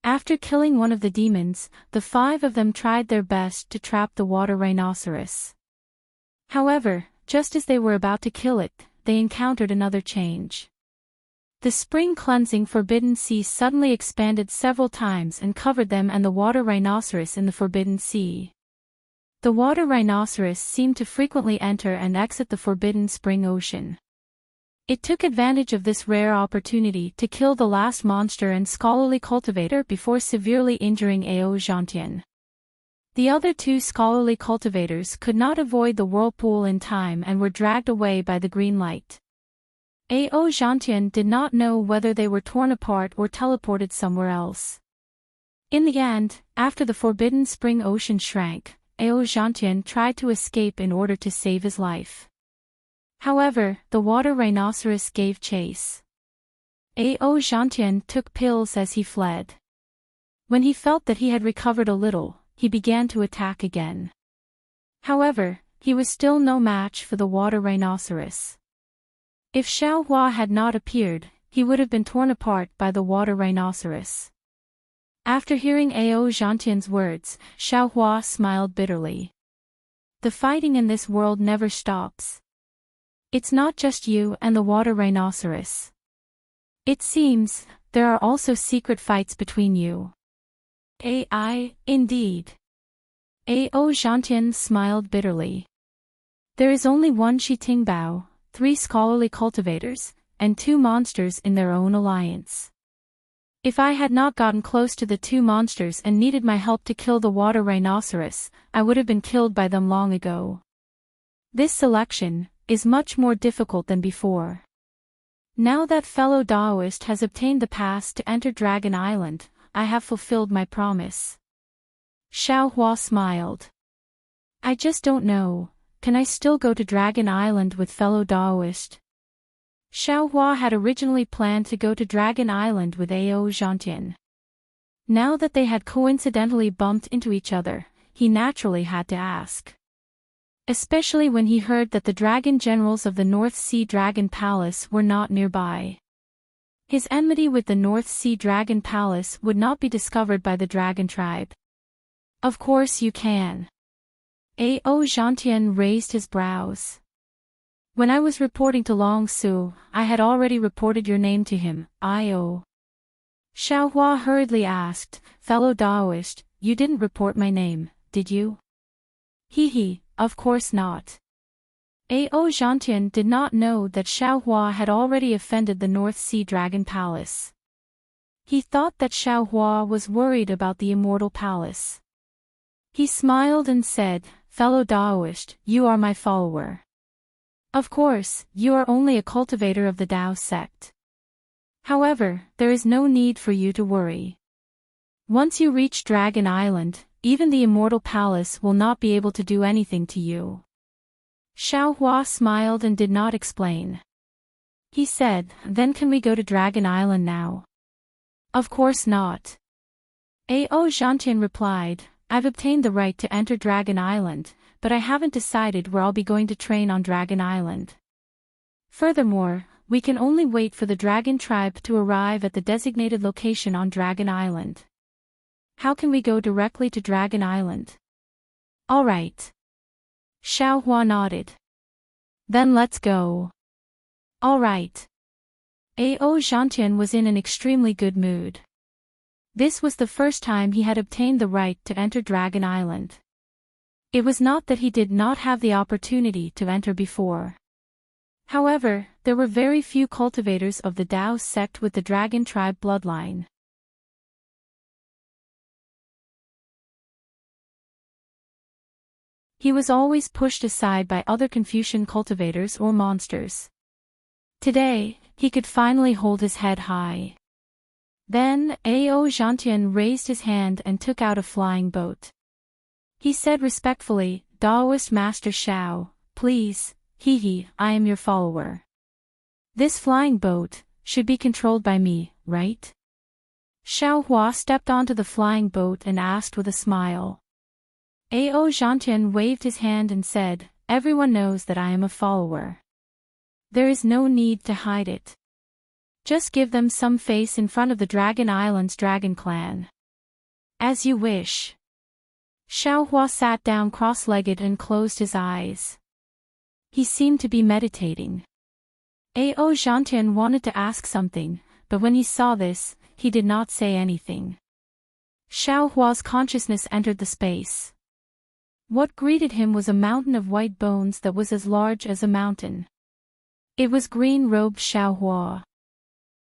After killing one of the demons, the 5 of them tried their best to trap the water rhinoceros. However, just as they were about to kill it, they encountered another change. The spring cleansing Forbidden Sea suddenly expanded several times and covered them and the water rhinoceros in the Forbidden Sea. The water rhinoceros seemed to frequently enter and exit the Forbidden Spring Ocean. It took advantage of this rare opportunity to kill the last monster and scholarly cultivator before severely injuring Enchanting. The other 2 scholarly cultivators could not avoid the whirlpool in time and were dragged away by the green light. Enchanting did not know whether they were torn apart or teleported somewhere else. In the end, after the Forbidden Spring Ocean shrank, Enchanting tried to escape in order to save his life. However, the water rhinoceros gave chase. Enchanting took pills as he fled. When he felt that he had recovered a little, he began to attack again. However, he was still no match for the water rhinoceros. If Xiaohua had not appeared, he would have been torn apart by the water rhinoceros. After hearing Enchanting's words, Xiaohua smiled bitterly. The fighting in this world never stops. It's not just you and the water rhinoceros. It seems, there are also secret fights between you. Indeed. Enchanting smiled bitterly. There is only one Shitingbao, 3 scholarly cultivators, and 2 monsters in their own alliance. If I had not gotten close to the 2 monsters and needed my help to kill the water rhinoceros, I would have been killed by them long ago. This selection is much more difficult than before. Now that fellow Daoist has obtained the pass to enter Dragon Island, I have fulfilled my promise. Xiaohua smiled. I just don't know, can I still go to Dragon Island with fellow Daoist? Xiaohua had originally planned to go to Dragon Island with Enchanting. Now that they had coincidentally bumped into each other, he naturally had to ask. Especially when he heard that the dragon generals of the North Sea Dragon Palace were not nearby. His enmity with the North Sea Dragon Palace would not be discovered by the dragon tribe. Of course you can. Enchanting raised his brows. When I was reporting to Long Su, I had already reported your name to him, Io. Xiaohua hurriedly asked, fellow Daoist, you didn't report my name, did you? Hee, of course not. Enchanting did not know that Xiaohua had already offended the North Sea Dragon Palace. He thought that Xiaohua was worried about the Immortal Palace. He smiled and said, fellow Daoist, you are my follower. Of course, you are only a cultivator of the Dao sect. However, there is no need for you to worry. Once you reach Dragon Island, even the Immortal Palace will not be able to do anything to you. Xiaohua smiled and did not explain. He said, then can we go to Dragon Island now? Of course not. Enchanting replied, I've obtained the right to enter Dragon Island, but I haven't decided where I'll be going to train on Dragon Island. Furthermore, we can only wait for the dragon tribe to arrive at the designated location on Dragon Island. How can we go directly to Dragon Island? All right. Xiaohua nodded. Then let's go. All right. Enchanting was in an extremely good mood. This was the first time he had obtained the right to enter Dragon Island. It was not that he did not have the opportunity to enter before. However, there were very few cultivators of the Dao sect with the dragon tribe bloodline. He was always pushed aside by other Confucian cultivators or monsters. Today, he could finally hold his head high. Then, Enchanting raised his hand and took out a flying boat. He said respectfully, Daoist Master Xiao, please, I am your follower. This flying boat should be controlled by me, right? Xiaohua stepped onto the flying boat and asked with a smile. Enchanting waved his hand and said, "Everyone knows that I am a follower. There is no need to hide it. Just give them some face in front of the Dragon Island's Dragon Clan. As you wish." Xiaohua sat down cross-legged and closed his eyes. He seemed to be meditating. Enchanting wanted to ask something, but when he saw this, he did not say anything. Xiaohua's consciousness entered the space. What greeted him was a mountain of white bones that was as large as a mountain. It was green-robed Xiaohua.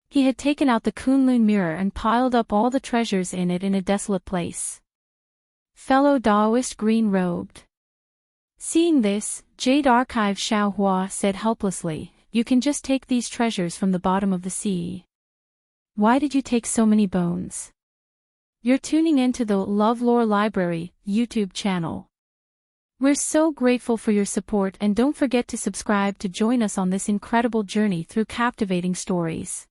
He had taken out the Kunlun mirror and piled up all the treasures in it in a desolate place. Fellow Taoist green-robed. Seeing this, Jade Archive Xiaohua said helplessly, "You can just take these treasures from the bottom of the sea. Why did you take so many bones?" You're tuning into the LoveLore Library YouTube channel. We're so grateful for your support, and don't forget to subscribe to join us on this incredible journey through captivating stories.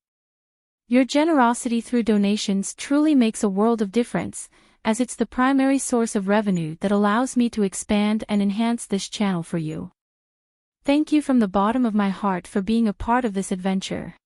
Your generosity through donations truly makes a world of difference, as it's the primary source of revenue that allows me to expand and enhance this channel for you. Thank you from the bottom of my heart for being a part of this adventure.